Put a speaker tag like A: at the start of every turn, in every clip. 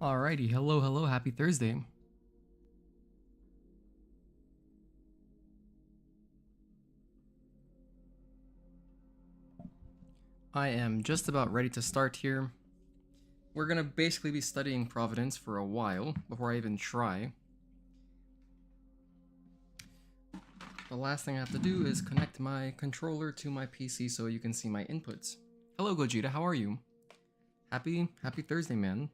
A: Alrighty, hello, happy Thursday. I am just about ready to start here. We're gonna basically be studying Providence for a while before I even try. The last thing I have to do is connect my controller to my PC so you can see my inputs. Hello Gogeta, how are you? Happy Thursday, man.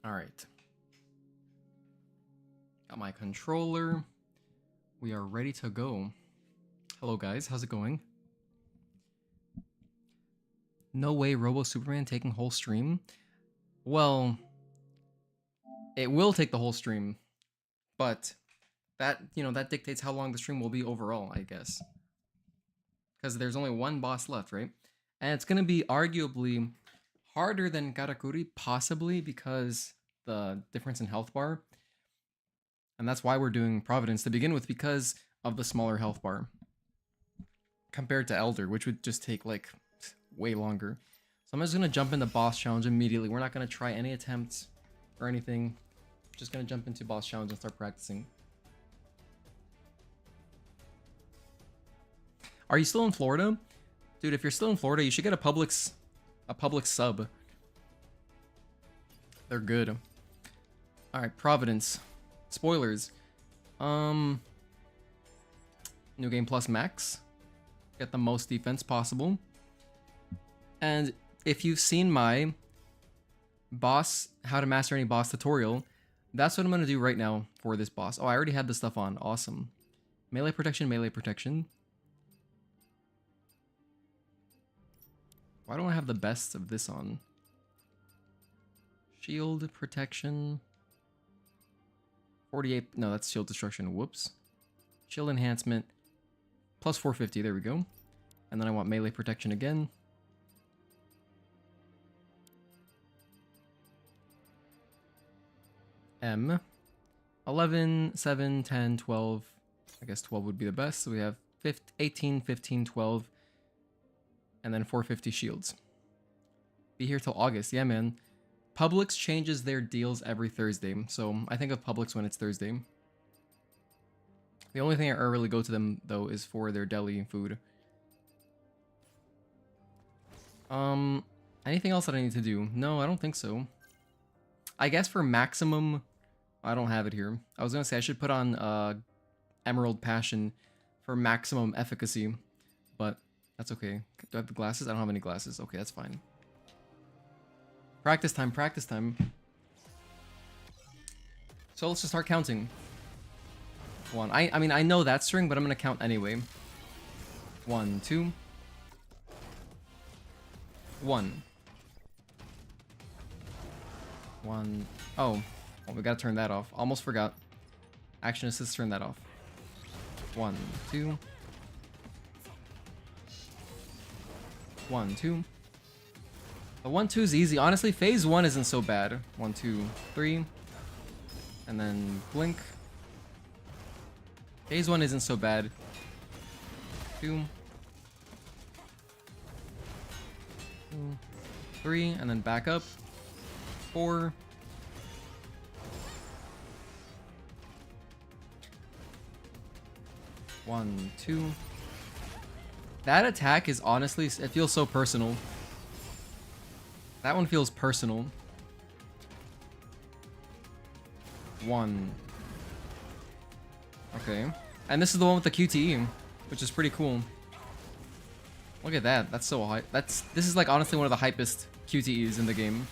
A: Alright. Got my controller. We are ready to go. Hello guys, how's it going? No way Robo Superman taking whole stream? Well, it will take the whole stream, but that dictates how long the stream will be overall, I guess. Because there's only one boss left, right? And it's gonna be arguably harder than Karakuri, possibly because the difference in health bar. And that's why we're doing Providence to begin with, because of the smaller health bar. Compared to Elder, which would just take like way longer. So I'm just gonna jump into boss challenge immediately. We're not gonna try any attempts or anything. Just gonna jump into boss challenge and start practicing. Are you still in Florida? Dude, if you're still in Florida, you should get a Publix sub. They're good. Alright, Providence. Spoilers. New game plus max. Get the most defense possible. And if you've seen my boss, how to master any boss tutorial, that's what I'm going to do right now for this boss. Oh, I already had this stuff on. Awesome. Melee protection, melee protection. Why don't I have the best of this on? Shield protection. 48. No, that's shield destruction. Whoops. Shield enhancement. Plus 450. There we go. And then I want melee protection again. M. 11, 7, 10, 12. I guess 12 would be the best. So we have 18, 15, 12. And then 450 shields. Be here till August. Yeah, man. Publix changes their deals every Thursday. So I think of Publix when it's Thursday. The only thing I ever really go to them, though, is for their deli food. Anything else that I need to do? No, I don't think so. I guess for maximum, I don't have it here. I was gonna say I should put on Emerald Passion for maximum efficacy, but that's okay. Do I have the glasses? I don't have any glasses. Okay, that's fine. Practice time, practice time. So let's just start counting. One. I mean, I know that string, but I'm gonna count anyway. 1, 2. 1. 1. Oh, well, we gotta turn that off. Almost forgot. Action assist, turn that off. 1, 2. 1, 2. The 1, 2 is easy. Honestly, phase 1 isn't so bad. 1, 2, 3. And then blink. Phase 1 isn't so bad. 2. 2. 3. And then back up. 4. 1, 2. That attack is honestly, it feels so personal. That one feels personal. 1. Okay. And this is the one with the QTE, which is pretty cool. Look at that. That's so high. This is like honestly one of the hypest QTEs in the game.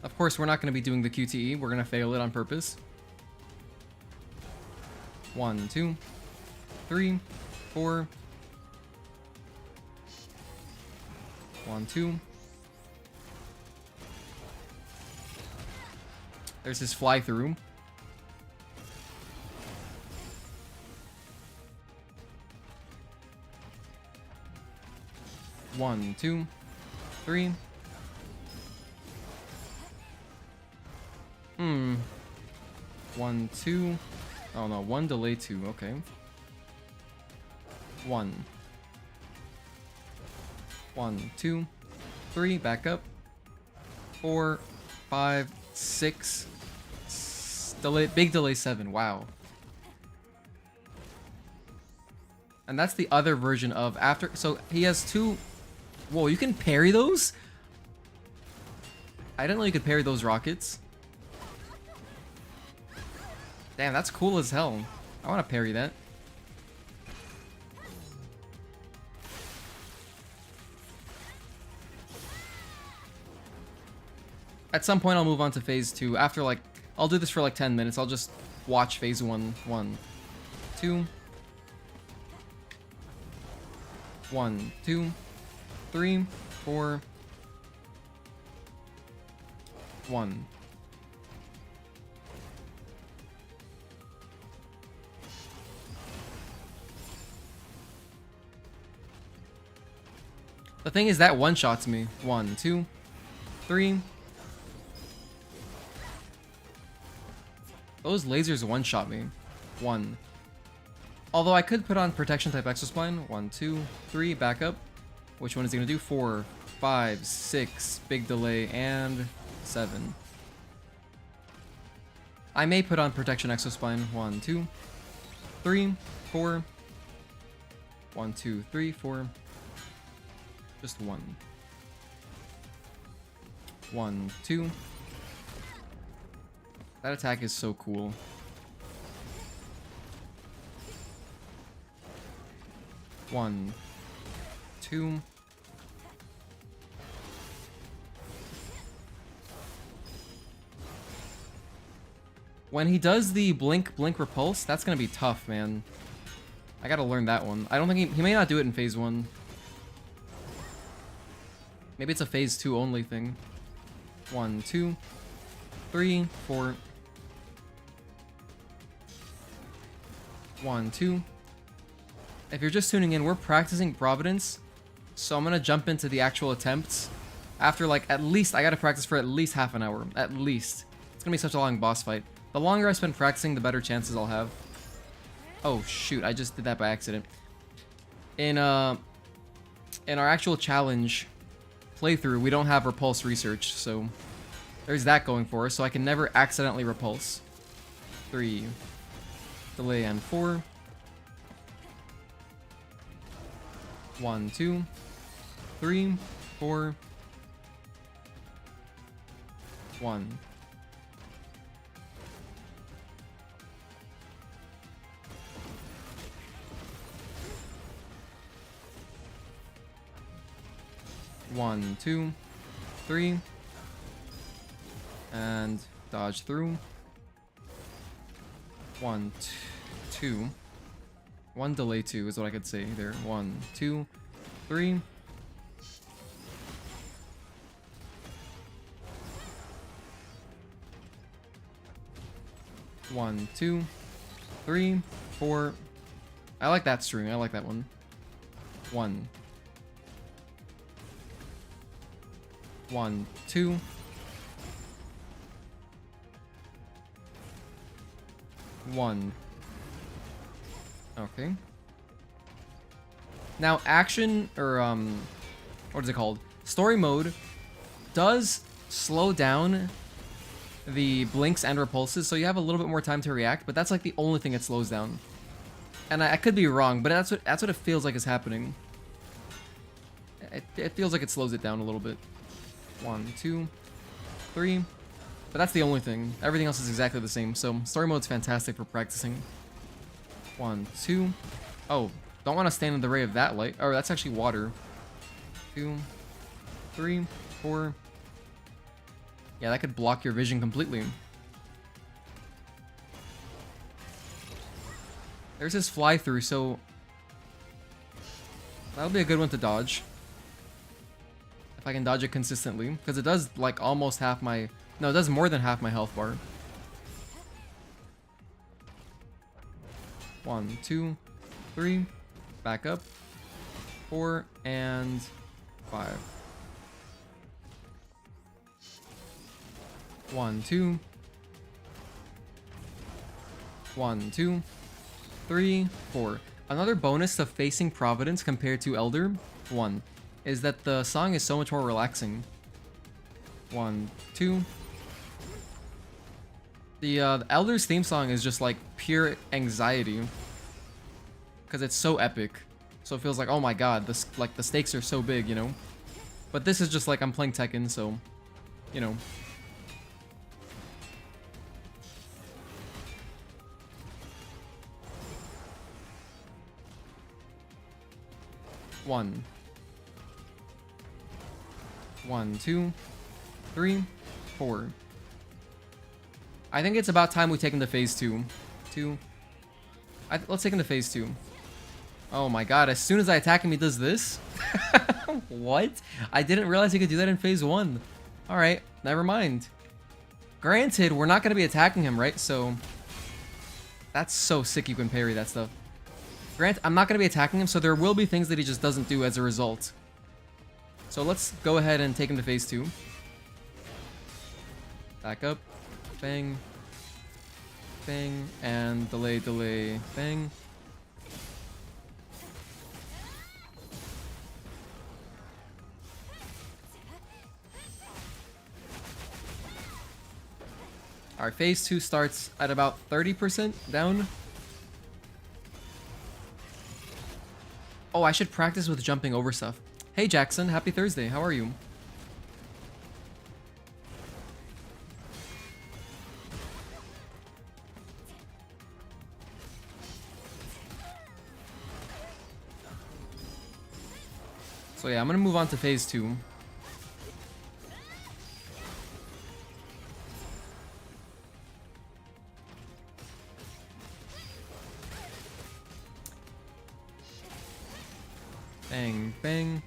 A: Of course, we're not going to be doing the QTE. We're going to fail it on purpose. 1, 2, 3, 4. 1, 2. There's his fly through. 1, 2, 3. 1, 1, 2. Oh no, 1 delay 2. Okay. 1. 1, 2, 3. Back up. 4, 5, 6. Delay, big delay 7. Wow. And that's the other version of after. So he has 2. Whoa, you can parry those? I didn't know you could parry those rockets. Damn, that's cool as hell. I want to parry that. At some point, I'll move on to phase 2. After, like, I'll do this for like 10 minutes. I'll just watch phase 1. 1, 2. 1, 2, 3, 4. 1. The thing is that one-shots me. 1, 2, 3. Those lasers one-shot me. 1. Although I could put on protection type exospline. 1, 2, 3. Back up. Which one is he gonna do? 4, 5, 6. Big delay and 7. I may put on protection exospline. 1, 2, 3, 4. 1, 2, 3, 4. Just 1. 1, 2. That attack is so cool. One, 2. When he does the blink repulse, that's gonna be tough, man. I gotta learn that one. I don't think he may not do it in phase 1. Maybe it's a phase 2 only thing. 1, 2, 3, 4. 1, 2. If you're just tuning in, we're practicing Providence, so I'm gonna jump into the actual attempts after, like, at least I gotta practice for at least half an hour. At least. It's gonna be such a long boss fight. The longer I spend practicing, the better chances I'll have. Oh shoot, I just did that by accident. In our actual challenge playthrough, we don't have repulse research, so there's that going for us, so I can never accidentally repulse. 3. Delay and 4. 1, 2, 3, 4. 1. One, 2, 3. And dodge through. 1, 2. 1 delay 2 is what I could say there. 1, 2, 3. 1, 2, 3, 4. I like that string. I like that one. 1. 1, 2. 1. Okay. Now, action, or, what is it called? Story mode does slow down the blinks and repulses, so you have a little bit more time to react, but that's like the only thing it slows down. And I could be wrong, but that's what it feels like is happening. It feels like it slows it down a little bit. 1, 2, 3. But that's the only thing. Everything else is exactly the same. So story mode's fantastic for practicing. 1, 2. Oh, don't want to stand in the ray of that light. Oh, that's actually water. 2, 3, 4. Yeah, that could block your vision completely. There's his fly through, so that'll be a good one to dodge. If I can dodge it consistently, because it does like almost half my, no, it does more than half my health bar. 1, 2, 3, back up, 4, and 5. 1, 2, 1, 2, 3, 4. Another bonus to facing Providence compared to Elder, 1, is that the song is so much more relaxing. 1, 2. The Elder's theme song is just like pure anxiety. Because it's so epic. So it feels like, oh my god, this, like, the stakes are so big, you know? But this is just like I'm playing Tekken, so, you know. One. 1, 2, 3, 4. I think it's about time we take him to phase 2. Let's take him to phase 2. Oh my god, as soon as I attack him, he does this? What? I didn't realize he could do that in phase 1. Alright, never mind. Granted, we're not going to be attacking him, right? So, that's so sick you can parry that stuff. Granted, I'm not going to be attacking him, so there will be things that he just doesn't do as a result. So let's go ahead and take him to phase 2. Back up. Bang. Bang. And delay, bang. Our phase 2 starts at about 30% down. Oh, I should practice with jumping over stuff. Hey Jackson, happy Thursday, how are you? So yeah, I'm gonna move on to phase 2. Bang, bang.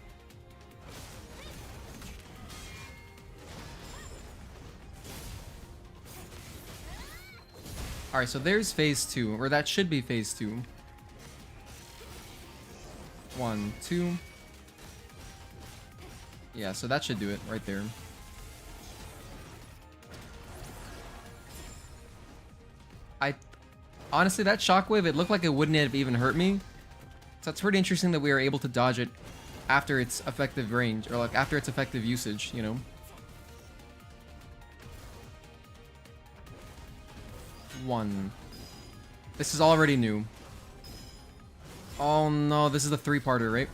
A: Alright, so there's phase 2, or that should be phase 2. 1, 2. Yeah, so that should do it right there. Honestly, that shockwave, it looked like it wouldn't have even hurt me. So it's pretty interesting that we are able to dodge it after its effective range, or like after its effective usage, you know? 1. This is already new. Oh no, this is a 3-parter, right?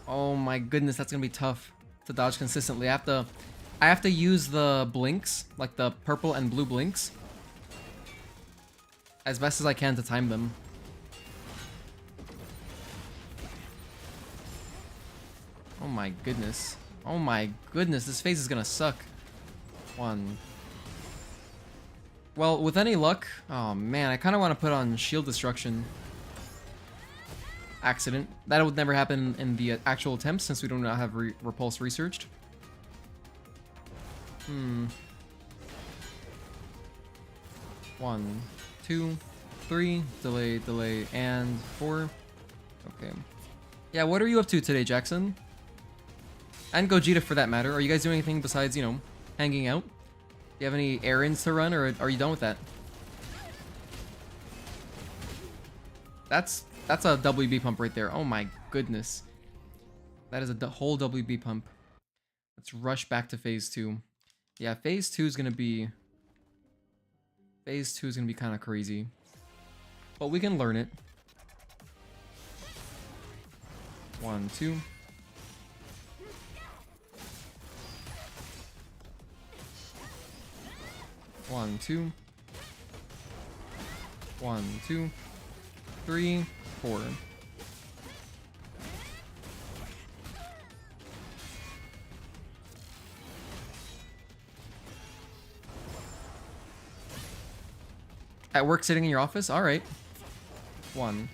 A: Oh my goodness, that's gonna be tough to dodge consistently. I have to use the blinks, like the purple and blue blinks, as best as I can to time them. Oh my goodness. Oh my goodness, this phase is gonna suck. 1. Well, with any luck... Oh man, I kind of want to put on shield destruction. Accident. That would never happen in the actual attempt since we do not have repulse researched. 1, 2, 3, delay, and 4. Okay. Yeah, what are you up to today, Jackson? And Gogeta for that matter. Are you guys doing anything besides, you know, hanging out? Do you have any errands to run, or are you done with that? That's a WB pump right there. Oh my goodness. That is a whole WB pump. Let's rush back to phase 2. Yeah, phase 2 is gonna be... Phase 2 is gonna be kind of crazy. But we can learn it. 1, 2. One, 2. 1, 2, 3, 4. At work, sitting in your office? Alright. 1.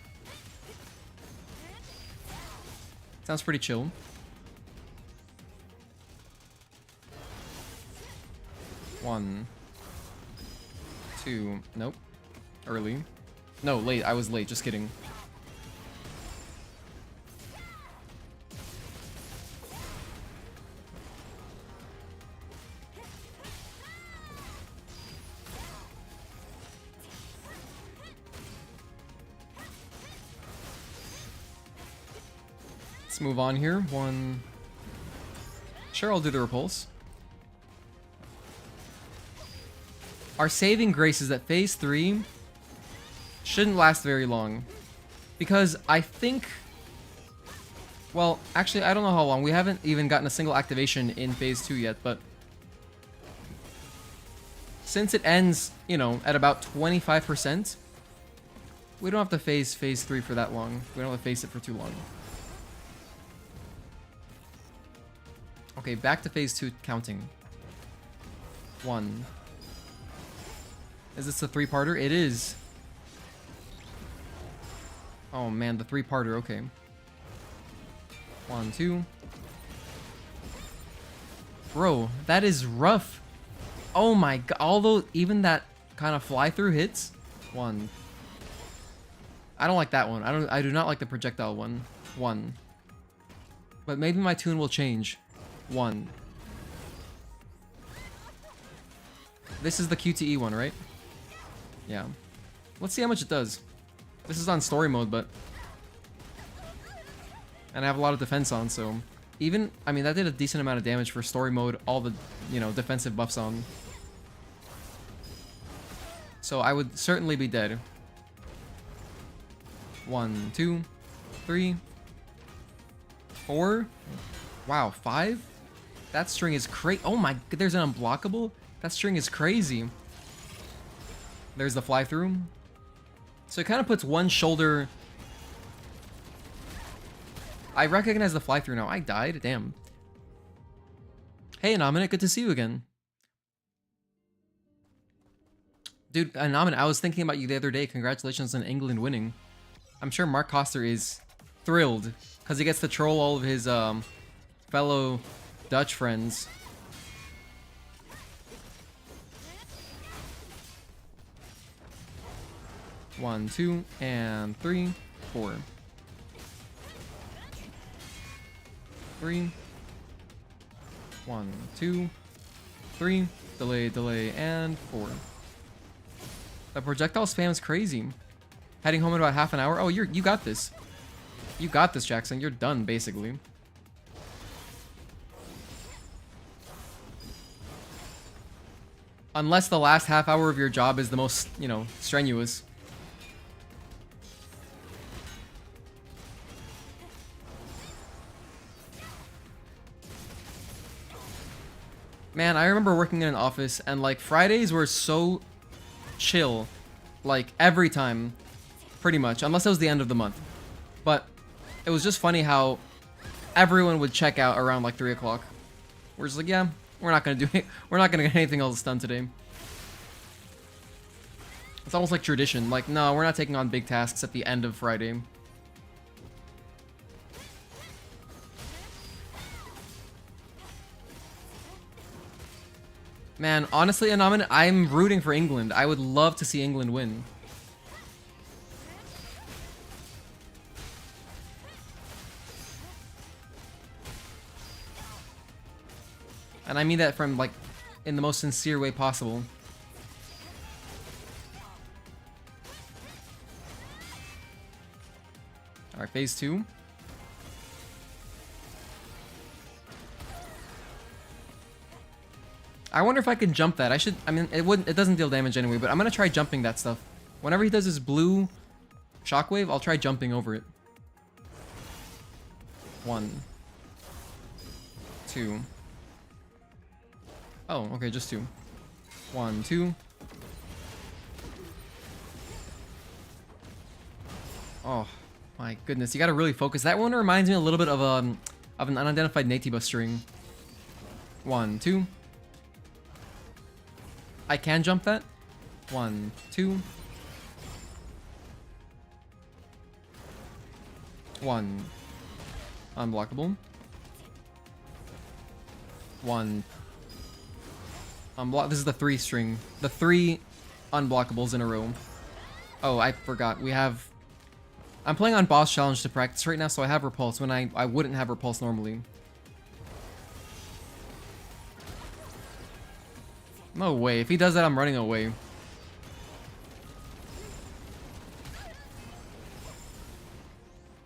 A: Sounds pretty chill. 1, 2. Nope. Early. No, late. I was late. Just kidding. Let's move on here. One. Sure, I'll do the repulse. Our saving grace is that phase 3 shouldn't last very long. Because I think... Well, actually, I don't know how long. We haven't even gotten a single activation in phase 2 yet, but... Since it ends, you know, at about 25%, we don't have to phase 3 for that long. We don't have to face it for too long. Okay, back to phase 2 counting. 1. Is this a 3-parter? It is. Oh man, the 3-parter, okay. 1, 2. Bro, that is rough. Oh my god, although even that kind of fly-through hits. 1. I don't like that one. I do not like the projectile one. 1. But maybe my tune will change. 1. This is the QTE one, right? Yeah. Let's see how much it does. This is on story mode, but... And I have a lot of defense on, so... Even... I mean, that did a decent amount of damage for story mode, all the, you know, defensive buffs on. So I would certainly be dead. 1, 2, 3, 4. Wow, 5? That string is crazy. Oh my, there's an unblockable? That string is crazy. There's the fly through. So it kind of puts one shoulder... I recognize the fly through now. I died, damn. Hey, Anominate, good to see you again. Dude, Anominate, I was thinking about you the other day. Congratulations on England winning. I'm sure Mark Koster is thrilled because he gets to troll all of his fellow Dutch friends. One, 2, and 3, 4. 3. 1, 2, 3. Delay, delay, and 4. The projectile spam is crazy. Heading home in about half an hour. Oh, you got this. You got this, Jackson. You're done, basically. Unless the last half hour of your job is the most, you know, strenuous. Man, I remember working in an office and like Fridays were so chill. Like every time, pretty much, unless it was the end of the month. But it was just funny how everyone would check out around like 3 o'clock. We're just like, yeah, we're not gonna do it. We're not gonna get anything else done today. It's almost like tradition. Like, no, we're not taking on big tasks at the end of Friday. Man, honestly, Anominate, I'm rooting for England. I would love to see England win. And I mean that from, like, in the most sincere way possible. Alright, phase 2. I wonder if I can jump that. I mean, it doesn't deal damage anyway, but I'm gonna try jumping that stuff. Whenever he does his blue shockwave, I'll try jumping over it. 1, 2. Oh, okay, just 2. 1, 2. Oh, my goodness. You gotta really focus. That one reminds me a little bit of an unidentified Natiba string. 1, 2. I can jump that. 1, 2. 1. Unblockable. 1. This is the 3 string. The 3 unblockables in a row. Oh, I forgot. We have... I'm playing on boss challenge to practice right now, so I have repulse when I wouldn't have repulse normally. No way. If he does that, I'm running away.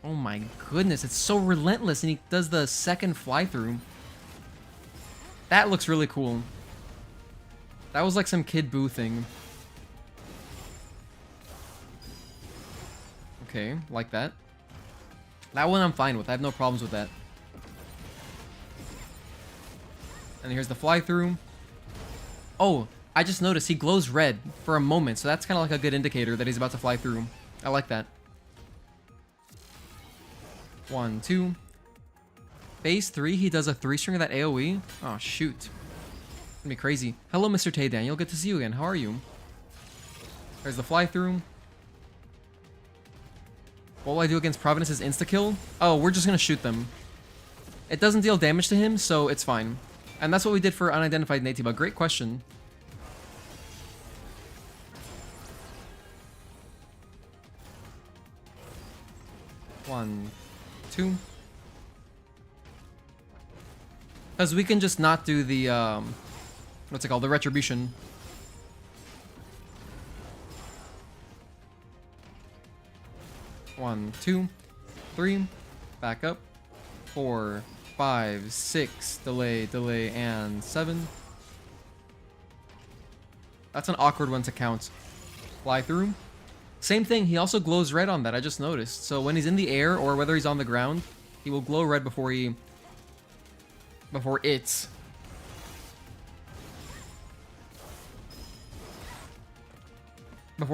A: Oh my goodness, it's so relentless, and he does the second fly through. That looks really cool. That was like some Kid Buu thing. Okay, like that. That one I'm fine with. I have no problems with that. And here's the fly through. Oh, I just noticed he glows red for a moment, so that's kind of like a good indicator that he's about to fly through. I like that. 1, 2. Phase 3, he does a 3-string of that AoE. Oh, shoot. It's gonna be crazy. Hello, Mr. Tay Daniel. Good to see you again. How are you? There's the fly through. What will I do against Providence's insta-kill? Oh, we're just gonna shoot them. It doesn't deal damage to him, so it's fine. And that's what we did for Unidentified Nativa. Great question. One, 2. Because we can just not do the, what's it called? The Retribution. One, 2, 3. Back up. 4, 5, 6. Delay, delay, and 7. That's an awkward one to count. Fly through. Same thing, he also glows red on that, I just noticed. So when he's in the air, or whether he's on the ground, he will glow red before it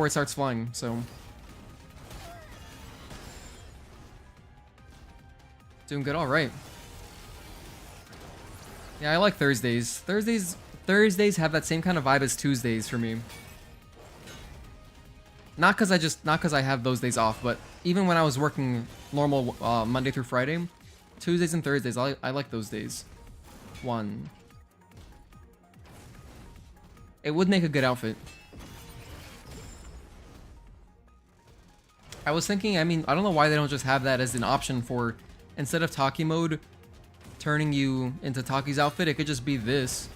A: starts flying, so. Doing good, alright. Yeah, I like Thursdays. Thursdays have that same kind of vibe as Tuesdays for me. Not because I have those days off, but even when I was working normal Monday through Friday, Tuesdays and Thursdays, I like those days. 1. It would make a good outfit. I was thinking, I mean, I don't know why they don't just have that as an option for, instead of Tachy mode turning you into Tachy's outfit, it could just be this.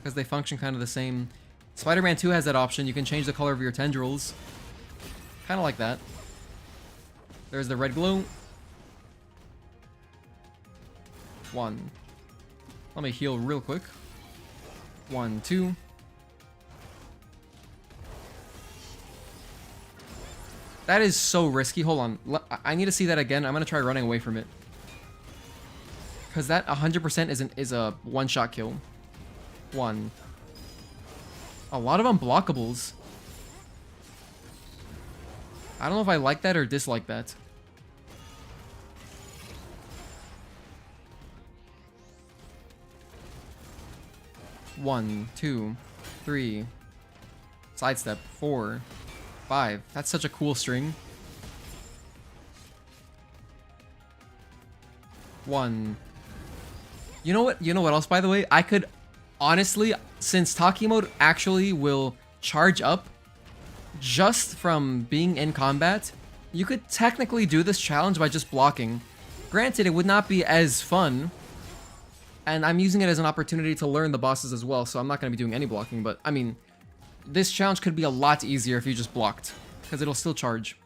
A: Because they function kind of the same. Spider-Man 2 has that option. You can change the color of your tendrils. Kind of like that. There's the red glow. 1. Let me heal real quick. 1, 2. That is so risky. Hold on. I need to see that again. I'm going to try running away from it. Because that 100% is a one-shot kill. 1. A lot of unblockables. I don't know if I like that or dislike that. One, 2, 3. Sidestep. 4, 5. That's such a cool string. 1. You know what? You know what else, by the way? I could honestly, since Tachy mode actually will charge up just from being in combat, you could technically do this challenge by just blocking. Granted, it would not be as fun, and I'm using it as an opportunity to learn the bosses as well, so I'm not going to be doing any blocking, but I mean, this challenge could be a lot easier if you just blocked, because it'll still charge.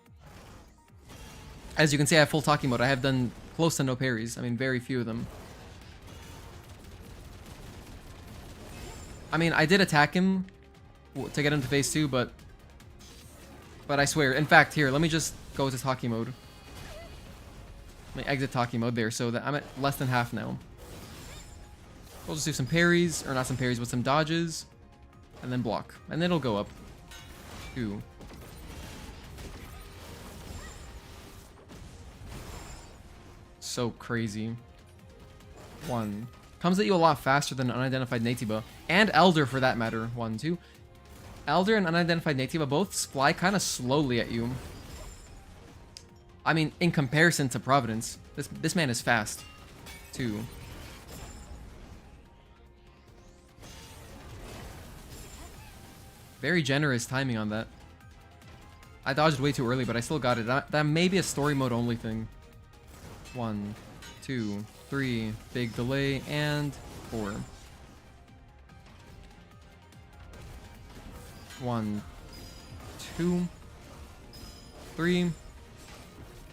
A: As you can see, I have full Tachy mode. I have done close to no parries. I mean, very few of them. I mean, I did attack him to get him to phase 2, but I swear. In fact, here, let me just go to Tachy mode. Let me exit Tachy mode there, so that I'm at less than half now. We'll just do some parries, or not some parries, but some dodges, and then block. And then it'll go up. 2. So crazy. 1. Comes at you a lot faster than Unidentified Nativa. And Elder, for that matter. 1, 2. Elder and Unidentified Nativa both fly kind of slowly at you. I mean, in comparison to Providence, this man is fast. 2. Very generous timing on that. I dodged way too early, but I still got it. That may be a story mode only thing. 1, 2, 3, big delay, and 4. 1, 2, 3.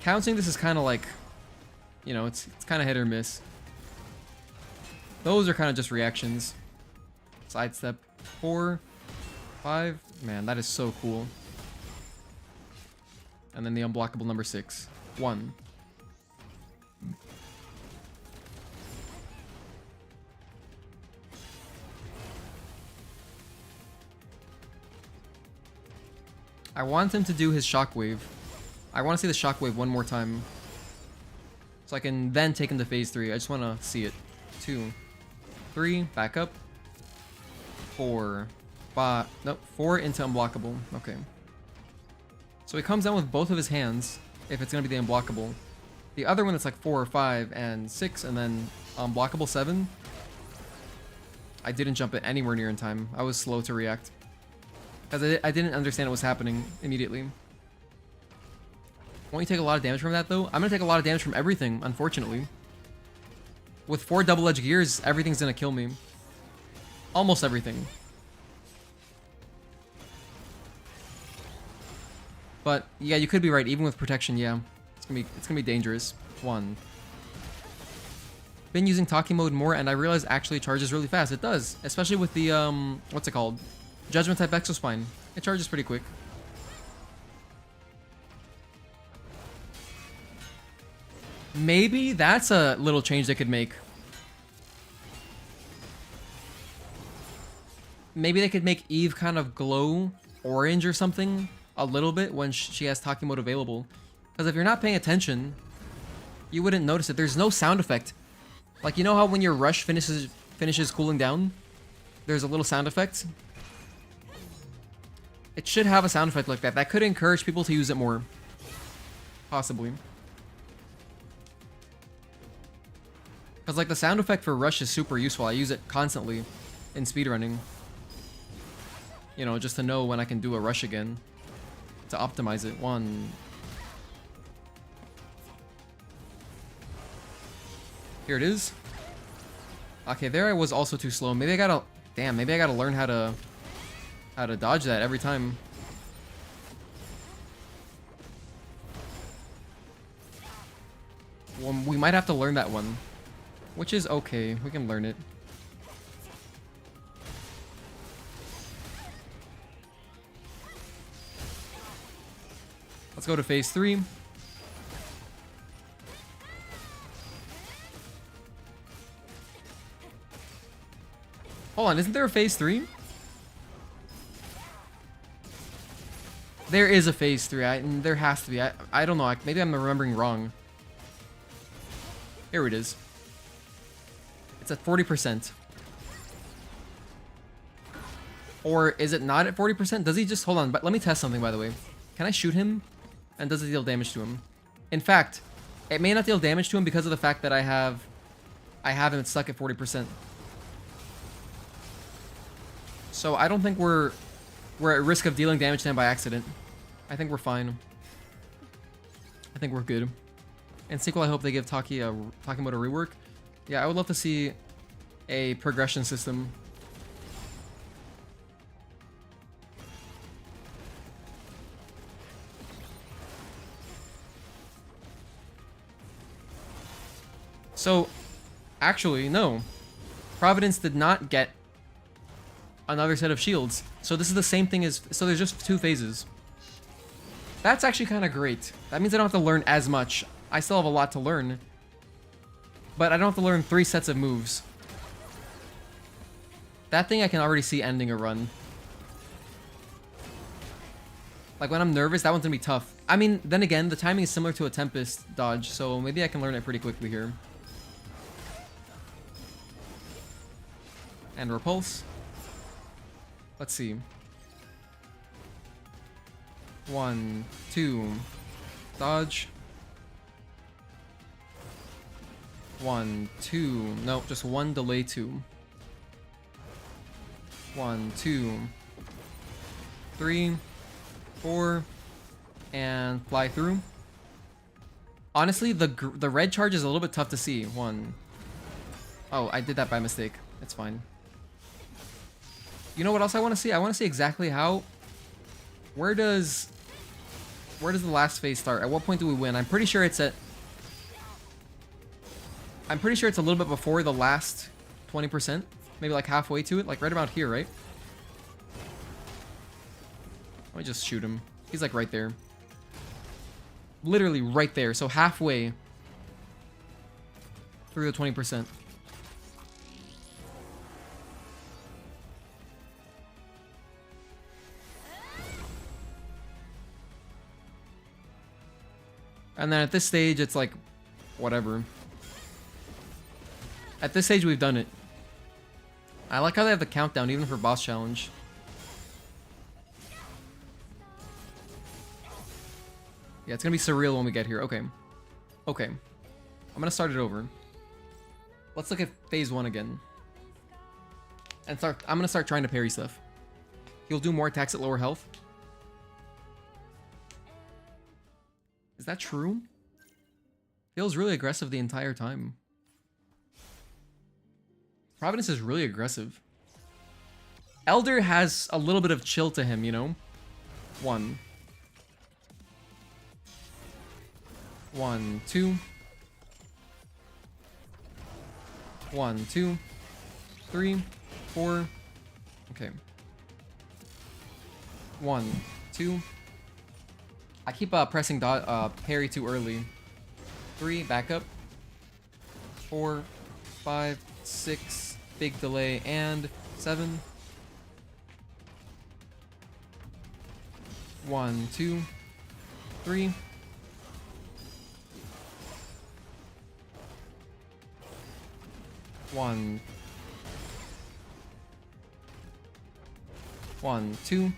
A: Counting this is kind of like, you know, it's kind of hit or miss. Those are kind of just reactions. Sidestep 4, 5. Man, that is so cool. And then the unblockable number 6. 1. I want him to do his shockwave. I want to see the shockwave one more time. So I can then take him to phase 3. I just want to see it. 2, 3, back up. 4, 5, nope, 4 into unblockable. Okay. So he comes down with both of his hands, if it's going to be the unblockable. The other one that's like 4 or 5 and 6, and then unblockable 7. I didn't jump it anywhere near in time. I was slow to react. Because I didn't understand what was happening immediately. Won't you take a lot of damage from that, though? I'm going to take a lot of damage from everything, unfortunately. With 4 double-edged gears, everything's going to kill me. Almost everything. But, yeah, you could be right. Even with protection, yeah. It's gonna be dangerous. 1. Been using Tachy mode more, and I realized actually it charges really fast. It does. Especially with the, what's it called? Judgment type Exospine. It charges pretty quick. Maybe that's a little change they could make. Maybe they could make Eve kind of glow orange or something a little bit when she has Tachy mode available. Because if you're not paying attention, you wouldn't notice it. There's no sound effect. Like, you know how when your rush finishes cooling down, there's a little sound effect? It should have a sound effect like that. That could encourage people to use it more. Possibly. Because, like, the sound effect for rush is super useful. I use it constantly in speedrunning. You know, just to know when I can do a rush again. To optimize it. 1. Here it is. Okay, there I was also too slow. Maybe I gotta... Damn, maybe I gotta learn how to dodge that every time. Well, we might have to learn that one. Which is okay. We can learn it. Let's go to phase 3. Hold on, isn't there a phase 3? There is a phase 3. There has to be. I don't know. Maybe I'm remembering wrong. Here it is. It's at 40%. Or is it not at 40%? Does he just... Hold on, but let me test something, by the way. Can I shoot him? And does it deal damage to him? In fact, it may not deal damage to him because of the fact that I have him stuck at 40%. So I don't think we're at risk of dealing damage to him by accident. I think we're fine. I think we're good. In sequel, I hope they give Tachy mode a rework. Yeah, I would love to see a progression system. So, actually, no. Providence did not get another set of shields. So this is the same thing as... So there's just 2 phases. That's actually kind of great. That means I don't have to learn as much. I still have a lot to learn. But I don't have to learn 3 sets of moves. That thing I can already see ending a run. Like when I'm nervous, that one's gonna be tough. I mean, then again, the timing is similar to a Tempest dodge, so maybe I can learn it pretty quickly here. And repulse. Let's see. 1, 2, dodge. 1, 2, no, just 1 delay 2. 1, 2, 3, 4, and fly through. Honestly, the red charge is a little bit tough to see. 1. Oh, I did that by mistake. It's fine. You know what else I want to see? I want to see exactly how... Where does Where does the last phase start? At what point do we win? I'm pretty sure it's a little bit before the last 20%. Maybe like halfway to it. Like right about here, right? Let me just shoot him. He's like right there. Literally right there. So halfway through the 20%. And then at this stage, it's like, whatever. At this stage, we've done it. I like how they have the countdown, even for boss challenge. Yeah, it's gonna be surreal when we get here. Okay. Okay. I'm gonna start it over. Let's look at phase 1 again. And I'm gonna start trying to parry stuff. He'll do more attacks at lower health. Is that true? Feels really aggressive the entire time. Providence is really aggressive. Elder has a little bit of chill to him, you know? 1. 1, 2. 1, 2. 3, 4. Okay. 1, 2. I keep pressing parry too early. 3, back up. 4, 5, 6, big delay, and 7. 1, 2, 3. 1, 2,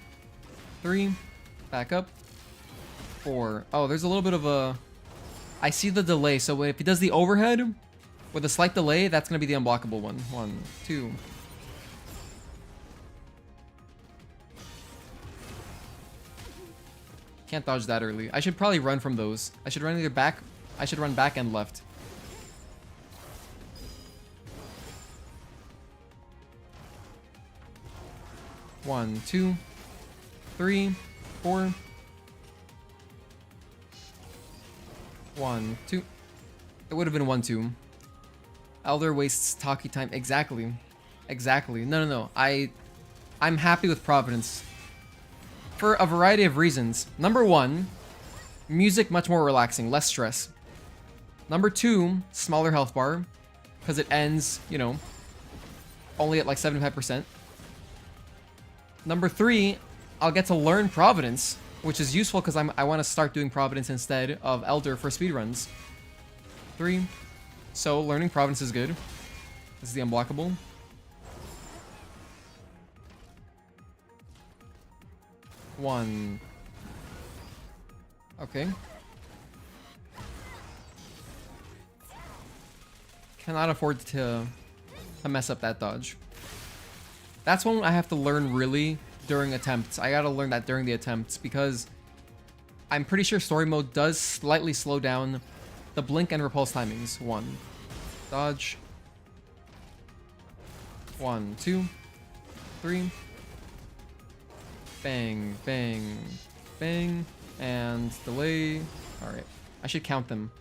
A: 3. Back up. 4. Oh, there's a little bit of a... I see the delay, so if he does the overhead with a slight delay, that's going to be the unblockable one. 1, 2. Can't dodge that early. I should probably run from those. I should run either back... I should run back and left. One, 2, 3, 4. 1, 2. It would have been 1, 2. Elder wastes Tachy time. Exactly. Exactly. No. I'm happy with Providence. For a variety of reasons. Number 1, music much more relaxing, less stress. Number 2, smaller health bar. Because it ends, you know, only at like 75%. Number 3, I'll get to learn Providence, which is useful because I want to start doing Providence instead of Elder for speedruns. 3. So learning Providence is good. This is the unblockable. 1. Okay. Cannot afford to mess up that dodge. That's one I have to learn really during attempts. I gotta learn that during the attempts because I'm pretty sure story mode does slightly slow down the blink and repulse timings. 1. Dodge. 1, 2, 3. Bang, bang, bang. And delay. Alright. I should count them.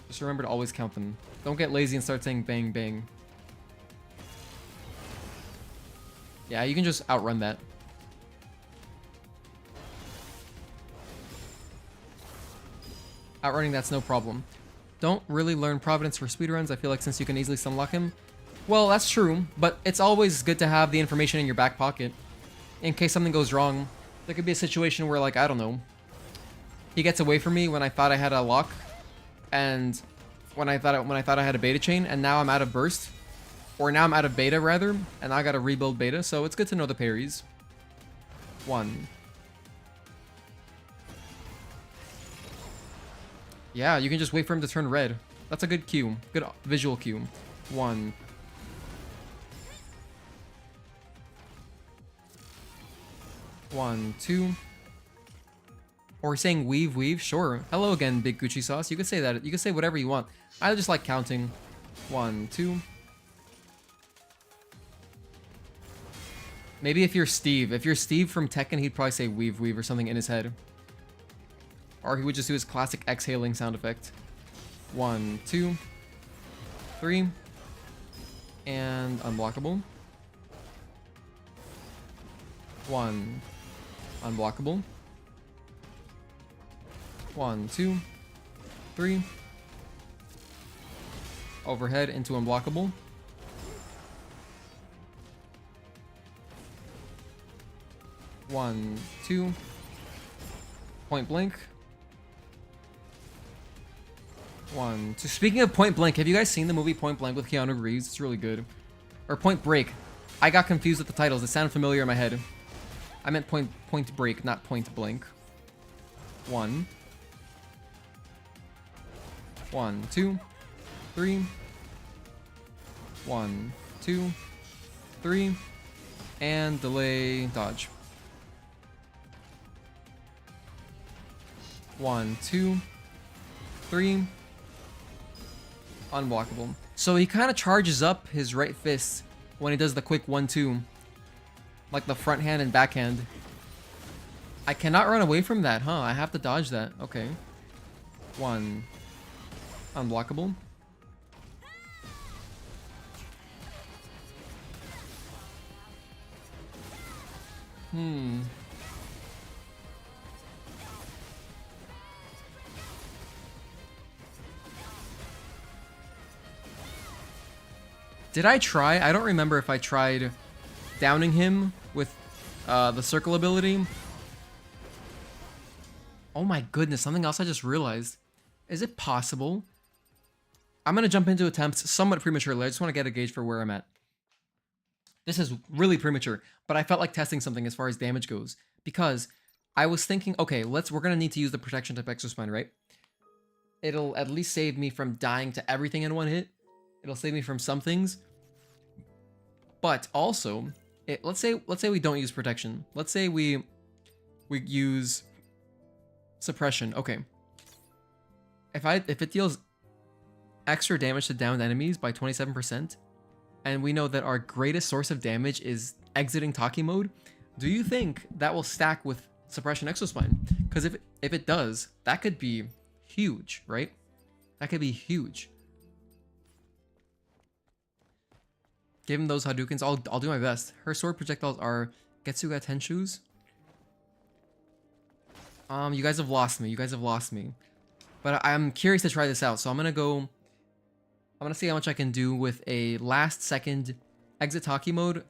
A: Just remember to always count them. Don't get lazy and start saying bang, bang. Yeah, you can just outrun that. Outrunning that's no problem. Don't really learn Providence for speedruns, I feel like, since you can easily unlock him. Well, that's true, but it's always good to have the information in your back pocket. In case something goes wrong. There could be a situation where, like, I don't know, he gets away from me when I thought I had a lock, and when I thought I had a beta chain, and now I'm out of burst. Or now I'm out of beta, rather, and I gotta rebuild beta, so it's good to know the parries. 1. Yeah, you can just wait for him to turn red. That's a good cue. Good visual cue. 1. 1, 2. Or saying weave, weave. Sure. Hello again, Big Gucci Sauce. You can say that. You can say whatever you want. I just like counting. 1, 2. Maybe if you're Steve. If you're Steve from Tekken, he'd probably say weave, weave or something in his head. Or he would just do his classic exhaling sound effect. 1, 2, 3. And unblockable. 1. Unblockable. 1, 2, 3. Overhead into unblockable. 1, 2. Point blank. 1, 2. Speaking of Point Blank, have you guys seen the movie Point Blank with Keanu Reeves? It's really good. Or Point Break. I got confused with the titles. It sounded familiar in my head. I meant Point Break, not Point Blank. 1. 1, 2, 3. 1, 2, 3. And delay dodge. 1, 2, 3. Unblockable. So he kind of charges up his right fist when he does the quick 1-2. Like the front hand and backhand. I cannot run away from that, huh? I have to dodge that. Okay. 1. Unblockable. Did I try? I don't remember if I tried downing him with the circle ability. Oh my goodness, something else I just realized. Is it possible? I'm going to jump into attempts somewhat prematurely. I just want to get a gauge for where I'm at. This is really premature, but I felt like testing something as far as damage goes. Because I was thinking, okay, we're going to need to use the protection type Exospine, right? It'll at least save me from dying to everything in one hit. It'll save me from some things. But also, let's say we don't use protection. Let's say we use suppression. Okay. If it deals extra damage to downed enemies by 27%, and we know that our greatest source of damage is exiting Tachy mode, do you think that will stack with suppression Exospine? Because if it does, that could be huge, right? That could be huge. Give him those Hadoukens. I'll do my best. Her sword projectiles are Getsuga Tenshus. You guys have lost me. You guys have lost me. But I'm curious to try this out. So I'm gonna see how much I can do with a last second exit Tachy mode,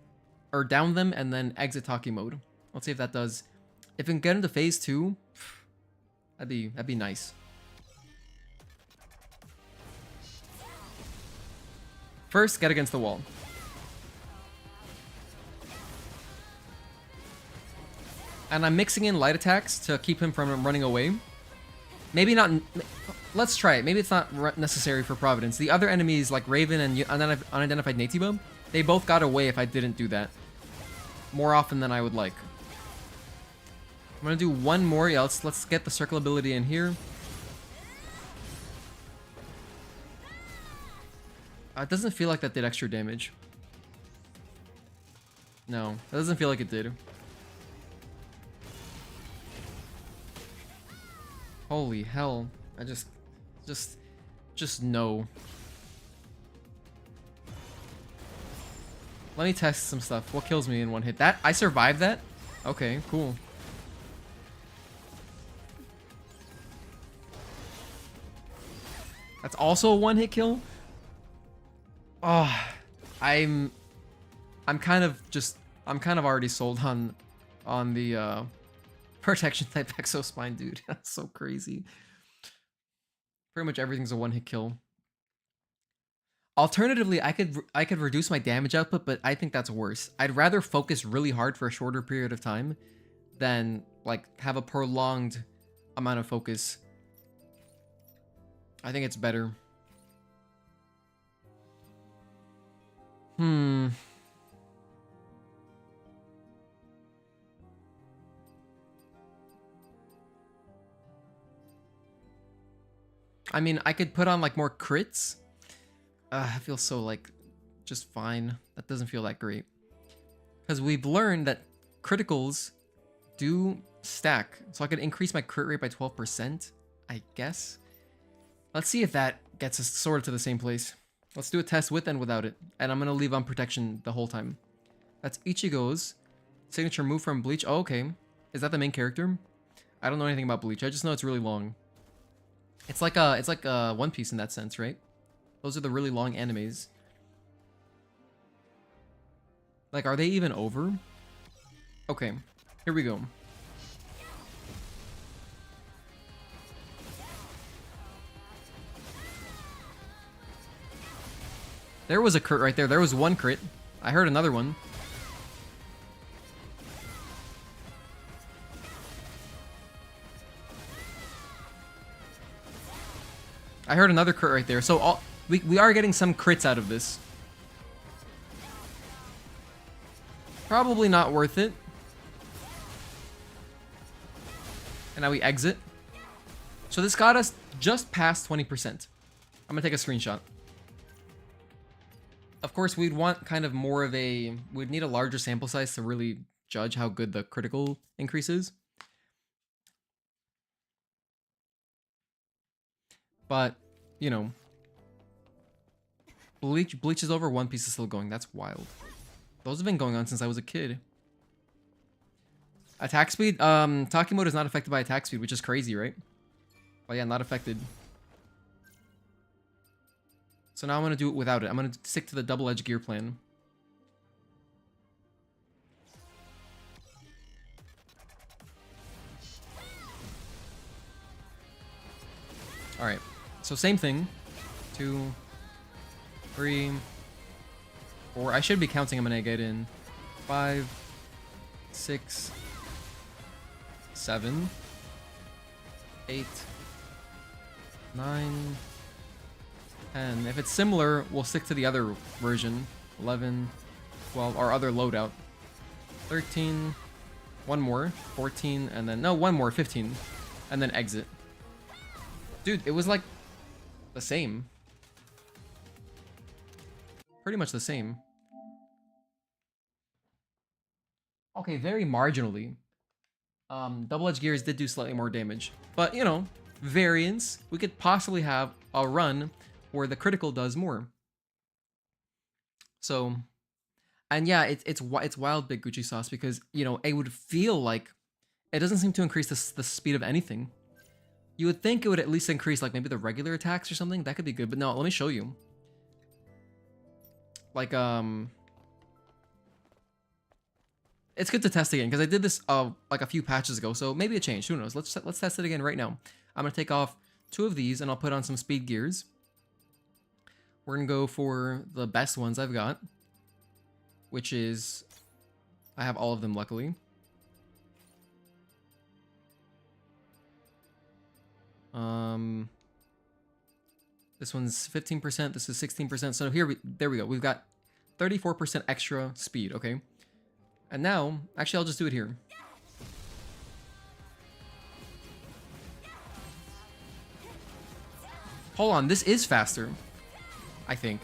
A: or down them and then exit Tachy mode. Let's see if that does. If we can get into phase 2, that'd be nice. First, get against the wall. And I'm mixing in light attacks to keep him from running away. Maybe not. Let's try it. Maybe it's not necessary for Providence. The other enemies, like Raven and unidentified Natiba, they both got away if I didn't do that. More often than I would like. I'm gonna do one more. Yeah, let's get the circle ability in here. It doesn't feel like that did extra damage. No, that doesn't feel like it did. Holy hell. I just no. Let me test some stuff. What kills me in one hit? That I survived that? Okay, cool. That's also a one-hit kill? Oh, I'm kind of already sold on the protection type Exospine, dude. That's so crazy. Pretty much everything's a one-hit kill. Alternatively, I could reduce my damage output, but I think that's worse. I'd rather focus really hard for a shorter period of time than like have a prolonged amount of focus. I think it's better. I mean, I could put on like more crits. I feel so like just fine. That doesn't feel that great. Because we've learned that criticals do stack. So I could increase my crit rate by 12%, I guess. Let's see if that gets us sort of to the same place. Let's do a test with and without it. And I'm going to leave on protection the whole time. That's Ichigo's signature move from Bleach. Oh, okay. Is that the main character? I don't know anything about Bleach. I just know it's really long. It's like One Piece in that sense, right? Those are the really long animes. Like, are they even over? Okay, here we go. There was a crit right there. There was one crit. I heard another one. I heard another crit right there. So we are getting some crits out of this. Probably not worth it. And now we exit. So this got us just past 20%. I'm gonna take a screenshot. Of course, we'd want kind of more of a... We'd need a larger sample size to really judge how good the critical increase is. But, you know... Bleach is over, One Piece is still going. That's wild. Those have been going on since I was a kid. Attack speed? Tachy Mode is not affected by attack speed, which is crazy, right? But yeah, not affected. So now I'm going to do it without it. I'm going to stick to the double edge gear plan. Alright. So same thing. 2, 3, 4. I should be counting them when I get in. 5, 6, 7, 8, 9, 10. If it's similar, we'll stick to the other version. 11, 12, our other loadout. 13, one more, 14, and then, no, one more, 15, and then exit. Dude, it was like the same. Pretty much the same. Okay, very marginally. Double-edged gears did do slightly more damage. But, you know, variance. We could possibly have a run where the critical does more. So, and yeah, it's wild Big Gucci sauce because, you know, it would feel like it doesn't seem to increase the speed of anything. You would think it would at least increase like maybe the regular attacks or something. That could be good, but no, let me show you. Like, it's good to test again because I did this like a few patches ago, so maybe it changed. Who knows? Let's test it again right now. I'm gonna take off 2 of these and I'll put on some speed gears. We're gonna go for the best ones I've got, which is I have all of them luckily. This one's 15%. This is 16%. So there we go. We've got 34% extra speed. Okay. And now, actually, I'll just do it here. Hold on, this is faster, I think.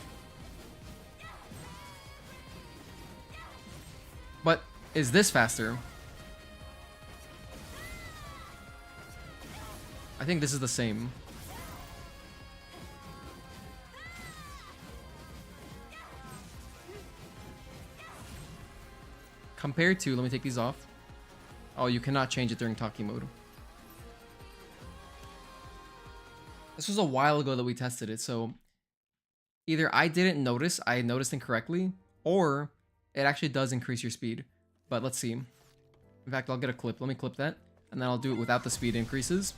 A: But is this faster? I think this is the same. Compared to, let me take these off. Oh, you cannot change it during Tachy mode. This was a while ago that we tested it, so either I didn't notice, I noticed incorrectly, or it actually does increase your speed. But let's see. In fact, I'll get a clip. Let me clip that, and then I'll do it without the speed increases.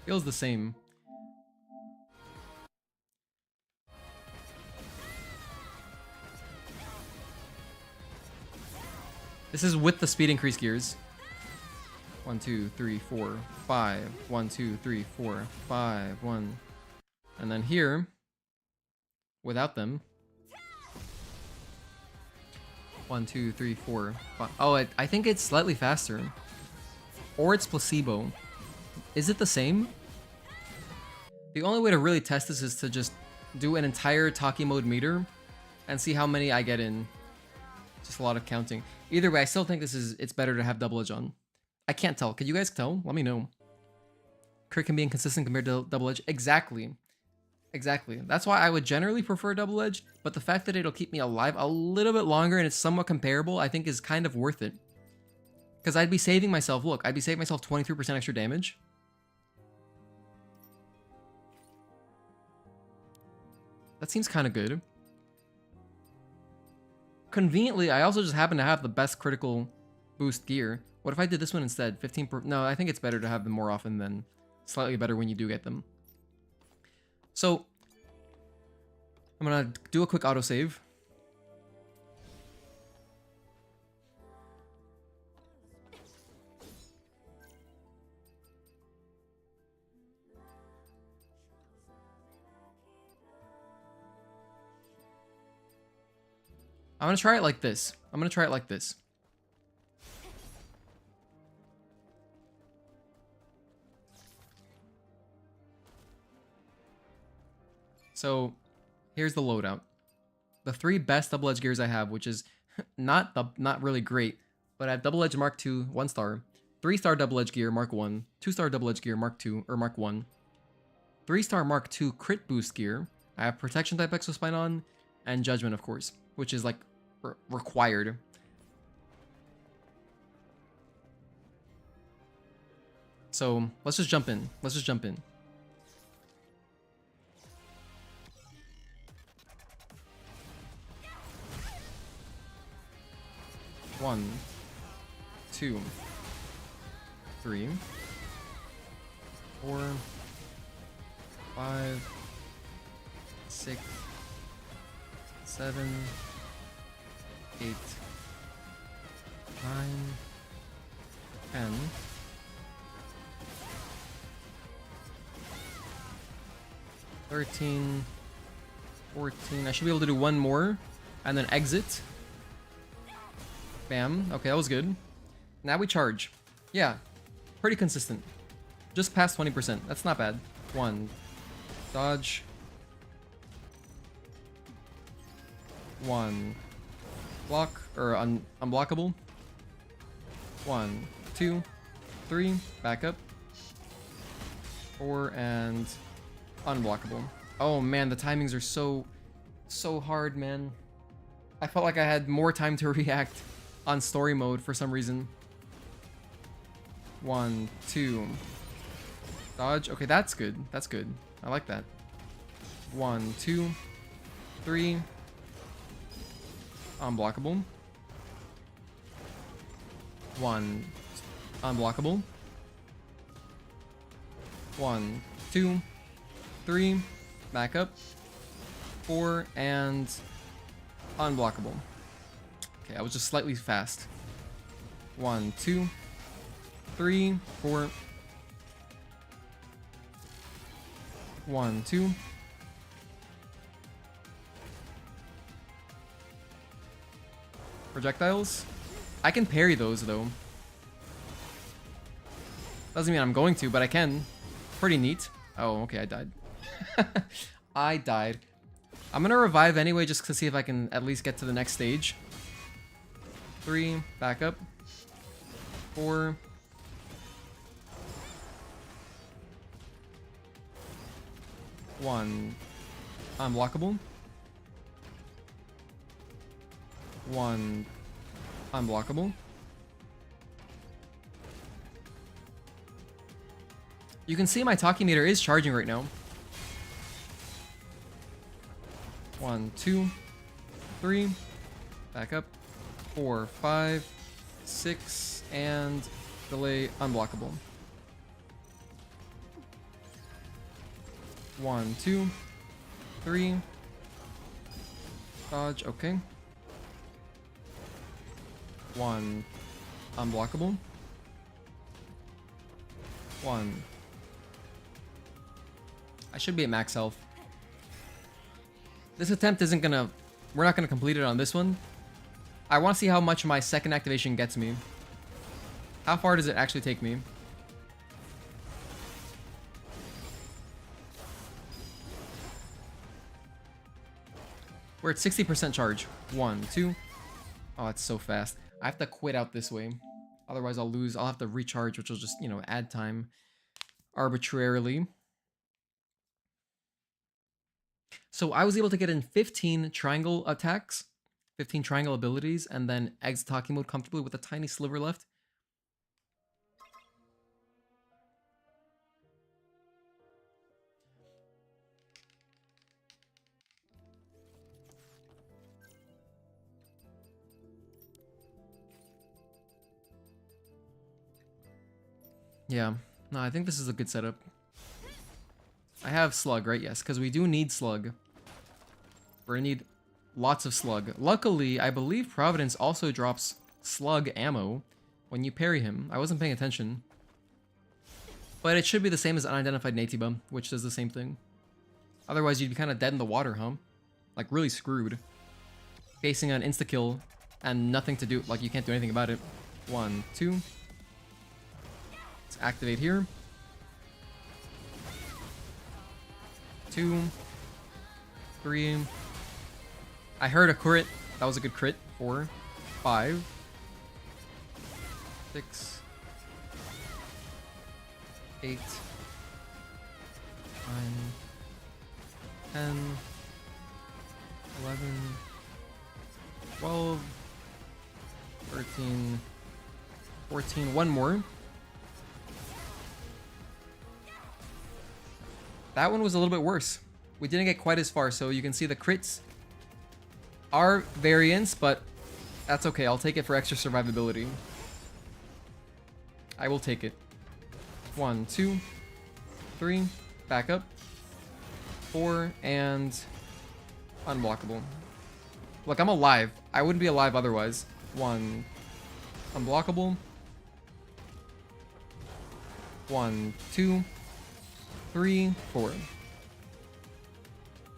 A: Feels the same. This is with the speed increase gears. 1, 2, 3, 4, 5. 1, 2, 3, 4, 5. 1. And then here, without them. 1, 2, 3, 4, 5. Oh, I think it's slightly faster. Or it's placebo. Is it the same? The only way to really test this is to just do an entire Tachy Mode meter and see how many I get in. Just a lot of counting. Either way, I still think it's better to have double edge on. I can't tell. Can you guys tell? Let me know. Crit can be inconsistent compared to double edge. Exactly. Exactly. That's why I would generally prefer double edge, but the fact that it'll keep me alive a little bit longer and it's somewhat comparable, I think is kind of worth it. Because I'd be saving myself, look, I'd be saving myself 23% extra damage. That seems kind of good. Conveniently, I also just happen to have the best critical boost gear. What if I did this one instead? 15 per... No, I think it's better to have them more often than slightly better when you do get them. So, I'm gonna do a quick autosave. I'm gonna try it like this. So, here's the loadout. The 3 best double edge gears I have, which is not really great, but I have double edge Mark II, 1 star, 3-star double edge gear Mark 1, 2-star double edge gear Mark 2 or Mark 1, 3-star Mark 2 crit boost gear. I have protection type exospine on, and judgment, of course, which is like required. So let's just jump in. 1, 2, 3, 4, 5, 6, 7, 8, 9, 10, 13, 14. I should be able to do one more and then exit. Bam. Okay, that was good. Now we charge. Yeah, pretty consistent. Just past 20%. That's not bad. 1. Dodge. 1. Block, or unblockable. 1, 2, 3. Back up. 4, and unblockable. Oh man, the timings are so hard, man. I felt like I had more time to react on story mode for some reason. 1, 2. Dodge. Okay, that's good. That's good. I like that. 1, 2, 3. Unblockable. 1. Unblockable. 1, 2, 3. Back up. 4, and unblockable. Okay, I was just slightly fast. 1, 2, 3, 4. 1, 2. Projectiles. I can parry those though. Doesn't mean I'm going to, but I can. Pretty neat. Oh, okay, I died. I died. I'm gonna revive anyway just to see if I can at least get to the next stage. 3, back up. 4. 1. Unblockable. 1. Unblockable. You can see my Tachy meter is charging right now. 1, 2, 3. Back up. 4, 5, 6, and delay unblockable. 1, 2, 3. Dodge, okay. 1. Unblockable. 1. I should be at max health. This attempt isn't gonna... We're not gonna complete it on this one. I want to see how much my second activation gets me. How far does it actually take me? We're at 60% charge. 1, 2. Oh, it's so fast. I have to quit out this way. Otherwise, I'll lose. I'll have to recharge, which will just, you know, add time arbitrarily. So I was able to get in 15 triangle attacks, 15 triangle abilities, and then exit Tachy mode comfortably with a tiny sliver left. Yeah, no, I think this is a good setup. I have slug, right? Yes, because we do need slug. We're gonna need lots of slug. Luckily, I believe Providence also drops slug ammo when you parry him. I wasn't paying attention. But it should be the same as Unidentified Natiba, which does the same thing. Otherwise, you'd be kind of dead in the water, huh? Like, really screwed. Facing an insta-kill and nothing to do. Like, you can't do anything about it. 1, 2. Let's activate here. 2, 3. I heard a crit. That was a good crit. 4, 5, 6, 8, 9, 10, 11, 12, 13, 14. One more. That one was a little bit worse. We didn't get quite as far, so you can see the crits are variants, but that's okay. I'll take it for extra survivability. I will take it. 1, 2, 3, back up. 4, and unblockable. Look, I'm alive. I wouldn't be alive otherwise. 1, unblockable. 1, 2, 3, 4.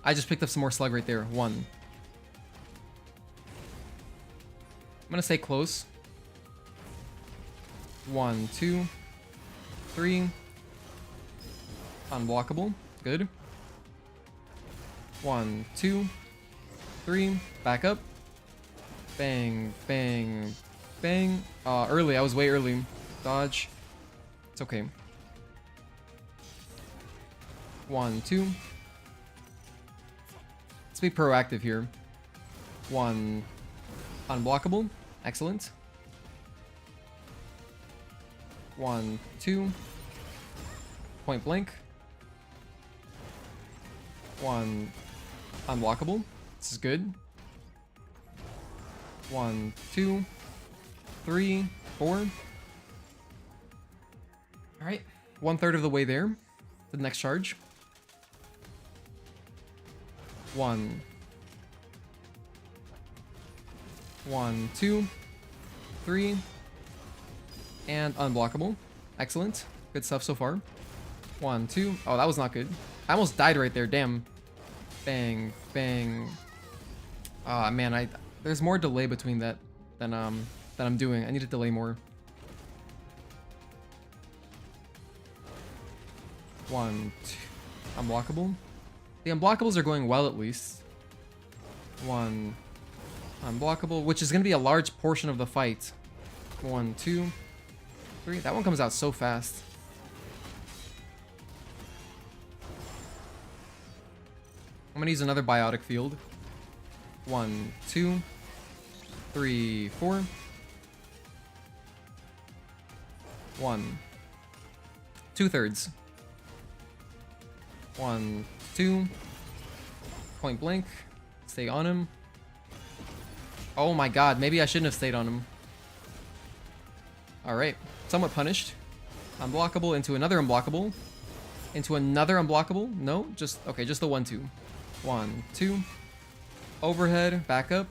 A: I just picked up some more slug right there. 1. I'm gonna stay close. 1, 2, 3. Unblockable. Good. 1, 2, 3. Back up. Bang, bang, bang. Early. I was way early. Dodge. It's okay. 1, 2. Let's be proactive here. 1. Unblockable. Excellent. 1, 2. Point blank. 1. Unblockable. This is good. 1, 2, 3, 4. Alright. 1/3 of the way there. The next charge. 1. 1, 2, 3. And unblockable. Excellent. Good stuff so far. 1, 2. Oh, that was not good. I almost died right there. Damn. Bang, bang. Ah, man, there's more delay between that than I'm doing. I need to delay more. 1, 2. Unblockable. The unblockables are going well at least. 1. Unblockable, which is going to be a large portion of the fight. 1, 2, 3. That one comes out so fast. I'm going to use another biotic field. 1, 2, 3, 4. 1. 2/3. 1, 2. Point blank. Stay on him. Oh my god, maybe I shouldn't have stayed on him. Alright. Somewhat punished. Unblockable into another unblockable. Into another unblockable. No, just... Okay, just the 1, 2. 1, 2. Overhead. Back up.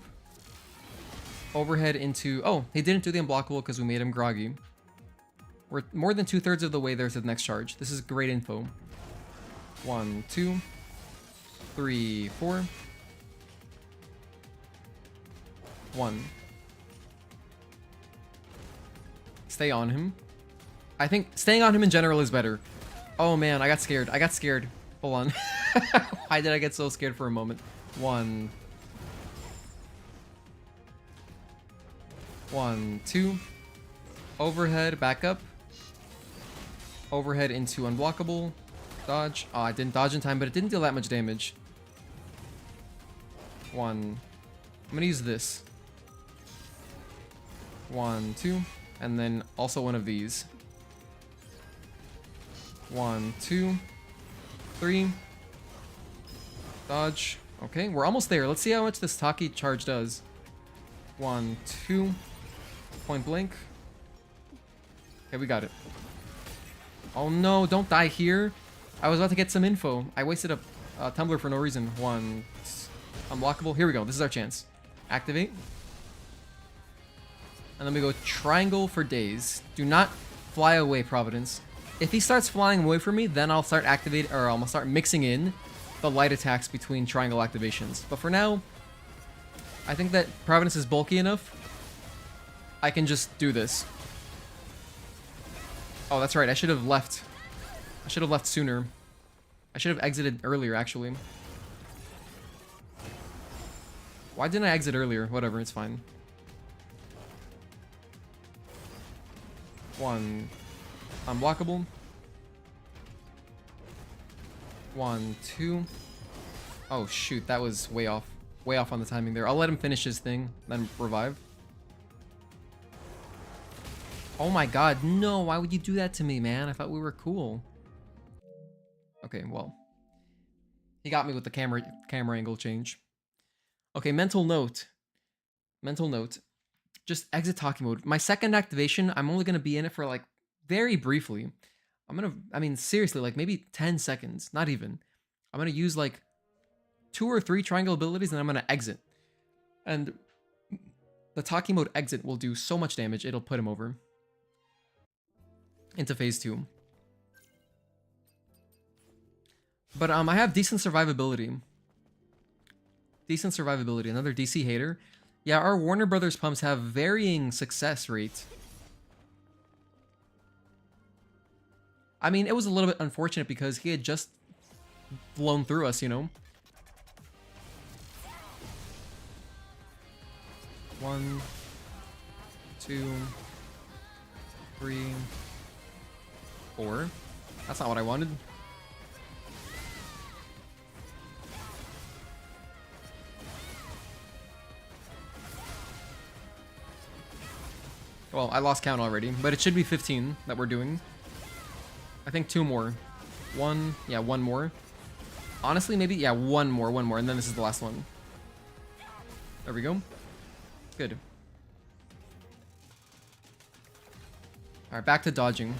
A: Overhead into... Oh, he didn't do the unblockable because we made him groggy. We're more than 2/3 of the way there to the next charge. This is great info. 1, 2, 3, 4. 1. Stay on him. I think staying on him in general is better. Oh man, I got scared. I got scared. Hold on. Why did I get so scared for a moment? 1, 1, 2. Overhead, back up. Overhead into unblockable. Dodge. Oh, I didn't dodge in time, but it didn't deal that much damage. 1. I'm gonna use this. 1, 2. And then also one of these. 1, 2, 3. Dodge. Okay, we're almost there. Let's see how much this Tachy charge does. 1, 2. Point blank. Okay, we got it. Oh no, don't die here. I was about to get some info. I wasted a tumbler for no reason. 1. Unblockable. Here we go. This is our chance. Activate. And then we go triangle for days. Do not fly away, Providence. If he starts flying away from me, then I'll start activating, or I'll start mixing in the light attacks between triangle activations. But for now, I think that Providence is bulky enough. I can just do this. Oh, that's right. I should have left. I should have left sooner. I should have exited earlier, actually. Why didn't I exit earlier? Whatever, it's fine. 1. Unblockable. 1, 2. Oh, shoot. That was way off. Way off on the timing there. I'll let him finish his thing, then revive. Oh my god, no. Why would you do that to me, man? I thought we were cool. Okay, well. He got me with the camera angle change. Okay, mental note. Mental note. Just exit Tachy mode. My second activation, I'm only going to be in it for like very briefly. I mean, seriously, like maybe 10 seconds. Not even. I'm going to use like 2 or 3 triangle abilities and I'm going to exit. And the Tachy mode exit will do so much damage, it'll put him over. Into phase 2. But I have decent survivability. Decent survivability. Another DC hater. Yeah, our Warner Brothers pumps have varying success rate. I mean, it was a little bit unfortunate because he had just blown through us, you know? 1, 2, 3, 4. That's not what I wanted. Well, I lost count already, but it should be 15 that we're doing. I think 2 more. 1, yeah, 1 more. Honestly, maybe, yeah, 1 more, and then this is the last one. There we go. Good. Alright, back to dodging.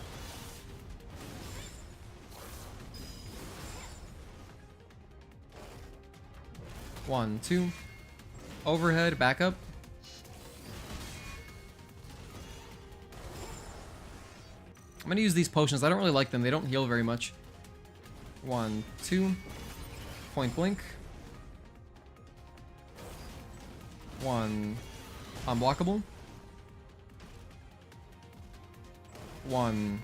A: One, 2. Overhead, back up. I'm gonna use these potions. I don't really like them. They don't heal very much. 1, 2. Point blank. 1. Unblockable. 1.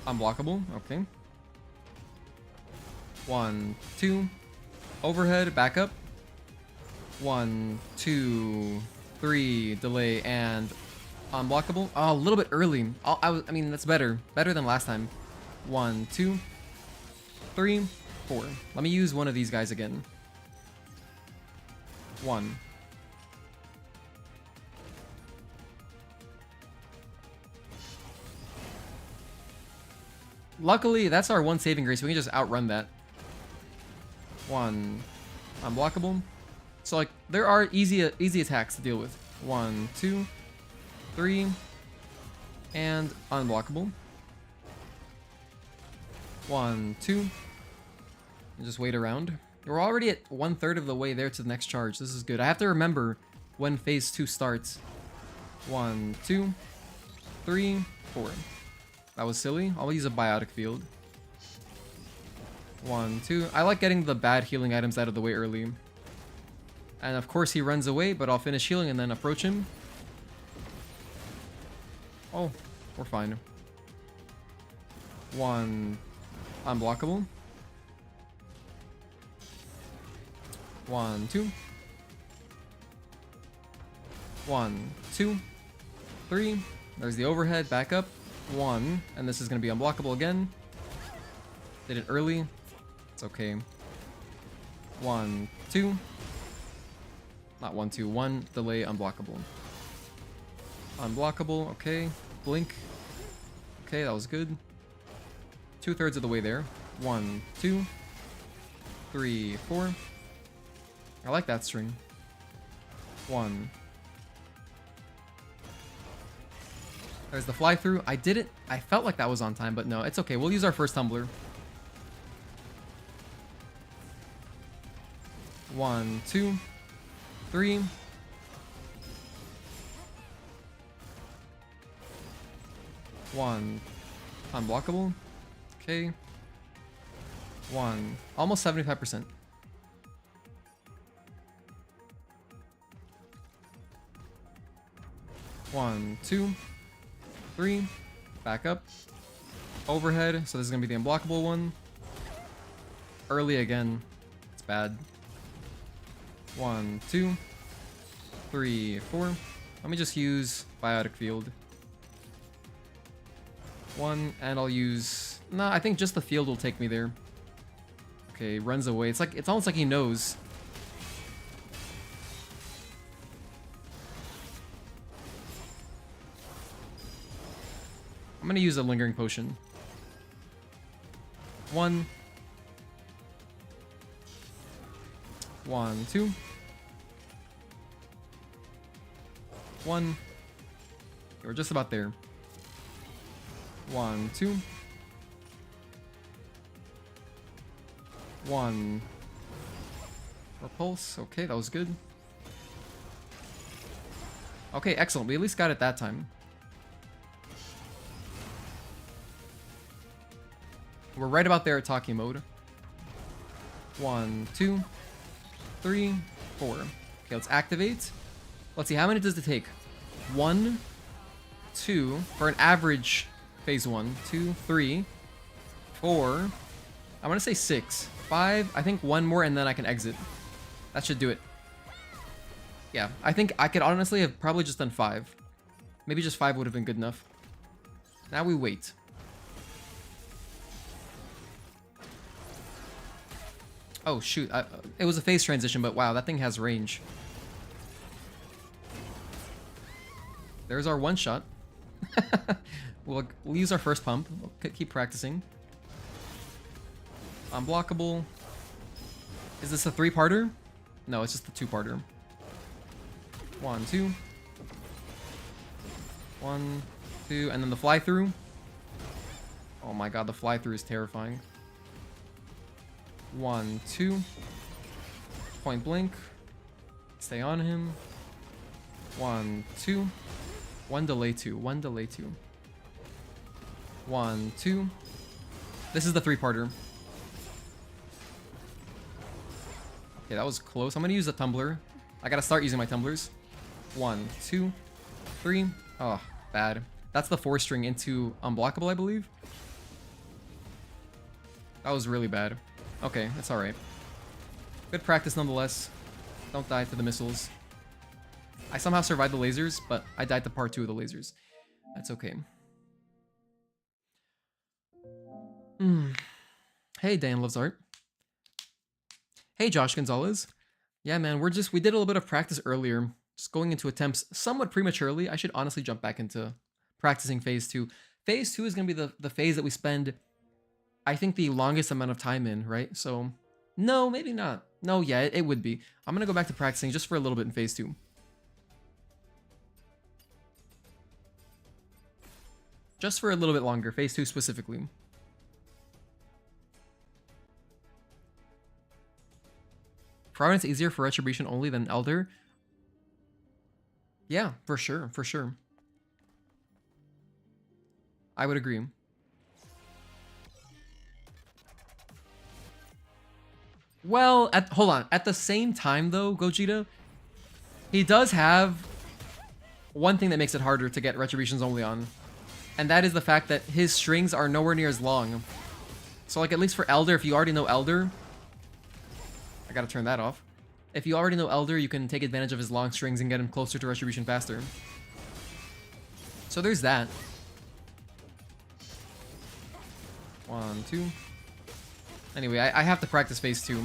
A: Unblockable. Okay. 1, 2. Overhead, back up. 1, 2, 3. Delay and unblockable. Oh, a little bit early. I mean, that's better. Better than last time. 1, 2, 3, 4. Let me use one of these guys again. 1. Luckily, that's our one saving grace. We can just outrun that. 1. Unblockable. So, like, there are easy attacks to deal with. 1, 2, 3. And unblockable. 1, 2. And just wait around. We're already at 1/3 of the way there to the next charge. This is good. I have to remember when phase 2 starts. 1, 2, 3, 4. That was silly. I'll use a biotic field. 1, 2. I like getting the bad healing items out of the way early. And of course he runs away, but I'll finish healing and then approach him. Oh, We're fine. 1. Unblockable. 1, 2. 1, 2, 3. There's the overhead. Back up. 1. And this is going to be unblockable again. Did it early. It's okay. 1, 2. Not 1, 2. 1. Delay. Unblockable. Unblockable. Okay. Blink. Okay, that was good. 2/3 of the way there. 1, 2, 3, 4. I like that string. 1. There's the fly through. I did it. I felt like that was on time, but no, it's okay. We'll use our first tumbler. 1, 2, 3. 1. Unblockable. Okay. 1. Almost 75%. 1, 2, 3. Back up. Overhead. So this is going to be the unblockable one. Early again. It's bad. 1, 2, 3, 4. Let me just use Biotic Field. 1, and I'll use... Nah, I think just the field will take me there. Okay, runs away. It's almost like he knows. I'm gonna use a Lingering Potion. 1. 1, 2. 1. Okay, we're just about there. 1, 2. 1. Repulse. Okay, that was good. Okay, excellent. We at least got it that time. We're right about there at Tachy Mode. 1, 2, 3, 4. Okay, let's activate. Let's see, how many does it take? 1, 2, for an average phase 1, 2, 3, 4. I'm gonna say 6. 5, I think 1 more and then I can exit. That should do it. Yeah, I think I could honestly have probably just done 5. Maybe just 5 would have been good enough. Now we wait. Oh shoot, it was a phase transition, but wow, that thing has range. There's our one shot. we'll use our first pump. We'll keep practicing. Unblockable. Is this a 3-parter? No, it's just a 2-parter. 1, 2. 1, 2, and then the fly through. Oh my god, the fly through is terrifying. 1, 2. Point blank. Stay on him. 1, 2. 1 delay 2. 1 delay 2. 1, 2. This is the 3-parter. Okay, that was close. I'm gonna use a tumbler. I gotta start using my tumblers. 1, 2, 3. Oh, bad. That's the 4-string into unblockable, I believe. That was really bad. Okay, that's alright. Good practice nonetheless. Don't die to the missiles. I somehow survived the lasers, but I died to part 2 of the lasers. That's okay. Hey, Dan Loves Art. Hey, Josh Gonzalez. Yeah, man, we did a little bit of practice earlier. Just going into attempts somewhat prematurely. I should honestly jump back into practicing phase 2. Phase 2 is going to be the phase that we spend, I think, the longest amount of time in, right? So, no, maybe not. No, yeah, it would be. I'm going to go back to practicing just for a little bit in phase 2. Just for a little bit longer, phase 2 specifically. Providence easier for Retribution only than Elder? Yeah, for sure, for sure. I would agree. Well, hold on. At the same time, though, Gogeta, he does have one thing that makes it harder to get Retributions only on. And that is the fact that his strings are nowhere near as long. So like at least for Elder, if you already know Elder, I gotta turn that off. If you already know Elder, you can take advantage of his long strings and get him closer to Retribution faster. So there's that. 1, 2. Anyway, I have to practice phase 2.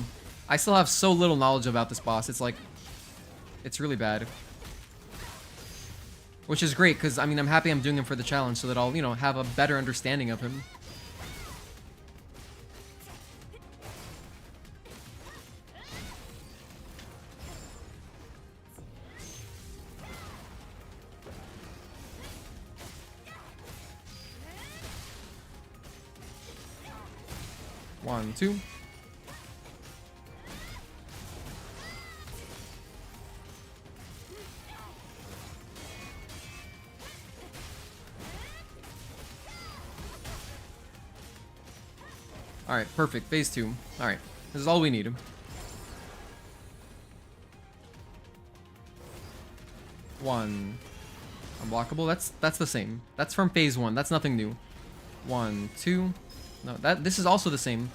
A: I still have so little knowledge about this boss. It's like, it's really bad. Which is great, because, I mean, I'm happy I'm doing him for the challenge so that I'll, you know, have a better understanding of him. One, two. Alright, perfect. Phase 2. Alright. This is all we need. One. Unblockable. That's the same. That's from phase 1. That's nothing new. 1, 2. No, this is also the same.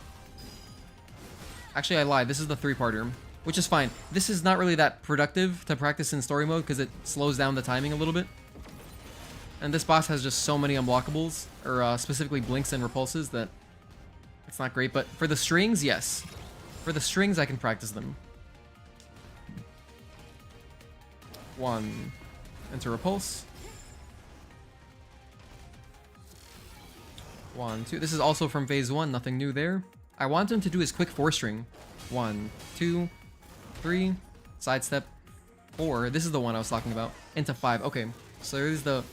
A: Actually, I lied. This is the 3-parter, which is fine. This is not really that productive to practice in story mode because it slows down the timing a little bit. And this boss has just so many unblockables, or specifically blinks and repulses, that it's not great. But for the strings, yes. For the strings, I can practice them. 1 into repulse. 1, 2. This is also from phase 1. Nothing new there. I want him to do his quick 4-string. 1, 2, 3. Sidestep. 4. This is the one I was talking about. Into 5. Okay. So there's the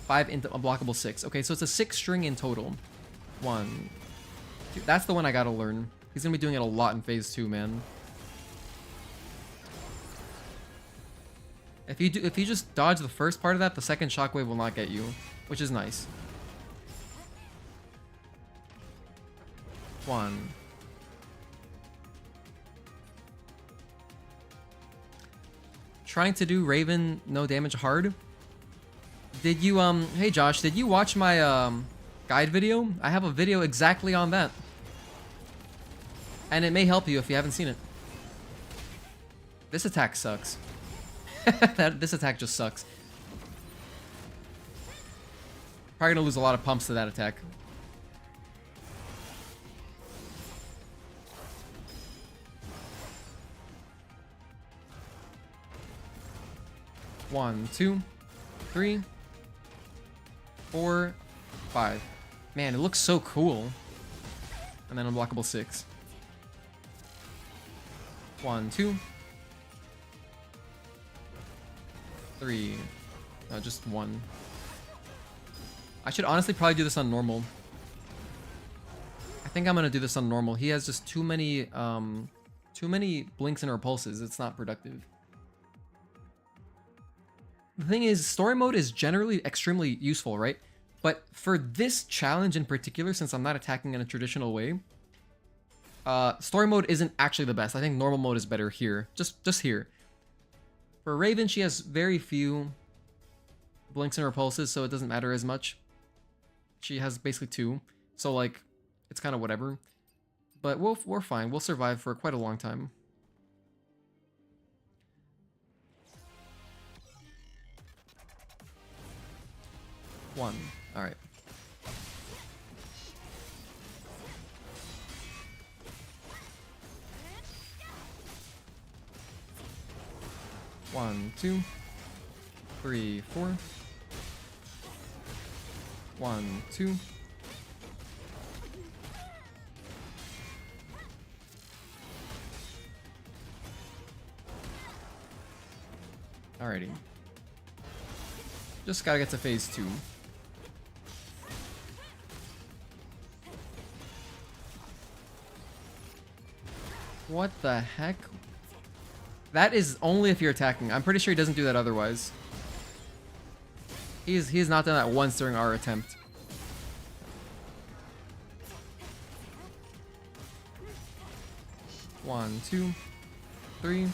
A: 5 into unblockable 6. Okay, so it's a 6-string in total. 1, 2. That's the one I gotta learn. He's gonna be doing it a lot in phase 2, man. If you just dodge the first part of that, the second shockwave will not get you, which is nice. 1. Trying to do Raven no damage hard. Did you hey Josh, did you watch my guide video? I have a video exactly on that. And it may help you if you haven't seen it. This attack sucks. This attack just sucks. Probably gonna lose a lot of pumps to that attack. One, 2, 3, 4, 5. Man, it looks so cool. And then unblockable 6. 1, 2, 3. No, just 1. I should honestly probably do this on normal. I think I'm gonna do this on normal. He has just too many blinks and repulses. It's not productive. The thing is, story mode is generally extremely useful, right? But for this challenge in particular, since I'm not attacking in a traditional way, story mode isn't actually the best. I think normal mode is better here. Just here. For Raven, she has very few blinks and repulses, so it doesn't matter as much. She has basically 2, so like, it's kind of whatever. But we're fine. We'll survive for quite a long time. One. All right. One, 2, 3, 4. 1, 2. Alrighty. Just gotta get to phase 2. What the heck? That is only if you're attacking. I'm pretty sure he doesn't do that otherwise. He's not done that once during our attempt. One, 2, 3.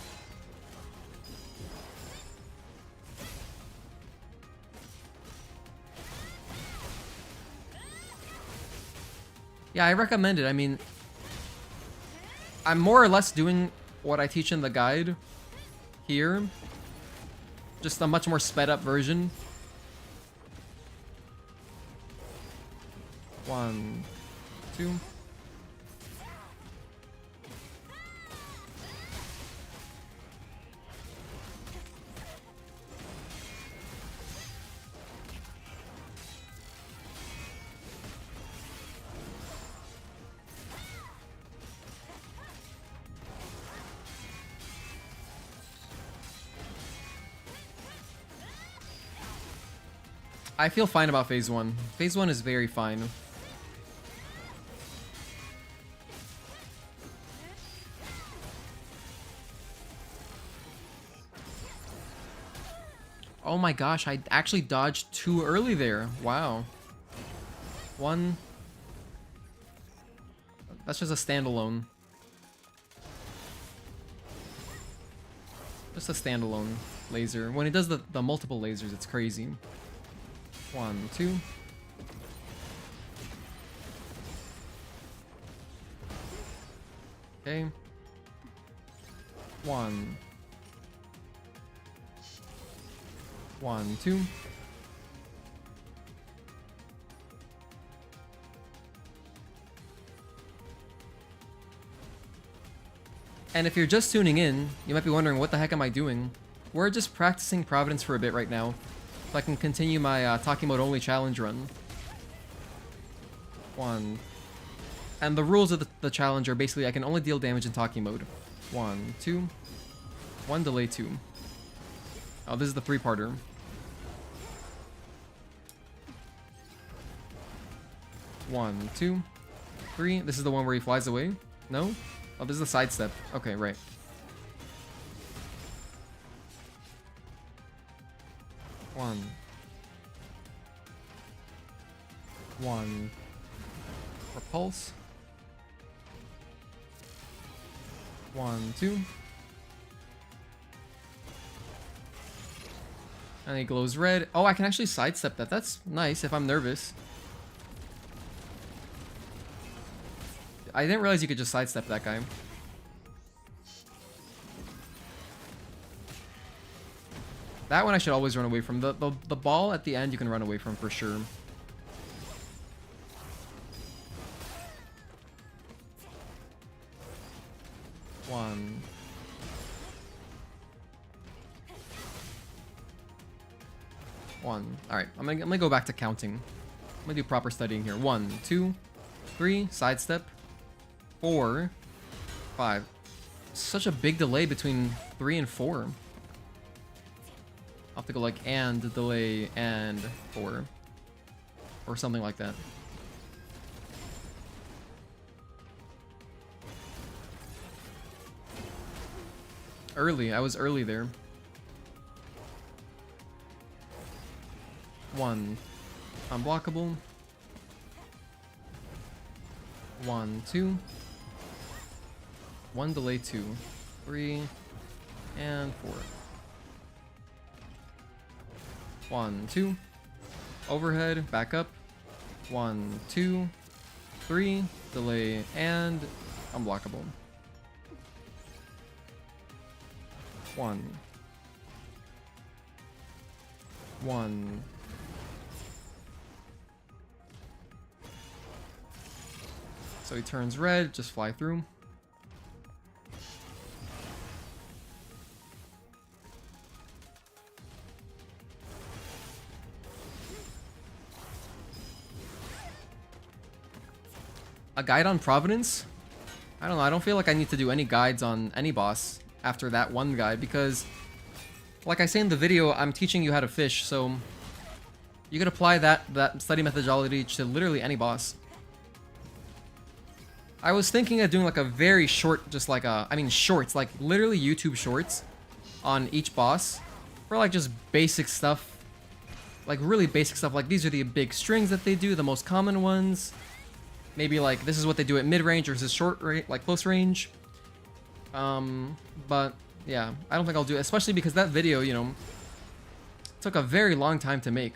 A: Yeah, I recommend it. I mean, I'm more or less doing what I teach in the guide here. Just a much more sped up version. 1, 2. I feel fine about phase 1. Phase 1 is very fine. Oh my gosh, I actually dodged too early there. Wow. 1. That's just a standalone. Just a standalone laser. When it does the multiple lasers, it's crazy. 1, 2. Okay. 1. 1, 2. And if you're just tuning in, you might be wondering, what the heck am I doing? We're just practicing Providence for a bit right now, so I can continue my Tachy Mode ONLY challenge run. 1. And the rules of the challenge are basically I can only deal damage in Tachy Mode. 1, 2. 1 delay 2. Oh, this is the 3-parter. 1, 2, 3. This is the one where he flies away? No? Oh, this is the sidestep. Okay, right. 1. 1. Repulse. 1, 2. And he glows red. Oh, I can actually sidestep that. That's nice if I'm nervous. I didn't realize you could just sidestep that guy. That one I should always run away from. The ball at the end you can run away from for sure. One. Alright, I'm gonna go back to counting. I'm gonna do proper studying here. 1, 2, 3, sidestep. 4, 5. Such a big delay between 3 and 4. I'll have to go like and delay and 4. Or something like that. Early, I was early there. 1. Unblockable. 1, 2. 1 delay 2. 3 and 4. 1, 2. Overhead, back up. 1, 2, 3, delay and unblockable. 1. 1. So he turns red, just fly through. A guide on Providence? I don't know, I don't feel like I need to do any guides on any boss after that one guide, because like I say in the video, I'm teaching you how to fish, so you can apply that study methodology to literally any boss. I was thinking of doing like a very short, just like shorts, like literally YouTube shorts on each boss for like just basic stuff, like really basic stuff, like these are the big strings that they do, the most common ones. Maybe like this is what they do at mid-range versus short range, like close range. But yeah, I don't think I'll do it, especially because that video, you know, took a very long time to make.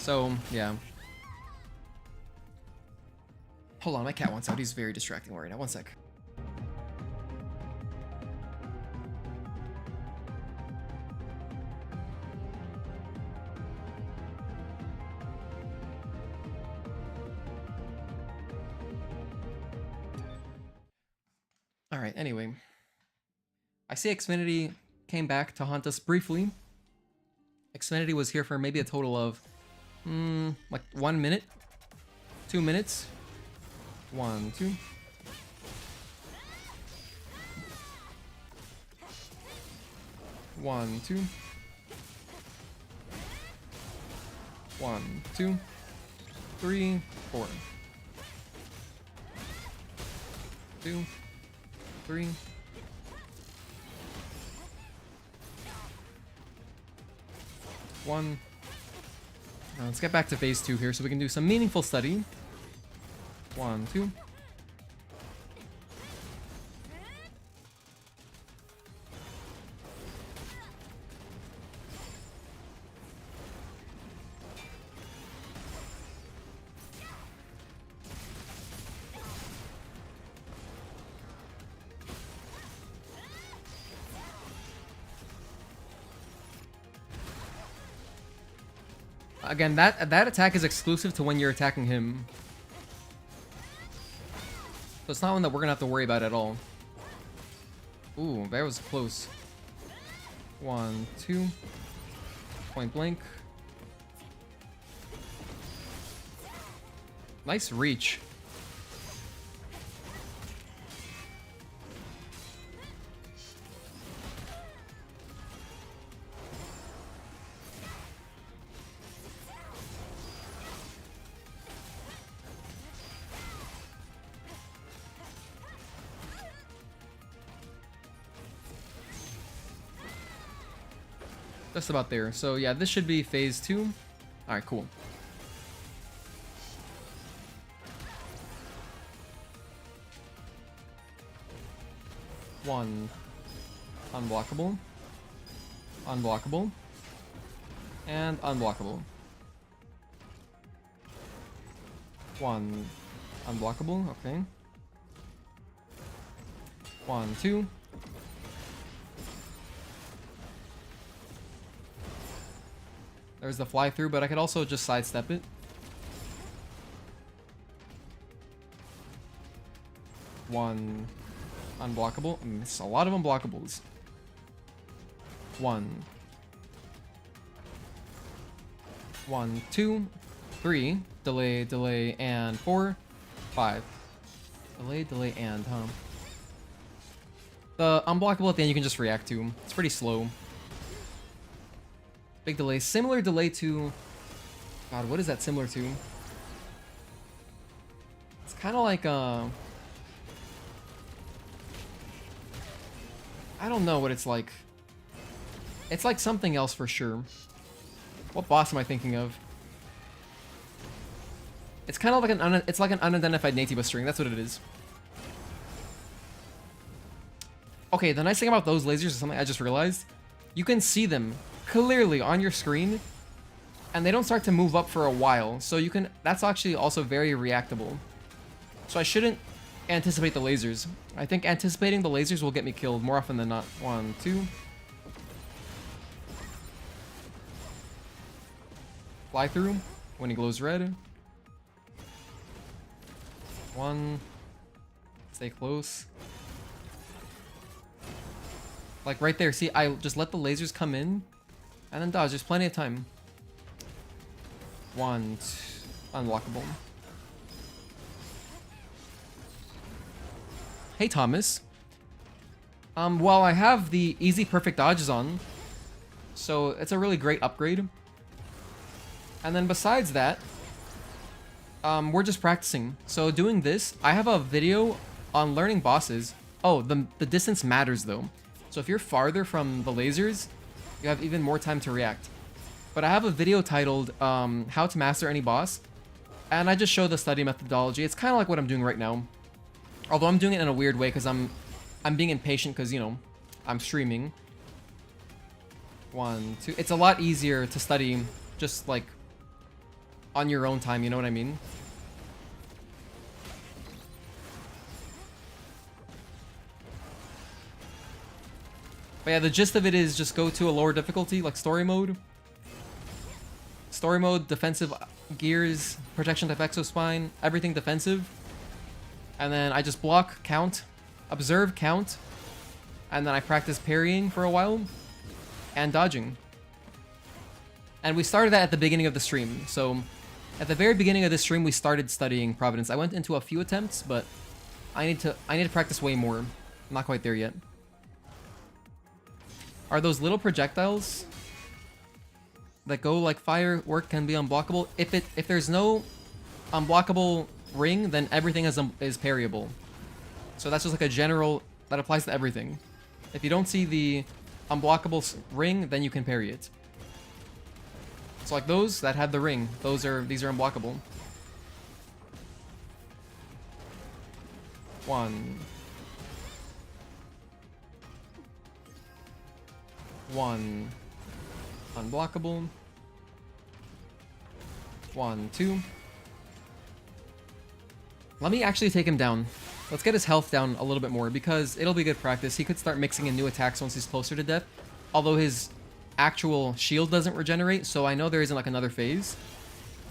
A: So, yeah. Hold on, my cat wants out. He's very distracting right now. One sec. Alright, anyway. I see Xfinity came back to haunt us briefly. Xfinity was here for maybe a total of, like 1 minute? 2 minutes? 1, 2. 1, 2. 1, 2. 3, 4. 2, 3. One. Now let's get back to phase 2 here so we can do some meaningful study. 1, 2. Again, that attack is exclusive to when you're attacking him. So it's not one that we're gonna have to worry about at all. Ooh, that was close. 1, 2. Point blank. Nice reach. Just about there. So yeah, this should be phase 2. Alright, cool. One. Unblockable. Unblockable. And unblockable. 1. Unblockable, okay. 1, 2. There's the fly through, but I could also just sidestep it. 1. Unblockable. It's a lot of unblockables. 1. 1, 2, 3. Delay, delay, and 4. 5. Delay, delay, and, huh? The unblockable at the end you can just react to. It's pretty slow. Big delay. Similar delay to... God, what is that similar to? It's kind of like, I don't know what it's like. It's like something else for sure. What boss am I thinking of? It's kind of like an unidentified native string. That's what it is. Okay, the nice thing about those lasers is something I just realized. You can see them clearly on your screen, and they don't start to move up for a while. So you can. That's actually also very reactable. So I shouldn't anticipate the lasers. I think anticipating the lasers will get me killed more often than not. 1, 2. Fly through when he glows red. 1. Stay close. Like right there. See, I just let the lasers come in and then dodge. There's plenty of time. 1. Unlockable. Hey, Thomas. Well, I have the easy perfect dodges on, so it's a really great upgrade. And then besides that, we're just practicing. So doing this, I have a video on learning bosses. Oh, the distance matters though. So if you're farther from the lasers, you have even more time to react. But I have a video titled How to Master Any Boss, and I just show the study methodology. It's kind of like what I'm doing right now. Although I'm doing it in a weird way because I'm being impatient because, you know, I'm streaming. 1, 2. It's a lot easier to study just like on your own time, you know what I mean? But yeah, the gist of it is just go to a lower difficulty, like story mode. Story mode, defensive gears, protection type exospine, everything defensive. And then I just block, count, observe, count. And then I practice parrying for a while and dodging. And we started that at the beginning of the stream. So at the very beginning of the stream, we started studying Providence. I went into a few attempts, but I need to practice way more. I'm not quite there yet. Are those little projectiles that go like firework can be unblockable? If there's no unblockable ring, then everything is parryable. So that's just like a general that applies to everything. If you don't see the unblockable ring, then you can parry it. So like those that have the ring, these are unblockable. 1. 1. Unblockable. 1, 2. Let me actually take him down. Let's get his health down a little bit more because it'll be good practice. He could start mixing in new attacks once he's closer to death. Although his actual shield doesn't regenerate, so I know there isn't like another phase.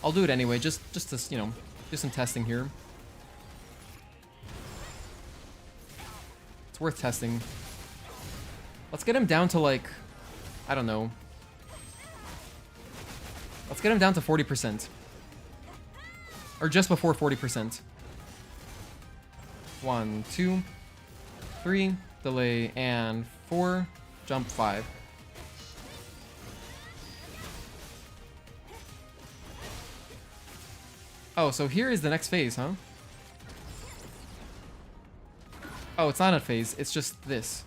A: I'll do it anyway, just to, you know, do some testing here. It's worth testing. Let's get him down to like, I don't know. Let's get him down to 40%. Or just before 40%. 1, 2, 3, delay, and 4, jump 5. Oh, so here is the next phase, huh? Oh, it's not a phase, it's just this.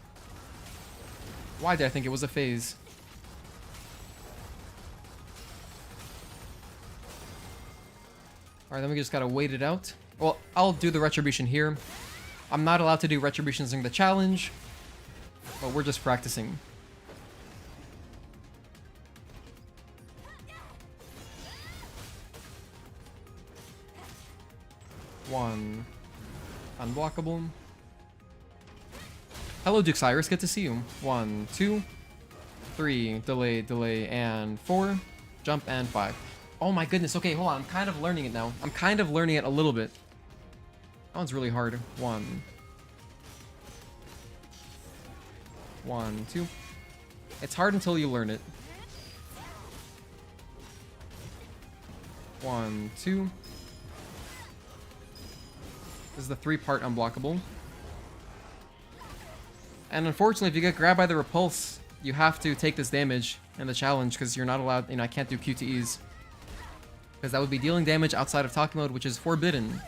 A: Why did I think it was a phase? Alright, then we just gotta wait it out. Well, I'll do the retribution here. I'm not allowed to do retributions during the challenge, but we're just practicing. One. Unblockable. Hello, Duke Cyrus. Good to see you. 1, 2, 3. Delay, and 4. Jump, and 5. Oh my goodness. Okay, hold on. I'm kind of learning it now. I'm kind of learning it a little bit. That one's really hard. 1. 1, 2. It's hard until you learn it. 1, 2. This is the 3-part unblockable. And unfortunately, if you get grabbed by the repulse, you have to take this damage in the challenge because you're not allowed, you know, I can't do QTEs. Because that would be dealing damage outside of Tachy Mode, which is forbidden.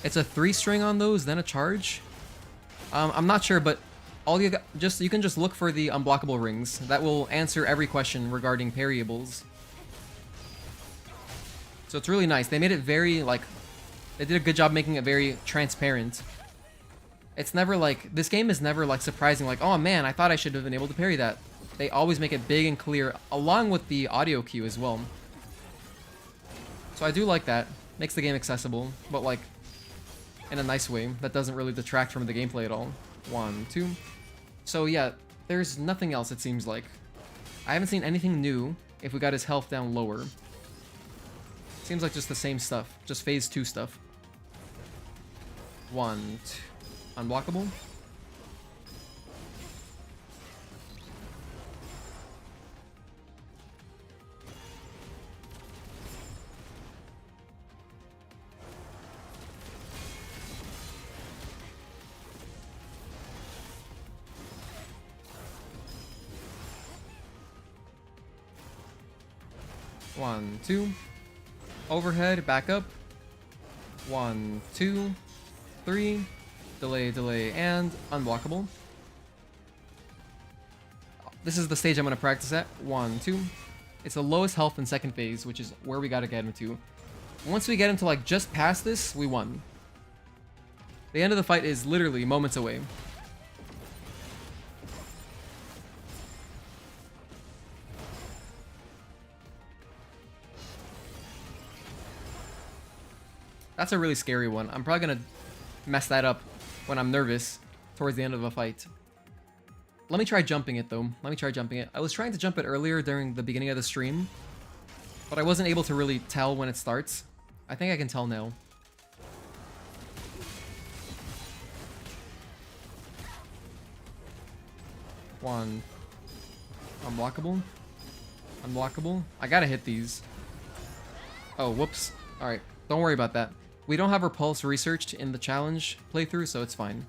A: It's a 3-string on those, then a charge. I'm not sure, but all you can just look for the unblockable rings. That will answer every question regarding parryables. So it's really nice. They made it very, like, they did a good job making it very transparent. It's never like, this game is never like surprising, like, oh man, I thought I should have been able to parry that. They always make it big and clear, along with the audio cue as well. So I do like that. Makes the game accessible, but like, in a nice way. That doesn't really detract from the gameplay at all. 1, 2. So yeah, there's nothing else it seems like. I haven't seen anything new if we got his health down lower. Seems like just the same stuff, just phase 2 stuff. 1, 2. Unblockable. One, 2. Overhead, back up. 1, 2, 3. Delay, and unblockable. This is the stage I'm going to practice at. 1, 2. It's the lowest health in second phase, which is where we got to get him to. Once we get him to like just past this, we won. The end of the fight is literally moments away. That's a really scary one. I'm probably gonna mess that up when I'm nervous towards the end of a fight. Let me try jumping it though. Let me try jumping it. I was trying to jump it earlier during the beginning of the stream, but I wasn't able to really tell when it starts. I think I can tell now. One. Unblockable. Unblockable. I gotta hit these. Oh, whoops. Alright, don't worry about that. We don't have Repulse researched in the challenge playthrough, so it's fine.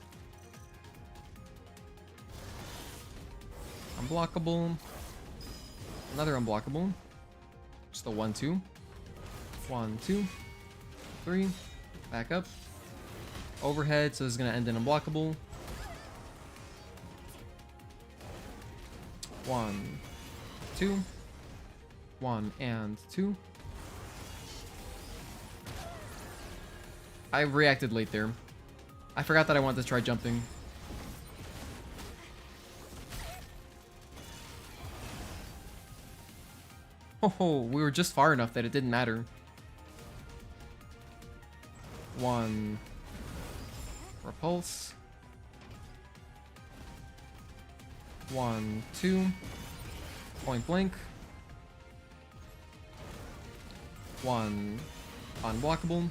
A: Unblockable. Another unblockable. Just a 1-2. 1, 2, 3. Back up. Overhead, so this is gonna end in unblockable. 1, 2. 1 and 2. I reacted late there. I forgot that I wanted to try jumping. Oh, we were just far enough that it didn't matter. 1. Repulse. 1, 2. Point blank. 1. Unblockable.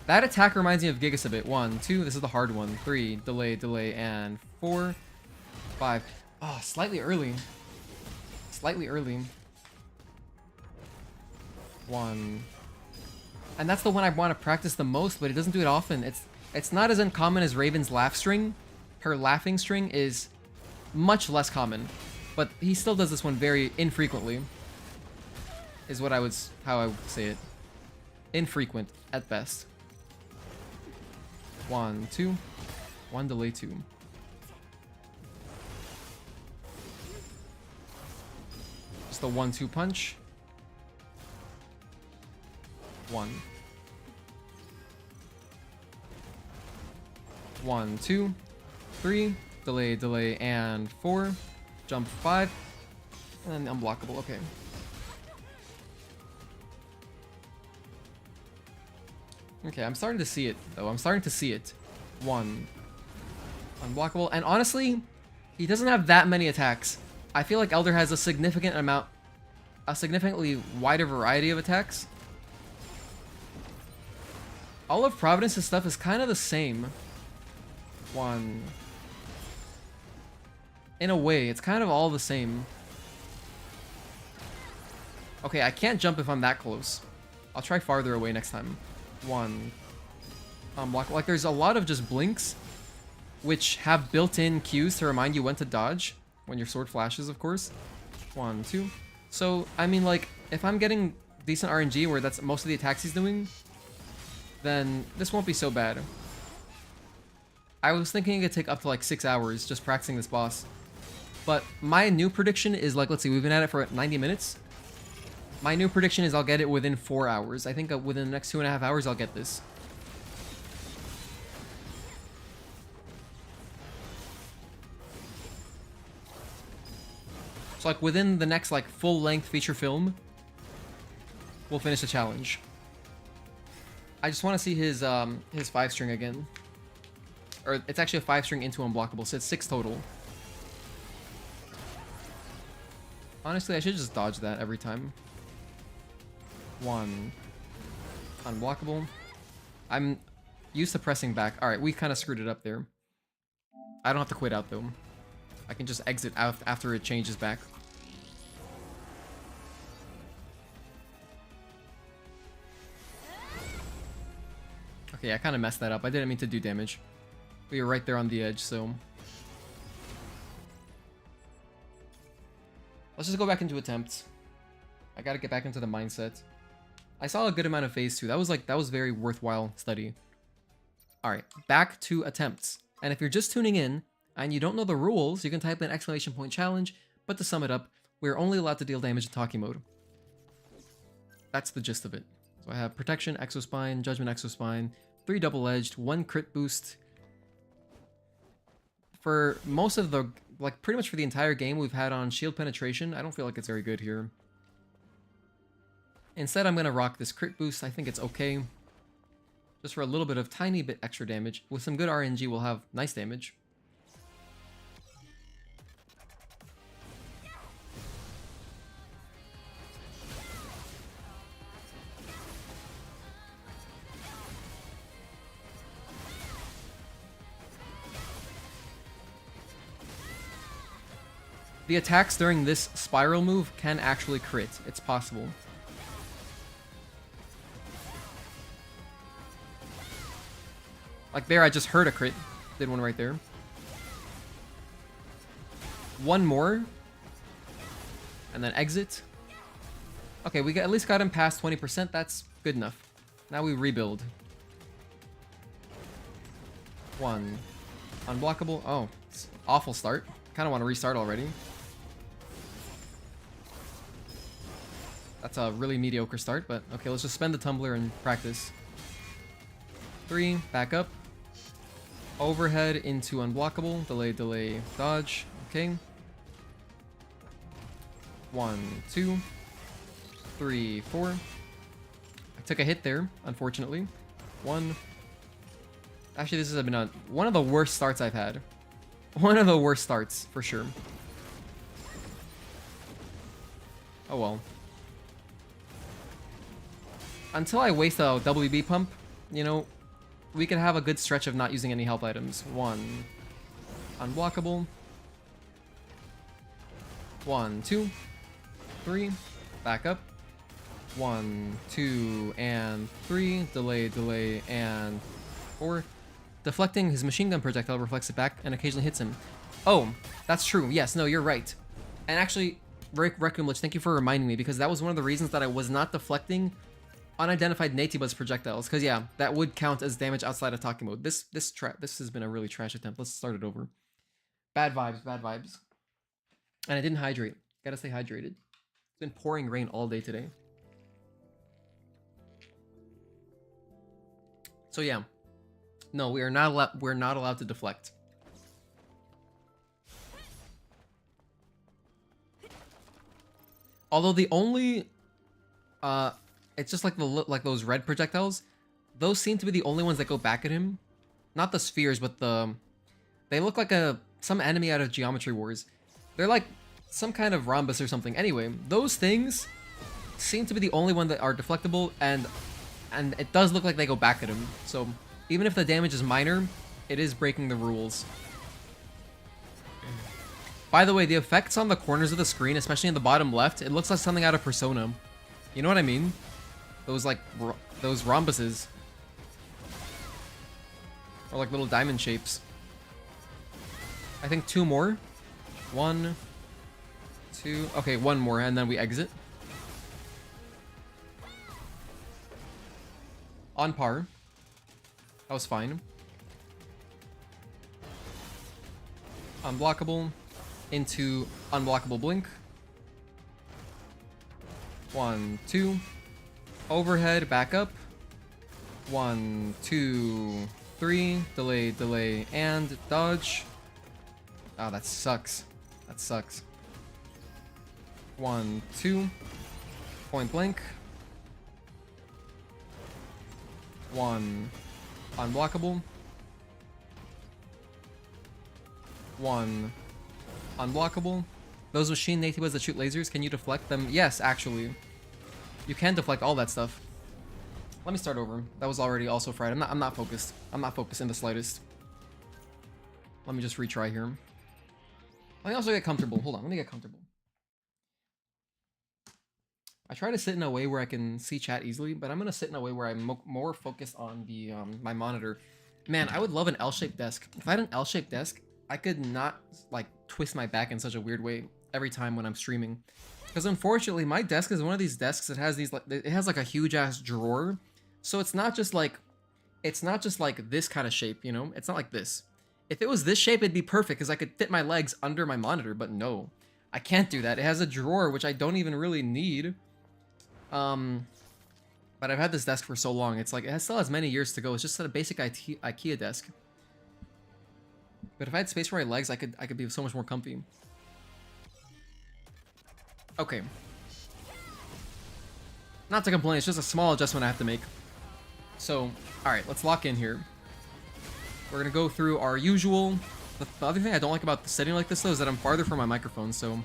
A: That attack reminds me of Gigas a bit. 1, 2. This is the hard one. 3. Delay, delay, and 4. 5. Oh, slightly early. Slightly early. 1. And that's the one I want to practice the most, but it doesn't do it often. It's not as uncommon as Raven's laugh string. Her laughing string is much less common, but he still does this one very infrequently. Is what how I would say it. Infrequent at best. 1, 2. 1 delay 2. Just the 1-2 punch. 1. 1, 2, 3. Delay, delay, and 4. Jump 5. And then unblockable. Okay. Okay, I'm starting to see it, though. I'm starting to see it. 1. Unblockable. And honestly, he doesn't have that many attacks. I feel like Elder has a significantly wider variety of attacks. All of Providence's stuff is kind of the same. 1. In a way, it's kind of all the same. Okay, I can't jump if I'm that close. I'll try farther away next time. 1. Unblock. Like, there's a lot of just blinks, which have built-in cues to remind you when to dodge, when your sword flashes, of course. 1, 2. So, I mean, like, if I'm getting decent RNG where that's most of the attacks he's doing, then this won't be so bad. I was thinking it could take up to like 6 hours just practicing this boss. But my new prediction is, like, let's see, we've been at it for 90 minutes. My new prediction is I'll get it within 4 hours. I think within the next 2.5 hours I'll get this. So, like, within the next, like, full-length feature film, we'll finish the challenge. I just want to see his 5-string again. Or, it's actually a 5-string into unblockable, so it's 6 total. Honestly, I should just dodge that every time. 1. Unblockable. I'm used to pressing back. Alright, we kind of screwed it up there. I don't have to quit out, though. I can just exit out after it changes back. Okay, I kind of messed that up. I didn't mean to do damage. We were right there on the edge, so... Let's just go back into attempts. I gotta get back into the mindset. I saw a good amount of phase 2. That was very worthwhile study. Alright, back to attempts. And if you're just tuning in, and you don't know the rules, you can type in !! challenge, but to sum it up, we're only allowed to deal damage in Tachy mode. That's the gist of it. So I have Protection, Exospine, Judgment Exospine, 3 double-edged, 1 crit boost. For most of the, like, pretty much for the entire game, we've had on Shield Penetration. I don't feel like it's very good here. Instead, I'm going to rock this crit boost. I think it's okay. Just for a little bit of tiny bit extra damage. With some good RNG, we'll have nice damage. The attacks during this spiral move can actually crit. It's possible. Like there, I just heard a crit. Did one right there. One more. And then exit. Okay, we at least got him past 20%. That's good enough. Now we rebuild. One. Unblockable. Oh, it's awful start. Kind of want to restart already. That's a really mediocre start, but okay, let's just spend the tumbler and practice. 3, back up. Overhead into unblockable. Delay, delay, dodge. Okay. 1, 2, 3, 4. I took a hit there, unfortunately. 1. Actually, this has been one of the worst starts I've had. One of the worst starts, for sure. Oh well. Until I waste a WB pump, you know, we can have a good stretch of not using any health items. 1. Unblockable. 1, 2, 3. Back up. 1, 2, and 3. Delay, delay, and 4. Deflecting his machine gun projectile reflects it back and occasionally hits him. Oh, that's true. Yes, no, you're right. And actually, Requiem Lich, thank you for reminding me, because that was one of the reasons that I was not deflecting unidentified Natiba's projectiles. Because yeah, that would count as damage outside of Tachy Mode. This has been a really trash attempt. Let's start it over. Bad vibes, bad vibes. And I didn't hydrate. Gotta stay hydrated. It's been pouring rain all day today. So yeah. No, we're not allowed to deflect. Although the only it's just like those red projectiles. Those seem to be the only ones that go back at him. Not the spheres, but they look like some enemy out of Geometry Wars. They're like some kind of rhombus or something. Anyway, those things seem to be the only one that are deflectable, and it does look like they go back at him. So even if the damage is minor, it is breaking the rules. By the way, the effects on the corners of the screen, especially in the bottom left, it looks like something out of Persona. You know what I mean? Those those rhombuses. Or like little diamond shapes. I think 2 more. 1, 2. Okay, 1 more, and then we exit. On par. That was fine. Unblockable. Into unblockable blink. 1, 2. Overhead, back up. 1, 2, 3. Delay, delay, and dodge. Oh, that sucks. That sucks. 1, 2. Point blank. 1. Unblockable. 1. Unblockable. Those machine Natibas that shoot lasers, can you deflect them? Yes, actually. You can deflect all that stuff. Let me start over. That was already also fried. I'm not focused. I'm not focused in the slightest. Let me just retry here. Let me also get comfortable. Hold on, let me get comfortable. I try to sit in a way where I can see chat easily, but I'm gonna sit in a way where I'm more focused on the my monitor. Man, I would love an L-shaped desk. If I had an L-shaped desk, I could not like twist my back in such a weird way every time when I'm streaming. Because unfortunately, my desk is one of these desks that has these it has like a huge ass drawer. So it's not just like this kind of shape, you know? It's not like this. If it was this shape, it'd be perfect because I could fit my legs under my monitor, but no. I can't do that. It has a drawer, which I don't even really need. But I've had this desk for so long. It's like, it still has many years to go. It's just a basic IKEA desk. But if I had space for my legs, I could be so much more comfy. Okay. Not to complain, it's just a small adjustment I have to make. So, alright, let's lock in here. We're gonna go through our usual... The other thing I don't like about the setting like this, though, is that I'm farther from my microphone, so...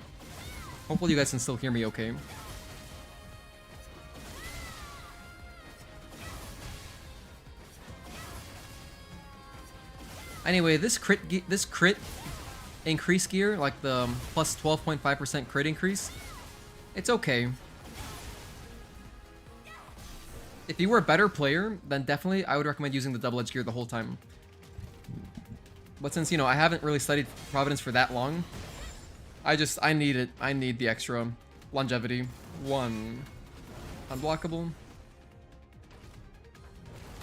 A: Hopefully you guys can still hear me okay. Anyway, this crit increase gear, like the plus 12.5% crit increase, it's okay. If you were a better player, then definitely I would recommend using the double edge gear the whole time. But since, you know, I haven't really studied Providence for that long, I need it. I need the extra longevity. 1. Unblockable.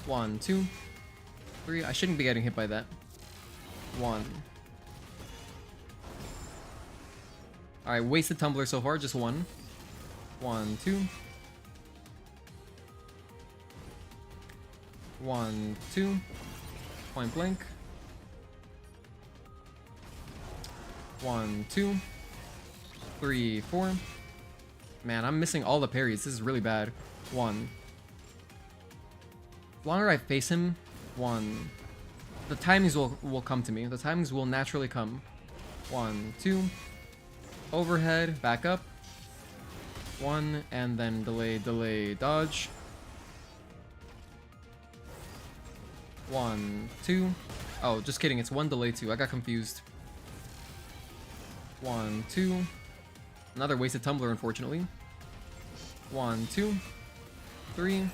A: 1, 2, 3. I shouldn't be getting hit by that. 1. Alright, wasted tumbler so far, just 1. 1, 2. 1, 2. Point blank. 1, 2. 3, 4. Man, I'm missing all the parries. This is really bad. 1. The longer I face him, 1. The timings will come to me. The timings will naturally come. 1, 2. Overhead, back up. 1, and then delay, delay, dodge. 1, 2. Oh, just kidding. It's 1 delay 2. I got confused. 1, 2. Another wasted tumbler, unfortunately. 1, 2, 3.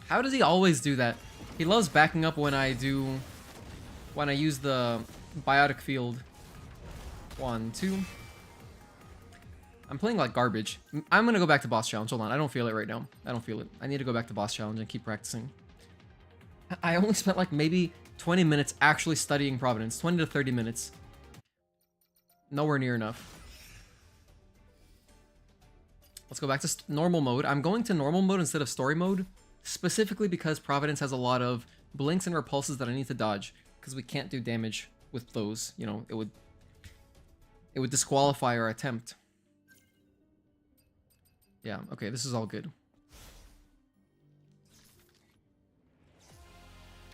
A: How does he always do that? He loves backing up when I use the biotic field. 1, 2. I'm playing like garbage. I'm gonna go back to boss challenge. Hold on, I don't feel it right now. I don't feel it. I need to go back to boss challenge and keep practicing. I only spent like maybe 20 minutes actually studying Providence. 20 to 30 minutes. Nowhere near enough. Let's go back to normal mode. I'm going to normal mode instead of story mode, specifically because Providence has a lot of blinks and repulses that I need to dodge, because we can't do damage with those. You know, it would disqualify our attempt. Yeah, okay, this is all good.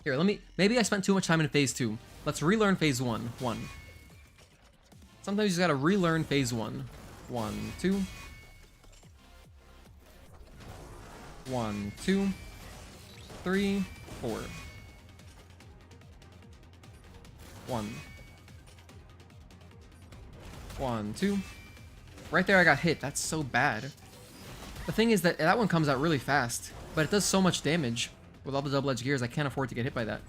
A: Here, maybe I spent too much time in phase 2. Let's relearn phase 1. 1. Sometimes you just gotta relearn phase 1. 1, 2. 1, 2, 3, 4. 1. 1, 2. Right there I got hit. That's so bad. The thing is that one comes out really fast, but it does so much damage. With all the double-edged gears, I can't afford to get hit by that.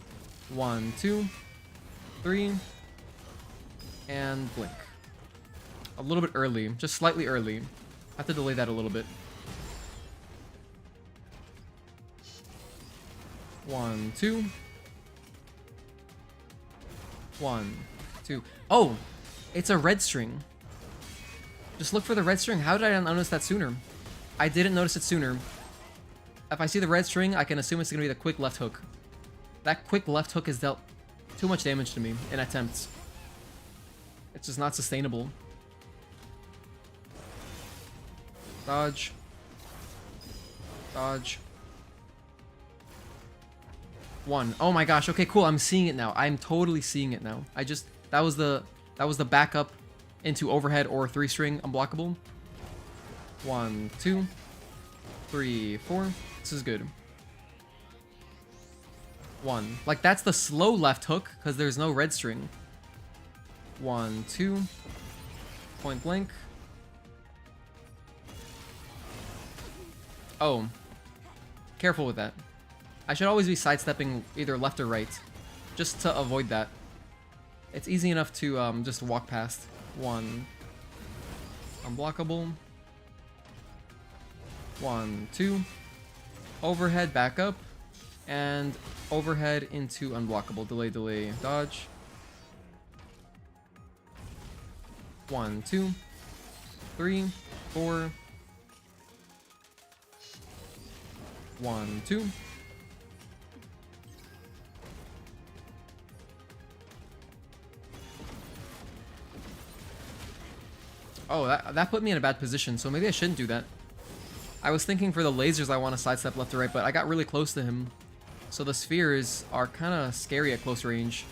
A: 1, 2, 3, and blink. A little bit early, just slightly early. I have to delay that a little bit. 1, 2. 1, 2. Oh, it's a red string. Just look for the red string. How did I not notice that sooner? I didn't notice it sooner. If I see the red string, I can assume it's going to be the quick left hook. That quick left hook has dealt too much damage to me in attempts. It's just not sustainable. Dodge. Dodge. 1. Oh my gosh. Okay, cool. I'm seeing it now. I'm totally seeing it now. That was the backup into overhead or 3-string unblockable. 1, 2, 3, 4. This is good. 1. Like, that's the slow left hook, because there's no red string. 1, 2. Point blank. Oh. Careful with that. I should always be sidestepping either left or right, just to avoid that. It's easy enough to just walk past. 1. Unblockable. 1, 2. Overhead, back up. And overhead into unblockable. Delay, delay, dodge. 1, 2, 3, 4. 1, 2. Oh, that put me in a bad position, so maybe I shouldn't do that. I was thinking for the lasers I want to sidestep left to right, but I got really close to him. So the spheres are kind of scary at close range.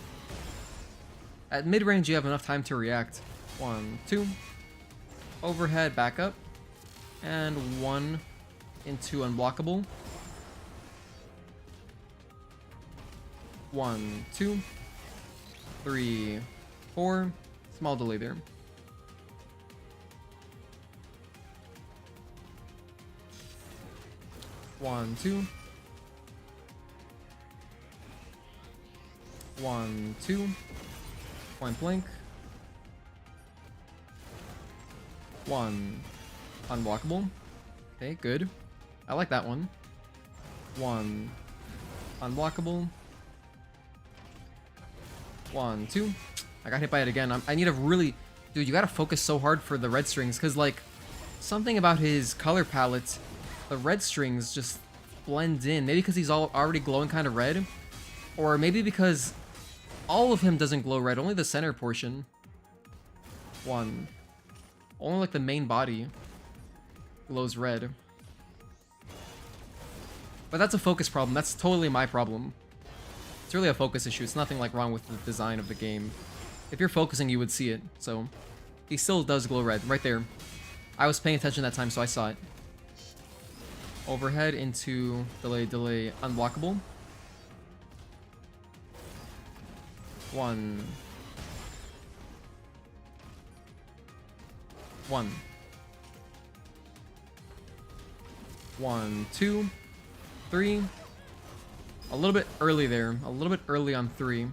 A: At mid-range, you have enough time to react. 1, 2. Overhead, back up. And 1 into unblockable. 1, 2, 3, 4. Small delay there. One, two. 1, 2. Point blank. 1. Unblockable. Okay, good. I like that one. 1. Unblockable. 1, 2. I got hit by it again. I need to really... Dude, you gotta focus so hard for the red strings, because, like, something about his color palette, the red strings just blend in. Maybe because he's already glowing kind of red, or maybe because all of him doesn't glow red, only the center portion. 1. Only, like, the main body glows red. But that's a focus problem. That's totally my problem. It's really a focus issue. It's nothing, like, wrong with the design of the game. If you're focusing, you would see it. So, he still does glow red. Right there. I was paying attention that time, so I saw it. Overhead into delay, unblockable. 1. 1. 1, 2, 3. A little bit early there. A little bit early on 3.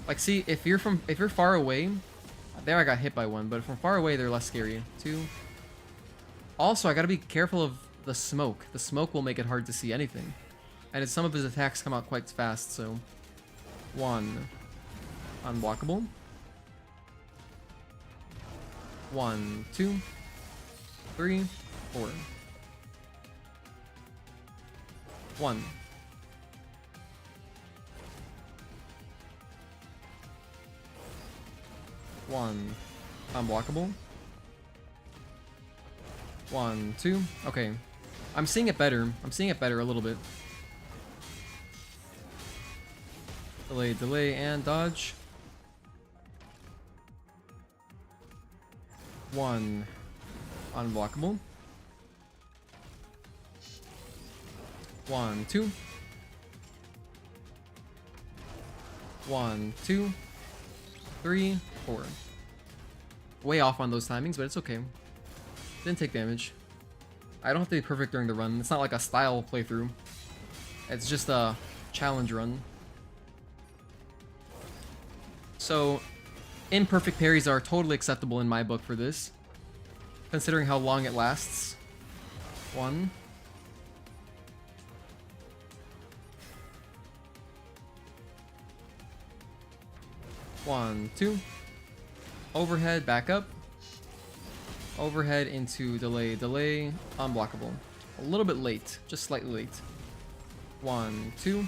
A: Like, see, if you're far away, there I got hit by one, but from far away they're less scary. 2. Also, I gotta be careful of the smoke. The smoke will make it hard to see anything. And some of his attacks come out quite fast, so 1. Unblockable. 1, 2, 3, 4. 1. 1. Unblockable. 1, 2. Okay. I'm seeing it better. I'm seeing it better a little bit. Delay, and dodge. 1. Unblockable. 1, 2. 1, 2, 3, 4. Way off on those timings, but it's okay. Didn't take damage. I don't have to be perfect during the run. It's not like a style playthrough. It's just a challenge run. So, imperfect parries are totally acceptable in my book for this, considering how long it lasts. 1. 1, 2. Overhead, back up. Overhead into delay, unblockable. A little bit late, just slightly late. 1, 2,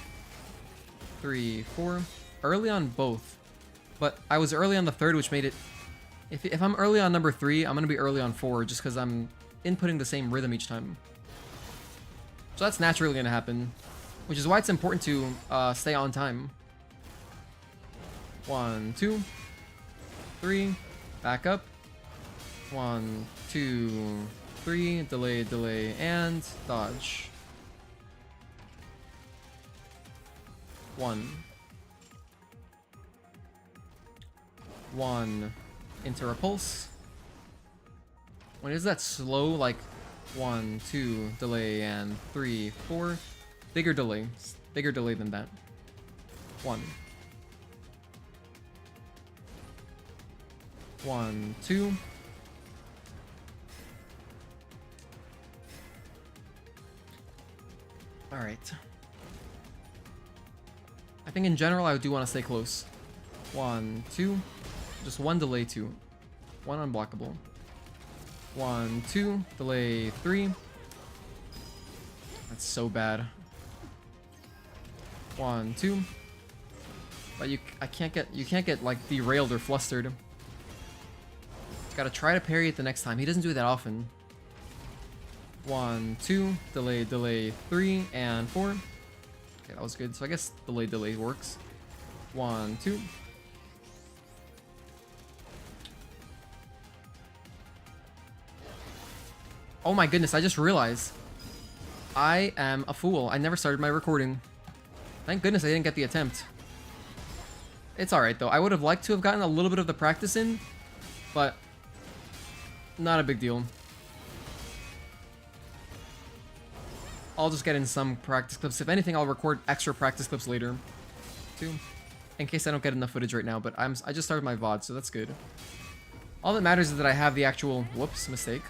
A: 3, 4. Early on both, but I was early on the third, which made it... If I'm early on number 3, I'm gonna be early on 4, just because I'm inputting the same rhythm each time. So that's naturally gonna happen, which is why it's important to stay on time. 1, 2, 3, back up. 1, 2, 3, delay, and dodge. 1. 1 into repulse. When is that slow? Like 1, 2, delay, and 3, 4. Bigger delay than that. 1. 1, 2. All right. I think in general I do want to stay close. 1, 2. Just 1 delay, 2. 1 unblockable. 1, 2. Delay, 3. That's so bad. 1, 2. But you can't get like derailed or flustered. Just gotta try to parry it the next time. He doesn't do it that often. 1, 2, delay, delay, 3, and 4. Okay, that was good. So I guess delay, delay works. 1, 2. Oh my goodness, I just realized. I am a fool. I never started my recording. Thank goodness I didn't get the attempt. It's alright though. I would have liked to have gotten a little bit of the practice in, but not a big deal. I'll just get in some practice clips. If anything, I'll record extra practice clips later, too, in case I don't get enough footage right now. But I just started my VOD, so that's good. All that matters is that I have the actual... Whoops, mistake.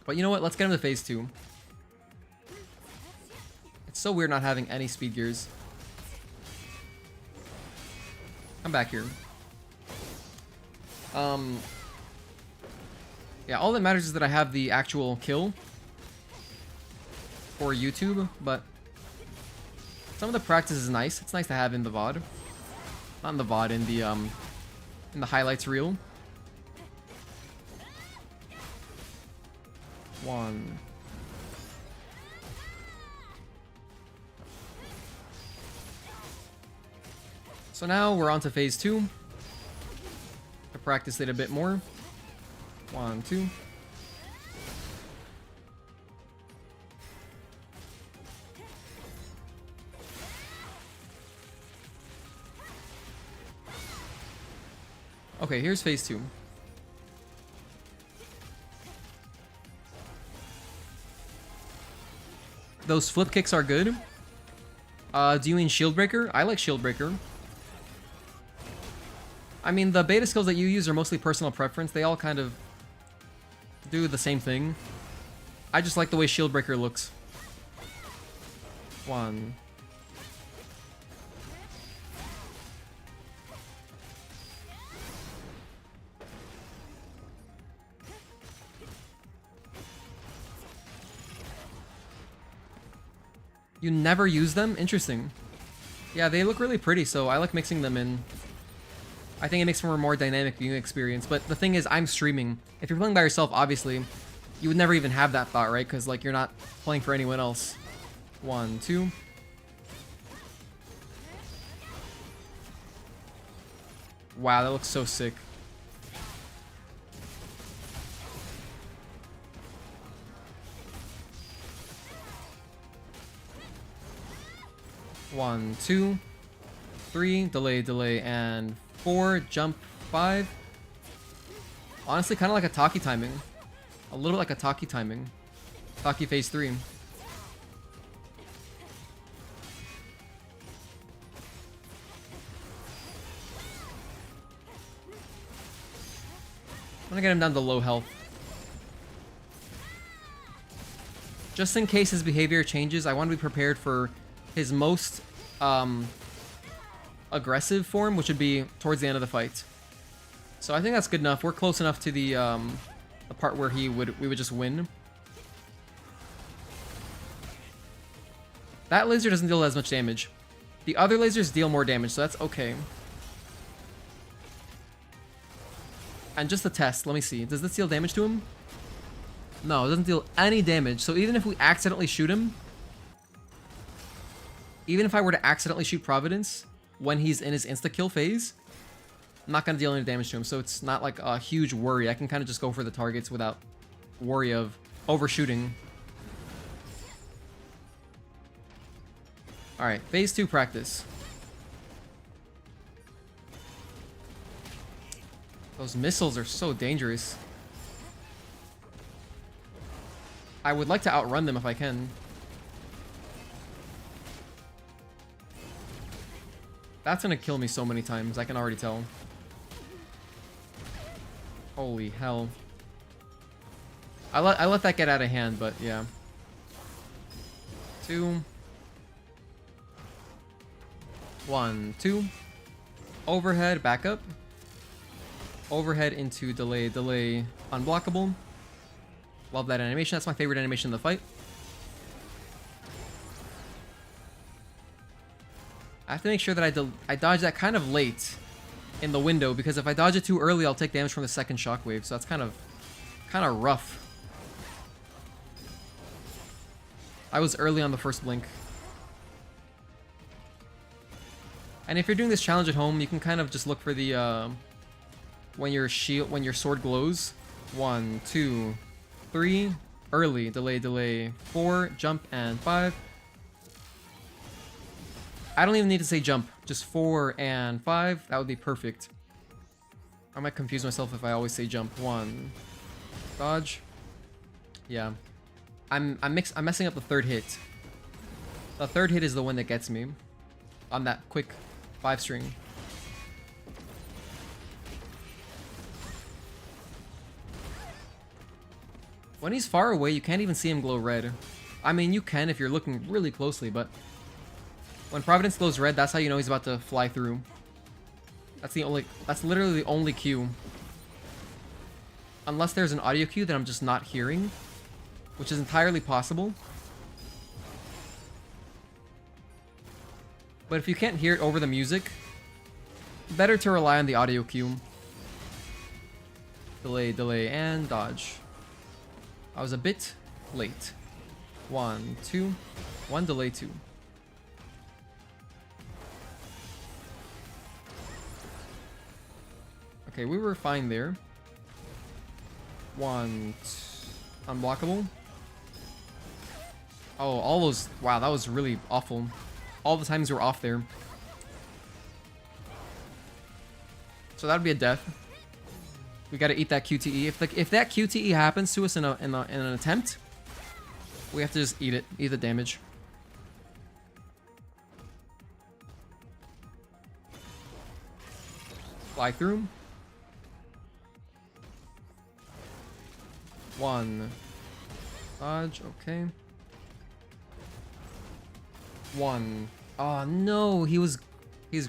A: But you know what? Let's get into phase 2. It's so weird not having any speed gears. Come back here. Yeah, all that matters is that I have the actual kill for YouTube, but some of the practice is nice. It's nice to have in the VOD. Not in the VOD, in the highlights reel. 1. So now we're on to phase 2. To practice it a bit more. 1, 2. Okay, here's phase 2. Those flip kicks are good. Do you mean shield breaker? I like shield breaker. I mean, the beta skills that you use are mostly personal preference. They all kind of do the same thing. I just like the way shield breaker looks. 1. You never use them? Interesting. Yeah, they look really pretty, so I like mixing them in. I think it makes for a more dynamic viewing experience, but the thing is, I'm streaming. If you're playing by yourself, obviously, you would never even have that thought, right? Because, like, you're not playing for anyone else. 1, 2. Wow, that looks so sick. One, 2, 3, delay, delay, and 4, jump, 5. Honestly, kind of like a Tachy timing. A little like a Tachy timing. Tachy phase 3. I'm gonna get him down to low health. Just in case his behavior changes, I want to be prepared for his most aggressive form, which would be towards the end of the fight. So I think that's good enough. We're close enough to the part where we would just win. That laser doesn't deal as much damage. The other lasers deal more damage, so that's okay. And just a test, let me see. Does this deal damage to him? No, it doesn't deal any damage. So even if we accidentally shoot him, even if I were to accidentally shoot Providence when he's in his insta-kill phase, I'm not going to deal any damage to him, so it's not like a huge worry. I can kind of just go for the targets without worry of overshooting. Alright, phase 2 practice. Those missiles are so dangerous. I would like to outrun them if I can. That's gonna kill me so many times, I can already tell. Holy hell. I let that get out of hand, but yeah. 2. 1, 2. Overhead, back up. Overhead into delay, delay, unblockable. Love that animation. That's my favorite animation in the fight. I have to make sure that I dodge that kind of late in the window, because if I dodge it too early, I'll take damage from the second shockwave. So that's kind of rough. I was early on the first blink. And if you're doing this challenge at home, you can kind of just look for the when your sword glows. 1, 2, 3, early, delay, 4, jump, and 5. I don't even need to say jump, just 4 and 5. That would be perfect. I might confuse myself if I always say jump. 1, dodge. Yeah, I'm messing up the third hit. The third hit is the one that gets me on that quick 5-string. When he's far away, you can't even see him glow red. I mean, you can if you're looking really closely, but when Providence glows red, that's how you know he's about to fly through. That's literally the only cue. Unless there's an audio cue that I'm just not hearing, which is entirely possible. But if you can't hear it over the music, better to rely on the audio cue. Delay, and dodge. I was a bit late. 1, 2, 1, delay, 2. Okay, we were fine there. 1, 2, unblockable. Oh, all those, wow, that was really awful. All the times were off there. So that would be a death. We gotta eat that QTE. If that QTE happens to us in an attempt, we have to just eat it. Eat the damage. Fly through. 1. Dodge, okay. 1. Oh no, he's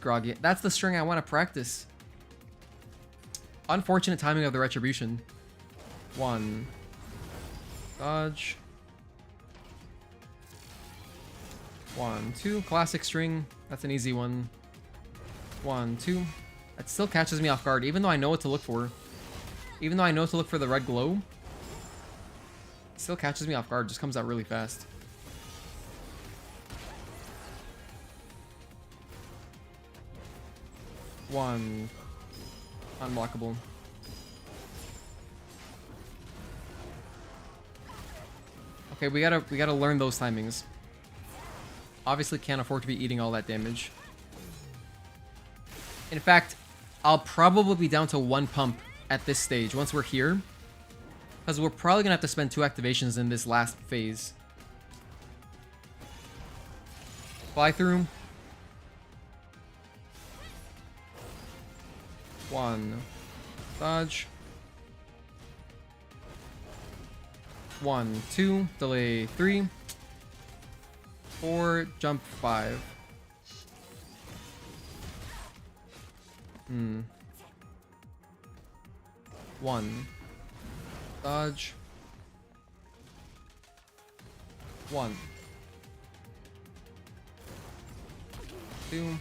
A: groggy. That's the string I want to practice. Unfortunate timing of the retribution. 1. Dodge. 1, 2. Classic string. That's an easy one. 1, 2. That still catches me off guard, even though I know what to look for. Even though I know to look for the red glow, it still catches me off guard. Just comes out really fast. One. Unblockable. Okay, we gotta learn those timings. Obviously can't afford to be eating all that damage. In fact, I'll probably be down to 1 pump at this stage once we're here, because we're probably gonna have to spend 2 activations in this last phase. Fly through. 1. Dodge. 1, 2. Delay 3. 4. Jump 5. 1. Dodge. 1. 2.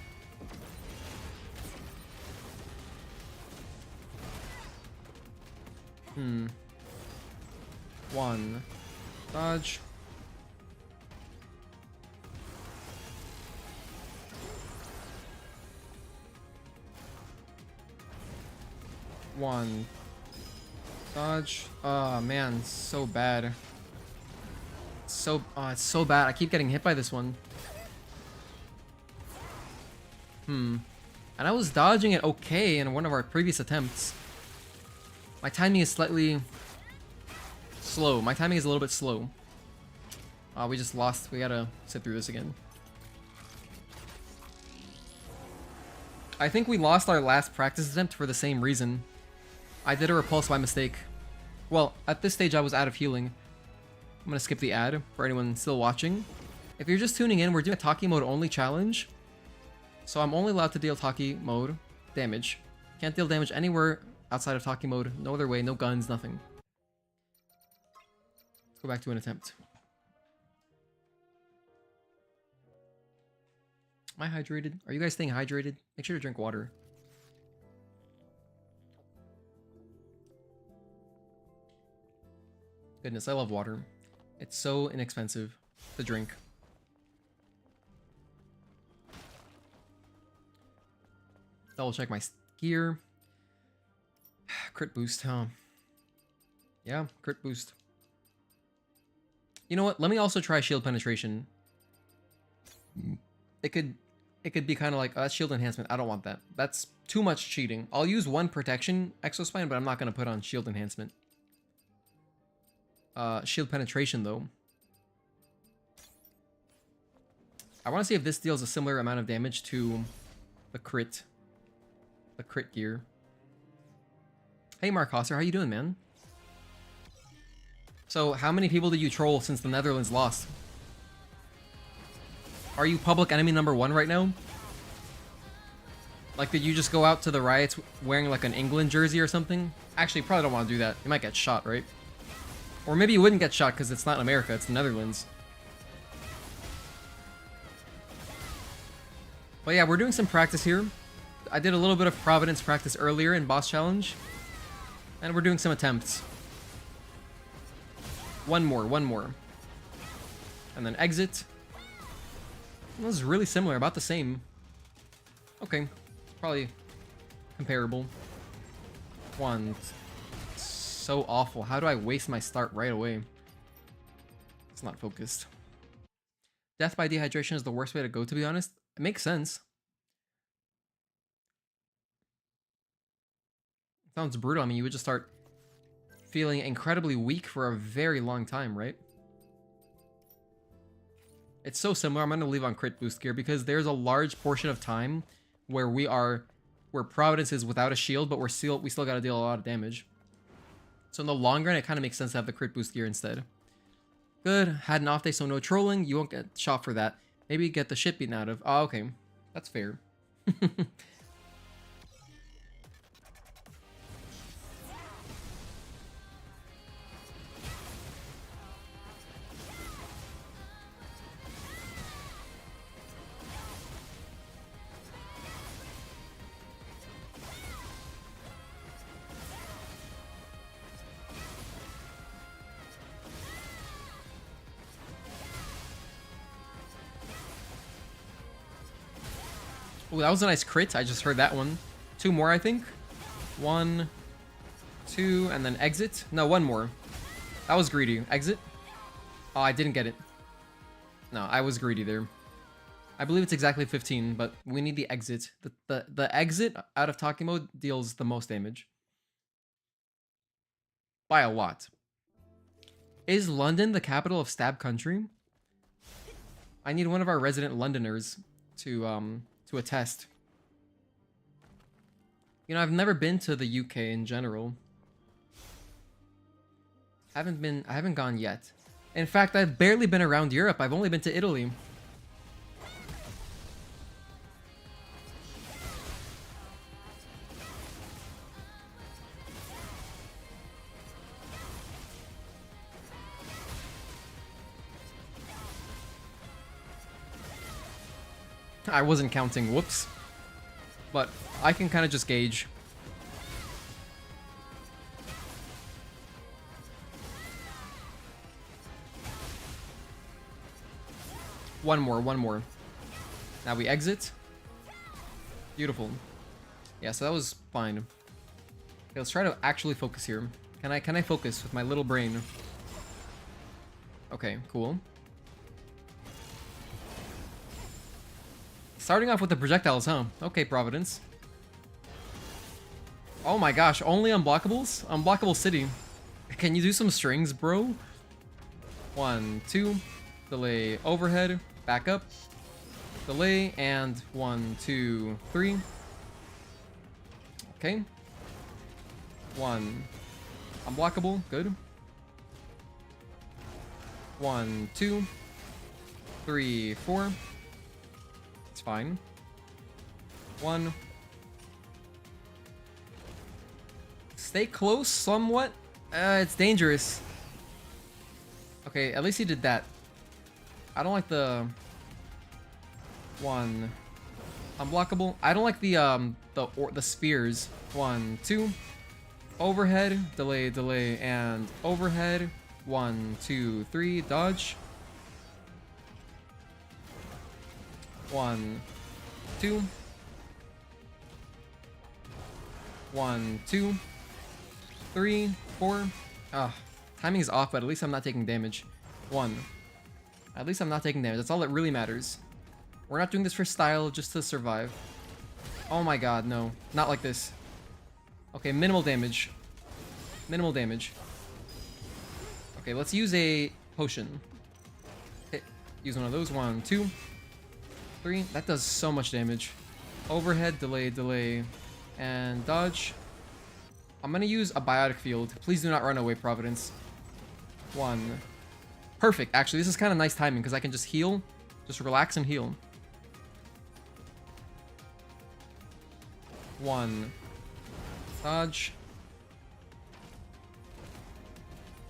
A: 1. Dodge. 1. Dodge. Oh man, so bad. It's so bad. I keep getting hit by this one. And I was dodging it okay in one of our previous attempts. My timing is slightly slow. My timing is a little bit slow. We just lost. We gotta sit through this again. I think we lost our last practice attempt for the same reason. I did a repulse by mistake. Well, at this stage I was out of healing. I'm gonna skip the ad for anyone still watching. If you're just tuning in, we're doing a Tachy Mode Only challenge. So I'm only allowed to deal Tachy Mode damage. Can't deal damage anywhere outside of Tachy Mode. No other way, no guns, nothing. Let's go back to an attempt. Am I hydrated? Are you guys staying hydrated? Make sure to drink water. Goodness, I love water. It's so inexpensive to drink. Double check my gear. Crit boost, huh? Yeah, crit boost. You know what? Let me also try shield penetration. It could be kind of like shield enhancement. I don't want that. That's too much cheating. I'll use one protection exospine, but I'm not gonna put on shield enhancement. Shield penetration though. I want to see if this deals a similar amount of damage to the crit gear. Hey Mark Hosser, how you doing, man? So, how many people did you troll since the Netherlands lost? Are you public enemy #1 right now? Like, did you just go out to the riots wearing like an England jersey or something? Actually, you probably don't want to do that. You might get shot, right? Or maybe you wouldn't get shot because it's not America, it's the Netherlands. But yeah, we're doing some practice here. I did a little bit of Providence practice earlier in Boss Challenge. And we're doing some attempts. One more. And then exit. This is really similar, about the same. Okay, probably comparable. One. So awful. How do I waste my start right away? It's not focused. Death by dehydration is the worst way to go, to be honest. It makes sense. Sounds brutal. I mean, you would just start feeling incredibly weak for a very long time, right? It's so similar. I'm going to leave on crit boost gear because there's a large portion of time where where Providence is without a shield, but we still got to deal a lot of damage. So in the long run, it kind of makes sense to have the crit boost gear instead. Good. Had an off day, so no trolling. You won't get shot for that. Maybe get the shit beaten out of. Oh, okay. That's fair. Oh, that was a nice crit. I just heard that one. Two more, I think. 1, 2, and then exit. No, one more. That was greedy. Exit. Oh, I didn't get it. No, I was greedy there. I believe it's exactly 15, but we need the exit. The exit out of Tachy Mode deals the most damage. By a lot. Is London the capital of Stab Country? I need one of our resident Londoners to attest. You know, I've never been to the UK in general. I haven't gone yet. In fact, I've barely been around Europe. I've only been to Italy. I wasn't counting, whoops. But I can kind of just gauge. One more. Now we exit. Beautiful. Yeah, so that was fine. Okay, let's try to actually focus here. Can I focus with my little brain? Okay, cool. Starting off with the projectiles, huh? Okay, Providence. Oh my gosh, only unblockables? Unblockable city. Can you do some strings, bro? 1, 2. Delay overhead. Back up. Delay. And 1, 2, 3. Okay. 1. Unblockable. Good. 1, 2. 3, 4. It's fine. 1. Stay close somewhat. It's dangerous. Okay, at least he did that. I don't like the 1, Unblockable. I don't like the spears. 1, 2. Overhead, delay, delay, and overhead. 1, 2, 3. Dodge. 1, 2. 1, 2, 3, 4. Ah, timing is off, but at least I'm not taking damage. 1. At least I'm not taking damage. That's all that really matters. We're not doing this for style, just to survive. Oh my god, no. Not like this. Okay, minimal damage. Minimal damage. Okay, let's use a potion. Okay, use one of those. 1, 2, 3. That does so much damage. Overhead, delay, delay, and dodge. I'm gonna use a biotic field. Please do not run away, Providence. 1. Perfect. Actually, this is kind of nice timing because I can just heal. Just relax and heal. 1. Dodge.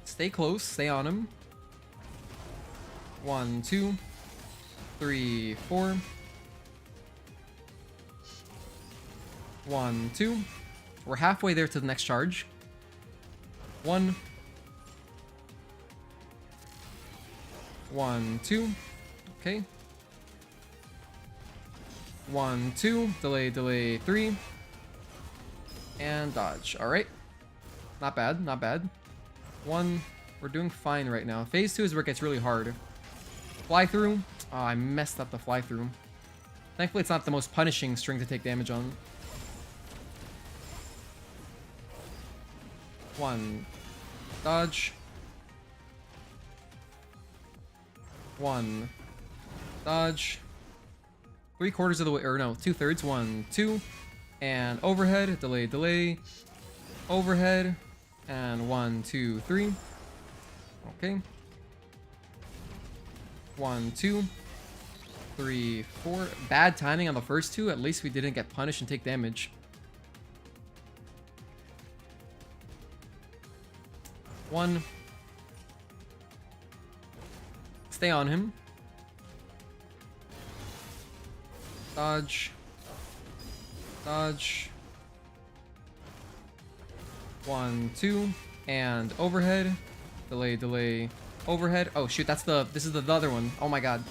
A: Stay close. Stay on him. 1, 2, 3, 4. 1, 2. We're halfway there to the next charge. 1. 1, 2. Okay. 1, 2. Delay, delay, 3. And dodge. Alright. Not bad, not bad. 1. We're doing fine right now. Phase 2 is where it gets really hard. Fly through. Oh, I messed up the fly through. Thankfully, it's not the most punishing string to take damage on. 1. Dodge. 1. Dodge. 3/4 of the way, or no, 2/3. 1, 2. And overhead. Delay, delay. Overhead. And 1, 2, 3. Okay. 1, 2, 3, 4. Bad timing on the first two. At least we didn't get punished and take damage. 1. Stay on him. Dodge. Dodge. 1, 2. And overhead. Delay, delay. Overhead. Oh shoot, this is the other one. Oh my god.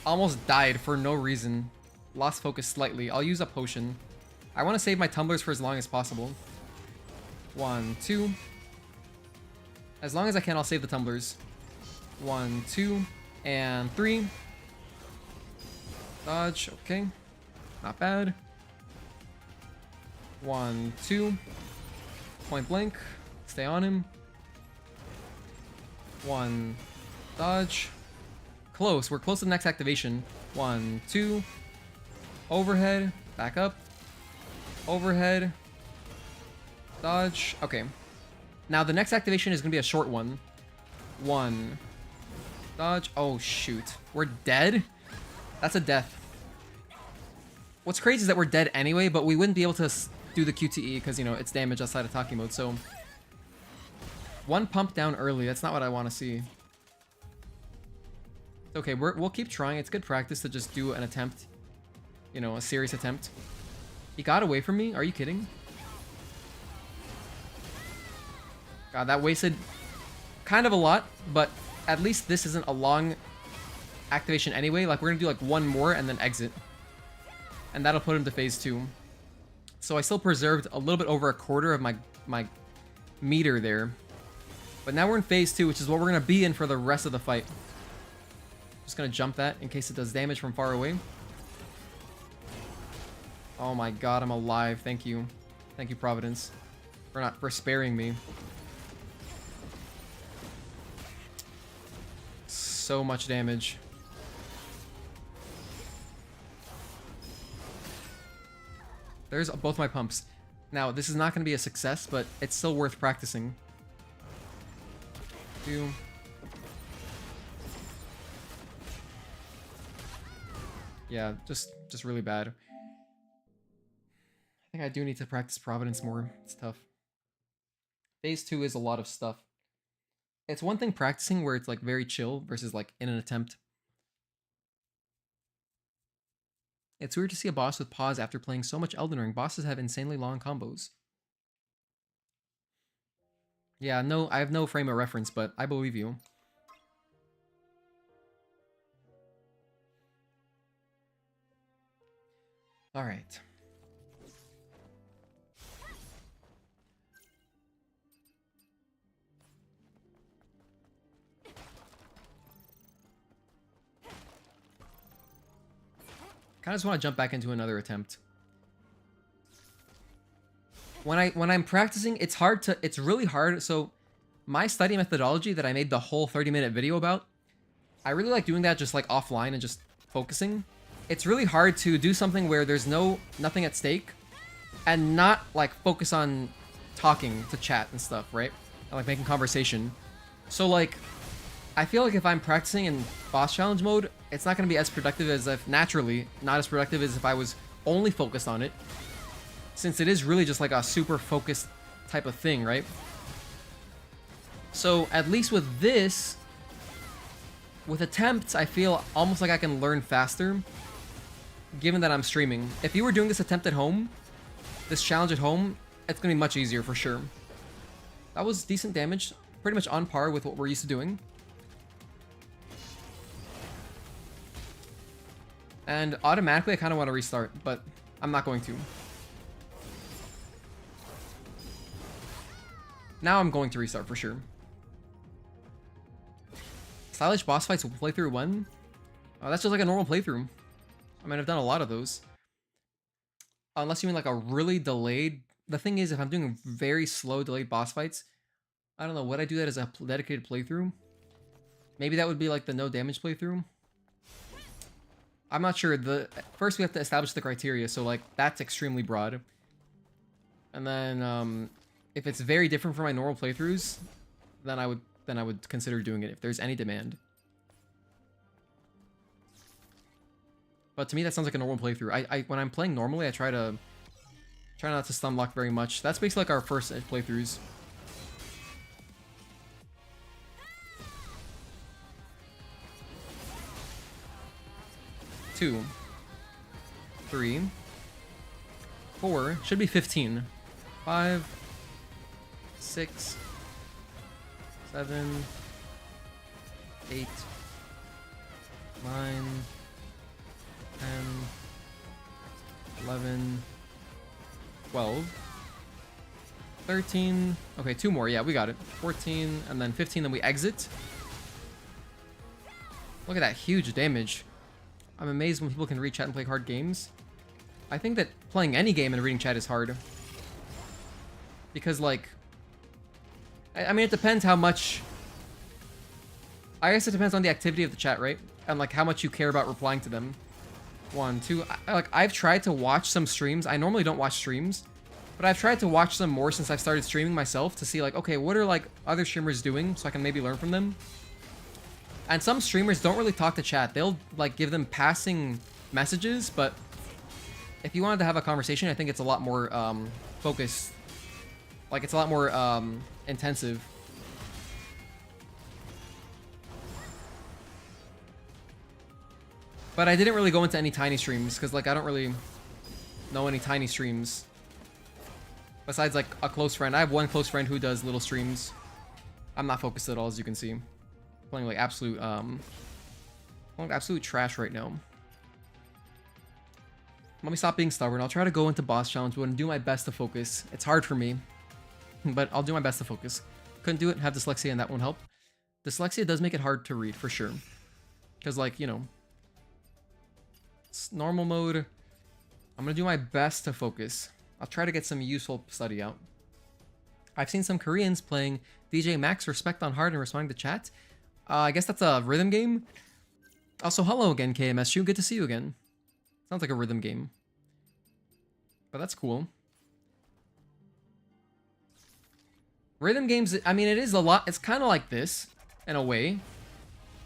A: Almost died for no reason. Lost focus slightly. I'll use a potion. I want to save my tumblers for as long as possible. 1, 2. As long as I can, I'll save the tumblers. 1, 2, and 3. Dodge, okay. Not bad. 1, 2. Point blank. Stay on him. 1. Dodge. Close. We're close to the next activation. 1, 2. Overhead. Back up. Overhead. Dodge. Okay. Now the next activation is going to be a short one. 1. Dodge. Oh, shoot. We're dead? That's a death. What's crazy is that we're dead anyway, but we wouldn't be able to do the QTE because, you know, it's damage outside of Tachy mode, so... 1 pump down early. That's not what I want to see. Okay, we'll keep trying. It's good practice to just do an attempt. You know, a serious attempt. He got away from me? Are you kidding? God, that wasted kind of a lot, but at least this isn't a long activation anyway. Like, we're gonna do like one more and then exit. And that'll put him to phase 2. So I still preserved a little bit over 1/4 of my meter there. But now we're in phase 2, which is what we're gonna be in for the rest of the fight. Just gonna jump that in case it does damage from far away. Oh my god, I'm alive. Thank you. Thank you, Providence. For sparing me. So much damage. There's both my pumps. Now, this is not going to be a success, but it's still worth practicing. 2. Yeah, just really bad. I think I do need to practice Providence more. It's tough. Phase 2 is a lot of stuff. It's one thing practicing where it's like very chill versus like in an attempt. It's weird to see a boss with pause after playing so much Elden Ring. Bosses have insanely long combos. Yeah, no, I have no frame of reference, but I believe you. All right. Kind of just want to jump back into another attempt. When I'm practicing, it's really hard. So my study methodology that I made the whole 30-minute video about, I really like doing that just like offline and just focusing. It's really hard to do something where there's nothing at stake and not like focus on talking to chat and stuff, right? And, like making conversation. So like I feel like if I'm practicing in boss challenge mode, it's not going to be as productive as if naturally, not as productive as if I was only focused on it. Since it is really just like a super focused type of thing, right? So at least with this, with attempts, I feel almost like I can learn faster, given that I'm streaming. If you were doing this attempt at home, this challenge at home, it's gonna be much easier for sure. That was decent damage, pretty much on par with what we're used to doing. And automatically, I kind of want to restart, but I'm not going to. Now I'm going to restart for sure. Stylish boss fights playthrough 1? Oh, that's just like a normal playthrough. I mean, I've done a lot of those. Unless you mean like a really delayed... The thing is, if I'm doing very slow delayed boss fights, I don't know, would I do that as a dedicated playthrough? Maybe that would be like the no damage playthrough? I'm not sure. First we have to establish the criteria, so like that's extremely broad. And then if it's very different from my normal playthroughs, then I would consider doing it if there's any demand. But to me that sounds like a normal playthrough. When I'm playing normally, I try not to stun lock very much. That's basically like our first playthroughs. Two, 3, 4, should be 15. 5, 6, 7, 8, 9, 10, 11, 12, 13. Okay, 2 more. Yeah, we got it. 14, and then 15, then we exit. Look at that huge damage. I'm amazed when people can read chat and play hard games. I think that playing any game and reading chat is hard. Because, like... I mean, it depends how much... I guess it depends on the activity of the chat, right? And, like, how much you care about replying to them. 1, 2... I've tried to watch some streams. I normally don't watch streams. But I've tried to watch them more since I've started streaming myself to see, like, okay, what are, like, other streamers doing so I can maybe learn from them? And some streamers don't really talk to chat. They'll, like, give them passing messages, but if you wanted to have a conversation, I think it's a lot more focused. Like, it's a lot more intensive. But I didn't really go into any tiny streams, because, like, I don't really know any tiny streams. Besides, like, a close friend. I have one close friend who does little streams. I'm not focused at all, as you can see. Playing like absolute trash right now. Let me stop being stubborn. I'll try to go into boss challenge mode and do my best to focus. It's hard for me, but I'll do my best to focus. Couldn't do it, have dyslexia, and that won't help. Dyslexia does make it hard to read, for sure. Because, like, you know, it's normal mode. I'm gonna do my best to focus. I'll try to get some useful study out. I've seen some Koreans playing DJ Max Respect on Hard and responding to chat. I guess that's a rhythm game. Also, hello again, KMSU. Good to see you again. Sounds like a rhythm game. But that's cool. Rhythm games, I mean, it is a lot. It's kind of like this, in a way.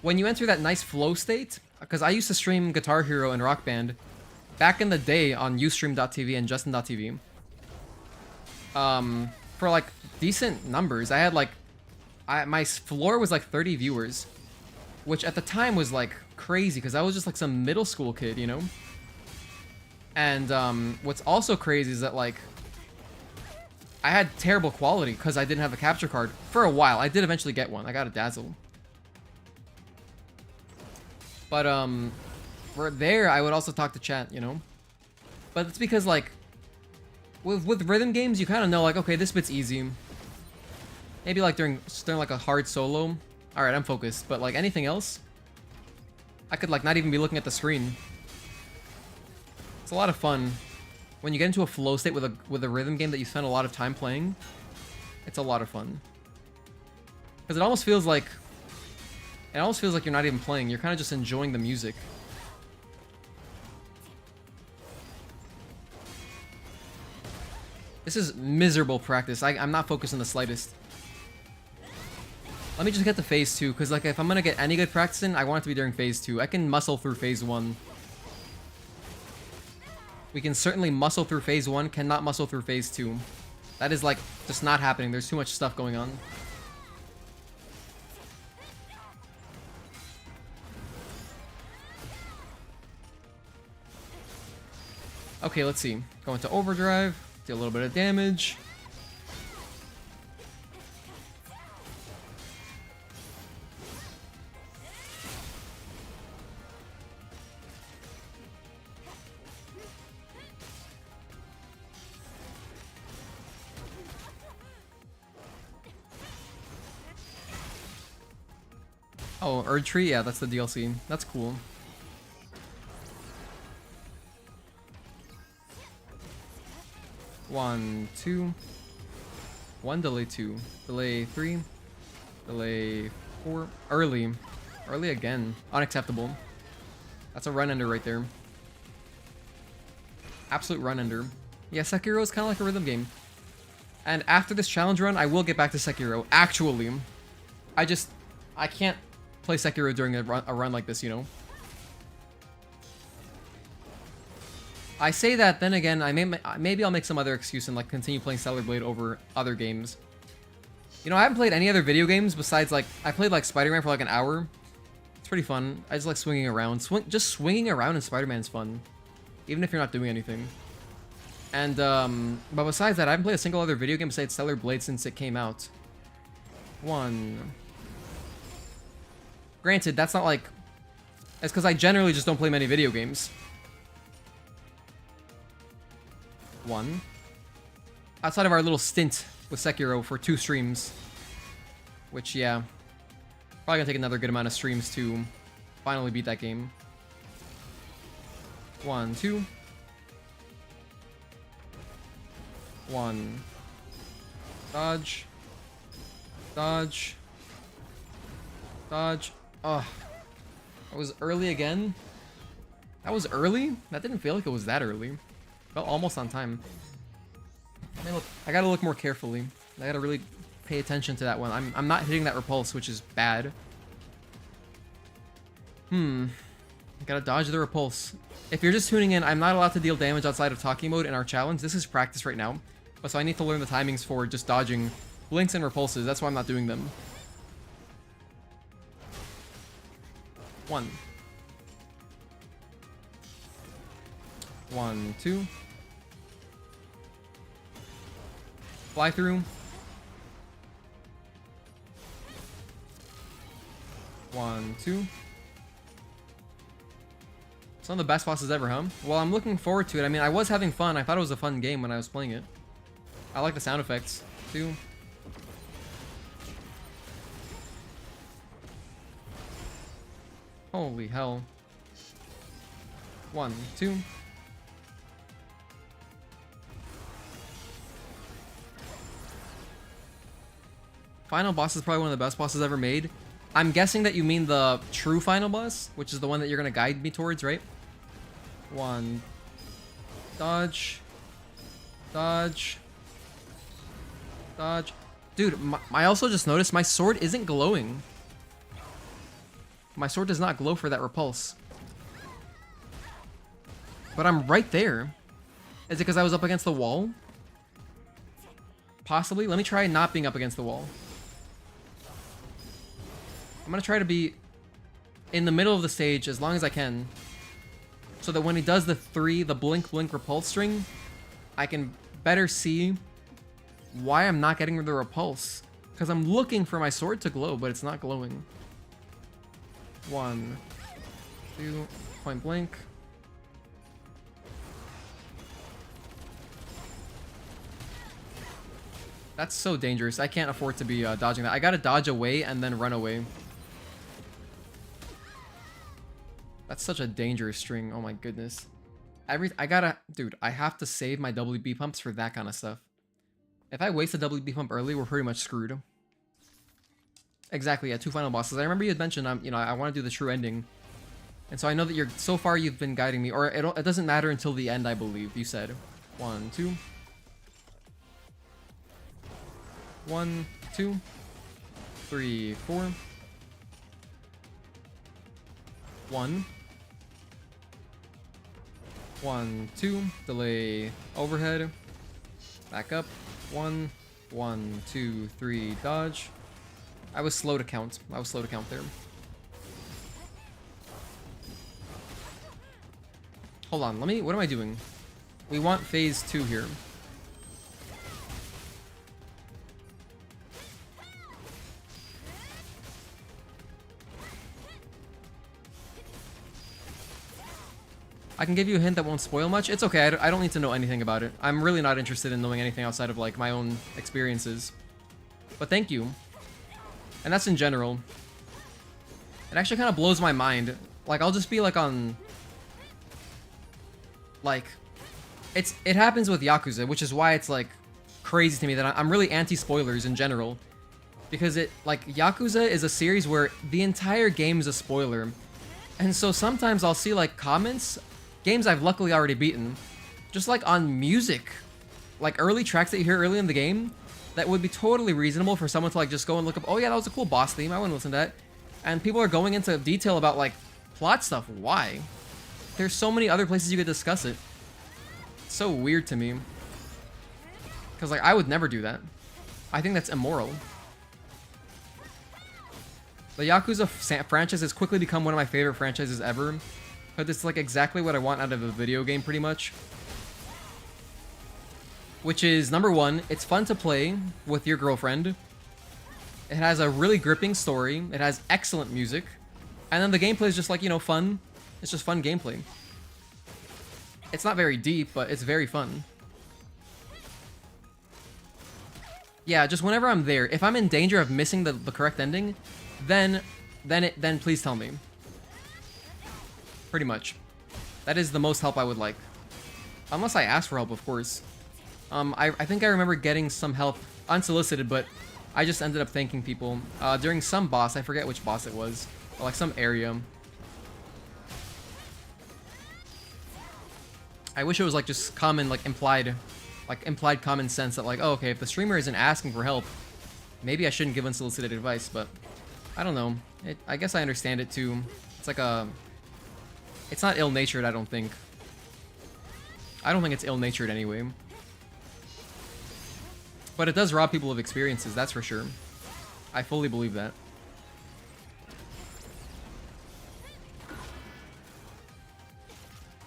A: When you enter that nice flow state, because I used to stream Guitar Hero and Rock Band back in the day on Ustream.tv and Justin.tv. For, like, decent numbers. I had, like, my floor was like 30 viewers, which at the time was like crazy because I was just like some middle school kid, you know? And what's also crazy is that, like, I had terrible quality because I didn't have a capture card for a while. I did eventually get one. I got a Dazzle. But for there, I would also talk to chat, you know? But it's because, like, with rhythm games, you kind of know, like, okay, this bit's easy. Maybe, like, during like, a hard solo. Alright, I'm focused. But, like, anything else, I could, like, not even be looking at the screen. It's a lot of fun. When you get into a flow state with a rhythm game that you spend a lot of time playing, it's a lot of fun. Because it almost feels like you're not even playing. You're kind of just enjoying the music. This is miserable practice. I'm not focused in the slightest. Let me just get to phase 2, because, like, if I'm gonna get any good practice in, I want it to be during phase 2. I can muscle through phase 1. We can certainly muscle through phase 1, cannot muscle through phase 2. That is, like, just not happening. There's too much stuff going on. Okay, let's see. Go into overdrive, do a little bit of damage. Oh, Erd Tree? Yeah, that's the DLC. That's cool. One, two. One, delay 2. Delay 3. Delay 4. Early. Early again. Unacceptable. That's a run ender right there. Absolute run ender. Yeah, Sekiro is kind of like a rhythm game. And after this challenge run, I will get back to Sekiro. Actually. I can't play Sekiro during a run like this, you know? I say that, then again, maybe I'll make some other excuse and, like, continue playing Stellar Blade over other games. You know, I haven't played any other video games besides, like, I played, like, Spider-Man for, like, an hour. It's pretty fun. I just like swinging around. Just swinging around in Spider-Man is fun. Even if you're not doing anything. And, but besides that, I haven't played a single other video game besides Stellar Blade since it came out. One. Granted, that's not, like... It's because I generally just don't play many video games. One. Outside of our little stint with Sekiro for 2 streams. Which, yeah. Probably gonna take another good amount of streams to finally beat that game. 1, 2. 1. Dodge. Dodge. Dodge. Ugh. That was early again? That was early? That didn't feel like it was that early. Felt almost on time. I gotta look more carefully. I gotta really pay attention to that one. I'm not hitting that repulse, which is bad. Gotta dodge the repulse. If you're just tuning in, I'm not allowed to deal damage outside of Tachy mode in our challenge. This is practice right now. But so I need to learn the timings for just dodging blinks and repulses. That's why I'm not doing them. 1. 1, 2. Fly through. 1, 2. It's one of the best bosses ever, huh? Well, I'm looking forward to it. I mean, I was having fun. I thought it was a fun game when I was playing it. I like the sound effects, too. Holy hell. 1, 2. Final boss is probably one of the best bosses ever made. I'm guessing that you mean the true final boss, which is the one that you're going to guide me towards, right? 1. Dodge. Dodge. Dodge. Dude, I also just noticed my sword isn't glowing. My sword does not glow for that repulse. But I'm right there. Is it because I was up against the wall? Possibly. Let me try not being up against the wall. I'm going to try to be in the middle of the stage as long as I can. so that when he does the blink blink repulse string, I can better see why I'm not getting the repulse. Because I'm looking for my sword to glow, but it's not glowing. 1, 2, point blank. That's so dangerous. I can't afford to be dodging that. I gotta dodge away and then run away. That's such a dangerous string. Oh my goodness. Dude, I have to save my WB pumps for that kind of stuff. If I waste a WB pump early, we're pretty much screwed. Exactly, yeah, 2 final bosses. I remember you had mentioned, I want to do the true ending. And so I know that so far you've been guiding me, or it doesn't matter until the end, I believe, you said. 1, 2. 1, 2, 3, 4. 1. 1, 2. Delay overhead. Back up. 1, 1, 2, 3. Dodge. I was slow to count. There. Hold on. What am I doing? We want phase 2 here. I can give you a hint that won't spoil much. It's okay, I don't need to know anything about it. I'm really not interested in knowing anything outside of, like, my own experiences. But thank you. And that's in general. It actually kind of blows my mind. Like, I'll just be, like, on... Like... It happens with Yakuza, which is why it's, like, crazy to me that I'm really anti-spoilers in general. Because Yakuza is a series where the entire game is a spoiler. And so sometimes I'll see, like, comments... Games I've luckily already beaten. Just like on music. Like early tracks that you hear early in the game. That would be totally reasonable for someone to like just go and look up, oh yeah, that was a cool boss theme, I wouldn't listen to that. And people are going into detail about like plot stuff. Why? There's so many other places you could discuss it. It's so weird to me. Because like I would never do that. I think that's immoral. The Yakuza franchise has quickly become one of my favorite franchises ever. But it's like exactly what I want out of a video game, pretty much. Which is, number 1, it's fun to play with your girlfriend. It has a really gripping story. It has excellent music. And then the gameplay is just like, fun. It's just fun gameplay. It's not very deep, but it's very fun. Yeah, just whenever I'm there, if I'm in danger of missing the correct ending, then please tell me. Pretty much. That is the most help I would like. Unless I ask for help, of course. I think I remember getting some help unsolicited, but I just ended up thanking people. During some boss, I forget which boss it was. Or like some area. I wish it was like just common, like implied common sense that like, oh, okay, if the streamer isn't asking for help, maybe I shouldn't give unsolicited advice, but I don't know. I guess I understand it too. It's like a... It's not ill-natured, I don't think. I don't think it's ill-natured anyway. But it does rob people of experiences, that's for sure. I fully believe that.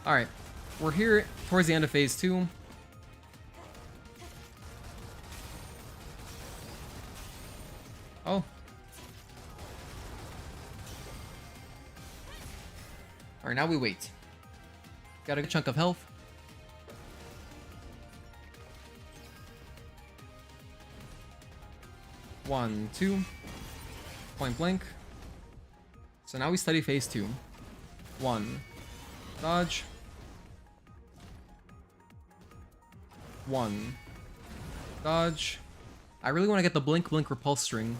A: Alright. We're here towards the end of phase 2. Oh. Alright, now we wait. Got a good chunk of health. One, 2. Point blank. So now we study phase 2. 1. Dodge. 1. Dodge. I really want to get the blink blink repulse string.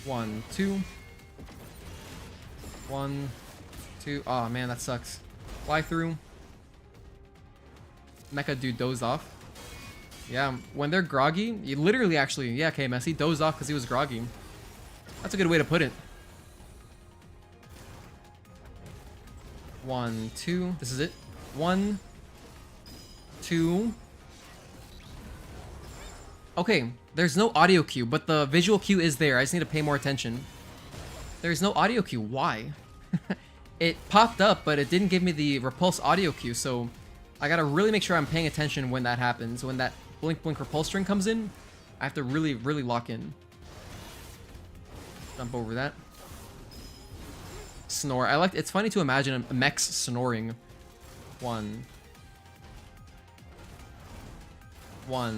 A: 1, 2. 1, 2. Oh man, that sucks. Fly through. Mecha dude dozed off. Yeah, when they're groggy, you literally actually, yeah, KMS, he dozed off because he was groggy. That's a good way to put it. 1, 2. This is it. 1, 2. Okay, there's no audio cue, but the visual cue is there. I just need to pay more attention. There's no audio cue. Why? it popped up, but it didn't give me the repulse audio cue, so I gotta really make sure I'm paying attention when that happens. When that blink blink repulse string comes in, I have to really, really lock in. Jump over that. Snore. It's funny to imagine a mechs snoring. 1.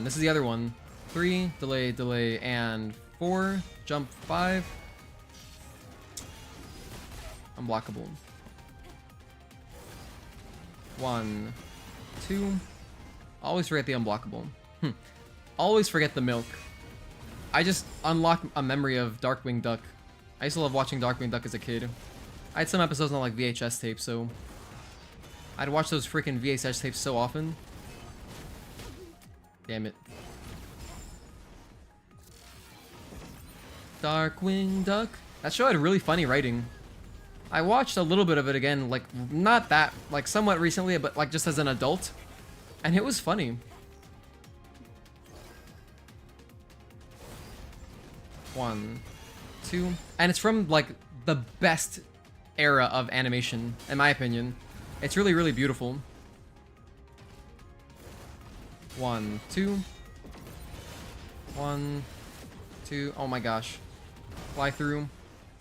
A: This is the other one. 3, delay, delay, and 4. Jump 5. Unblockable. 1, 2. Always forget the unblockable. Always forget the milk. I just unlocked a memory of Darkwing Duck. I used to love watching Darkwing Duck as a kid. I had some episodes on like VHS tapes, so I'd watch those freaking VHS tapes so often. Damn it. Darkwing Duck. That show had really funny writing. I watched a little bit of it again, like not that, like somewhat recently, but like just as an adult, and it was funny. 1, 2, and it's from like the best era of animation, in my opinion. It's really, really beautiful. 1, 2. 1, 2. Oh my gosh. Fly through.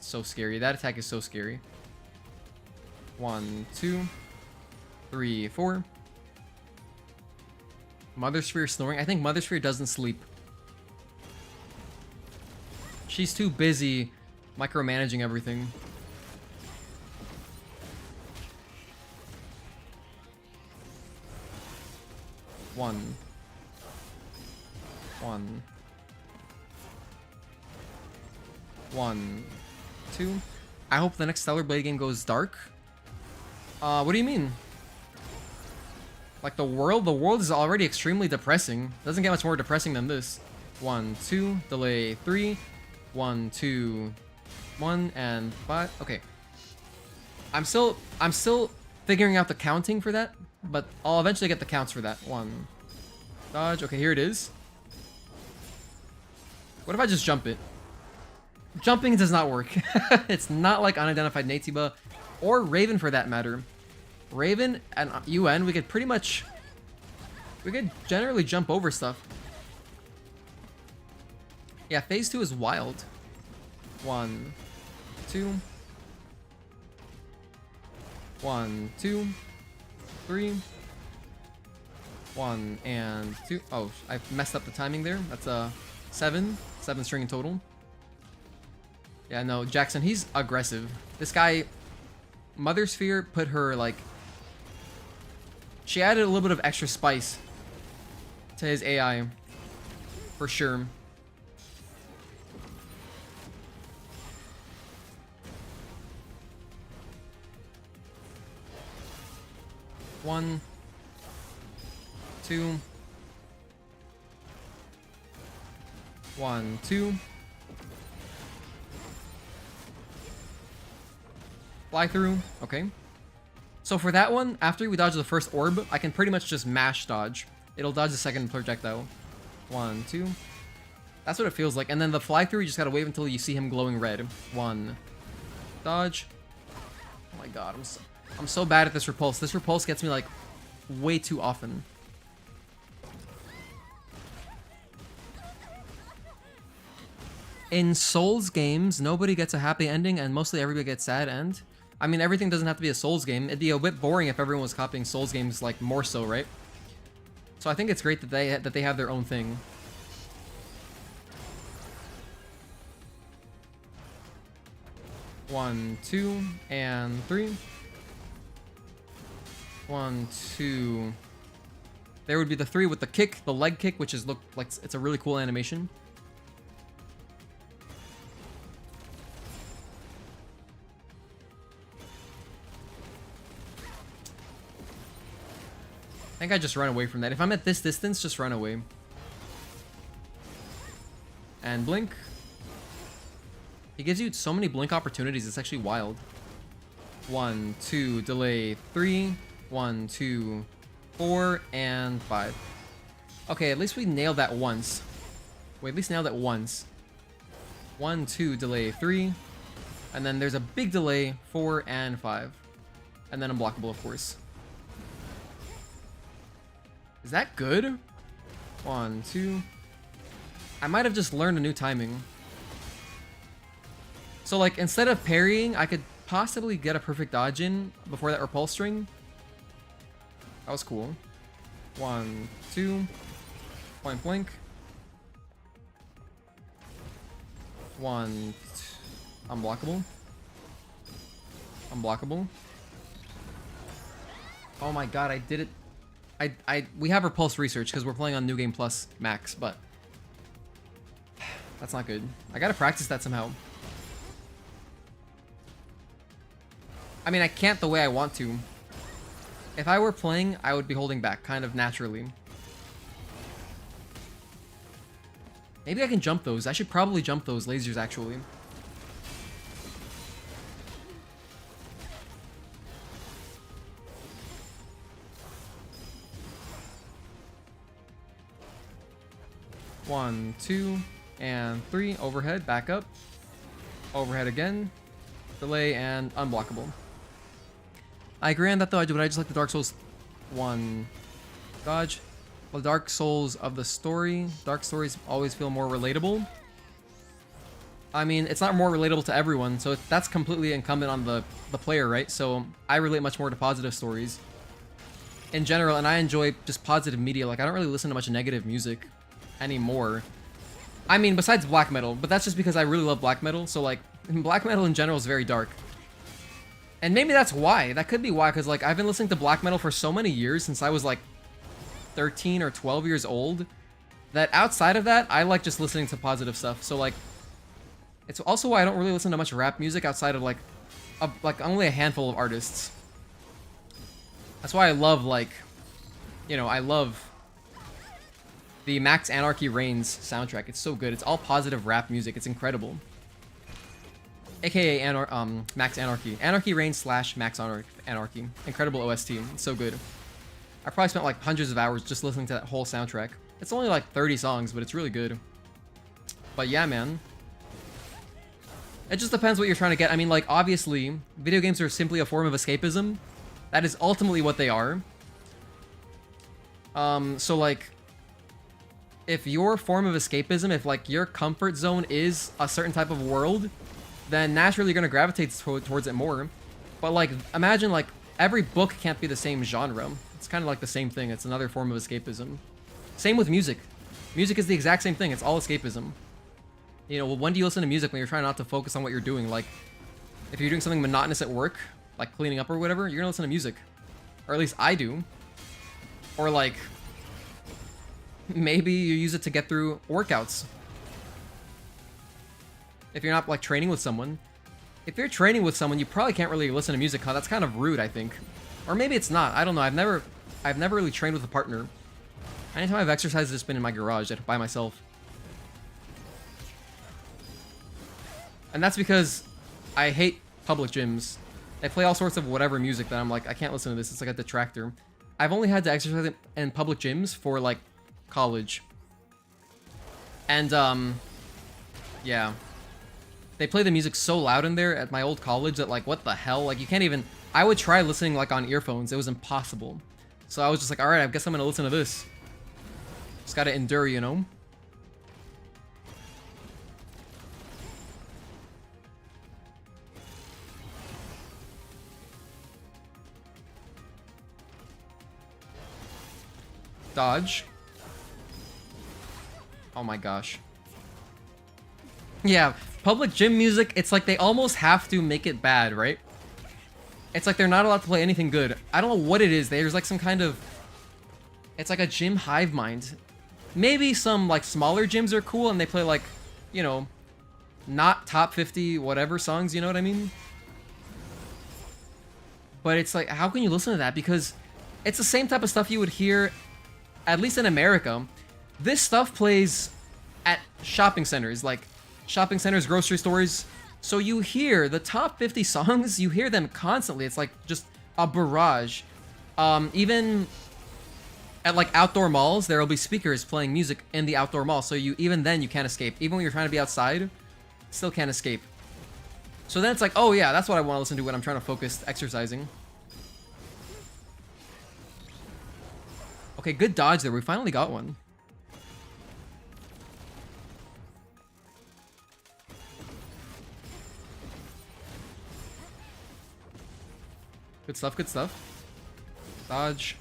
A: So scary. That attack is so scary. 1, 2, 3, 4. Mother Sphere snoring. I think Mother Sphere doesn't sleep. She's too busy micromanaging everything. 1. 1. 1, 2. I hope the next Stellar Blade game goes dark. What do you mean? Like the world is already extremely depressing. Doesn't get much more depressing than this. 1, 2, delay 3. 1, 2, 1, and 5. Okay. I'm still figuring out the counting for that, but I'll eventually get the counts for that. 1. Dodge. Okay, here it is. What if I just jump it? Jumping does not work. It's not like unidentified Natiba or Raven for that matter. Raven and UN, we could generally jump over stuff. Yeah, phase 2 is wild. 1, 2. 1, 2, 3. 1 and 2. Oh, I messed up the timing there. That's a 7 string in total. Yeah, no, Jackson, he's aggressive. This guy, Mother Sphere put her like, she added a little bit of extra spice to his AI, for sure. One, 2. 1, 2. Fly through. Okay. So for that one, after we dodge the first orb, I can pretty much just mash dodge. It'll dodge the second projectile. 1, 2. That's what it feels like. And then the fly through, you just gotta wait until you see him glowing red. 1. Dodge. Oh my god, I'm so bad at this repulse. This repulse gets me like way too often. In Souls games, nobody gets a happy ending and mostly everybody gets sad end. I mean, everything doesn't have to be a Souls game. It'd be a bit boring if everyone was copying Souls games like more so, right? So I think it's great that they have their own thing. One, 2, and 3. 1, 2. There would be the 3 with the kick, the leg kick, which is look like it's a really cool animation. I think I just run away from that. If I'm at this distance, just run away. And blink. He gives you so many blink opportunities, it's actually wild. 1, 2, delay 3. 1, 2, 4, and 5. Okay, at least we nailed that once. We at least nailed it once. 1, 2, delay 3. And then there's a big delay, 4 and 5. And then unblockable, of course. Is that good? 1, 2. I might have just learned a new timing. So, like, instead of parrying, I could possibly get a perfect dodge in before that repulse string. That was cool. 1, 2. Point blank. 1, 2. Unblockable. Unblockable. Oh my god, I did it. We have repulse research because we're playing on New Game Plus Max, but that's not good. I gotta practice that somehow. I mean, I can't the way I want to. If I were playing, I would be holding back, kind of naturally. Maybe I can jump those. I should probably jump those lasers, actually. One, 2, and 3. Overhead, back up. Overhead again. Delay, and unblockable. I agree on that though, but I just like the Dark Souls 1 dodge. Well, Dark Souls of the story. Dark stories always feel more relatable. I mean, it's not more relatable to everyone, so that's completely incumbent on the player, right? So I relate much more to positive stories in general, and I enjoy just positive media. Like, I don't really listen to much negative music anymore. I mean, besides black metal, but that's just because I really love black metal. So, like, black metal in general is very dark. And maybe that's why. That could be why, because, like, I've been listening to black metal for so many years, since I was, like, 13 or 12 years old, that outside of that, I like just listening to positive stuff. So, like, it's also why I don't really listen to much rap music outside of, like, only a handful of artists. That's why I love, like, you know, I love the Max Anarchy Reigns soundtrack. It's so good. It's all positive rap music. It's incredible. AKA Max Anarchy. Anarchy Reigns / Max Anarchy. Incredible OST. It's so good. I probably spent like hundreds of hours just listening to that whole soundtrack. It's only like 30 songs, but it's really good. But yeah, man. It just depends what you're trying to get. I mean, like, obviously, video games are simply a form of escapism. That is ultimately what they are. So, like, if your form of escapism, if, like, your comfort zone is a certain type of world, then naturally you're going to gravitate towards it more. But, like, imagine, like, every book can't be the same genre. It's kind of like the same thing. It's another form of escapism. Same with music. Music is the exact same thing. It's all escapism. You know, well, when do you listen to music? When you're trying not to focus on what you're doing. Like, if you're doing something monotonous at work, like cleaning up or whatever, you're gonna listen to music. Or at least I do. Or, like, maybe you use it to get through workouts. If you're not, like, training with someone. If you're training with someone, you probably can't really listen to music, huh? That's kind of rude, I think. Or maybe it's not. I don't know. I've never really trained with a partner. Anytime I've exercised, it's just been in my garage by myself. And that's because I hate public gyms. They play all sorts of whatever music that I'm like, I can't listen to this. It's like a detractor. I've only had to exercise in public gyms for, like, college. And, yeah. They play the music so loud in there at my old college that, like, what the hell? Like, you can't even... I would try listening, like, on earphones. It was impossible. So I was just like, alright, I guess I'm gonna listen to this. Just gotta endure, you know? Dodge. Oh my gosh. Yeah, public gym music, it's like they almost have to make it bad, right? It's like they're not allowed to play anything good. I don't know what it is. There's like some kind of... It's like a gym hive mind. Maybe some, like, smaller gyms are cool and they play, like, you know, not top 50 whatever songs, you know what I mean? But it's like, how can you listen to that? Because it's the same type of stuff you would hear, at least in America. This stuff plays at shopping centers, like shopping centers, grocery stores. So you hear the top 50 songs, you hear them constantly. It's like just a barrage. Even at like outdoor malls, there will be speakers playing music in the outdoor mall. So even then you can't escape. Even when you're trying to be outside, still can't escape. So then it's like, oh yeah, that's what I want to listen to when I'm trying to focus exercising. Okay, good dodge there. We finally got one. Good stuff, good stuff. Dodge.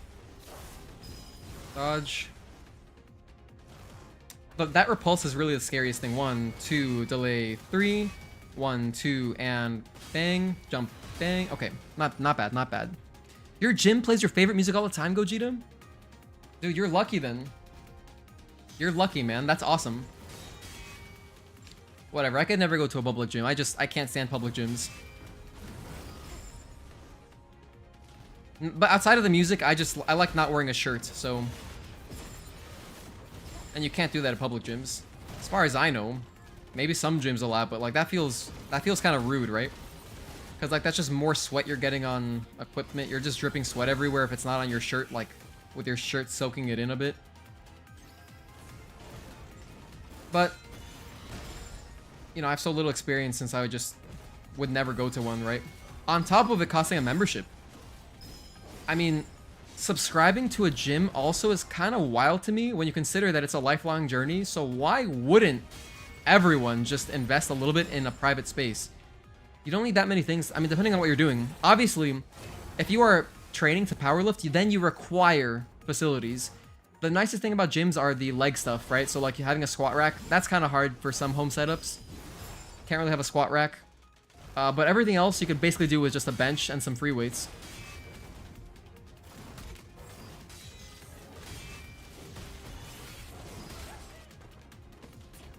A: Dodge. But that repulse is really the scariest thing. 1, 2, delay, 3. 1, 2, and bang. Jump, bang. Okay, not bad, not bad. Your gym plays your favorite music all the time, Gogeta? Dude, you're lucky then. You're lucky, man. That's awesome. Whatever, I could never go to a public gym. I can't stand public gyms. But outside of the music, I like not wearing a shirt, so... And you can't do that at public gyms. As far as I know. Maybe some gyms allow, but like that feels kind of rude, right? Because like that's just more sweat you're getting on equipment. You're just dripping sweat everywhere if it's not on your shirt, like with your shirt soaking it in a bit. But, you know, I have so little experience since I would never go to one, right? On top of it costing a membership. I mean, subscribing to a gym also is kind of wild to me when you consider that it's a lifelong journey. So why wouldn't everyone just invest a little bit in a private space? You don't need that many things. I mean, depending on what you're doing. Obviously, if you are training to powerlift, then you require facilities. The nicest thing about gyms are the leg stuff, right? So like having a squat rack, that's kind of hard for some home setups. Can't really have a squat rack. But everything else you could basically do with just a bench and some free weights.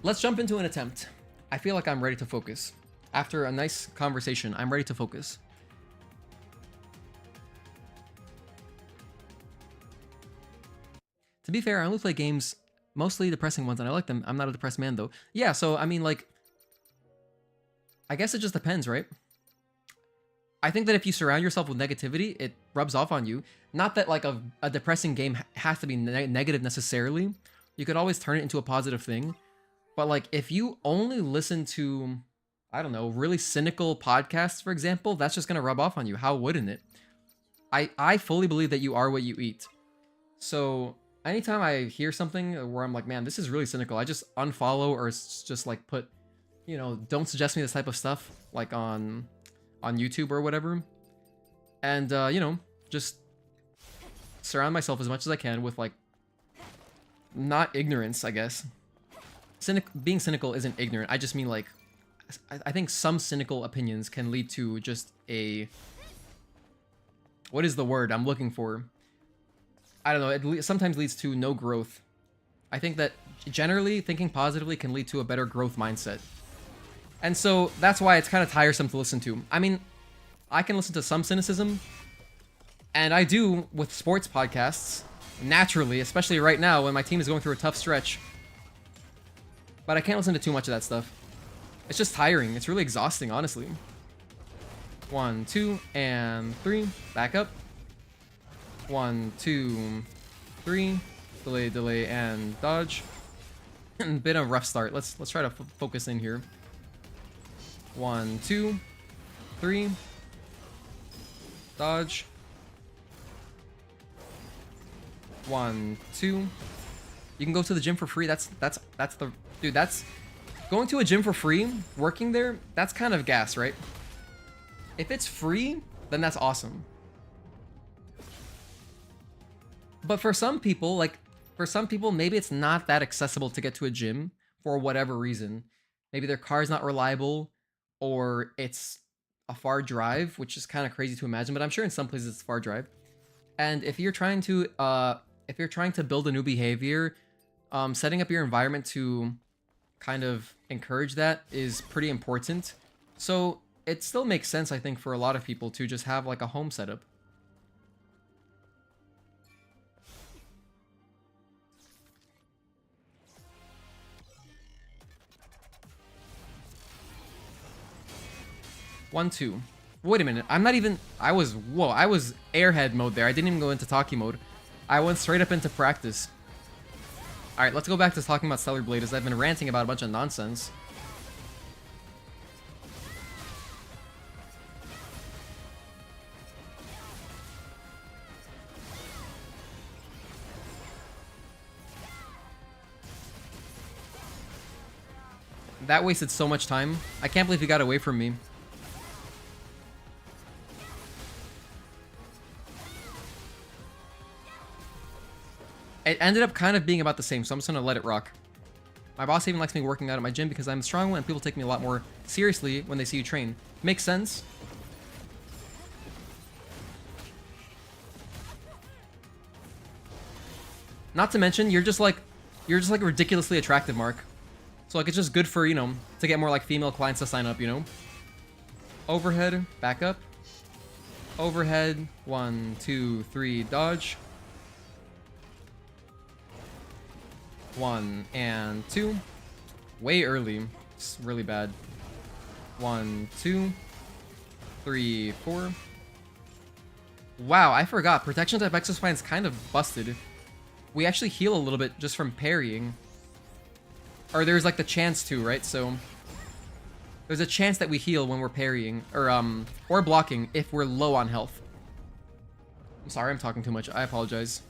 A: Let's jump into an attempt. I feel like I'm ready to focus. After a nice conversation, I'm ready to focus. To be fair, I only play games, mostly depressing ones, and I like them. I'm not a depressed man, though. Yeah, so, I mean, like... I guess it just depends, right? I think that if you surround yourself with negativity, it rubs off on you. Not that, like, a depressing game has to be negative necessarily. You could always turn it into a positive thing. But, like, if you only listen to, I don't know, really cynical podcasts, for example, that's just going to rub off on you. How wouldn't it? I fully believe that you are what you eat. So, anytime I hear something where I'm like, man, this is really cynical, I just unfollow or just, like, put, you know, don't suggest me this type of stuff, like, on YouTube or whatever. And, you know, just surround myself as much as I can with, like, not ignorance, I guess. Being cynical isn't ignorant. I just mean, like, I think some cynical opinions can lead to just a... What is the word I'm looking for? I don't know. It sometimes leads to no growth. I think that generally thinking positively can lead to a better growth mindset. And so that's why it's kind of tiresome to listen to. I mean, I can listen to some cynicism, and I do with sports podcasts, naturally, especially right now when my team is going through a tough stretch. But I can't listen to too much of that stuff. It's just tiring. It's really exhausting, honestly. 1, 2, and 3. Back up. 1, 2, 3. Delay, delay, and dodge. Bit of a rough start. Let's try to focus in here. 1, 2, 3. Dodge. 1, 2. You can go to the gym for free. That's the dude. That's going to a gym for free. Working there. That's kind of gas, right? If it's free, then that's awesome. But for some people, maybe it's not that accessible to get to a gym for whatever reason. Maybe their car is not reliable, or it's a far drive, which is kind of crazy to imagine. But I'm sure in some places it's a far drive. And if you're trying to build a new behavior, setting up your environment to kind of encourage that is pretty important. So it still makes sense, I think, for a lot of people to just have like a home setup. One, two. Wait a minute. I was airhead mode there. I didn't even go into Tachy mode. I went straight up into practice. Alright, let's go back to talking about Stellar Blade, as I've been ranting about a bunch of nonsense. That wasted so much time. I can't believe he got away from me. It ended up kind of being about the same, so I'm just gonna let it rock. My boss even likes me working out at my gym because I'm strong and people take me a lot more seriously when they see you train. Makes sense. Not to mention, you're just like ridiculously attractive, Mark. So like it's just good for, you know, to get more like female clients to sign up, you know? Overhead, back up. Overhead, 1, 2, 3, dodge. 1 and 2. Way early. It's really bad. 1, 2, 3, 4. Wow, I forgot. Protection type Exospine is kind of busted. We actually heal a little bit just from parrying. Or there's like the chance to, right? So there's a chance that we heal when we're parrying or blocking if we're low on health. I'm sorry, I'm talking too much. I apologize.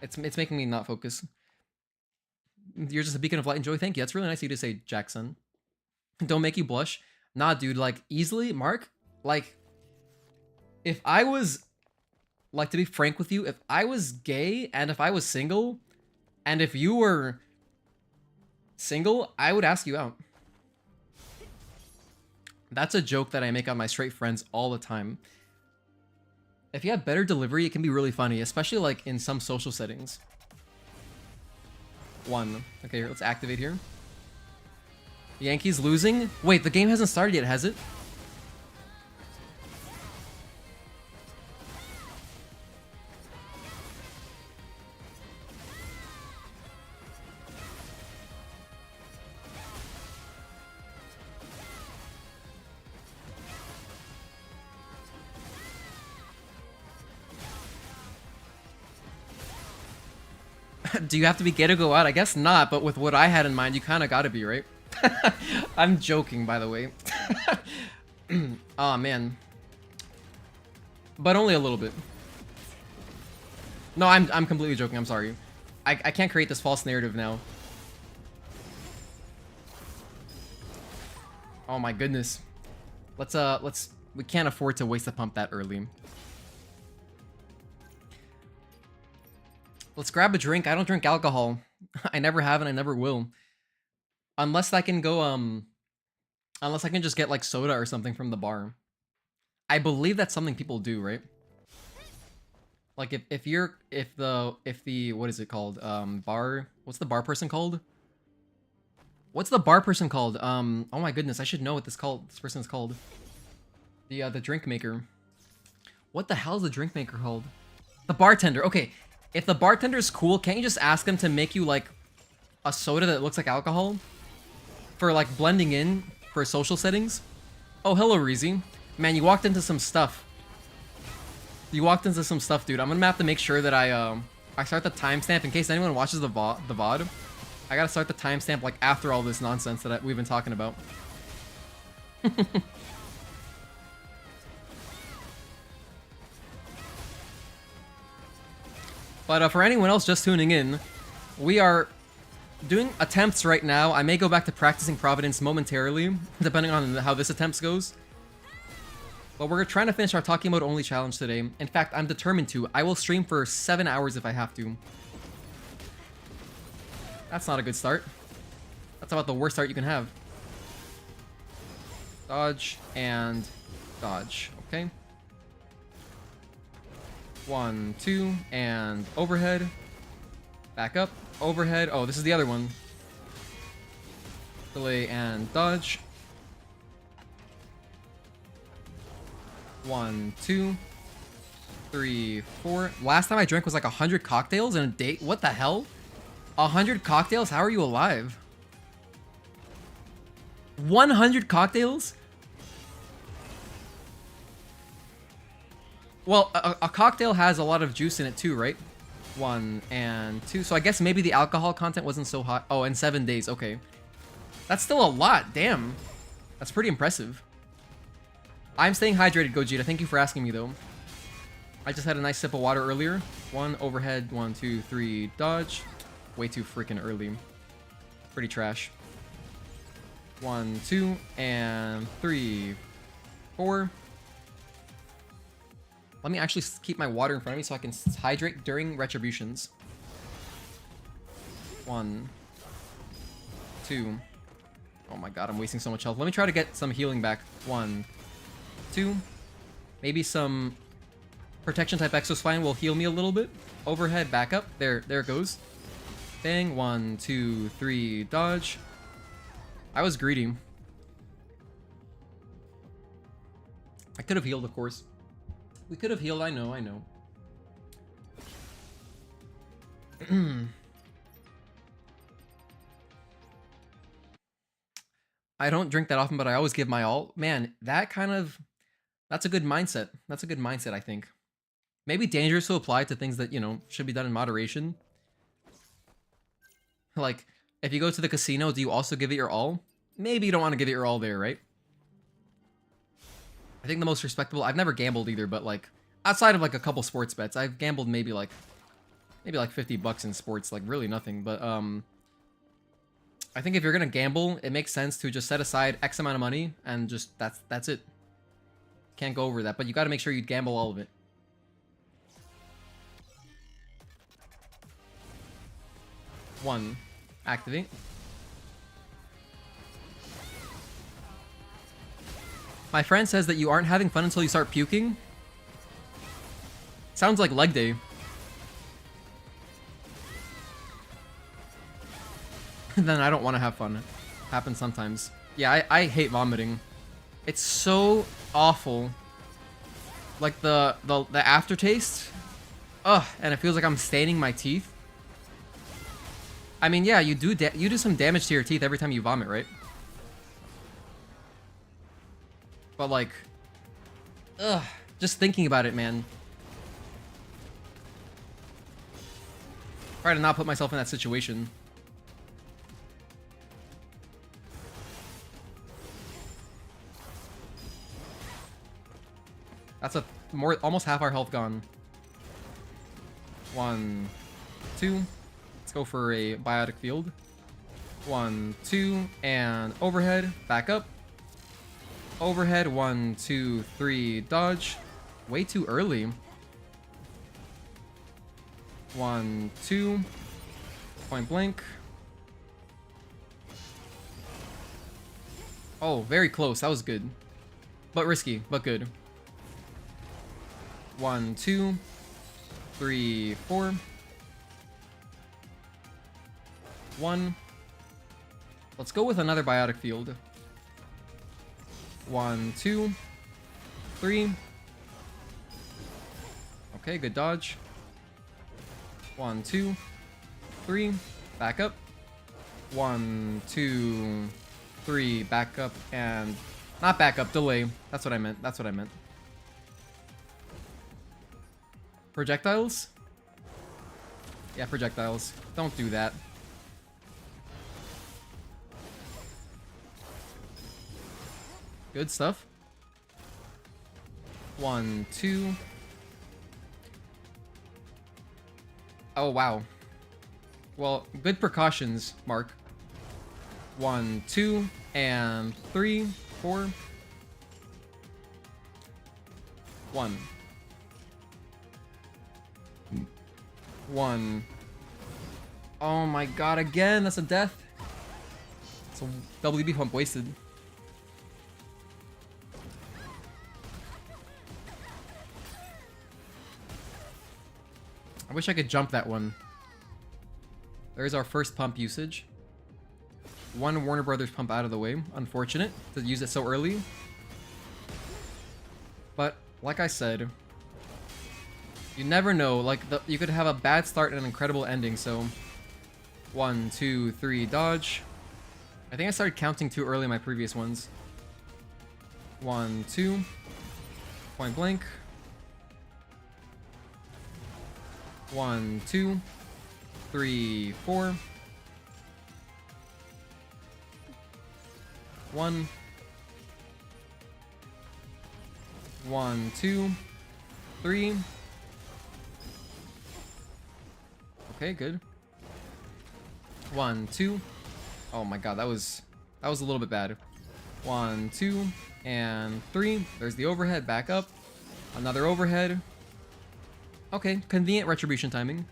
A: It's making me not focus. You're just a beacon of light and joy. Thank you. That's really nice of you to say, Jackson. Don't make you blush. Nah, dude, like easily, Mark, like if I was, like, to be frank with you, if I was gay and if I was single and if you were single, I would ask you out. That's a joke that I make on my straight friends all the time. If you have better delivery, it can be really funny, especially like in some social settings. 1. Okay, let's activate here. Yankees losing? Wait, the game hasn't started yet, has it? Do you have to be gay to go out? I guess not, but with what I had in mind, you kind of gotta be, right? I'm joking, by the way. Oh man. But only a little bit. No, I'm completely joking, I'm sorry. I can't create this false narrative now. Oh my goodness. We can't afford to waste a pump that early. Let's grab a drink. I don't drink alcohol. I never have and I never will. Unless I can go, unless I can just get like soda or something from the bar. I believe that's something people do, right? Like if the what is it called? What's the bar person called? What's the bar person called? Oh my goodness, I should know what this person is called. The drink maker. What the hell is the drink maker called? The bartender. Okay. If the bartender's cool, can't you just ask them to make you, like, a soda that looks like alcohol? For, like, blending in for social settings? Oh, hello, Reezy. Man, you walked into some stuff. You walked into some stuff, dude. I'm gonna have to make sure that I start the timestamp in case anyone watches the VOD. I gotta start the timestamp, like, after all this nonsense that we've been talking about. But for anyone else just tuning in, we are doing attempts right now. I may go back to practicing Providence momentarily, depending on how this attempt goes. But we're trying to finish our Tachy Mode ONLY challenge today. In fact, I'm determined to. I will stream for 7 hours if I have to. That's not a good start. That's about the worst start you can have. Dodge and dodge. Okay. 1, 2, and overhead. Back up. Overhead. Oh, this is the other one. Delay and dodge. 1, 2, 3, 4. Last time I drank was like 100 cocktails in a day. What the hell? 100 cocktails? How are you alive? 100 cocktails? Well, a cocktail has a lot of juice in it too, right? 1 and 2. So I guess maybe the alcohol content wasn't so hot. Oh, in 7 days. Okay. That's still a lot. Damn. That's pretty impressive. I'm staying hydrated, Gogeta. Thank you for asking me, though. I just had a nice sip of water earlier. 1 overhead. 1, 2, 3, dodge. Way too freaking early. Pretty trash. 1, 2, and 3, 4. Let me actually keep my water in front of me so I can hydrate during retributions. 1, 2. Oh my god, I'm wasting so much health. Let me try to get some healing back. 1, 2. Maybe some protection type Exospine will heal me a little bit. Overhead, back up. There it goes. Bang. 1, 2, 3. Dodge. I was greedy. I could have healed, of course. We could have healed, I know. I don't drink that often, but I always give my all. Man, that's a good mindset. That's a good mindset, I think. Maybe dangerous to apply to things that, you know, should be done in moderation. Like, if you go to the casino, do you also give it your all? Maybe you don't want to give it your all there, right? I think the most respectable... I've never gambled either, but, like, outside of, like, a couple sports bets, I've gambled maybe like $50 in sports, like, really nothing. But, I think if you're gonna gamble, it makes sense to just set aside X amount of money, and just, that's it. Can't go over that, but you gotta make sure you gamble all of it. One. Activate. My friend says that you aren't having fun until you start puking. Sounds like leg day. Then I don't want to have fun. Happens sometimes. Yeah, I hate vomiting. It's so awful. Like the aftertaste. Ugh, and it feels like I'm staining my teeth. I mean, yeah, you do some damage to your teeth every time you vomit, right? But like, ugh, just thinking about it, man. Try to not put myself in that situation. That's almost half our health gone. 1, 2. Let's go for a biotic field. 1, 2, and overhead. Back up. Overhead. 1, 2, 3. Dodge. Way too early. 1, 2. Point blank. Oh, very close. That was good. But risky, but good. 1, 2, 3, 4. 1. Let's go with another biotic field. 1, 2, 3. Okay, good dodge. 1, 2, 3. Back up. 1, 2, 3. Back up and... Not back up, delay. That's what I meant. That's what I meant. Projectiles? Yeah, projectiles. Don't do that. Good stuff. 1, 2. Oh, wow. Well, good precautions, Mark. 1, 2, and 3, 4. 1. 1. Oh my god, again, that's a death. It's a WB pump wasted. I wish I could jump that one. There's our first pump usage. One Warner Brothers pump out of the way. Unfortunate to use it so early. But, like I said, you never know. Like, you could have a bad start and an incredible ending, so... 1, 2, 3, dodge. I think I started counting too early in my previous ones. 1, 2. Point blank. 1, 2, 3, 4. 1. 1, 2, 3. Okay, good. 1, 2. Oh my god, that was a little bit bad. 1, 2, and 3. There's the overhead, back up. Another overhead. Okay, convenient retribution timing.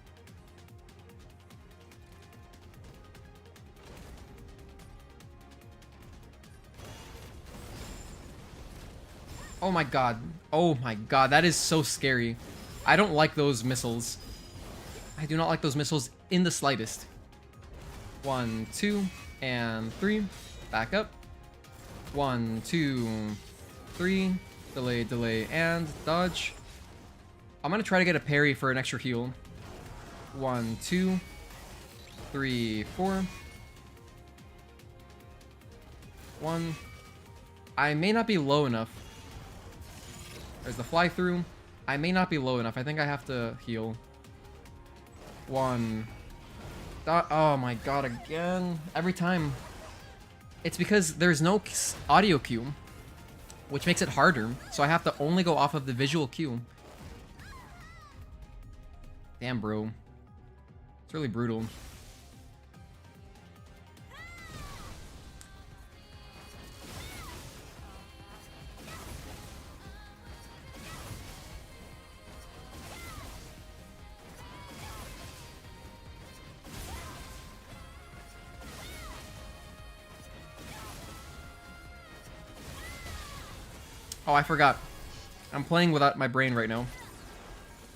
A: Oh my god. Oh my god, that is so scary. I don't like those missiles. I do not like those missiles in the slightest. 1, 2, and 3. Back up. 1, 2, 3. Delay, delay, and dodge. I'm gonna try to get a parry for an extra heal. 1, 2, 3, 4. 1. I may not be low enough. There's the fly through. I may not be low enough. I think I have to heal. 1. Oh my god, again. Every time. It's because there's no audio cue, which makes it harder. So I have to only go off of the visual cue. Damn, bro. It's really brutal. Oh, I forgot. I'm playing without my brain right now.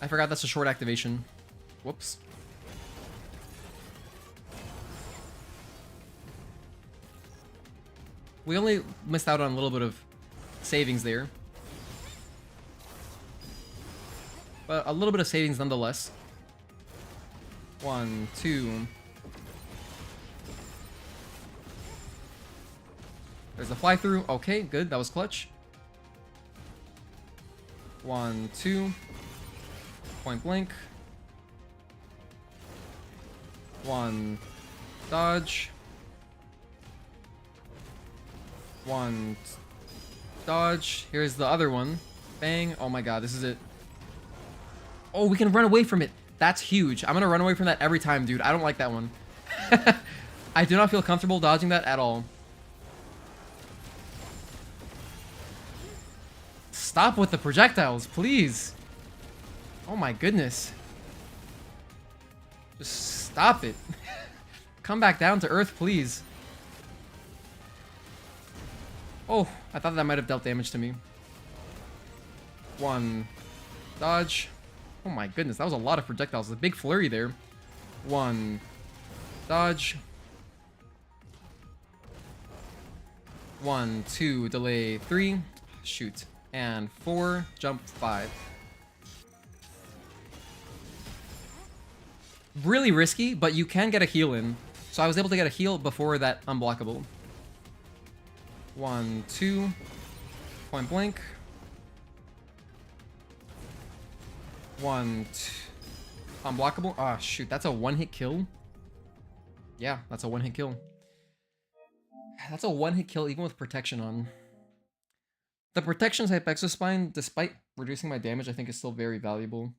A: I forgot that's a short activation. Whoops. We only missed out on a little bit of savings there. But a little bit of savings nonetheless. 1, 2. There's a fly through. Okay, good. That was clutch. 1, 2. Point blank. 1. Dodge. 1. Dodge. Here's the other one. Bang. Oh my god, this is it. Oh, we can run away from it. That's huge. I'm gonna run away from that every time, dude. I don't like that one. I do not feel comfortable dodging that at all. Stop with the projectiles, please. Oh my goodness. Just stop it. Come back down to earth, please. Oh, I thought that might have dealt damage to me. 1. Dodge. Oh my goodness, that was a lot of projectiles. A big flurry there. 1. Dodge. 1, 2, delay, 3. Shoot. And 4, jump, 5. Really risky, but you can get a heal in. So I was able to get a heal before that unblockable. 1, 2. Point blank. 1, 2. Unblockable. Ah, shoot. That's a one-hit kill. Yeah, that's a one-hit kill. That's a one-hit kill even with protection on. The protection type Exospine, despite reducing my damage, I think is still very valuable.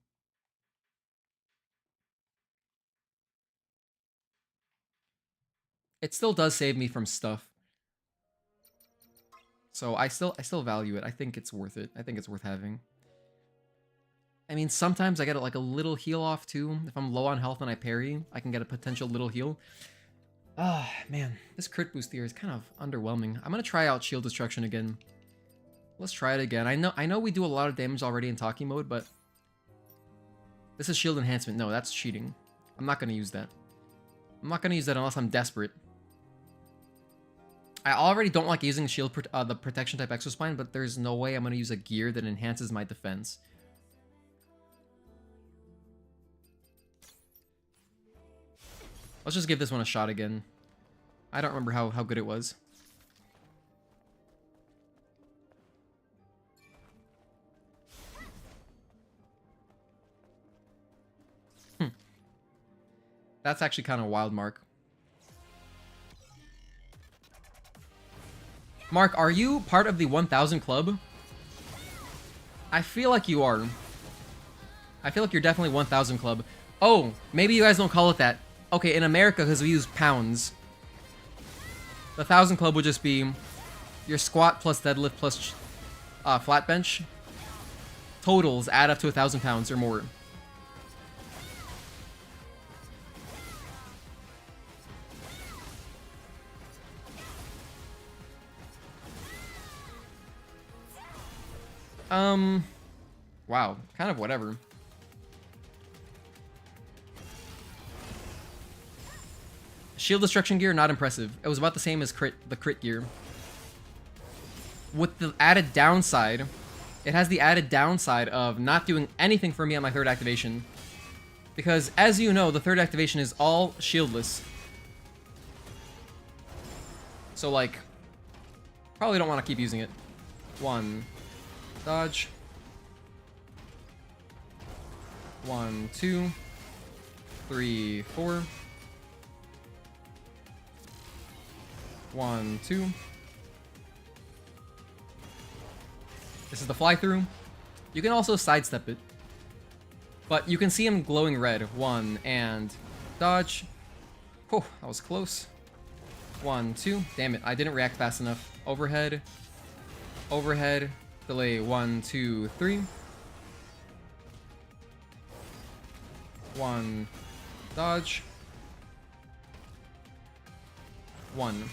A: It still does save me from stuff. So I still value it. I think it's worth it. I think it's worth having. I mean, sometimes I get like a little heal off too. If I'm low on health and I parry, I can get a potential little heal. Ah, man, this crit boost here is kind of underwhelming. I'm gonna try out Shield Destruction again. Let's try it again. I know we do a lot of damage already in Tachy mode, but this is shield enhancement. No, that's cheating. I'm not gonna use that. I'm not gonna use that unless I'm desperate. I already don't like using shield, the protection type Exospine, but there's no way I'm gonna use a gear that enhances my defense. Let's just give this one a shot again. I don't remember how good it was. That's actually kind of wild, Mark. Mark, are you part of the 1000 club? I feel like you are. I feel like you're definitely 1000 club. Oh, maybe you guys don't call it that. Okay, in America, because we use pounds, the 1,000 club would just be your squat plus deadlift plus flat bench. Totals add up to 1,000 pounds or more. Wow, kind of whatever. Shield destruction gear, not impressive. It was about the same as the crit gear. With the added downside, it has the added downside of not doing anything for me on my third activation. Because, as you know, the third activation is all shieldless. So, like, probably don't want to keep using it. 1, dodge. 1, 2, 3, 4. 1, 2. This is the fly through. You can also sidestep it. But you can see him glowing red. 1 and dodge. Oh, that was close. 1, 2. Damn it, I didn't react fast enough. Overhead. Overhead. Delay. 1, 2, 3. 1. Dodge. 1.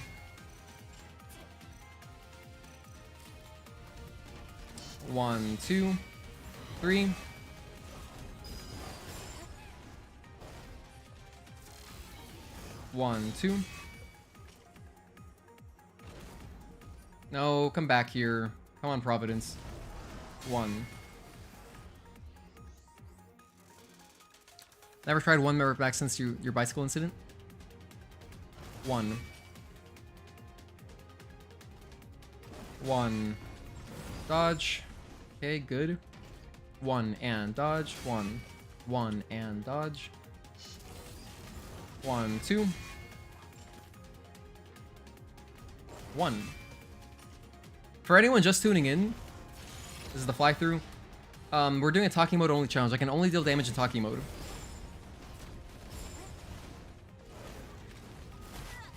A: 1, 2, 3. 1, 2. No, come back here. Come on, Providence. 1. Never tried one merit back since your bicycle incident? 1. 1. Dodge. Okay, good. 1 and dodge. 1. 1 and dodge. 1, 2. 1. For anyone just tuning in, this is the fly through. We're doing a Tachy Mode only challenge. I can only deal damage in Tachy Mode.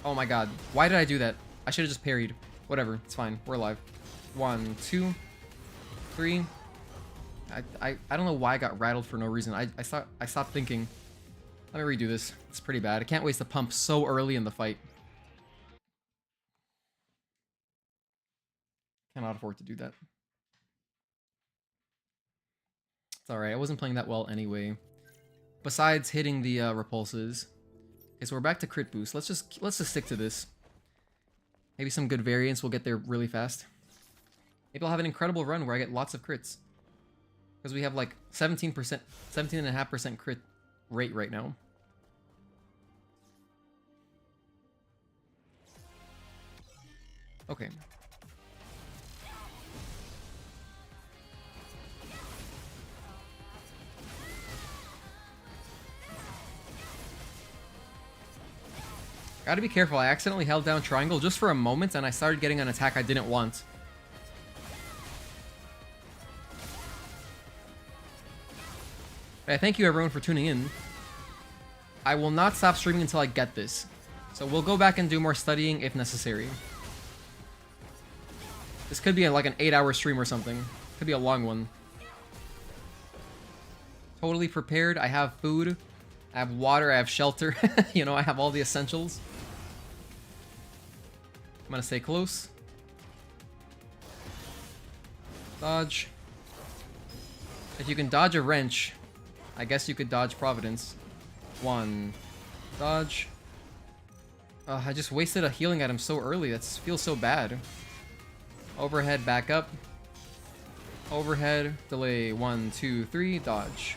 A: Oh my god. Why did I do that? I should have just parried. Whatever. It's fine. We're alive. 1, 2, 3. I don't know why I got rattled for no reason. I stopped thinking. Let me redo this. It's pretty bad. I can't waste the pump so early in the fight. Cannot afford to do that. It's alright. I wasn't playing that well anyway. Besides hitting the repulses. Okay, so we're back to crit boost. Let's just stick to this. Maybe some good variants will get there really fast. Maybe I'll have an incredible run where I get lots of crits. Because we have like 17%, 17.5% crit rate right now. Okay. Gotta be careful. I accidentally held down triangle just for a moment and I started getting an attack I didn't want. Thank you everyone for tuning in. I will not stop streaming until I get this. So we'll go back and do more studying if necessary. This could be like an 8-hour stream or something. Could be a long one. Totally prepared. I have food. I have water. I have shelter. You know, I have all the essentials. I'm gonna stay close. Dodge. If you can dodge a wrench, I guess you could dodge Providence. 1. Dodge. I just wasted a healing item so early. That feels so bad. Overhead, back up. Overhead, delay. 1, 2, 3, dodge.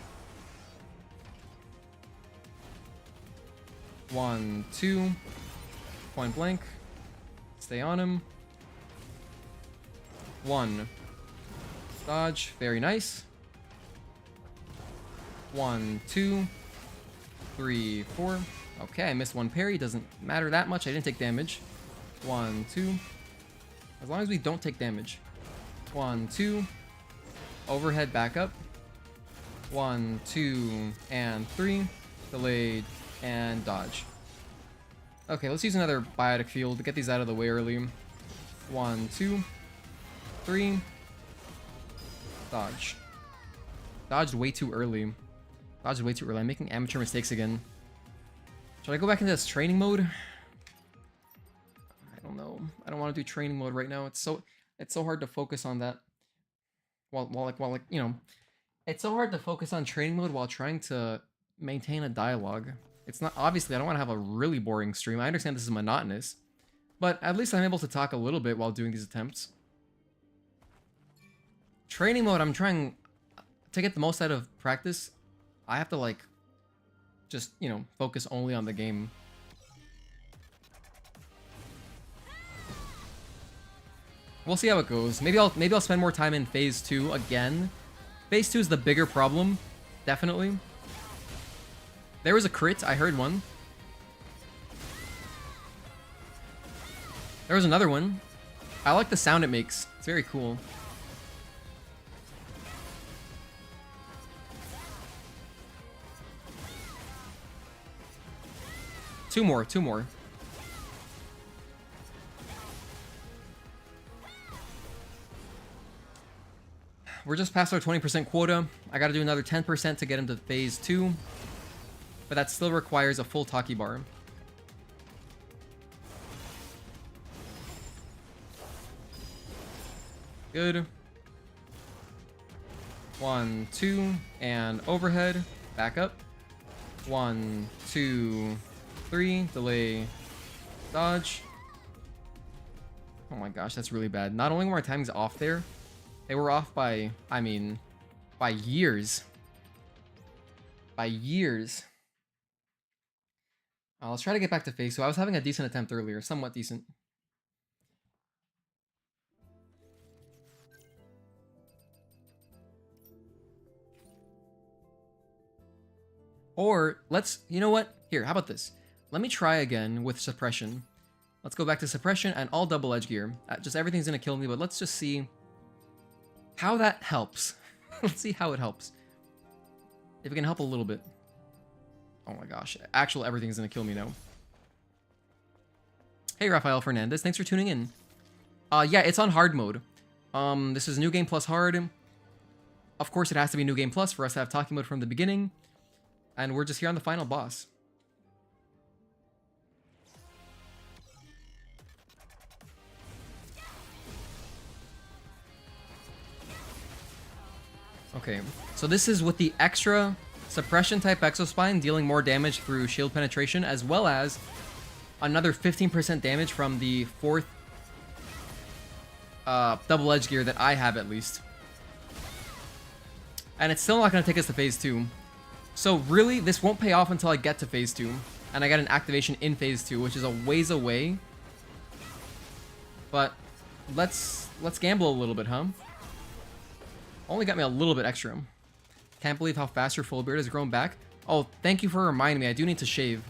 A: 1, 2. Point blank. Stay on him. 1. Dodge. Very nice. 1, 2, 3, 4. Okay, I missed one parry. Doesn't matter that much. I didn't take damage. 1, 2. As long as we don't take damage. 1, 2. Overhead, back up. 1, 2, and 3. Delayed. and dodge. Okay, let's use another biotic field to get these out of the way early. 1, 2, 3. Dodge. Dodged way too early. Dodged way too early. I'm making amateur mistakes again. Should I go back into this training mode? I don't know. I don't want to do training mode right now. It's so hard to focus on that. While you know, it's so hard to focus on training mode while trying to maintain a dialogue. It's not, obviously I don't want to have a really boring stream. I understand this is monotonous, but at least I'm able to talk a little bit while doing these attempts. Training mode, I'm trying to get the most out of practice. I have to like just, you know, focus only on the game. We'll see how it goes. Maybe I'll spend more time in phase 2 again. Phase 2 is the bigger problem, definitely. There was a crit, I heard one. There was another one. I like the sound it makes. It's very cool. Two more. We're just past our 20% quota. I gotta do another 10% to get into phase 2. But that still requires a full Tachy bar. Good. 1, 2, and overhead. Back up. 1, 2, 3. Delay. Dodge. Oh my gosh, that's really bad. Not only were my timings off there, they were off by, I mean, by years. By years. Let's try to get back to phase 2. I was having a decent attempt earlier, somewhat decent. Or, you know what? Here, how about this? Let me try again with suppression. Let's go back to suppression and all double edge gear. Just everything's gonna kill me, but let's just see how that helps. Let's see how it helps. If it can help a little bit. Oh my gosh, actual everything's gonna kill me now. Hey, Rafael Fernandez, thanks for tuning in. Yeah, it's on hard mode. This is New Game Plus hard. Of course, it has to be New Game Plus for us to have Tachy mode from the beginning. And we're just here on the final boss. Okay, so this is with the extra suppression type exospine, dealing more damage through shield penetration, as well as another 15% damage from the 4th double edge gear that I have at least. And it's still not going to take us to phase 2. So really, this won't pay off until I get to phase 2. And I get an activation in phase 2, which is a ways away. But let's gamble a little bit, huh? Only got me a little bit extra. Can't believe how fast your full beard has grown back. Oh, thank you for reminding me. I do need to shave.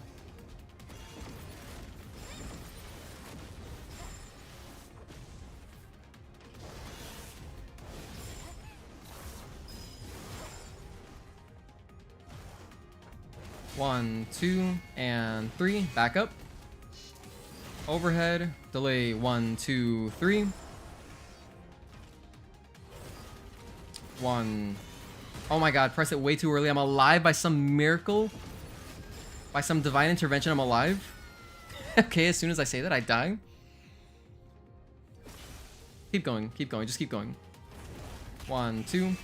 A: One, 2, and 3. Back up. Overhead. Delay. 1, 2, 3. 1. Oh my god, press it way too early. I'm alive by some miracle. By some divine intervention, I'm alive. Okay, as soon as I say that, I die. Keep going, just keep going. 1, 2,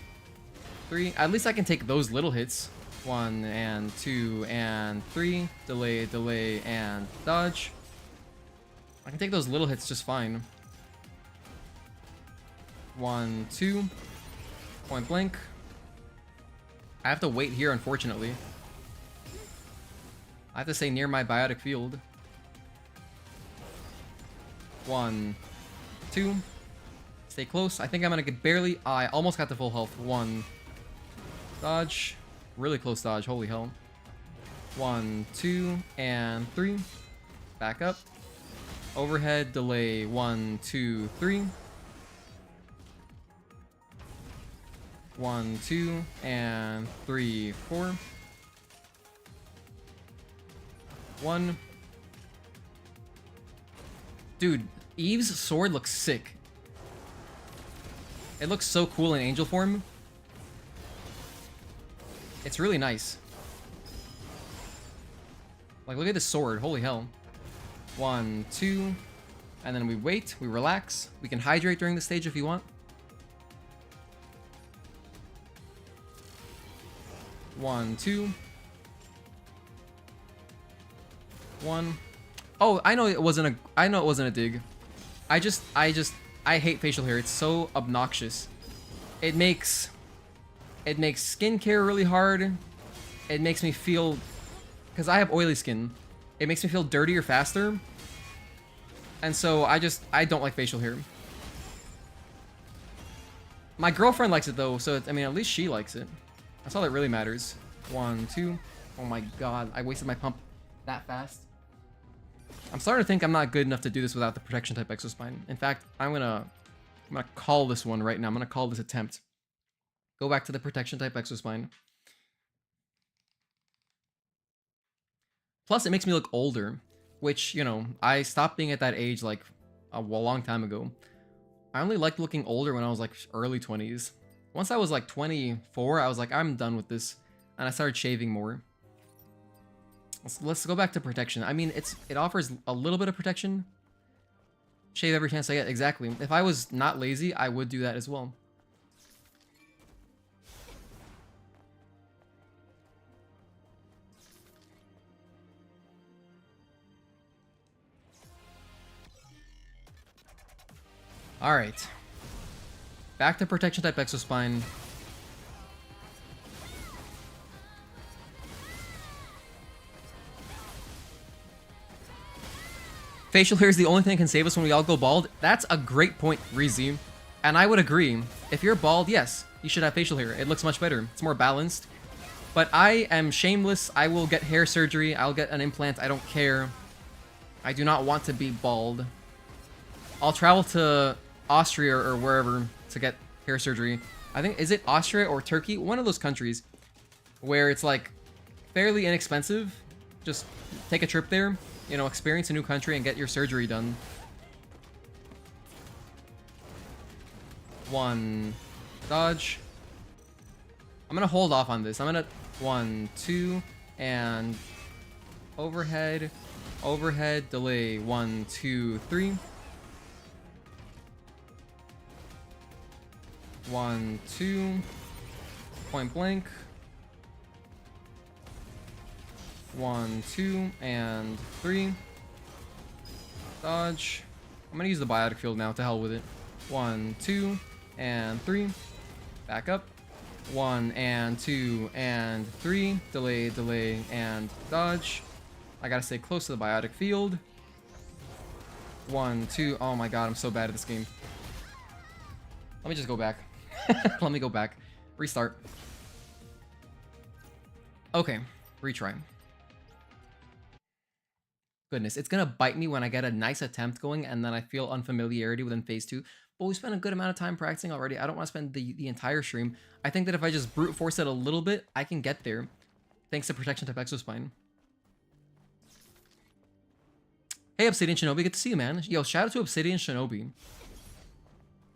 A: 3. At least I can take those little hits. 1, and 2, and 3. Delay, delay, and dodge. I can take those little hits just fine. 1, 2. Point blank. I have to wait here, unfortunately. I have to stay near my biotic field. 1, 2. Stay close. I think I'm gonna get barely. I almost got to full health. 1. Dodge. Really close dodge. Holy hell. 1, 2, and 3. Back up. Overhead. Delay. 1, 2, 3. 1, 2, and 3, 4. 1. Dude, Eve's sword looks sick. It looks so cool in angel form. It's really nice. Like, look at this sword. Holy hell. 1, 2. And then we wait. We relax. We can hydrate during the stage if you want. 1, 2. 1. Oh, I know it wasn't a dig. I hate facial hair. It's so obnoxious. It makes skincare really hard. It makes me feel, because I have oily skin, it makes me feel dirtier faster. And so I don't like facial hair. My girlfriend likes it though, so I mean, at least she likes it. That's all that really matters. 1, 2. Oh my god, I wasted my pump that fast. I'm starting to think I'm not good enough to do this without the protection type exospine. In fact, I'm gonna call this one right now. I'm gonna call this attempt. Go back to the protection type exospine. Plus, it makes me look older, which, you know, I stopped being at that age like a long time ago. I only liked looking older when I was like early 20s. Once I was like 24, I was like, I'm done with this, and I started shaving more. Let's go back to protection. I mean, it offers a little bit of protection. Shave every chance I get. Exactly. If I was not lazy, I would do that as well. All right. Back to protection type exospine. Facial hair is the only thing that can save us when we all go bald. That's a great point, Reezy. And I would agree. If you're bald, yes, you should have facial hair. It looks much better. It's more balanced. But I am shameless. I will get hair surgery. I'll get an implant. I don't care. I do not want to be bald. I'll travel to Austria or wherever to get hair surgery. I think, is it Austria or Turkey? One of those countries where it's like fairly inexpensive. Just take a trip there. You know, experience a new country and get your surgery done. 1. Dodge. I'm gonna hold off on this. I'm gonna 1, 2, and overhead, overhead, delay. 1, 2, 3. 1, 2, point blank. 1, 2, and 3. Dodge. I'm gonna use the biotic field now. To hell with it. 1, 2, and 3. Back up. 1 and 2 and 3. Delay, delay, and dodge. I gotta stay close to the biotic field. 1, 2. Oh my god, I'm so bad at this game. Let me just go back. Let me go back. Restart. Okay, retry. Goodness, it's gonna bite me when I get a nice attempt going and then I feel unfamiliarity within phase 2. But we spent a good amount of time practicing already. I don't want to spend the entire stream. I think that if I just brute force it a little bit, I can get there. Thanks to protection type exospine. Hey, Obsidian Shinobi, good to see you, man. Yo, shout out to Obsidian Shinobi.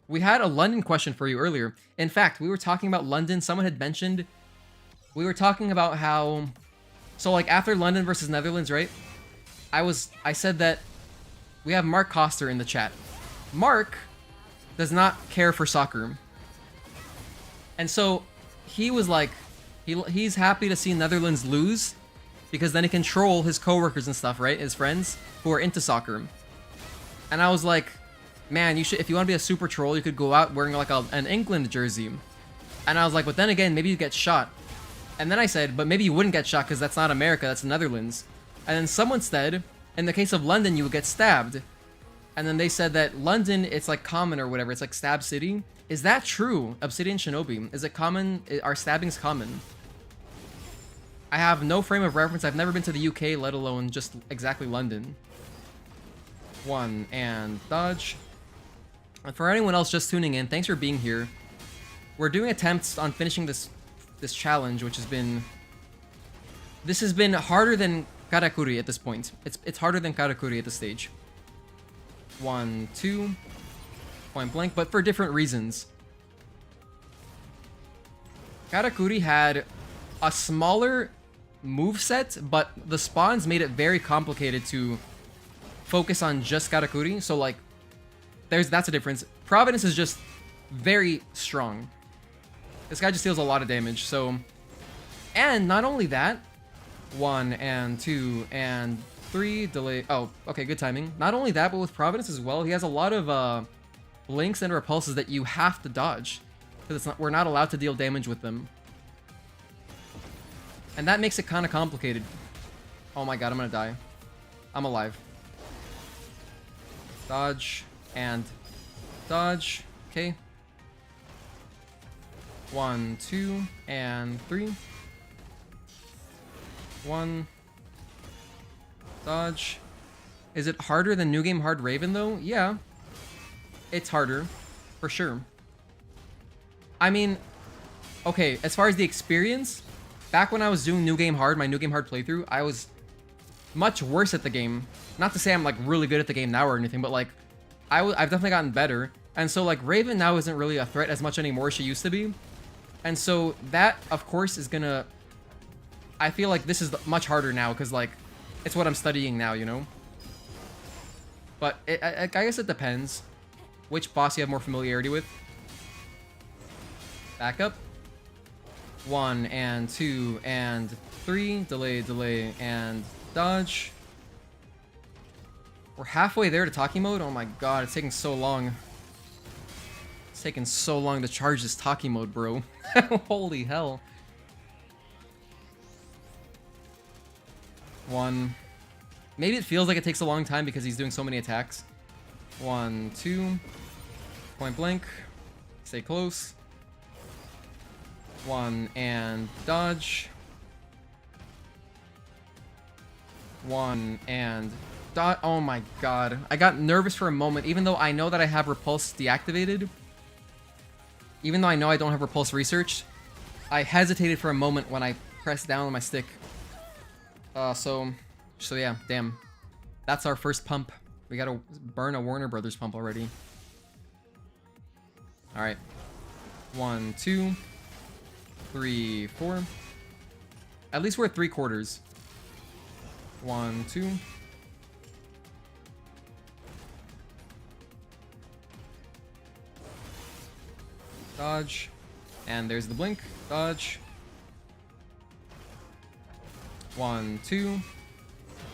A: We had a London question for you earlier. In fact, we were talking about London. Someone had mentioned, we were talking about how, so like after London versus Netherlands, right? I said that we have Mark Koster in the chat. Mark does not care for soccer. And so he was like, he's happy to see Netherlands lose because then he can troll his coworkers and stuff, right? His friends who are into soccer. And I was like, man, you should, if you want to be a super troll, you could go out wearing like an England jersey. And I was like, but then again, maybe you get shot. And then I said, but maybe you wouldn't get shot because that's not America, that's the Netherlands. And then someone said, in the case of London, you would get stabbed. And then they said that London, it's like common or whatever. It's like stab city. Is that true, Obsidian Shinobi? Is it common? Are stabbings common? I have no frame of reference. I've never been to the UK, let alone just exactly London. 1 and dodge. And for anyone else just tuning in, thanks for being here. We're doing attempts on finishing this challenge, which has been... This has been harder than Karakuri at this point. It's harder than Karakuri at this stage. 1, 2, point blank, but for different reasons. Karakuri had a smaller moveset, but the spawns made it very complicated to focus on just Karakuri. So like, that's a difference. Providence is just very strong. This guy just deals a lot of damage. So, and not only that, 1 and 2 and 3 delay. Oh, okay, good timing. Not only that, but with Providence as well, he has a lot of blinks and repulses that you have to dodge because we're not allowed to deal damage with them. And that makes it kind of complicated. Oh my god, I'm gonna die. I'm alive. Dodge and dodge. Okay. 1, 2, and 3. 1. Dodge. Is it harder than New Game Hard Raven though? Yeah. It's harder. For sure. I mean, okay, as far as the experience, back when I was doing New Game Hard, my New Game Hard playthrough, I was much worse at the game. Not to say I'm like really good at the game now or anything, but like I've definitely gotten better. And so like Raven now isn't really a threat as much anymore as she used to be. And so that of course is gonna, I feel like this is much harder now because like it's what I'm studying now, you know? But I guess it depends which boss you have more familiarity with. Back up. 1 and 2 and 3. Delay, and dodge. We're halfway there to Tachy mode. Oh my god, it's taking so long. It's taking so long to charge this Tachy mode, bro. Holy hell. 1. Maybe it feels like it takes a long time because he's doing so many attacks. 1, 2. Point blank. Stay close. 1 and dodge. 1 and dodge. Oh my god. I got nervous for a moment, even though I know that I have repulse deactivated. Even though I know I don't have repulse researched, I hesitated for a moment when I pressed down on my stick. So yeah, damn. That's our first pump. We gotta burn a Warner Brothers pump already. Alright. 1, 2, 3, 4. At least we're at 3/4. 1, 2. Dodge. And there's the blink. Dodge. 1, 2.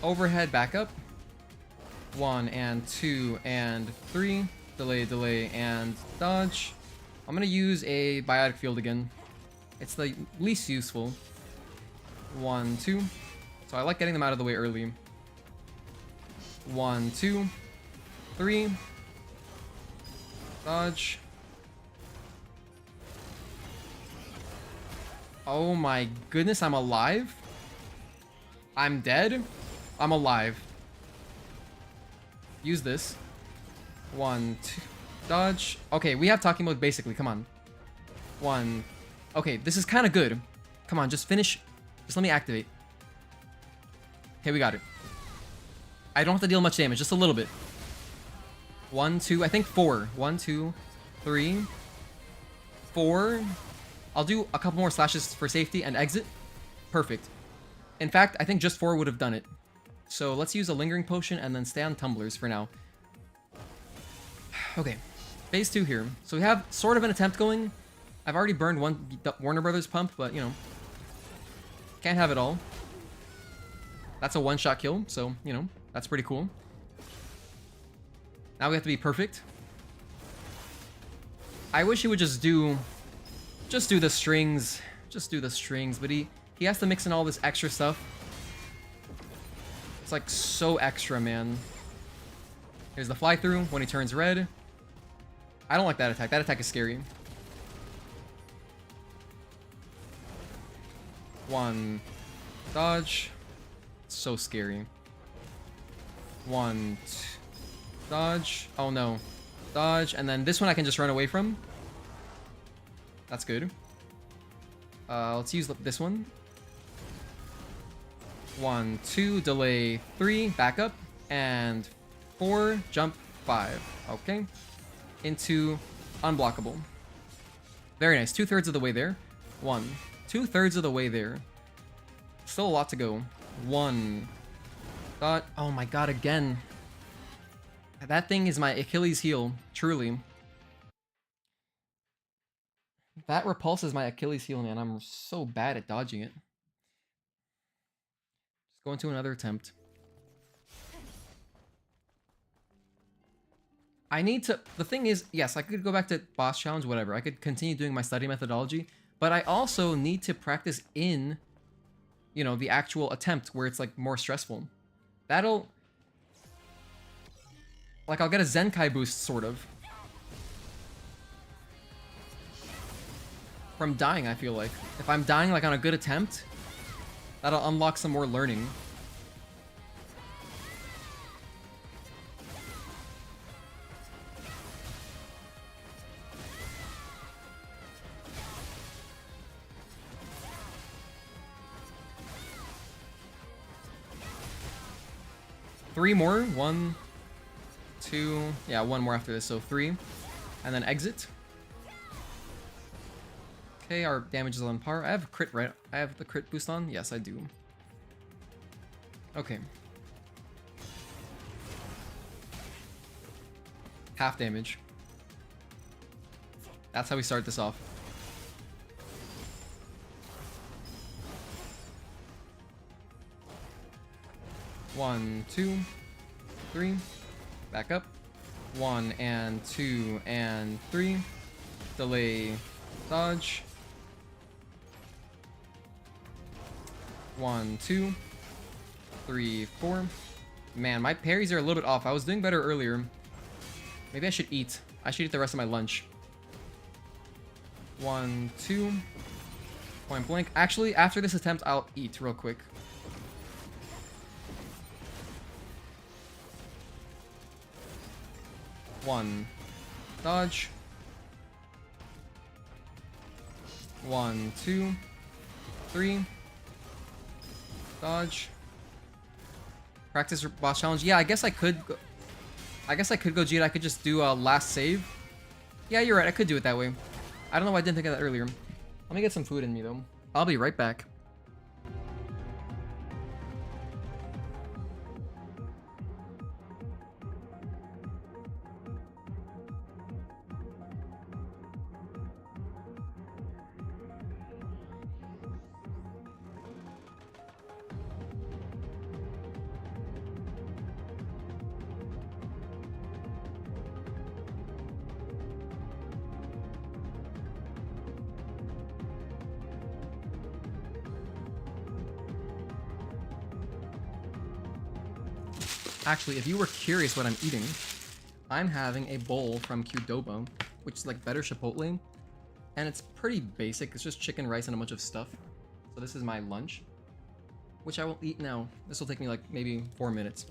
A: Overhead, back up. 1 and 2 and 3. Delay, and dodge. I'm gonna use a biotic field again. It's the least useful. 1, 2. So I like getting them out of the way early. 1, 2, 3. Dodge. Oh my goodness, I'm alive? I'm dead? I'm alive. Use this. 1, 2. Dodge. Okay, we have Tachy mode basically. Come on. 1. Okay, this is kind of good. Come on, just finish. Just let me activate. Okay, we got it. I don't have to deal much damage, just a little bit. 1, 2, I think 4. 1, 2, 3, 4. I'll do a couple more slashes for safety and exit. Perfect. In fact, I think just 4 would have done it. So let's use a lingering potion and then stay on tumblers for now. Okay, phase 2 here. So we have sort of an attempt going. I've already burned one Warner Brothers pump, but you know, can't have it all. That's a one-shot kill, so you know, that's pretty cool. Now we have to be perfect. I wish he would just do the strings, but he has to mix in all this extra stuff. It's like so extra, man. Here's the fly through when he turns red. I don't like that attack. That attack is scary. 1. Dodge. So scary. 1. Dodge. Oh no. Dodge. And then this one I can just run away from. That's good. Let's use this one. 1, 2, delay 3, back up, and 4, jump 5. Okay. Into unblockable. Very nice. 2/3 of the way there. 1. 2/3 of the way there. Still a lot to go. 1. Dot. Oh my god, again. That thing is my Achilles heel. Truly. That repulse is my Achilles heel, man. I'm so bad at dodging it. Just go into another attempt. I need to... The thing is, yes, I could go back to boss challenge, whatever. I could continue doing my study methodology, but I also need to practice in, you know, the actual attempt where it's, like, more stressful. That'll... Like, I'll get a Zenkai boost, sort of. From dying, I feel like. If I'm dying, like, on a good attempt, that'll unlock some more learning. Three more. 1, 2. Yeah, one more after this. So 3. And then exit. Okay, our damage is on par. I have crit, right? I have the crit boost on? Yes, I do. Okay. Half damage. That's how we start this off. One, 2, 3. Back up. 1 and 2 and 3. Delay. Dodge. 1, 2, 3, 4. Man, my parries are a little bit off. I was doing better earlier. Maybe I should eat. I should eat the rest of my lunch. 1, 2. Point blank. Actually, after this attempt, I'll eat real quick. One. Dodge. 1, 2, 3. Dodge. Practice boss challenge. Yeah, I guess I could go. I guess I could go Gita. I could just do a last save. Yeah, you're right. I could do it that way. I don't know why I didn't think of that earlier. Let me get some food in me though. I'll be right back. Actually, if you were curious what I'm eating, I'm having a bowl from Qdoba, which is like better Chipotle, and it's pretty basic. It's just chicken, rice, and a bunch of stuff. So this is my lunch, which I will eat now. This will take me like maybe 4 minutes.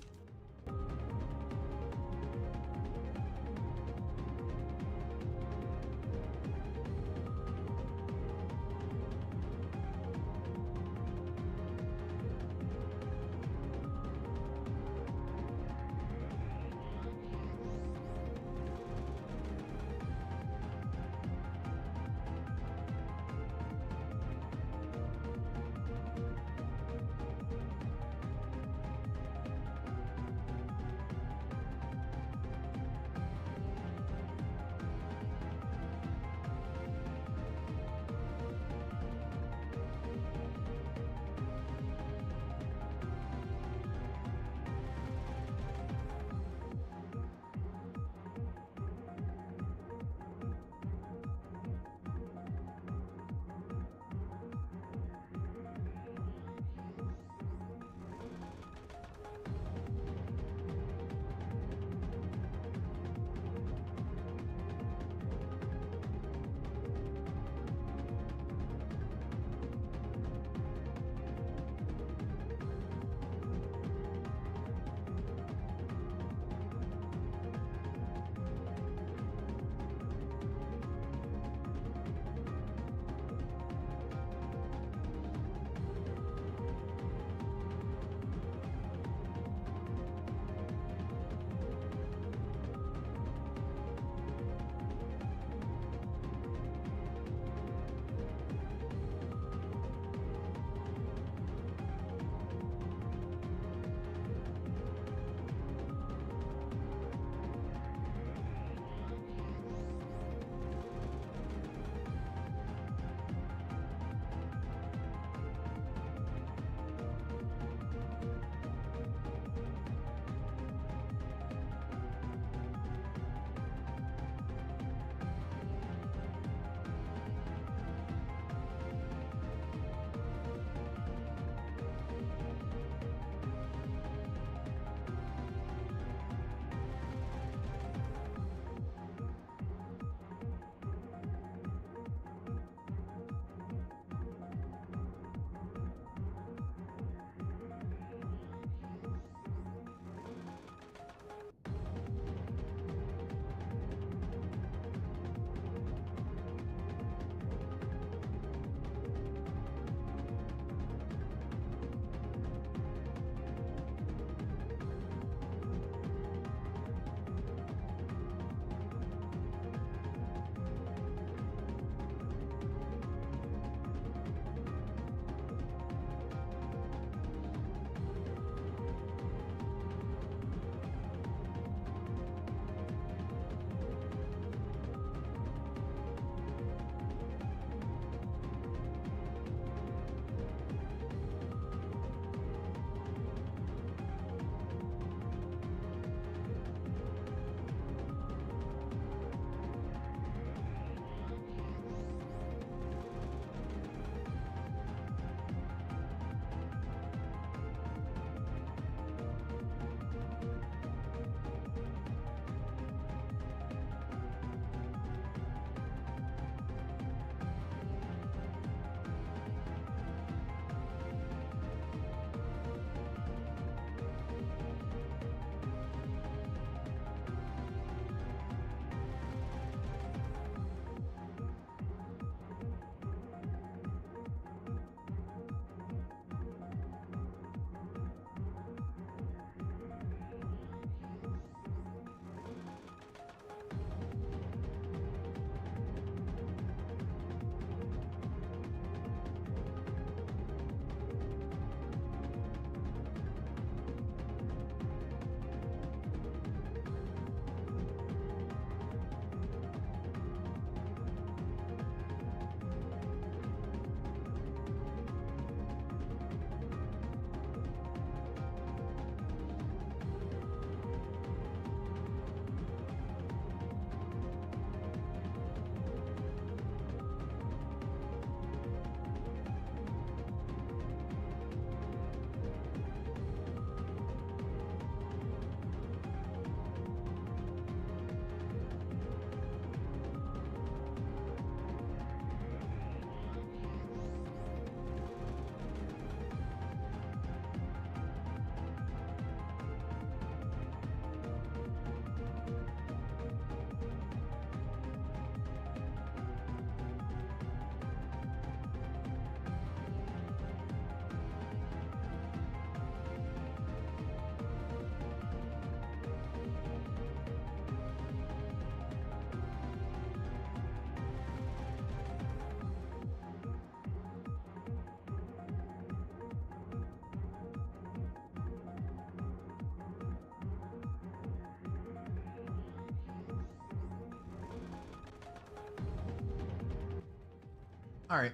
A: Alright.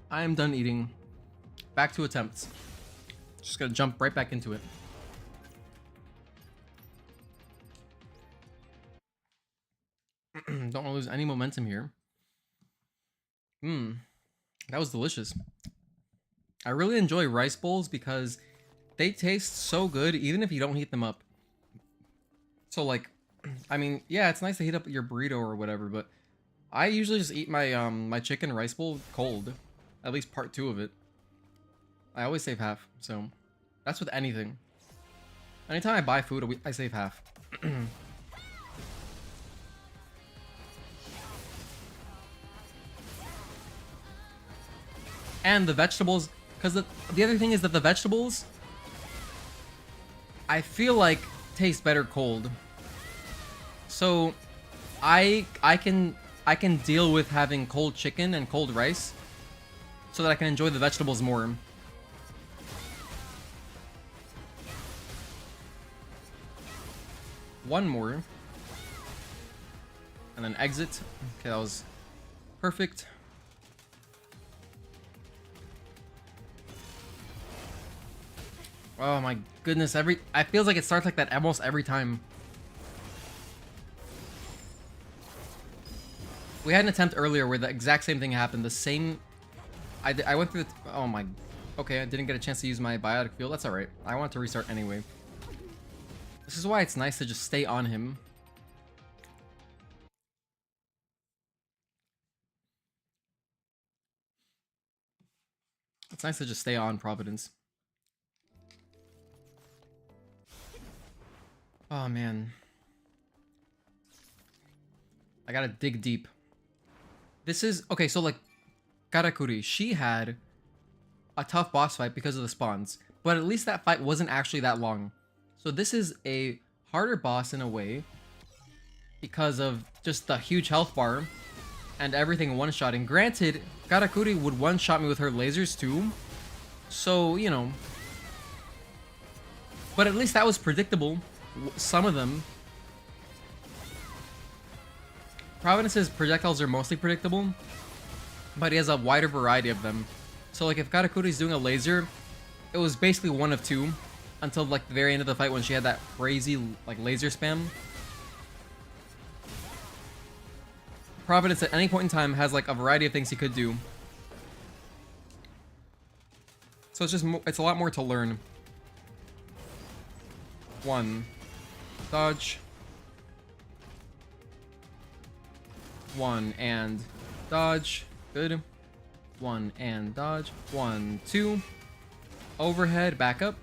A: I am done eating. Back to attempts. Just gonna jump right back into it. Don't want to lose any momentum here. That was delicious. I really enjoy rice bowls because they taste so good even if you don't heat them up. So like, I mean, yeah, it's nice to heat up your burrito or whatever, but I usually just eat my my chicken rice bowl cold. At least part 2 of it. I always save half, so that's with anything. Anytime I buy food, I save half. And the vegetables, because the other thing is that the vegetables, I feel like taste better cold. So I can deal with having cold chicken and cold rice so that I can enjoy the vegetables more. One more. And then exit. Okay, that was perfect. Oh my goodness, I feels like it starts like that almost every time. We had an attempt earlier where the exact same thing happened. The same... I went through the... Oh my... Okay, I didn't get a chance to use my biotic field. That's alright. I want to restart anyway. This is why it's nice to just stay on him. It's nice to just stay on Providence. Oh man. I gotta dig deep. This is... Okay, so like... Karakuri, she had a tough boss fight because of the spawns. But at least that fight wasn't actually that long. So this is a harder boss in a way. Because of just the huge health bar. And everything one-shotting. Granted, Karakuri would one-shot me with her lasers too. So, you know. But at least that was predictable. Some of them. Providence's projectiles are mostly predictable. But he has a wider variety of them. So like if Karakuri's doing a laser, it was basically one of 2. Until like the very end of the fight when she had that crazy like laser spam. Providence at any point in time has like a variety of things he could do. So it's just it's a lot more to learn. 1. Dodge. 1 and dodge. Good. 1 and dodge. 1, 2. Overhead, back up.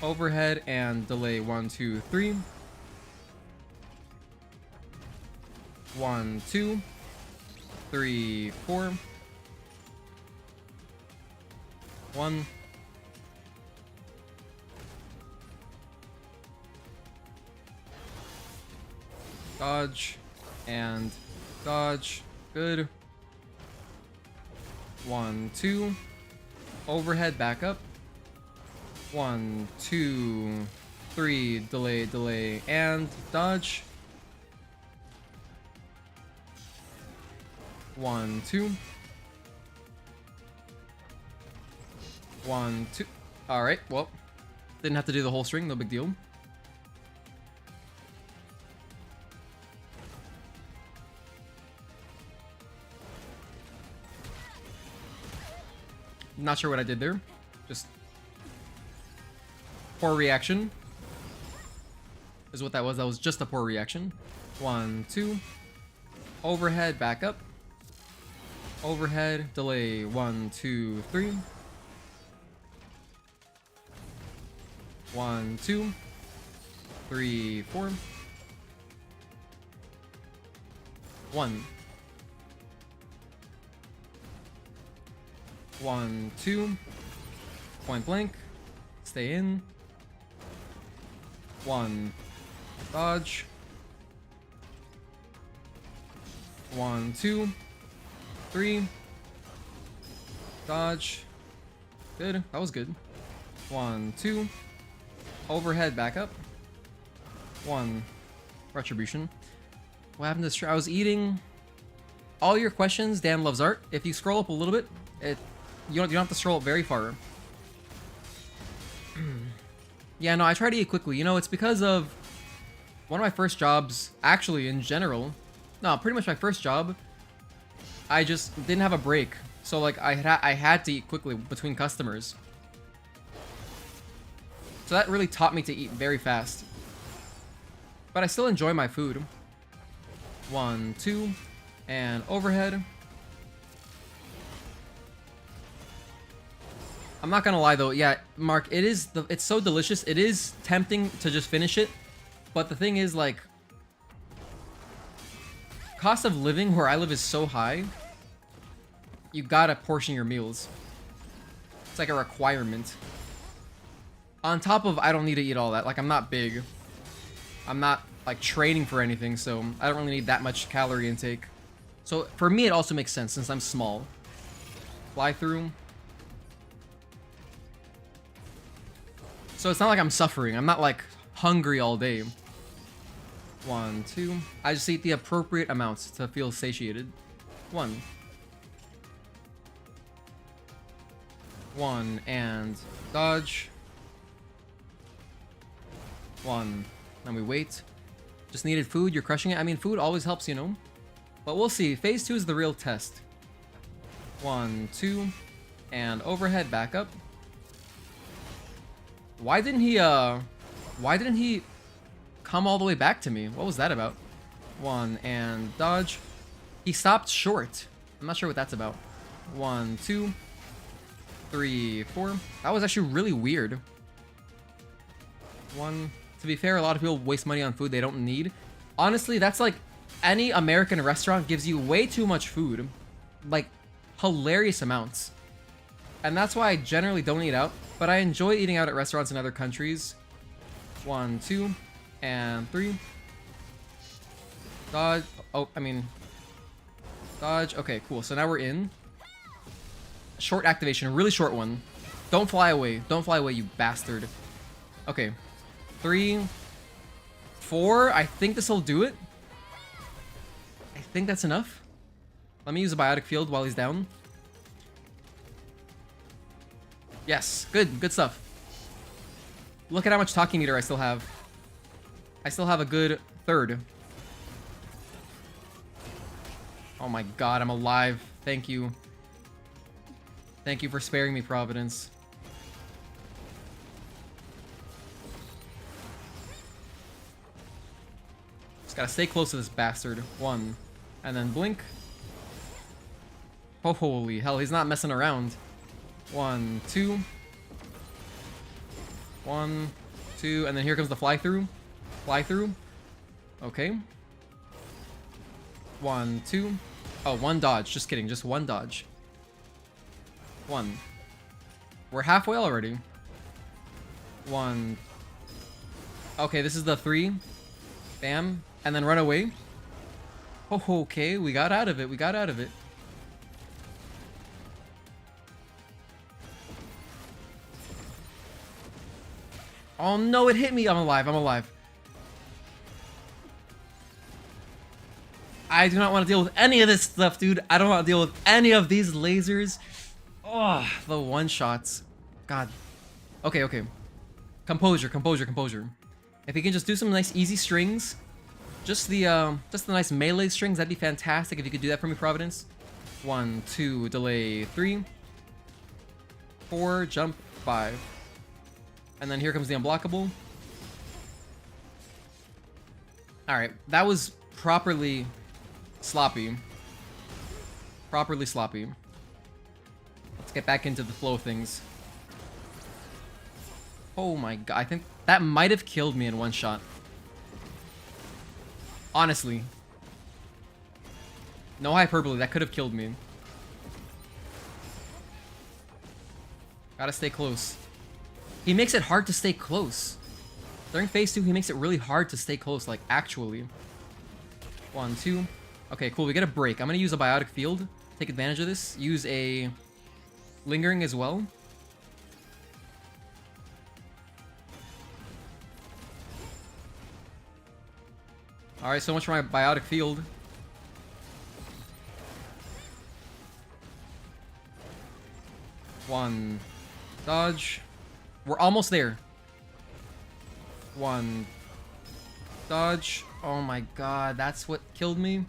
A: Overhead and delay. 1, 2, 3. 1, 2, 3, 4. 1. Dodge and dodge. Good. 1, 2. Overhead, back up. 1, 2, 3. Delay, delay, and dodge. 1, 2. 1, 2. Alright, well. Didn't have to do the whole string, no big deal. Not sure what I did there. Just poor reaction. Is what that was. That was just a poor reaction. 1, 2. Overhead, back up. Overhead, delay. 1, 2, 3. 1, 2, 3, 4. 1. 1, 2. Point blank. Stay in. 1. Dodge. 1, 2, 3. Dodge. Good. That was good. 1, 2. Overhead, back up. 1. Retribution. What happened to I was eating. all your questions, Dan Loves Art, if you scroll up a little bit, you don't have to scroll up very far. Yeah, no, I try to eat quickly. You know, it's because of one of my first jobs, actually, in general. No, pretty much my first job. I just didn't have a break. So, like, I had to eat quickly between customers. So that really taught me to eat very fast. But I still enjoy my food. 1, 2, and overhead. I'm not gonna lie though, yeah, Mark, it's so delicious. It is tempting to just finish it. But the thing is, like, cost of living where I live is so high. You gotta portion your meals. It's like a requirement. On top of, I don't need to eat all that. Like, I'm not big. I'm not, like, training for anything, so I don't really need that much calorie intake. So, for me, it also makes sense since I'm small. Fly through. So, it's not like I'm suffering. I'm not, like, hungry all day. 1, 2. I just eat the appropriate amounts to feel satiated. 1. 1, and dodge. 1. Then we wait. Just needed food. You're crushing it. I mean, food always helps, you know. But we'll see. Phase 2 is the real test. 1, 2, and overhead back up. Why didn't he come all the way back to me? What was that about? 1, and dodge. He stopped short. I'm not sure what that's about. 1, 2, 3, 4. That was actually really weird. 1. To be fair, a lot of people waste money on food they don't need. Honestly, that's like any American restaurant gives you way too much food. Like, hilarious amounts. And that's why I generally don't eat out. But I enjoy eating out at restaurants in other countries. 1, 2, and 3. Dodge. Oh, I mean... Dodge. Okay, cool. So now we're in. Short activation. A really short one. Don't fly away. Don't fly away, you bastard. Okay. 3, 4. I think this will do it. I think that's enough. Let me use a biotic field while he's down. Yes, good stuff. Look at how much talking meter I still have. I still have a good third. Oh my god, I'm alive. Thank you. Thank you for sparing me, Providence. Just gotta stay close to this bastard. 1. And then blink. Oh, holy hell, he's not messing around. 1, 2. 1, 2, and then here comes the fly through. Fly through. Okay. 1, 2. Oh, 1 dodge. Just kidding. Just 1 dodge. 1. We're halfway already. 1. Okay, this is the 3. Bam. And then run away. Oh, okay. We got out of it. We got out of it. Oh no, it hit me. I'm alive. I'm alive. I do not want to deal with any of this stuff, dude. I don't want to deal with any of these lasers. Oh, the one-shots. God. Okay, okay. Composure, composure, composure. If you can just do some nice easy strings. Just the nice melee strings, that'd be fantastic if you could do that for me, Providence. 1, 2, delay, 3. 4, jump, 5. And then here comes the unblockable. Alright, that was properly sloppy. Properly sloppy. Let's get back into the flow of things. Oh my god, I think that might have killed me in one shot. Honestly. No hyperbole, that could have killed me. Gotta stay close. He makes it hard to stay close. During phase 2, he makes it really hard to stay close, like, actually. 1, 2. Okay, cool, we get a break. I'm gonna use a biotic field. Take advantage of this. Use a lingering as well. Alright, so much for my biotic field. 1. Dodge. We're almost there. 1. Dodge. Oh my god, that's what killed me.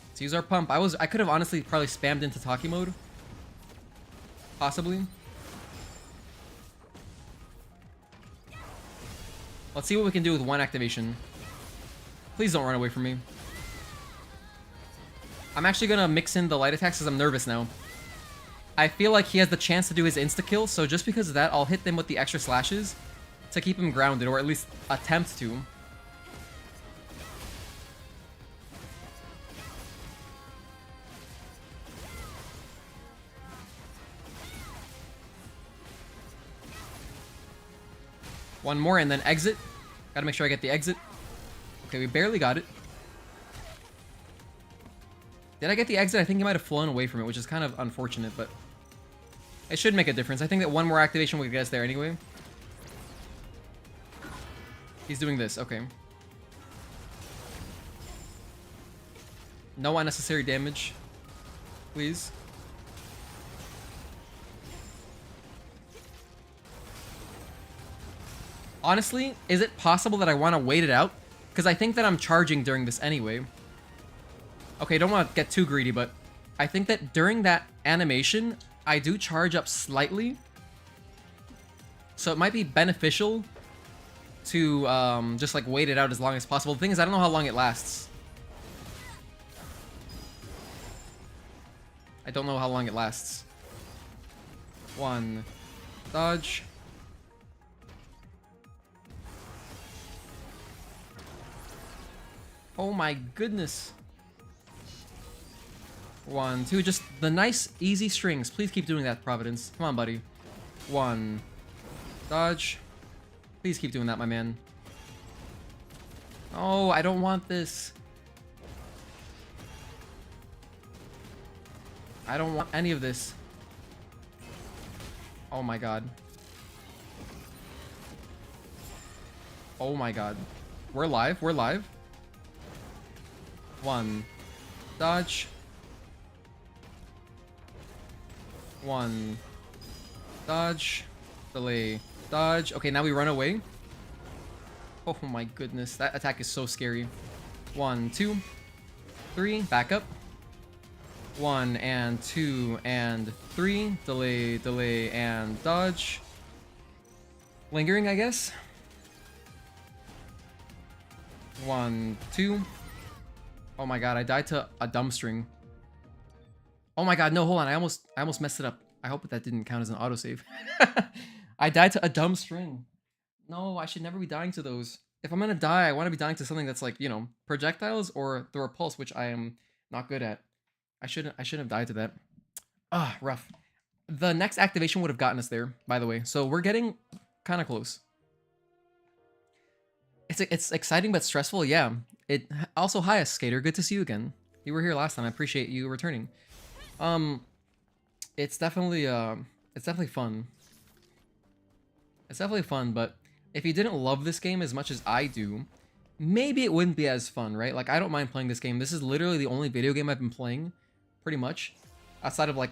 A: Let's use our pump. I could have honestly probably spammed into Tachy mode. Possibly. Let's see what we can do with one activation. Please don't run away from me. I'm actually gonna mix in the light attacks because I'm nervous now. I feel like he has the chance to do his insta-kill, so just because of that, I'll hit them with the extra slashes to keep him grounded, or at least attempt to. One more and then exit. Gotta make sure I get the exit. Okay, we barely got it. Did I get the exit? I think he might have flown away from it, which is kind of unfortunate, but it should make a difference. I think that one more activation would get us there anyway. He's doing this, okay. No unnecessary damage. Please. Honestly, is it possible that I want to wait it out? Because I think that I'm charging during this anyway. Okay, don't want to get too greedy, but I think that during that animation, I do charge up slightly. So it might be beneficial to just like wait it out as long as possible. The thing is, I don't know how long it lasts. I don't know how long it lasts. 1. Dodge. Oh my goodness. 1, 2, just the nice, easy strings. Please keep doing that, Providence. Come on, buddy. 1. Dodge. Please keep doing that, my man. Oh, I don't want this. I don't want any of this. Oh my god. Oh my god. We're live. We're live. 1. Dodge. 1. Dodge. Delay. Dodge. Okay, now we run away. Oh my goodness. That attack is so scary. 1, 2, 3. Back up. 1 and 2 and 3. Delay, delay, and dodge. Lingering, I guess. 1, 2. Oh my god, I died to a dumb string. Oh my god, no, hold on. I almost messed it up. I hope that didn't count as an autosave. I died to a dumb string. No, I should never be dying to those. If I'm gonna die, I want to be dying to something that's like, you know, projectiles or the repulse, which I am not good at. I shouldn't have died to that. Ah, rough. The next activation would have gotten us there, by the way. So we're getting kind of close. It's exciting but stressful, yeah. It also, hi Skater, good to see you again. You were here last time. I appreciate you returning. It's definitely fun. It's definitely fun, but if you didn't love this game as much as I do, maybe it wouldn't be as fun, right? Like, I don't mind playing this game. This is literally the only video game I've been playing, pretty much, outside of like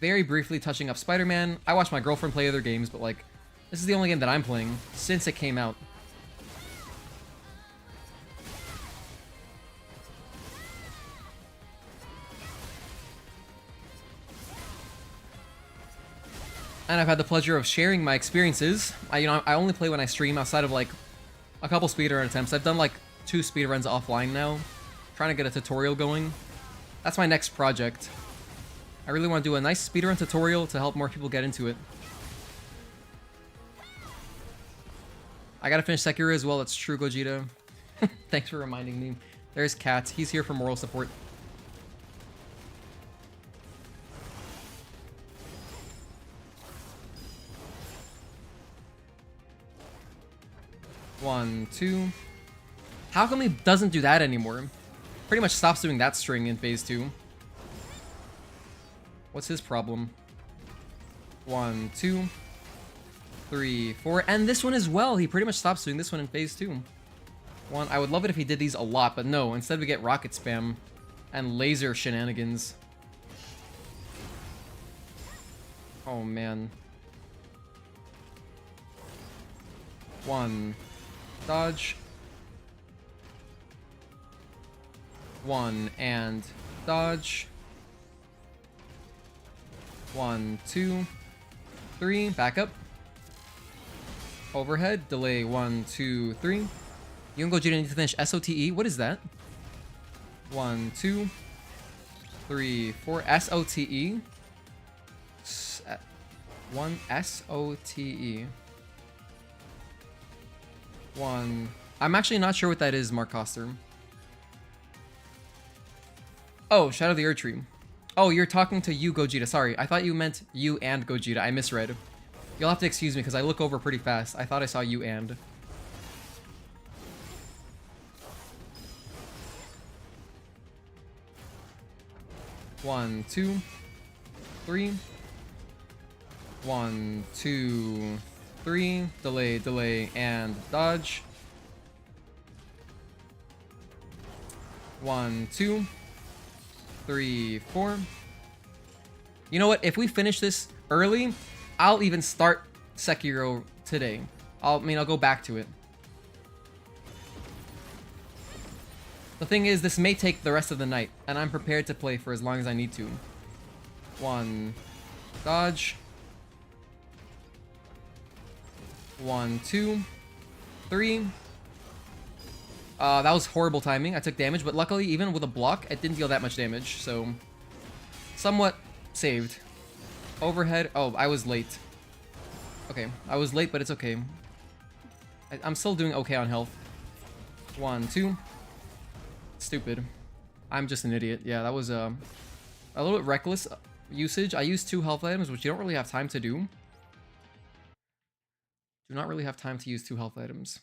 A: very briefly touching up Spider-Man. I watch my girlfriend play other games, but like, this is the only game that I'm playing since it came out. And I've had the pleasure of sharing my experiences. I only play when I stream outside of like a couple speedrun attempts. I've done like 2 speedruns offline now, trying to get a tutorial going. That's my next project. I really want to do a nice speedrun tutorial to help more people get into it. I gotta finish Sekiro as well. That's true, Gogeta. Thanks for reminding me. There's Kat. He's here for moral support. One, 2. How come he doesn't do that anymore? Pretty much stops doing that string in phase 2. What's his problem? 1, 2, 3, 4. And this one as well. He pretty much stops doing this one in phase 2. 1. I would love it if he did these a lot, but no. Instead we get rocket spam and laser shenanigans. Oh man. 1. Dodge. 1 and dodge. 1, 2, 3. Back up. Overhead. Delay. 1, 2, 3. You can go Gogeta need to finish SOTE. What is that? 1, 2, 3, 4. SOTE. 1 SOTE. 1. I'm actually not sure what that is, Mark Coster. Oh, Shadow of the Erdtree. Oh, you're talking to you, Gogeta. Sorry, I thought you meant you and Gogeta. I misread. You'll have to excuse me because I look over pretty fast. I thought I saw you and. One, 2, 3. 1, 2, 3. Delay, delay, and dodge. 1, 2, 3, 4. You know what? If we finish this early, I'll even start Sekiro today. I'll go back to it. The thing is, this may take the rest of the night, and I'm prepared to play for as long as I need to. 1, dodge. 1, 2, 3. That was horrible timing. I took damage, but luckily, even with a block, it didn't deal that much damage, so somewhat saved. Overhead. Oh, I was late. Okay, I was late, but it's okay. I'm still doing okay on health. 1, 2. Stupid. I'm just an idiot. Yeah, that was a little bit reckless usage. I used 2 health items, which you don't really have time to do. Do not really have time to use 2 health items.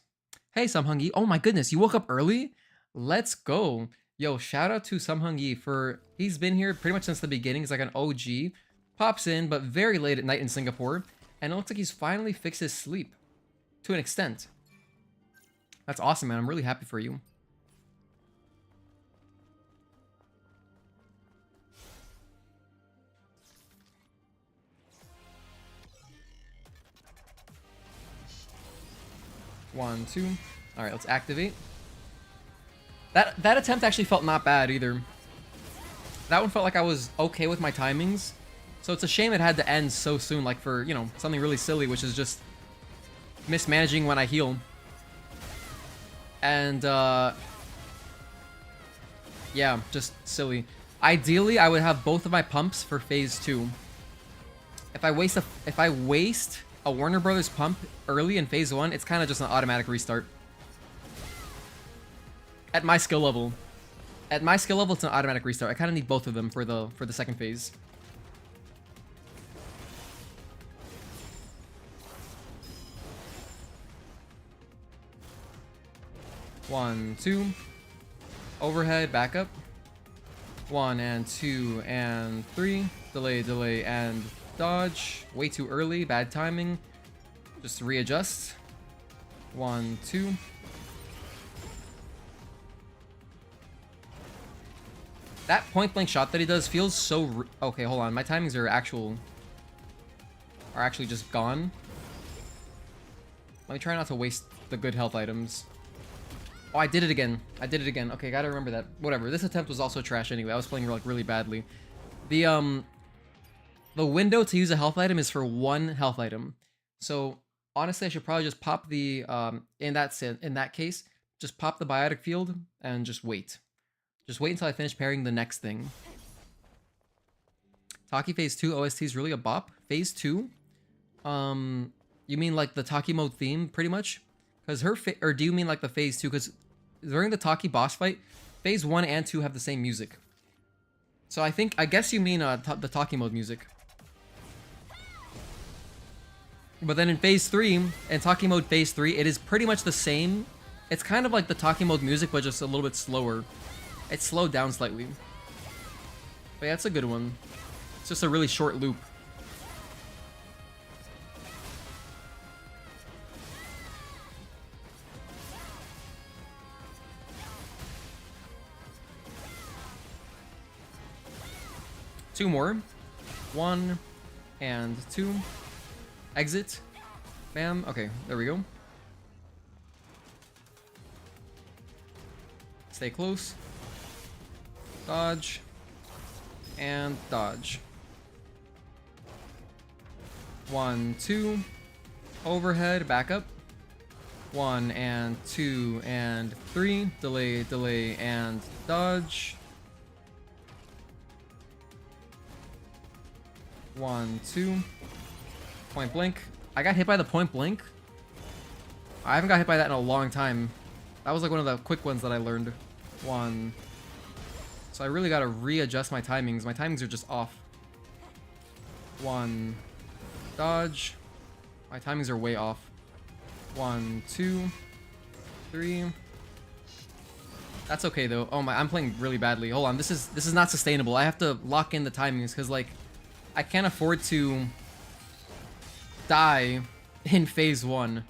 A: Hey, Samhung-yi. Oh my goodness, you woke up early? Let's go. Yo, shout out to Samhung-yi for... He's been here pretty much since the beginning. He's like an OG. Pops in, but very late at night in Singapore. And it looks like he's finally fixed his sleep. To an extent. That's awesome, man. I'm really happy for you. One, 2. All right, let's activate. That attempt actually felt not bad either. That one felt like I was okay with my timings. So it's a shame it had to end so soon, like for, you know, something really silly, which is just mismanaging when I heal. And, yeah, just silly. Ideally, I would have both of my pumps for phase 2. If I waste a Warner Brothers pump early in phase 1, it's kind of just an automatic restart. At my skill level. At my skill level, it's an automatic restart. I kind of need both of them for the second phase. One, 2. Overhead, back up. 1 and 2 and 3. Delay, delay, and dodge. Way too early, bad timing. Just readjust. 1, 2. That point blank shot that he does feels so... Okay, hold on. My timings are actually just gone. Let me try not to waste the good health items. Oh, I did it again. I did it again. Okay, gotta remember that. Whatever. This attempt was also trash anyway. I was playing like really badly. The window to use a health item is for 1 health item. So honestly, I should probably just pop the in that case, just pop the biotic field and just wait. Just wait until I finish pairing the next thing. Tachy Phase 2 OST is really a bop. Phase 2? You mean like the Tachy mode theme, pretty much? Because or do you mean like the Phase 2? Because during the Tachy boss fight, Phase 1 and 2 have the same music. So I guess you mean the Tachy mode music. But then in Phase 3, in Tachy mode Phase 3, it is pretty much the same. It's kind of like the Tachy mode music, but just a little bit slower. It's slowed down slightly. But yeah, it's a good one. It's just a really short loop. Two more. 1 and 2. Exit. Bam. Okay, there we go. Stay close. Dodge. And dodge. 1, 2. Overhead, back up. 1 and 2 and 3. Delay, delay, and dodge. 1, 2. Point blank. I got hit by the point blank. I haven't got hit by that in a long time. That was like one of the quick ones that I learned. 1. So I really gotta readjust my timings. My timings are just off. 1. Dodge. My timings are way off. 1, 2, 3. That's okay though. Oh my, I'm playing really badly. Hold on, this is not sustainable. I have to lock in the timings because like I can't afford to die in phase 1.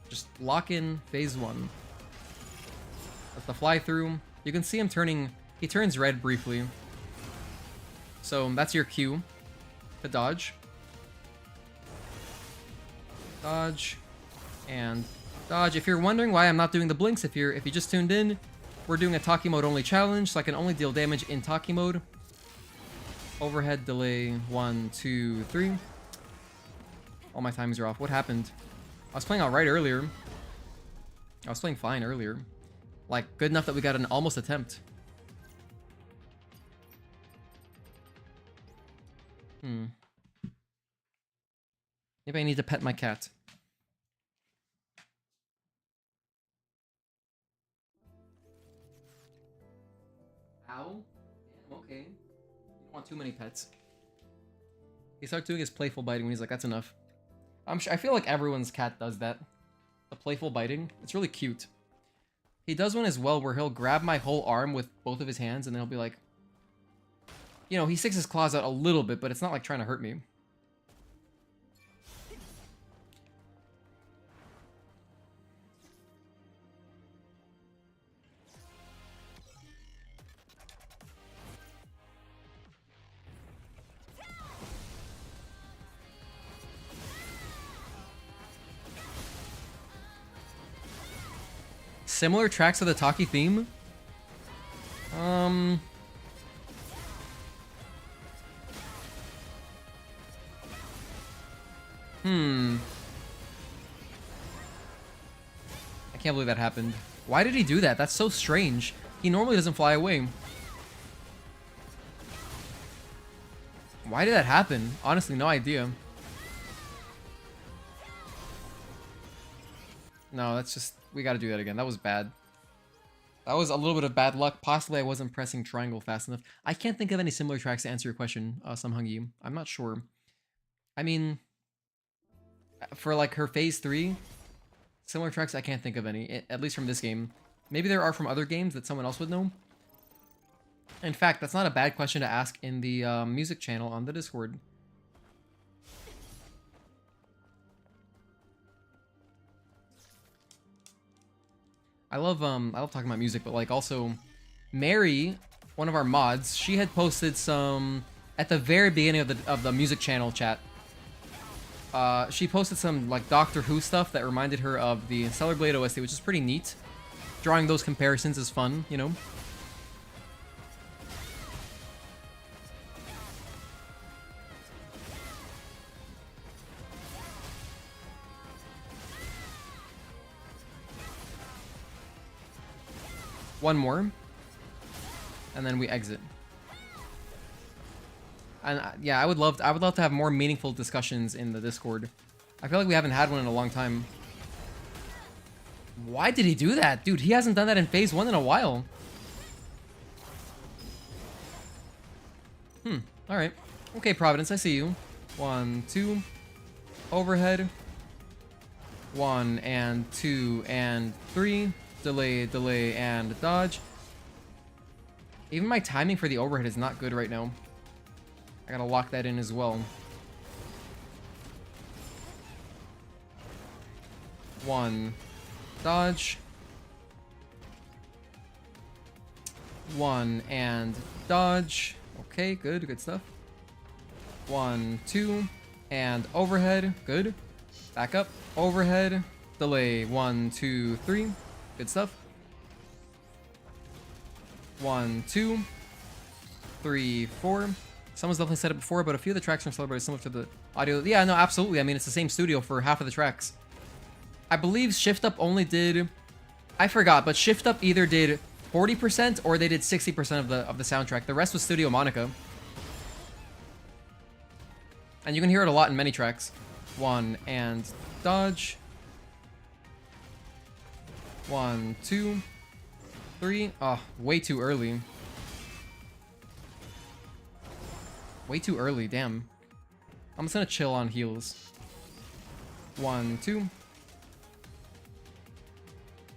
A: Just lock in phase 1. Let the fly through. You can see him turning. He turns red briefly. So that's your cue to dodge. Dodge. And dodge. If you're wondering why I'm not doing the blinks, if you just tuned in, we're doing a Tachy Mode only challenge, so I can only deal damage in Tachy Mode. Overhead delay 1, 2, 3. All my timings are off. What happened? I was playing alright earlier. I was playing fine earlier. Like, good enough that we got an almost attempt. Maybe I need to pet my cat. Ow? Damn, okay. You don't want too many pets. He starts doing his playful biting when he's like, that's enough. I feel like everyone's cat does that. The playful biting. It's really cute. He does one as well where he'll grab my whole arm with both of his hands and then he'll be like... You know, he sticks his claws out a little bit, but it's not like trying to hurt me. Similar tracks to the Tachy theme? I can't believe that happened. Why did he do that? That's so strange. He normally doesn't fly away. Why did that happen? Honestly, no idea. No, that's just... We gotta do that again. That was bad. That was a little bit of bad luck. Possibly I wasn't pressing triangle fast enough. I can't think of any similar tracks to answer your question, Samhungi. I'm not sure. I mean... For like her phase 3, similar tracks, I can't think of any. At least from this game. Maybe there are from other games that someone else would know. In fact, that's not a bad question to ask in the music channel on the Discord. I love talking about music, but like also Mary, one of our mods, she had posted some at the very beginning of the music channel chat. She posted some like Doctor Who stuff that reminded her of the Stellar Blade OST, which is pretty neat. Drawing those comparisons is fun, you know. One more, and then we exit. And yeah, I would love to have more meaningful discussions in the Discord. I feel like we haven't had one in a long time. Why did he do that? Dude, he hasn't done that in phase 1 in a while. Alright. Okay, Providence, I see you. 1, 2. Overhead. 1 and 2 and 3. Delay, delay, and dodge. Even my timing for the overhead is not good right now. I gotta lock that in as well. 1. Dodge. 1 and dodge. Okay, good stuff. 1, 2, and overhead. Good. Back up. Overhead. Delay. 1, 2, 3. Good stuff. 1, 2, 3, 4. Someone's definitely said it before, but a few of the tracks from Celebrate are similar to the audio. Yeah, no, absolutely. I mean, it's the same studio for half of the tracks. I believe Shift Up only did... I forgot, but Shift Up either did 40% or they did 60% of the soundtrack. The rest was Studio Monica. And you can hear it a lot in many tracks. 1 and dodge. 1, 2, 3. Oh, way too early. Way too early, damn. I'm just gonna chill on heals. 1, 2.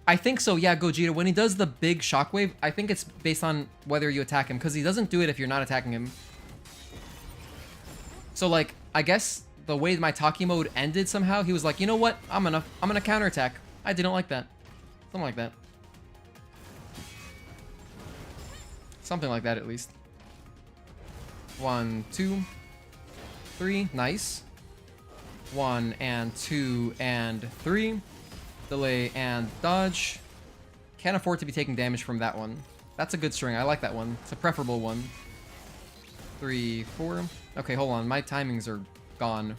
A: I think so, yeah, Gogeta. When he does the big shockwave, I think it's based on whether you attack him, because he doesn't do it if you're not attacking him. So, like, I guess the way my Tachy mode ended somehow, he was like, you know what? I'm gonna counterattack. I didn't like that. Something like that. Something like that, at least. 1, 2, 3. Nice. 1 and 2 and 3. Delay and dodge. Can't afford to be taking damage from that one. That's a good string. I like that one. It's a preferable one. 3, 4. Okay, hold on. My timings are gone.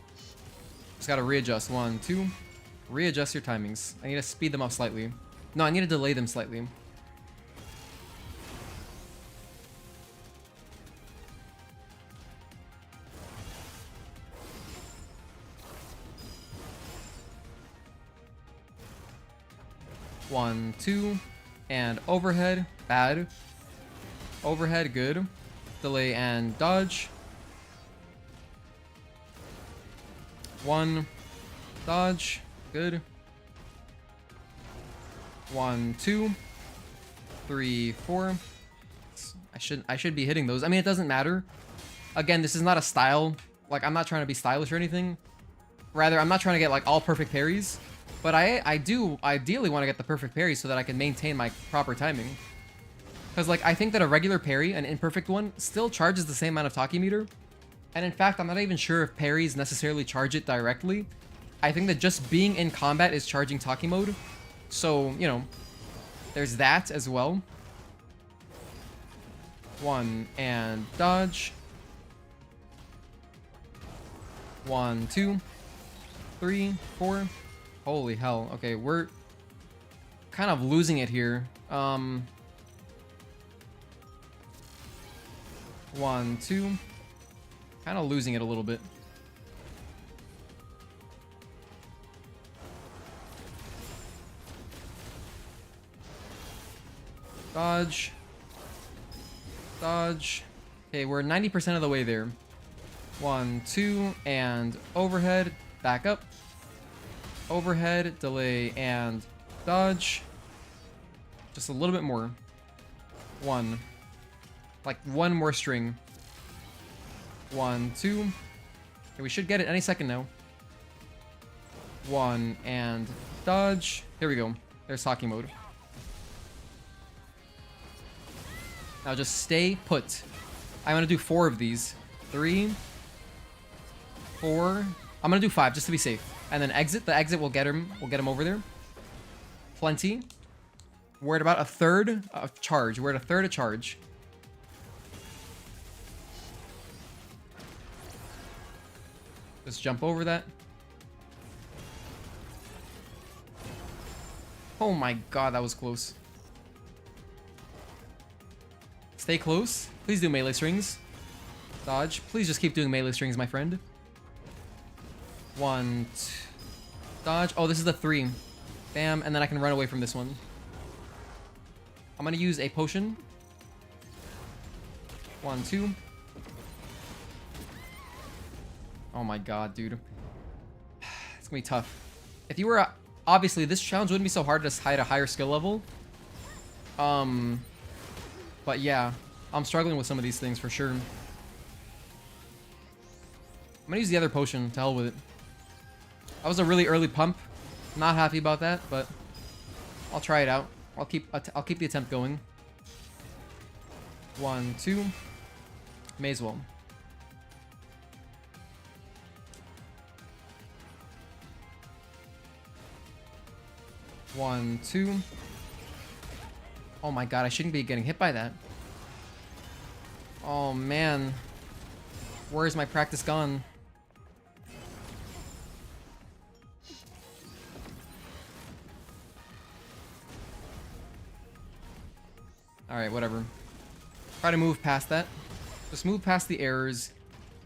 A: Just gotta readjust. 1, 2. Readjust your timings. I need to speed them up slightly. No, I need to delay them slightly. One, 2, and overhead. Bad. Overhead, good. Delay and dodge. 1, dodge, good. 1, 2, 3, 4. I should be hitting those. I mean, it doesn't matter. Again, this is not a style. Like, I'm not trying to be stylish or anything. Rather, I'm not trying to get like all perfect parries. But I do ideally want to get the perfect parry so that I can maintain my proper timing. Because, like, I think that a regular parry, an imperfect one, still charges the same amount of Tachy meter. And in fact, I'm not even sure if parries necessarily charge it directly. I think that just being in combat is charging Tachy mode. So, you know, there's that as well. 1 and dodge. 1, 2, 3, 4. Holy hell. Okay, we're kind of losing it here. 1, 2. Kind of losing it a little bit. Dodge. Dodge. Okay, we're 90% of the way there. 1, 2, and overhead. Back up. Overhead, delay, and dodge. Just a little bit more. 1. Like, one more string. 1, 2. Okay, we should get it any second now. 1, and dodge. Here we go. There's Tachy mode. Now just stay put. I'm gonna do 4 of these. 3, 4. I'm gonna do 5 just to be safe. And then exit. The exit will get him. We'll get him over there. Plenty. We're at about a third of charge. We're at a third of charge. Just jump over that. Oh my god, that was close. Stay close. Please do melee strings. Dodge. Please just keep doing melee strings, my friend. 1, 2. Dodge. Oh, this is the 3. Bam. And then I can run away from this one. I'm going to use a potion. 1, 2. Oh my god, dude. It's going to be tough. If you were... Obviously, this challenge wouldn't be so hard to hide a higher skill level. But yeah. I'm struggling with some of these things for sure. I'm going to use the other potion. To hell with it. That was a really early pump. Not happy about that, but I'll try it out. I'll keep the attempt going. 1, 2. May as well. 1, 2. Oh my god, I shouldn't be getting hit by that. Oh man. Where's my practice gone? Alright, whatever. Try to move past that. Just move past the errors.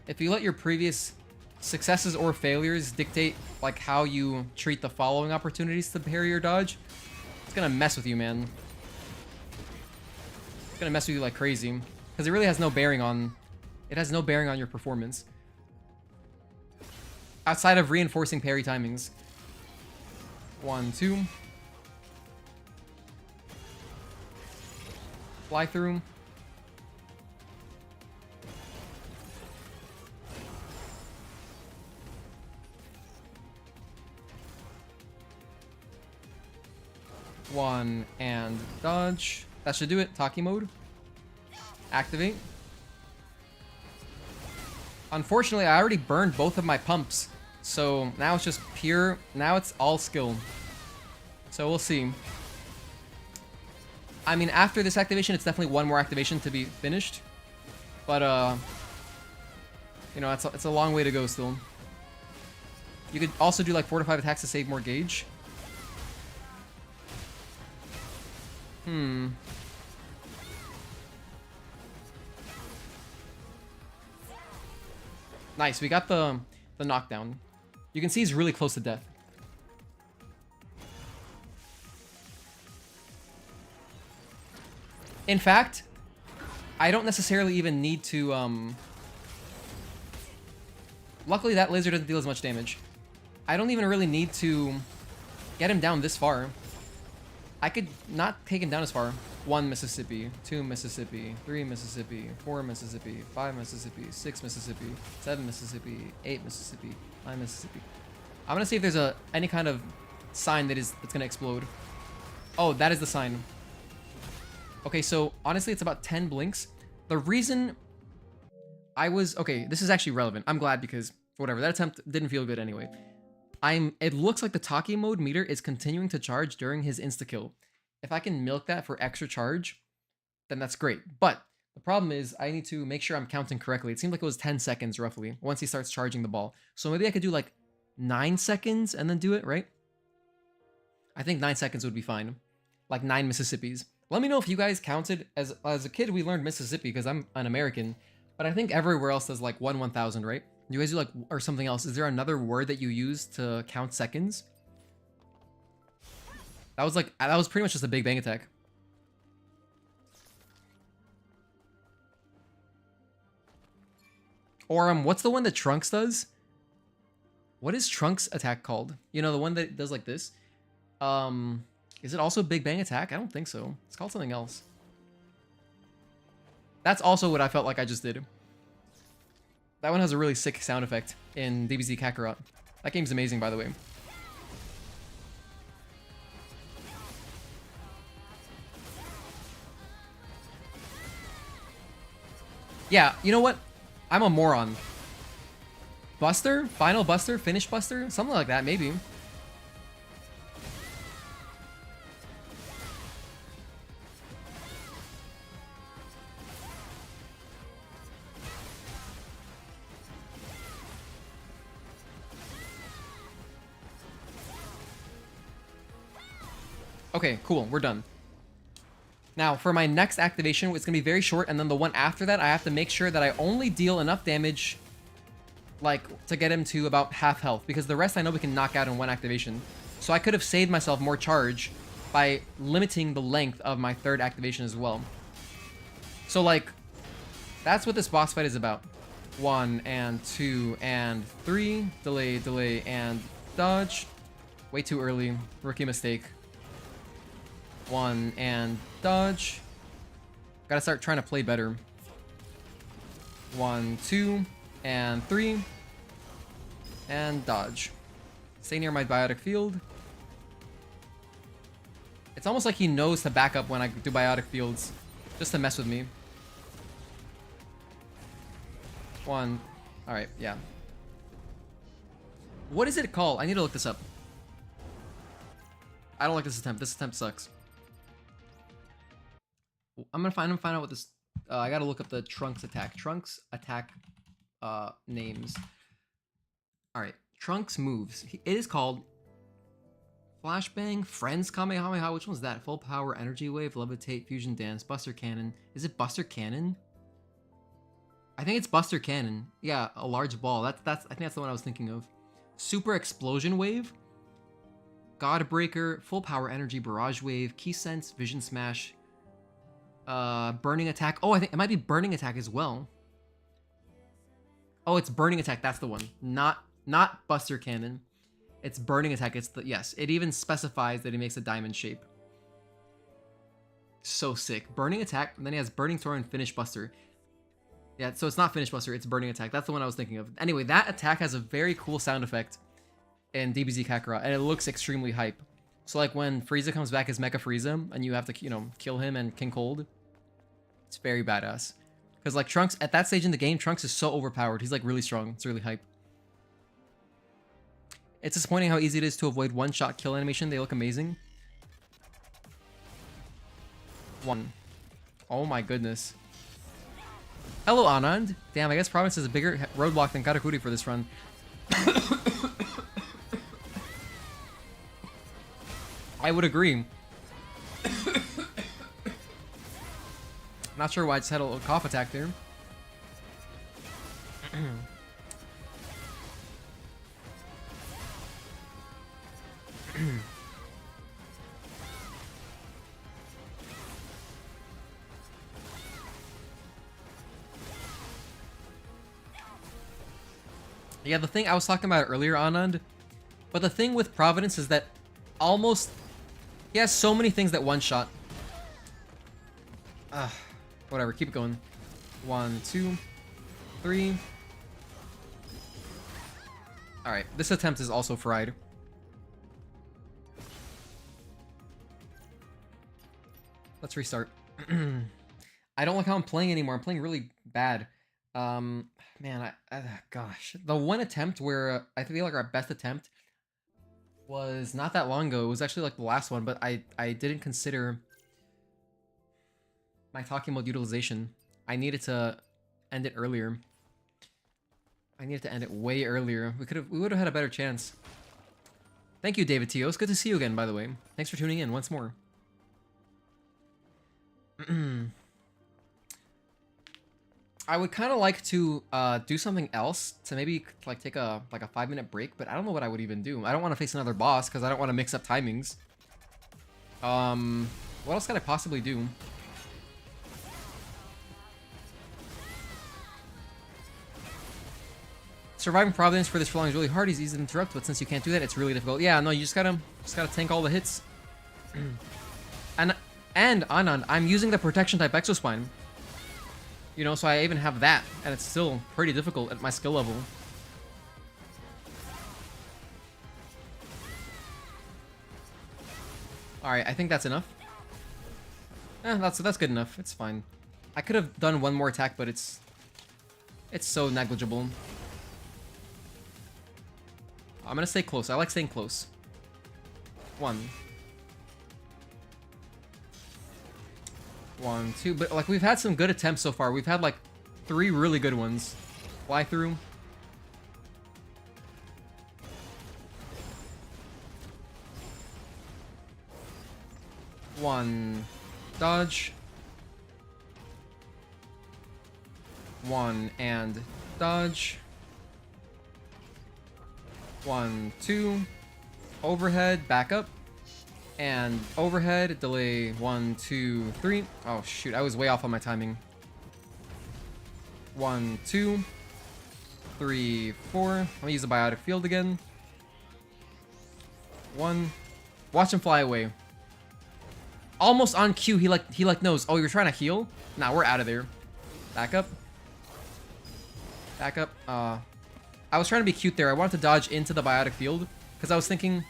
A: If you let your previous successes or failures dictate like how you treat the following opportunities to parry or dodge, it's gonna mess with you, man. It's gonna mess with you like crazy. Because it really has no bearing on... It has no bearing on your performance. Outside of reinforcing parry timings. 1, 2. Fly through. One and dodge. That should do it. Tachy mode. Activate. Unfortunately, I already burned both of my pumps. So now it's just pure... Now it's all skill. So we'll see. I mean, after this activation, it's definitely one more activation to be finished. But, you know, it's a long way to go still. You could also do like 4 to 5 attacks to save more gauge. Nice, we got the knockdown. You can see he's really close to death. In fact, I don't necessarily even need to, luckily that laser doesn't deal as much damage. I don't even really need to get him down this far. I could not take him down as far. 1 Mississippi, 2 Mississippi, 3 Mississippi, 4 Mississippi, 5 Mississippi, 6 Mississippi, 7 Mississippi, 8 Mississippi, 9 Mississippi. I'm gonna see if there's any kind of sign that's gonna explode. Oh, that is the sign. Okay, so honestly, it's about 10 blinks. The reason okay, this is actually relevant. I'm glad because whatever, that attempt didn't feel good anyway. It looks like the Tachy mode meter is continuing to charge during his insta-kill. If I can milk that for extra charge, then that's great. But the problem is I need to make sure I'm counting correctly. It seemed like it was 10 seconds roughly once he starts charging the ball. So maybe I could do like 9 seconds and then do it, right? I think 9 seconds would be fine. Like 9 Mississippis. Let me know if you guys counted. As a kid, we learned Mississippi because I'm an American. But I think everywhere else does like 1/1000, right? You guys do like, or something else. Is there another word that you use to count seconds? That was pretty much just a Big Bang attack. Or what's the one that Trunks does? What is Trunks' attack called? You know, the one that does like this? Is it also Big Bang attack? I don't think so. It's called something else. That's also what I felt like I just did. That one has a really sick sound effect in DBZ Kakarot. That game's amazing, by the way. Yeah, you know what? I'm a moron. Buster? Final Buster? Finish Buster? Something like that, maybe. Okay, cool. We're done. Now, for my next activation, it's going to be very short, and then the one after that, I have to make sure that I only deal enough damage, like, to get him to about half health, because the rest I know we can knock out in one activation. So I could have saved myself more charge by limiting the length of my third activation as well. So, like, that's what this boss fight is about. 1 and 2 and 3. Delay, delay, and dodge. Way too early. Rookie mistake. 1 and dodge. Gotta start trying to play better. 1, 2, and 3. And dodge. Stay near my biotic field. It's almost like he knows to back up when I do biotic fields. Just to mess with me. 1. Alright, yeah. What is it called? I need to look this up. I don't like this attempt. This attempt sucks. I'm gonna find out what this. I gotta look up the Trunks attack. Trunks attack names. All right, Trunks moves. It is called Flashbang, Friends Kamehameha. Which one's that? Full Power, Energy Wave, Levitate, Fusion Dance, Buster Cannon. Is it Buster Cannon? I think it's Buster Cannon. Yeah, a large ball. That's. I think that's the one I was thinking of. Super Explosion Wave, Godbreaker, Full Power Energy, Barrage Wave, Key Sense, Vision Smash, Burning Attack. Oh, I think it might be Burning Attack as well. Oh, it's Burning Attack. That's the one. Not Buster Cannon. It's Burning Attack. It's the yes. It even specifies that he makes a diamond shape. So sick. Burning Attack. And then he has Burning Throw and Finish Buster. Yeah, so it's not Finish Buster. It's Burning Attack. That's the one I was thinking of. Anyway, that attack has a very cool sound effect in DBZ Kakarot, and it looks extremely hype. So like when Frieza comes back as Mecha Frieza, and you have to, you know, kill him and King Cold, it's very badass. Because like Trunks, at that stage in the game, Trunks is so overpowered. He's like really strong. It's really hype. It's disappointing how easy it is to avoid one-shot kill animation. They look amazing. One. Oh my goodness. Hello, Anand. Damn, I guess Province is a bigger roadblock than Karakuri for this run. I would agree. Not sure why I just had a little cough attack there. Yeah, the thing I was talking about earlier, Anand, but the thing with Providence is that almost he has so many things that one shot. Whatever, keep it going. 1, 2, 3. Alright, this attempt is also fried. Let's restart. I don't like how I'm playing anymore. I'm playing really bad. Man, gosh. The one attempt where I feel like our best attempt was not that long ago. It was actually like the last one, but I didn't consider my Tachy Mode utilization. I needed to end it earlier. I needed to end it way earlier. We would have had a better chance. Thank you, David Tio. It's good to see you again, by the way. Thanks for tuning in once more. I would kind of like to do something else to maybe like take a 5-minute break, but I don't know what I would even do. I don't want to face another boss because I don't want to mix up timings. What else could I possibly do? Surviving Providence for this for long is really hard. He's easy to interrupt, but since you can't do that, it's really difficult. Yeah, no, you just gotta tank all the hits. And Anand, I'm using the protection type Exospine. You know, so I even have that, and it's still pretty difficult at my skill level. Alright, I think that's enough. That's good enough. It's fine. I could have done one more attack, but it's so negligible. I'm gonna stay close. I like staying close. 1. 1, 2, but like we've had some good attempts so far. We've had like 3 really good ones. Fly through. One, dodge. 1 and dodge. 1, 2, overhead, back up. And overhead, delay 1, 2, 3. Oh shoot, I was way off on my timing. 1, 2, 3, 4. I'm gonna use the biotic field again. 1. Watch him fly away. Almost on cue, he knows. Oh, you're trying to heal? Nah, we're out of there. Back up. Back up. I was trying to be cute there. I wanted to dodge into the biotic field because I was thinking,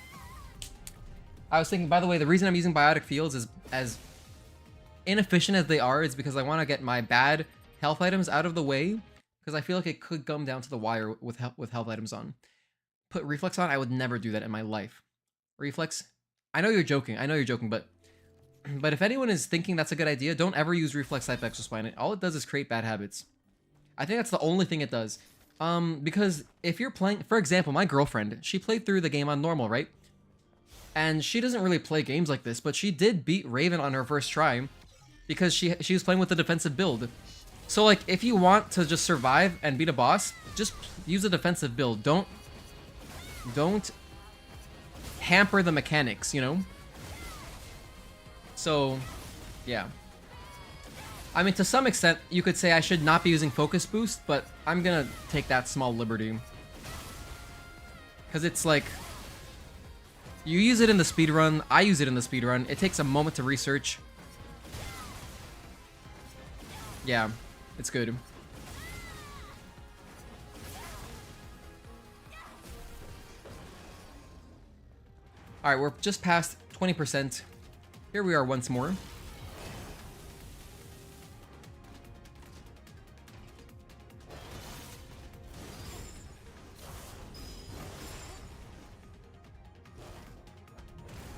A: by the way, the reason I'm using biotic fields is as inefficient as they are is because I want to get my bad health items out of the way because I feel like it could come down to the wire with health items on. Put reflex on, I would never do that in my life. Reflex, I know you're joking. I know you're joking, but if anyone is thinking that's a good idea, don't ever use reflex type extra spine. All it does is create bad habits. I think that's the only thing it does. Because if you're playing, for example, my girlfriend, she played through the game on normal, right? And she doesn't really play games like this, but she did beat Raven on her first try because she was playing with a defensive build. So like, if you want to just survive and beat a boss, just use a defensive build. Don't hamper the mechanics, you know? So, yeah. I mean, to some extent, you could say I should not be using Focus Boost, but I'm gonna take that small liberty. Because it's like, you use it in the speedrun, I use it in the speedrun, it takes a moment to research. Yeah, it's good. Alright, we're just past 20%. Here we are once more.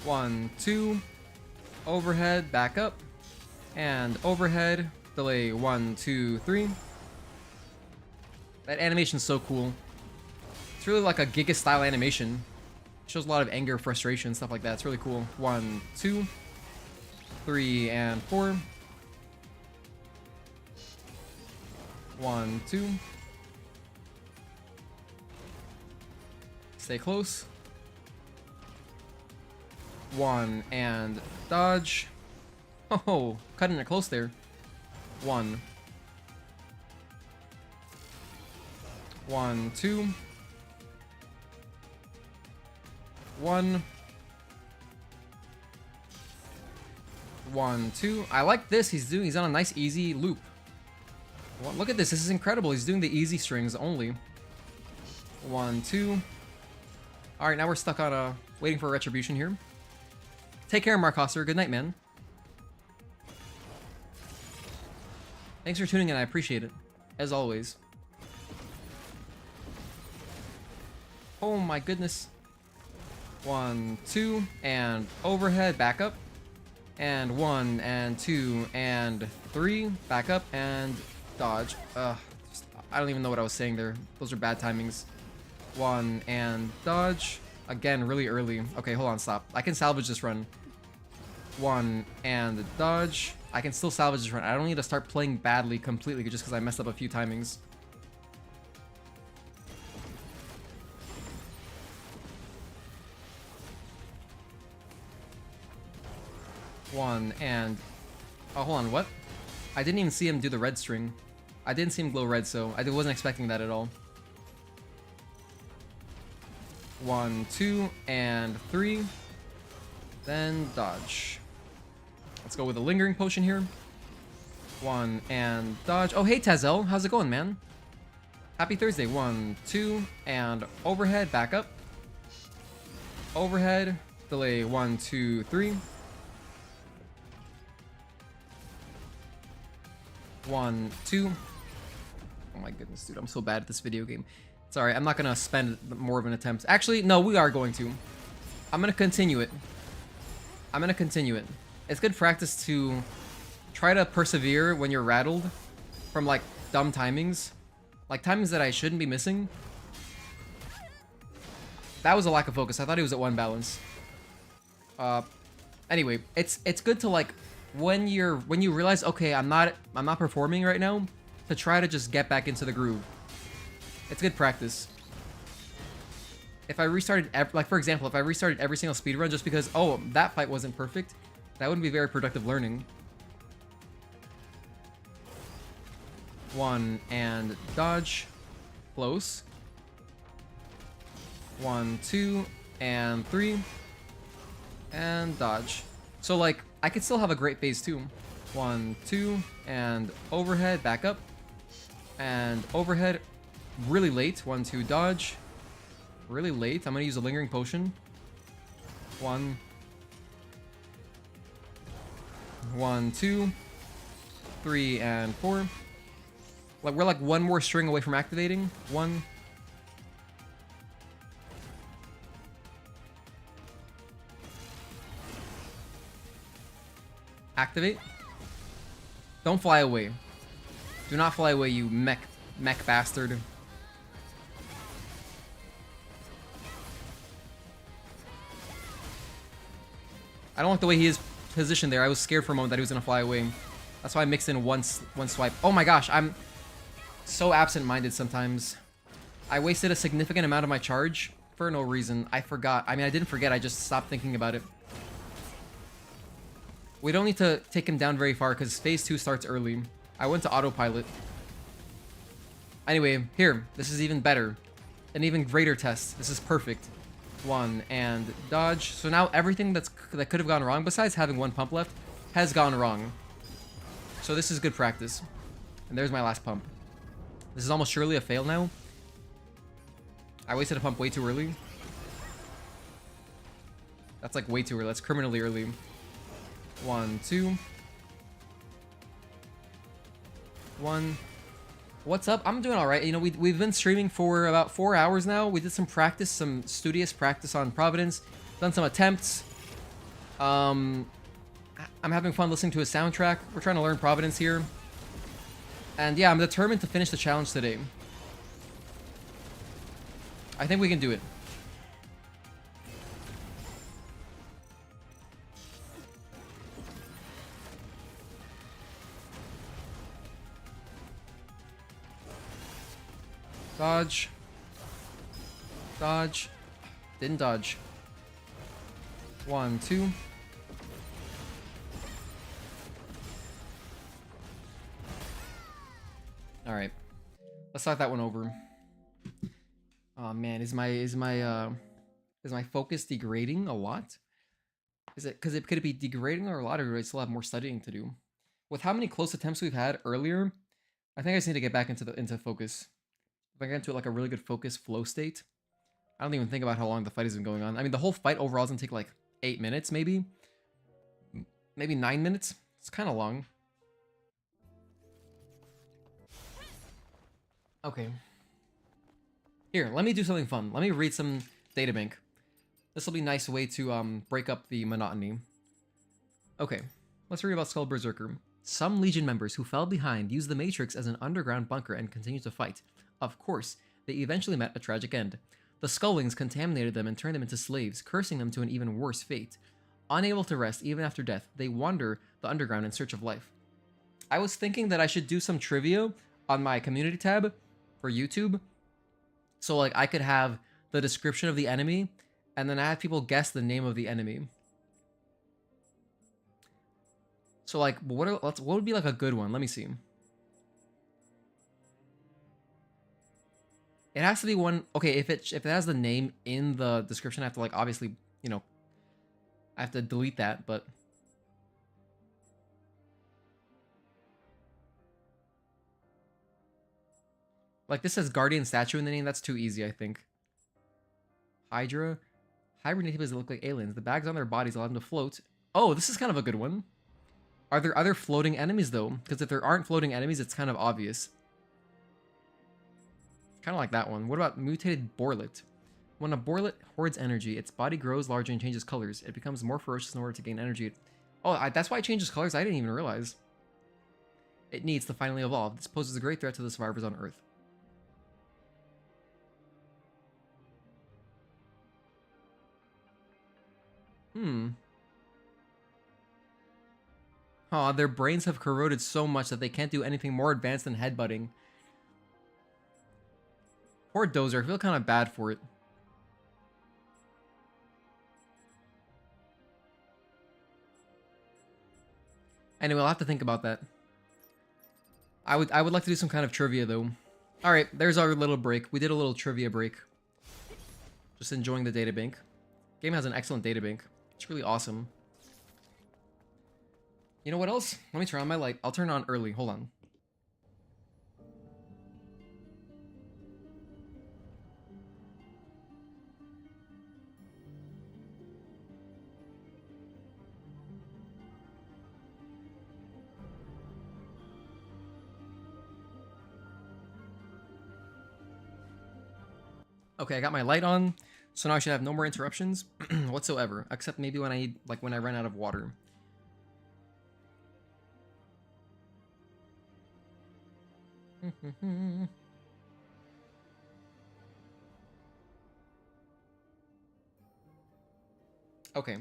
A: One, two, overhead, back up, and overhead, delay, 1, 2, 3. That animation's so cool. It's really like a Giga style animation. It shows a lot of anger, frustration, stuff like that. It's really cool. 1, 2, 3, and 4. 1, 2. Stay close. 1 and dodge. Oh, cutting it close there. 1. 1, 2. 1. 1, 2. I like this. He's on a nice easy loop. Well, look at this. This is incredible. He's doing the easy strings only. 1, 2. All right, now we're stuck on waiting for a retribution here. Take care, Mark Hosser. Good night, man. Thanks for tuning in. I appreciate it, as always. Oh my goodness. 1, 2, and overhead, back up. And 1, and 2, and 3, back up, and dodge. I don't even know what I was saying there. Those are bad timings. 1, and dodge. Again, really early. Okay, hold on, stop. I can salvage this run. 1, and dodge. I can still salvage this run. I don't need to start playing badly completely just because I messed up a few timings. One and... Oh, hold on, what? I didn't even see him do the red string. I didn't see him glow red, so I wasn't expecting that at all. 1, 2, and 3. Then dodge. Let's go with a lingering potion here. 1 and dodge. Oh, hey, Tazel. How's it going, man? Happy Thursday. 1, 2, and overhead, back up. Overhead, delay, 1, 2, 3. 1, 2. Oh my goodness, dude. I'm so bad at this video game. Sorry, I'm not going to spend more of an attempt. Actually, no, we are going to. I'm going to continue it. I'm going to continue it. It's good practice to try to persevere when you're rattled from, like, dumb timings. Like, timings that I shouldn't be missing. That was a lack of focus. I thought he was at 1 balance. Anyway, it's good to, like, when you realize, okay, I'm not performing right now, to try to just get back into the groove. It's good practice. If I restarted, like, for example, if I restarted every single speedrun just because, oh, that fight wasn't perfect, that wouldn't be very productive learning. 1 and dodge. Close. 1, 2, and 3. And dodge. So, like, I could still have a great phase too. 1, 2, and overhead, back up. And overhead, really late. 1, 2, dodge. Really late. I'm gonna use a lingering potion. 1, 2, 3, and 4. Like, we're like 1 more string away from activating. 1. Activate. Don't fly away. Do not fly away, you mech bastard. I don't like the way he is positioned there. I was scared for a moment that he was gonna fly away. That's why I mixed in one swipe. Oh my gosh, I'm so absent-minded sometimes. I wasted a significant amount of my charge for no reason. I forgot. I mean, I didn't forget. I just stopped thinking about it. We don't need to take him down very far because phase 2 starts early. I went to autopilot. Anyway, here. This is even better. An even greater test. This is perfect. 1 and dodge. So now everything that could have gone wrong, besides having 1 pump left, has gone wrong. So this is good practice. And there's my last pump. This is almost surely a fail now. I wasted a pump way too early. That's like way too early. That's criminally early. 1, 2. 1. What's up? I'm doing alright. You know, we've been streaming for about 4 hours now. We did some practice, some studious practice on Providence. Done some attempts. I'm having fun listening to a soundtrack. We're trying to learn Providence here. And yeah, I'm determined to finish the challenge today. I think we can do it. Dodge. Dodge. Didn't dodge. 1, 2. All right. Let's start that one over. Oh man, is my focus degrading a lot? Is it could it be degrading or a lot, or do I still have more studying to do? With how many close attempts we've had earlier, I think I just need to get back into focus. If I get into like a really good focus flow state, I don't even think about how long the fight has been going on. I mean, the whole fight overall is gonna take like 8 minutes, maybe 9 minutes. It's kind of long. Okay. Here, let me do something fun. Let me read some databank. This will be a nice way to break up the monotony. Okay, let's read about Skull Berserker. Some Legion members who fell behind used the Matrix as an underground bunker and continued to fight. Of course, they eventually met a tragic end. The Skullwings contaminated them and turned them into slaves, cursing them to an even worse fate. Unable to rest even after death, they wander the underground in search of life. I was thinking that I should do some trivia on my community tab for YouTube. So like I could have the description of the enemy and then I have people guess the name of the enemy. So like what would be like a good one? Let me see. It has to be one. Okay, if it has the name in the description, I have to like obviously, you know, I have to delete that, but like this says Guardian Statue in the name. That's too easy, I think. Hydra. Hibernate natives that look like aliens. The bags on their bodies allow them to float. Oh, this is kind of a good one. Are there other floating enemies though? Because if there aren't floating enemies, it's kind of obvious. Kind of like that one. What about mutated Borlet? When a Borlet hoards energy, its body grows larger and changes colors. It becomes more ferocious in order to gain energy. Oh, that's why it changes colors? I didn't even realize. It needs to finally evolve. This poses a great threat to the survivors on Earth. Aw, their brains have corroded so much that they can't do anything more advanced than headbutting. Poor Dozer, I feel kind of bad for it. Anyway, I'll have to think about that. I would like to do some kind of trivia though. Alright, there's our little break. We did a little trivia break. Just enjoying the databank. Game has an excellent databank. It's really awesome. You know what else? Let me turn on my light. I'll turn it on early. Hold on. Okay, I got my light on, so now I should have no more interruptions whatsoever, except maybe when I run out of water. Okay.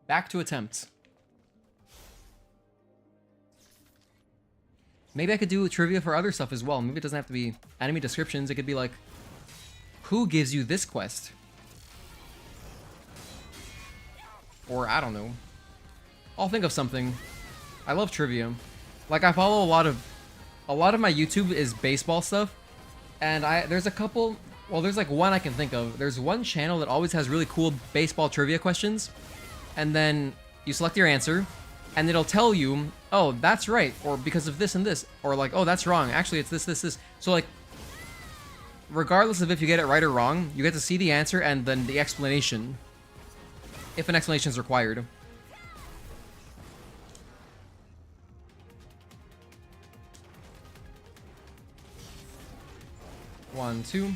A: Back to attempts. Maybe I could do trivia for other stuff as well. Maybe it doesn't have to be enemy descriptions. It could be like, who gives you this quest? Or I don't know. I'll think of something. I love trivia. Like I follow a lot of my YouTube is baseball stuff, and there's a couple. Well, there's like one I can think of. There's one channel that always has really cool baseball trivia questions, and then you select your answer, and it'll tell you, oh, that's right, or because of this and this, or like, oh, that's wrong. Actually, it's this, this, this. So like, regardless of if you get it right or wrong, you get to see the answer and then the explanation, if an explanation is required. One, two.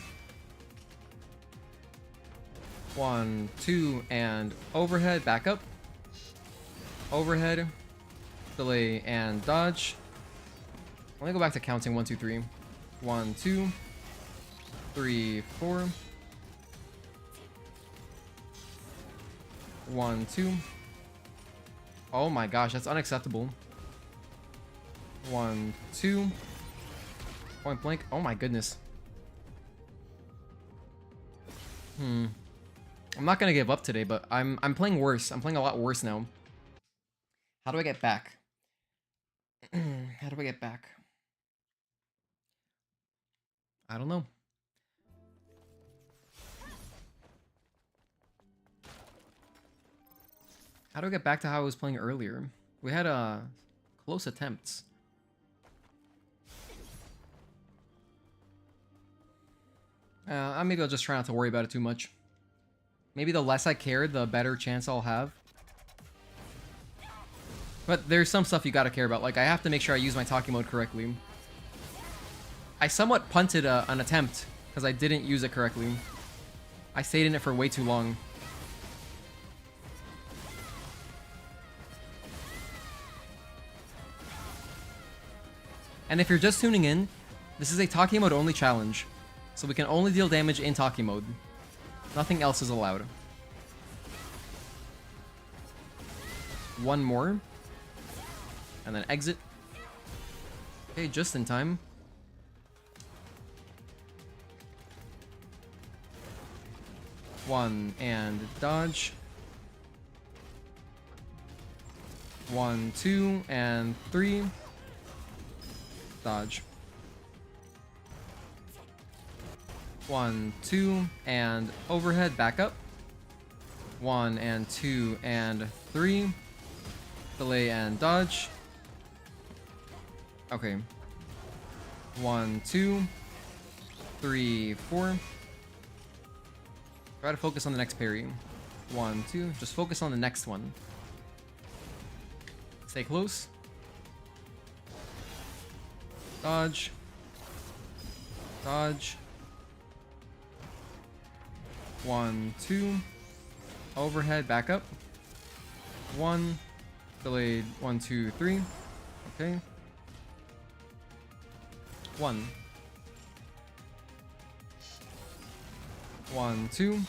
A: 1, 2, and overhead, back up. Overhead, delay, and dodge. Let me go back to counting 1, 2, 3. 1, 2, 3, 4. 1, 2. Oh my gosh, that's unacceptable. 1, 2. Point blank. Oh my goodness. I'm not gonna give up today, but I'm playing worse. I'm playing a lot worse now. How do I get back? How do I get back? I don't know. How do I get back to how I was playing earlier? We had close attempts. Maybe I'll just try not to worry about it too much. Maybe the less I care, the better chance I'll have. But there's some stuff you gotta care about. Like, I have to make sure I use my Tachy mode correctly. I somewhat punted an attempt because I didn't use it correctly. I stayed in it for way too long. And if you're just tuning in, this is a Tachy mode only challenge. So we can only deal damage in Tachy mode. Nothing else is allowed. One more. And then exit. Okay, just in time. One and dodge. 1, 2, and 3. Dodge. 1, 2, and overhead, back up. 1 and 2 and 3. Delay and dodge. Okay. 1, 2, 3, 4. Try to focus on the next parry. 1, 2. Just focus on the next one. Stay close. Dodge. Dodge. 1, 2. Overhead, back up. 1. Delayed. 1, 2, 3. Okay. 1. 1, 2.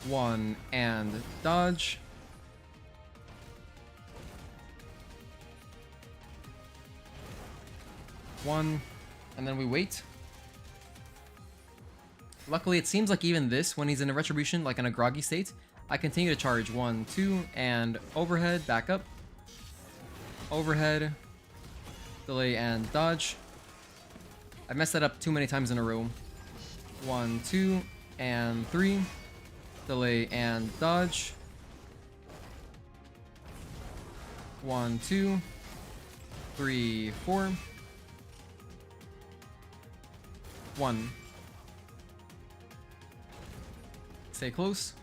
A: 1 and dodge. 1, and then we wait. Luckily, it seems like even this, when he's in a retribution, like in a groggy state, I continue to charge. 1, 2, and overhead, back up. Overhead, delay, and dodge. I messed that up too many times in a row. 1, 2, and 3. Delay and dodge. 1, 2, 3, 4. 1. Stay close.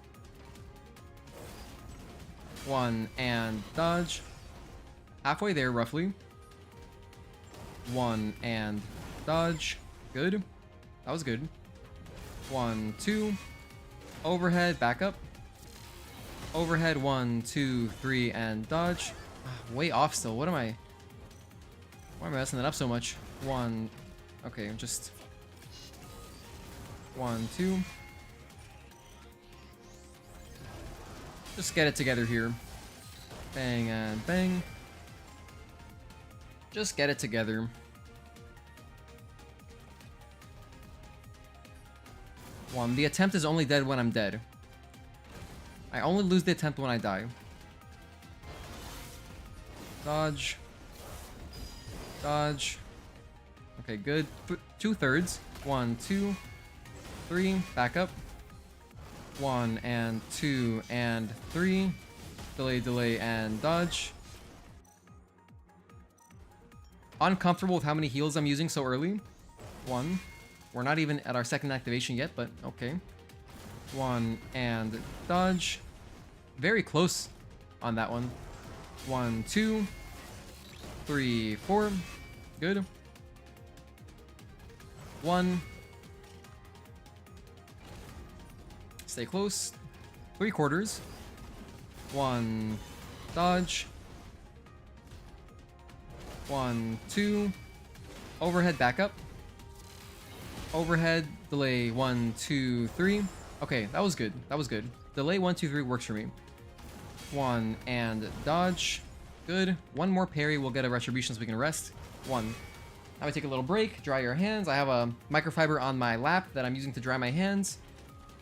A: 1 and dodge. Halfway there, roughly. 1 and dodge. Good. That was good. 1, 2. Overhead, back up. Overhead, 1, 2, 3, and dodge. Way off still. What am I? Why am I messing that up so much? 1. Okay, just 1, 2. Just get it together here. Bang and bang. Just get it together. One. The attempt is only dead when I'm dead. I only lose the attempt when I die. Dodge. Dodge. Okay, good. 2/3. 1, 2, 3. Back up. 1 and 2 and 3. Delay, delay, and dodge. Uncomfortable with how many heals I'm using so early. 1. We're not even at our second activation yet, but okay. 1 and dodge. Very close on that one. 1, 2, 3, 4. Good. 1. Stay close. 3/4. 1. Dodge. 1, 2. Overhead backup. Overhead delay 1, 2, 3. Okay, that was good. That was good. Delay 1, 2, 3 works for me. 1 and dodge. Good. 1 more parry. We'll get a retribution so we can rest. 1. Now we take a little break. Dry your hands. I have a microfiber on my lap that I'm using to dry my hands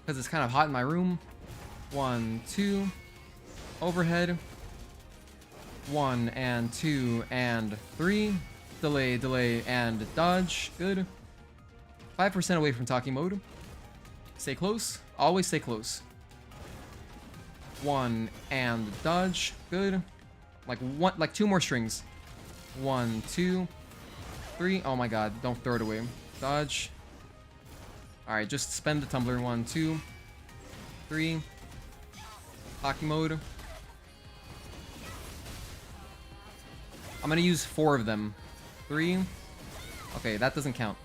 A: because it's kind of hot in my room. 1, 2. Overhead. 1 and 2 and 3. Delay, delay, and dodge. Good. 5% away from Tachy mode. Stay close. Always stay close. 1 and dodge. Good. Like 2 more strings. 1, 2, 3. Oh my god. Don't throw it away. Dodge. Alright, just spend the tumbler. 1, 2, 3. Tachy mode. I'm gonna use 4 of them. 3. Okay, that doesn't count.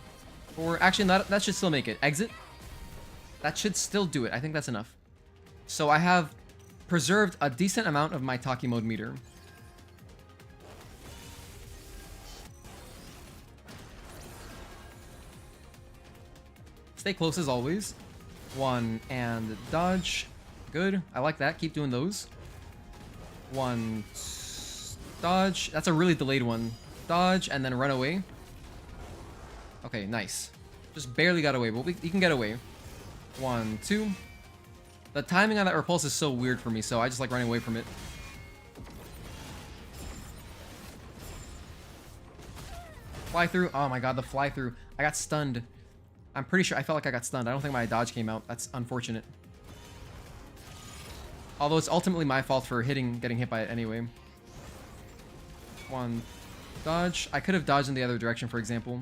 A: 4. Actually, that should still make it. Exit. That should still do it. I think that's enough. So I have preserved a decent amount of my Tachy mode meter. Stay close as always. 1 and dodge. Good. I like that. Keep doing those. 1. Dodge. That's a really delayed one. Dodge and then run away. Okay, nice. Just barely got away, but you can get away. 1, 2. The timing on that repulse is so weird for me, so I just like running away from it. Fly through. Oh my god, the fly through. I got stunned. I'm pretty sure I felt like I got stunned. I don't think my dodge came out. That's unfortunate. Although it's ultimately my fault for getting hit by it anyway. 1. Dodge. I could have dodged in the other direction, for example.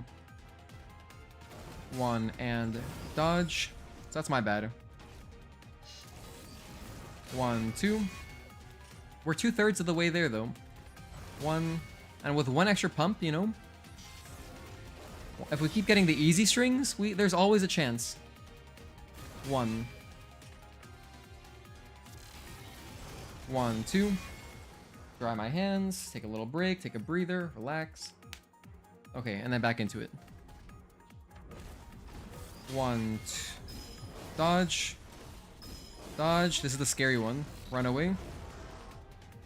A: 1 and dodge. So that's my bad. 1, 2. We're 2/3 of the way there, though. 1. And with 1 extra pump, you know, if we keep getting the easy strings, there's always a chance. 1. 1, 2. Dry my hands. Take a little break. Take a breather. Relax. Okay, and then back into it. 1, 2. Dodge. Dodge. This is the scary one. Run away.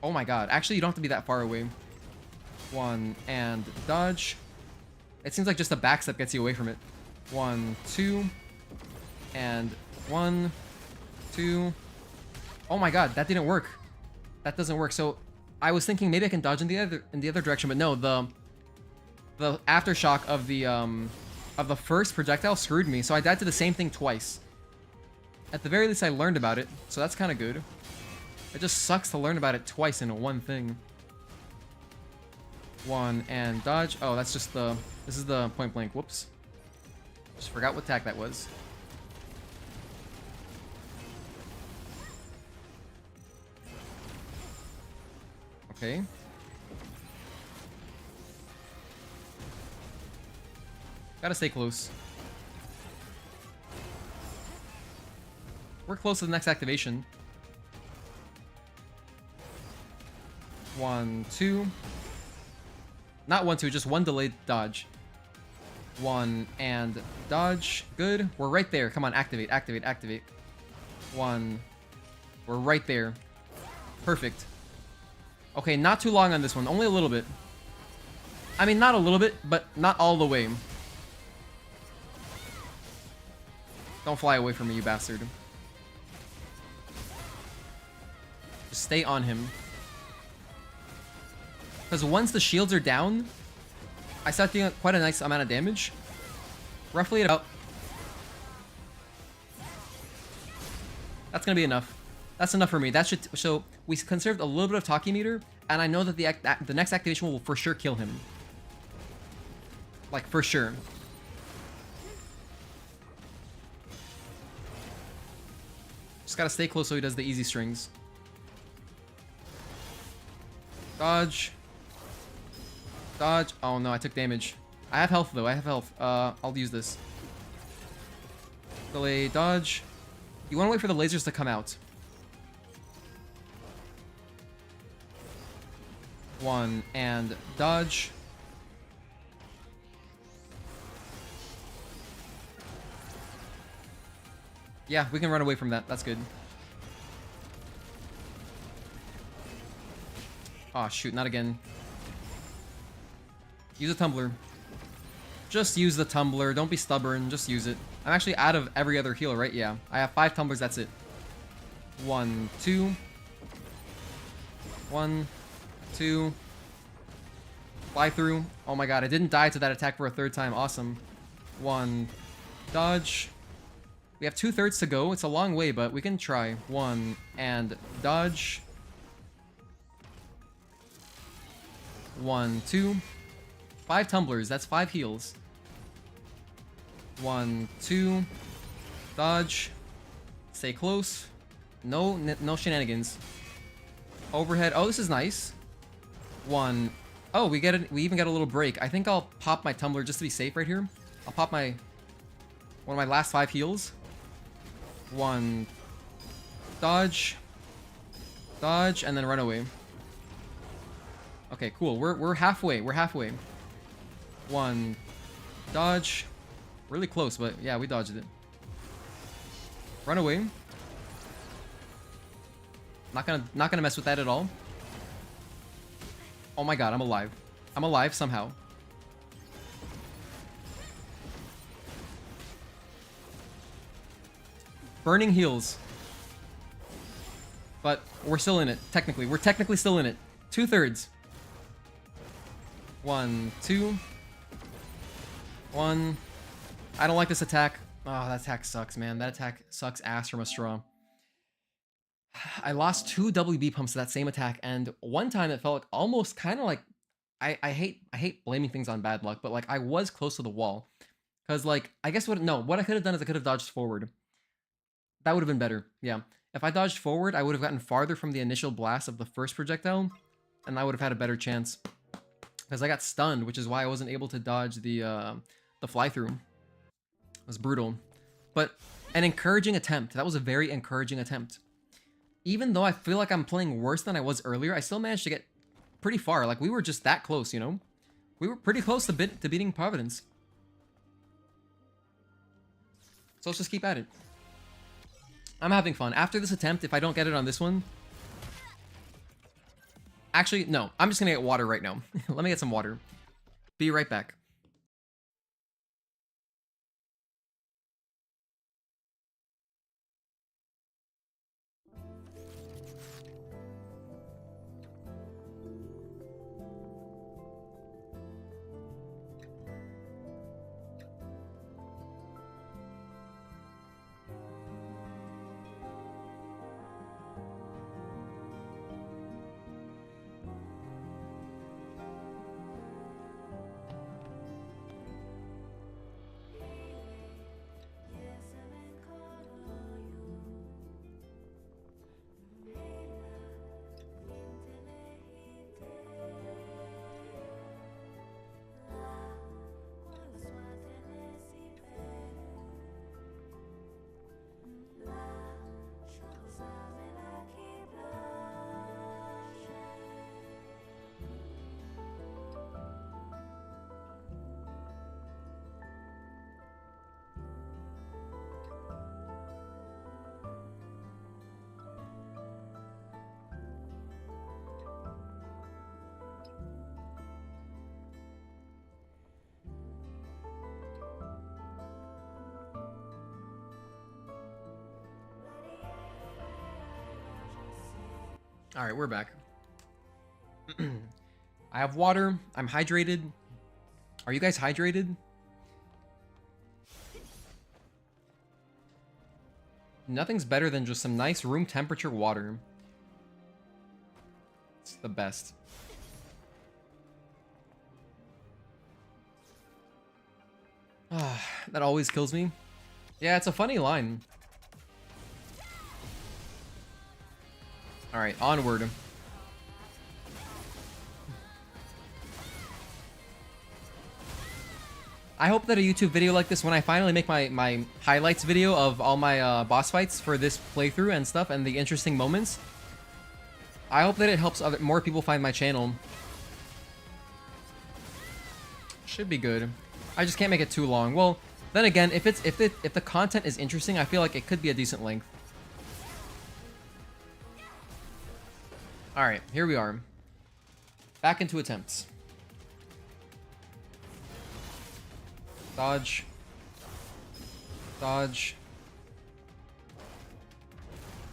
A: Oh my god. Actually, you don't have to be that far away. 1 and dodge. It seems like just a backstep gets you away from it. 1, 2. And 1, 2. Oh my god, that didn't work. That doesn't work. So I was thinking maybe I can dodge in the other direction, but no, the aftershock of the first projectile screwed me, so I died to the same thing twice. At the very least, I learned about it, so that's kind of good. It just sucks to learn about it twice in one thing. 1 and dodge. Oh, that's just this is the point blank. Whoops. Just forgot what attack that was. Okay. Gotta stay close. We're close to the next activation. 1, 2. Not 1, 2, just one delayed dodge. 1 and dodge. Good. We're right there. Come on, activate, activate, activate. 1. We're right there. Perfect. Okay, not too long on this one. Only a little bit. I mean, not a little bit, but not all the way. Don't fly away from me, you bastard. Just stay on him. Because once the shields are down, I start doing quite a nice amount of damage. Roughly about. That's going to be enough. That's enough for me. That should. So we conserved a little bit of Tachy meter, and I know that the next activation will for sure kill him. Like, for sure. Just gotta stay close so he does the easy strings. Dodge. Dodge. Oh no, I took damage. I have health though. I have health. I'll use this. Delay, dodge. You want to wait for the lasers to come out. 1 and dodge. Yeah, we can run away from that. That's good. Oh shoot, not again. Use a tumbler. Just use the tumbler. Don't be stubborn. Just use it. I'm actually out of every other heal, right? Yeah. I have 5 tumblers. That's it. 1, 2. 1, 2. Fly through. Oh my god, I didn't die to that attack for a 3rd time. Awesome. 1. Dodge. We have 2/3 to go. It's a long way, but we can try. 1 and dodge. 1, 2. 5 tumblers. That's 5 heals. 1, 2. Dodge. Stay close. No shenanigans. Overhead. Oh, this is nice. 1. Oh, we even get a little break. I think I'll pop my tumbler just to be safe right here. I'll pop one of my last 5 heals. 1. Dodge. Dodge, and then run away. Okay, cool. We're halfway. We're halfway. 1. Dodge. Really close, but yeah, we dodged it. Run away. Not gonna mess with that at all. Oh my god, I'm alive. I'm alive somehow. Burning heals. But we're still in it, technically. We're technically still in it. 2/3. 1, 2. 1. I don't like this attack. Oh, that attack sucks, man. That attack sucks ass from a straw. I lost 2 WB pumps to that same attack, and one time it felt like almost kind of like I hate blaming things on bad luck, but like I was close to the wall. Cause like I guess what I could have done is I could have dodged forward. That would have been better. Yeah. If I dodged forward, I would have gotten farther from the initial blast of the first projectile, and I would have had a better chance. Because I got stunned, which is why I wasn't able to dodge the fly-through. It was brutal. But an encouraging attempt. That was a very encouraging attempt. Even though I feel like I'm playing worse than I was earlier, I still managed to get pretty far. Like, we were just that close, you know? We were pretty close to beating Providence. So let's just keep at it. I'm having fun. After this attempt, if I don't get it on this one... Actually, no. I'm just gonna get water right now. Let me get some water. Be right back. All right, we're back. I have water. I'm hydrated. Are you guys hydrated? Nothing's better than just some nice room temperature water. It's the best. That always kills me. Yeah, it's a funny line. All right, onward. I hope that a YouTube video like this, when I finally make my highlights video of all my boss fights for this playthrough and stuff and the interesting moments, I hope that it helps more people find my channel. Should be good. I just can't make it too long. Well, then again, if the content is interesting, I feel like it could be a decent length. All right, here we are. Back into attempts. Dodge. Dodge.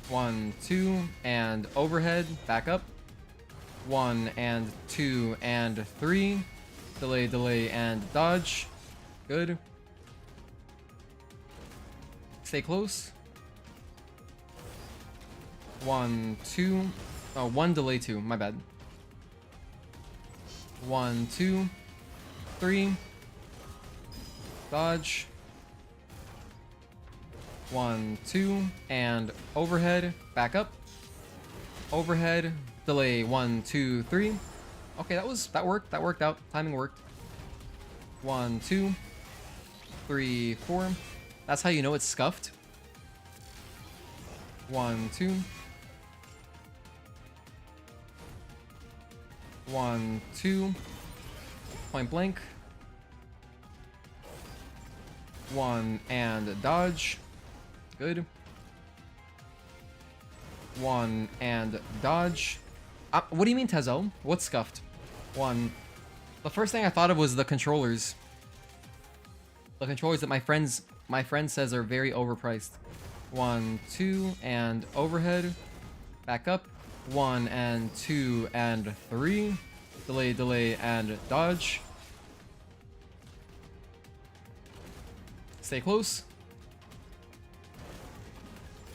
A: 1, 2, and overhead. Back up. 1 and 2 and 3. Delay, delay, and dodge. Good. Stay close. 1, 2. Oh, 1 delay 2. My bad. 1, 2, 3. Dodge. 1, 2, and overhead. Back up. Overhead. Delay. 1, 2, 3. Okay, that worked. That worked out. Timing worked. 1, 2, 3, 4. That's how you know it's scuffed. 1, 2. 1, 2. Point blank. 1 and dodge. Good. 1 and dodge. What do you mean, Tezo? What's scuffed? 1. The first thing I thought of was the controllers. The controllers that my friend says are very overpriced. 1, 2, and overhead. Back up. 1 and 2 and 3. Delay, delay, and dodge. Stay close.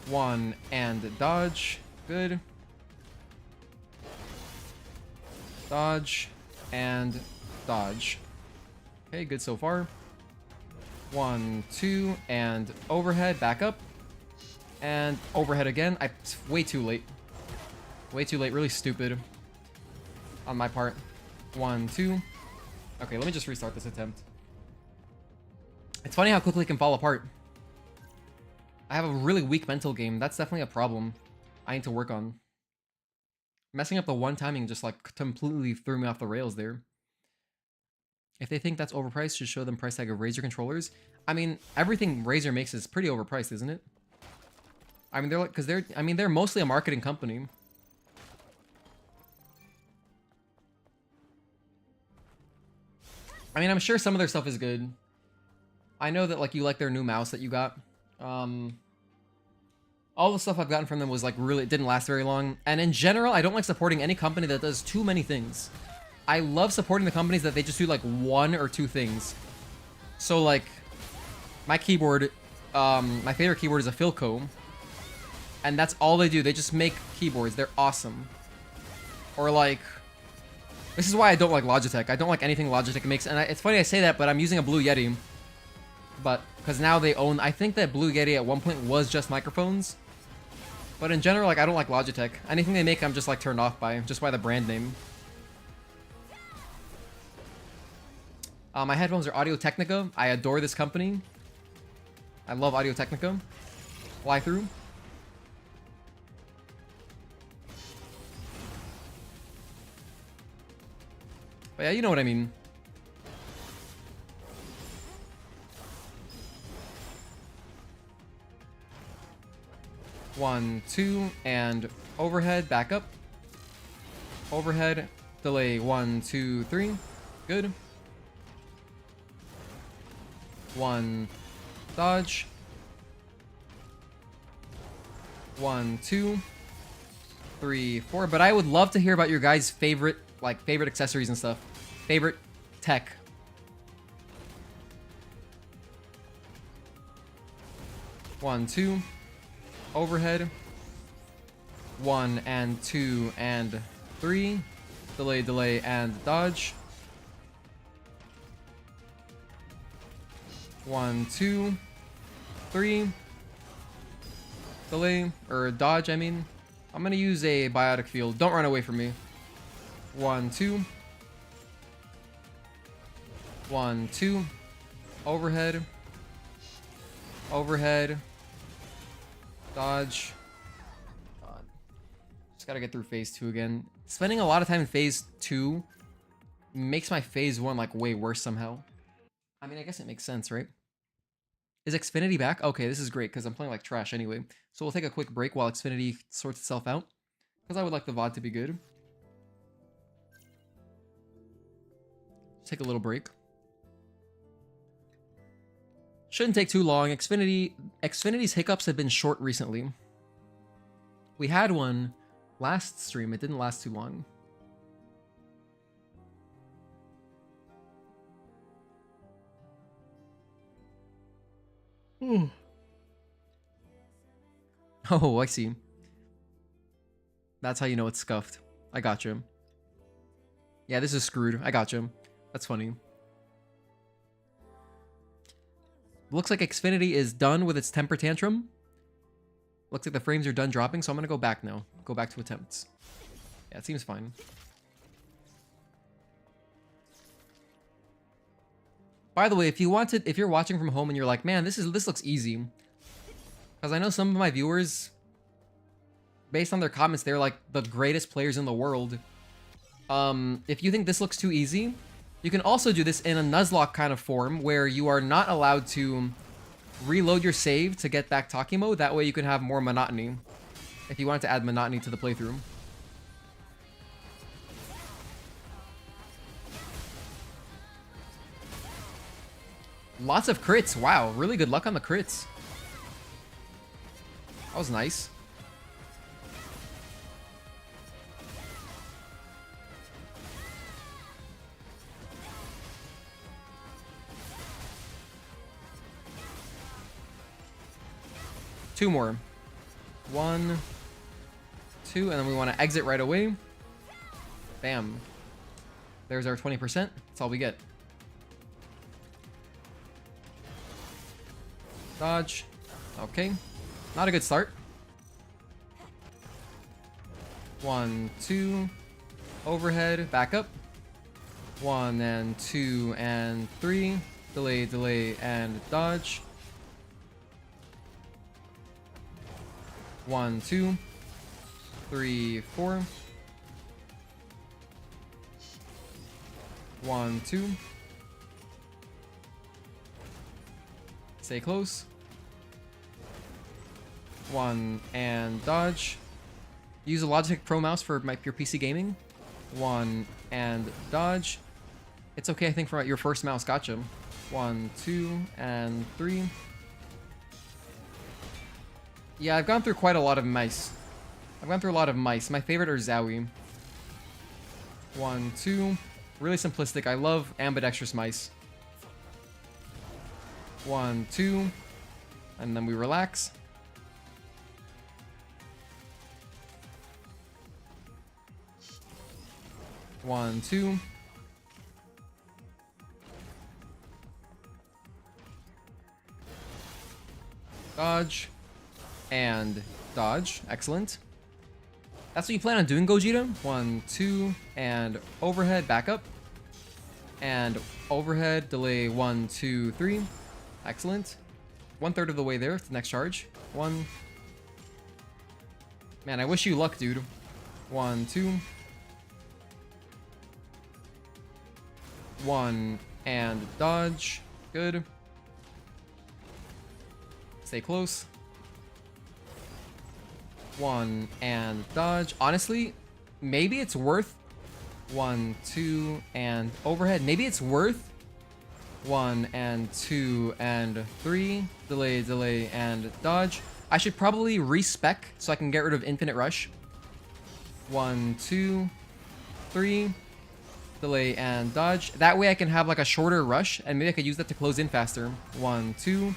A: 1 and dodge. Good. Dodge and dodge. Okay, good so far. 1, 2, and overhead. Back up. And overhead again. Way too late. Way too late. Really stupid on my part. 1, 2. Okay, let me just restart this attempt. It's funny how quickly it can fall apart. I have a really weak mental game. That's definitely a problem I need to work on. Messing up the one timing just like completely threw me off the rails there. If they think that's overpriced, just show them price tag of Razer controllers. I mean, everything Razer makes is pretty overpriced, isn't it? I mean, they're like, they're mostly a marketing company. I mean, I'm sure some of their stuff is good. I know that like you like their new mouse that you got. All the stuff I've gotten from them was like really, it didn't last very long. And in general, I don't like supporting any company that does too many things. I love supporting the companies that they just do like 1 or 2 things. So like my keyboard, my favorite keyboard is a Philco. And that's all they do. They just make keyboards. They're awesome. Or like, this is why I don't like Logitech. I don't like anything Logitech makes. And it's funny I say that, but I'm using a Blue Yeti. But, because now they own, I think that Blue Yeti at one point was just microphones. But in general, like, I don't like Logitech. Anything they make, I'm just, like, turned off by, just by the brand name. My headphones are Audio-Technica. I adore this company. I love Audio-Technica. Fly through. But yeah, you know what I mean. One, 2, and overhead, back up. Overhead, delay, 1, 2, 3. Good. 1, dodge. 1, 2. 3, 4. But I would love to hear about your guys' favorite, like, favorite accessories and stuff. Favorite tech. One, 2. Overhead. 1 and 2 and 3. Delay, delay, and dodge. 1, 2, 3. Delay, or dodge, I mean. I'm gonna use a biotic field. Don't run away from me. 1, 2. 1, 2. Overhead. Overhead. Dodge. God. Just gotta get through phase 2 again. Spending a lot of time in phase 2 makes my phase 1 like way worse somehow. I mean, I guess it makes sense, right? Is Xfinity back? Okay, this is great because I'm playing like trash anyway. So we'll take a quick break while Xfinity sorts itself out. Because I would like the VOD to be good. Take a little break. Shouldn't take too long. Xfinity's hiccups have been short recently. We had one last stream. It didn't last too long. Oh, I see. That's how you know it's scuffed. I got you. Yeah, this is screwed. I got you. That's funny. Looks like Xfinity is done with its temper tantrum. Looks like the frames are done dropping, so I'm gonna go back now. Go back to attempts. Yeah, it seems fine. By the way, if you're watching from home and you're like, man, this looks easy. Because I know some of my viewers, based on their comments, they're like the greatest players in the world. If you think this looks too easy, you can also do this in a Nuzlocke kind of form where you are not allowed to reload your save to get back Tachy mode. That way you can have more monotony. If you wanted to add monotony to the playthrough. Lots of crits. Wow, really good luck on the crits. That was nice. Two more. 1, 2, and then we want to exit right away. Bam. There's our 20%. That's all we get. Dodge. Okay. Not a good start. 1, 2. Overhead. Back up. 1 and 2 and 3. Delay, delay, and dodge. 1, 2. 3, 4. 1, 2. Stay close. 1 and dodge. Use a Logitech Pro mouse for your PC gaming. 1 and dodge. It's okay, I think, for your first mouse. Gotcha. 1, 2, and 3. Yeah, I've gone through quite a lot of mice. My favorite are Zowie. 1, 2. Really simplistic. I love ambidextrous mice. 1, 2. And then we relax. One, 2. Dodge. And dodge. Excellent. That's what you plan on doing, Gogeta? 1, 2, and overhead, back up. And overhead, delay 1, 2, 3. Excellent. 1/3 of the way there to the next charge. 1. Man, I wish you luck, dude. 1, 2. 1 and dodge. Good. Stay close. 1 and dodge. Honestly, maybe it's worth 1, 2, and overhead. Maybe it's worth 1 and 2 and 3. Delay, delay, and dodge. I should probably respec so I can get rid of infinite rush. 1, 2, 3. Delay and dodge. That way I can have like a shorter rush, and maybe I could use that to close in faster. 1, 2.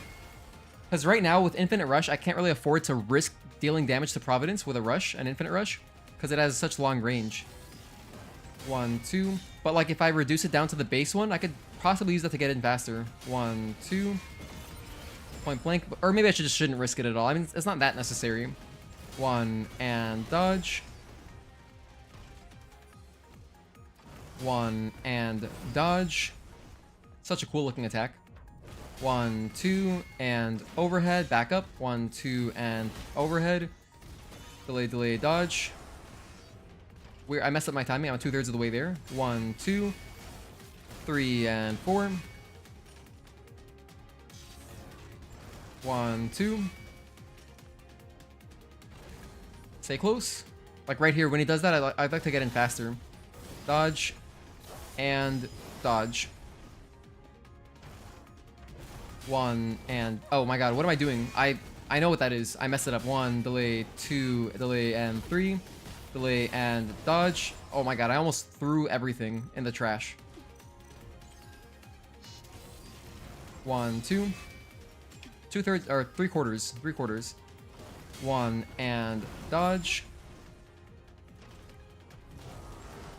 A: Because right now with Infinite Rush, I can't really afford to risk dealing damage to Providence with a rush, an Infinite Rush, because it has such long range. 1, 2. But like if I reduce it down to the base one, I could possibly use that to get in faster. 1, 2. Point blank. Or maybe I shouldn't risk it at all. I mean, it's not that necessary. 1 and dodge. 1 and dodge. Such a cool looking attack. 1, 2 and overhead. Back up. 1, 2 and overhead. Delay, delay, dodge. Weird. I messed up my timing. I'm 2/3 of the way there. 1, 2, 3 and 4. 1, 2. Stay close. Like right here, when he does that, I'd like to get in faster. Dodge and dodge. 1 and oh my god, what am I doing? I know what that is. I messed it up. 1 delay, 2 delay, and 3 delay and dodge. Oh my god, I almost threw everything in the trash. 1, 2. 2/3 or 3/4. 3/4. 1 and dodge.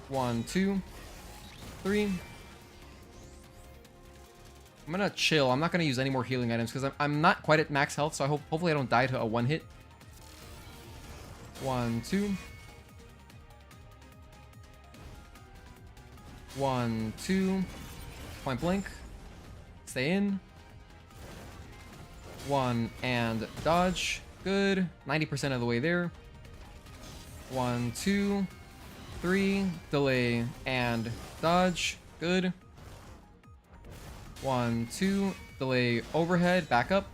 A: 1, 2, 3. I'm gonna chill. I'm not gonna use any more healing items because I'm not quite at max health, so hopefully I don't die to a one hit. 1, 2. 1, 2. Point blank. Stay in. 1 and dodge. Good. 90% of the way there. 1, 2, 3. Delay and dodge. Good. 1, 2. Delay overhead. Back up.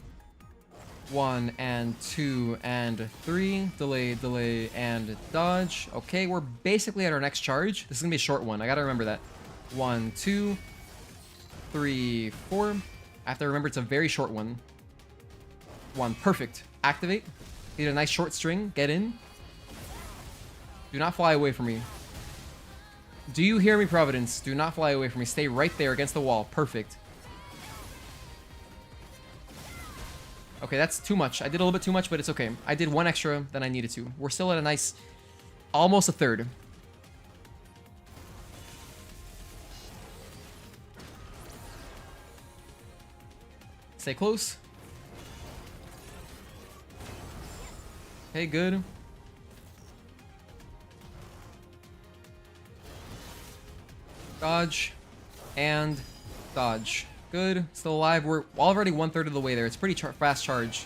A: 1 and 2 and 3. Delay, delay, and dodge. Okay, we're basically at our next charge. This is gonna be a short one. I gotta remember that. 1, 2, 3, 4. I have to remember it's a very short one. 1. Perfect. Activate. Need a nice short string. Get in. Do not fly away from me. Do you hear me, Providence? Do not fly away from me. Stay right there against the wall. Perfect. Okay, that's too much. I did a little bit too much, but it's okay. I did one extra than I needed to. We're still at a nice... almost a third. Stay close. Okay, good. Dodge. And dodge. Good. Still alive. We're already 1/3 of the way there. It's pretty fast charge.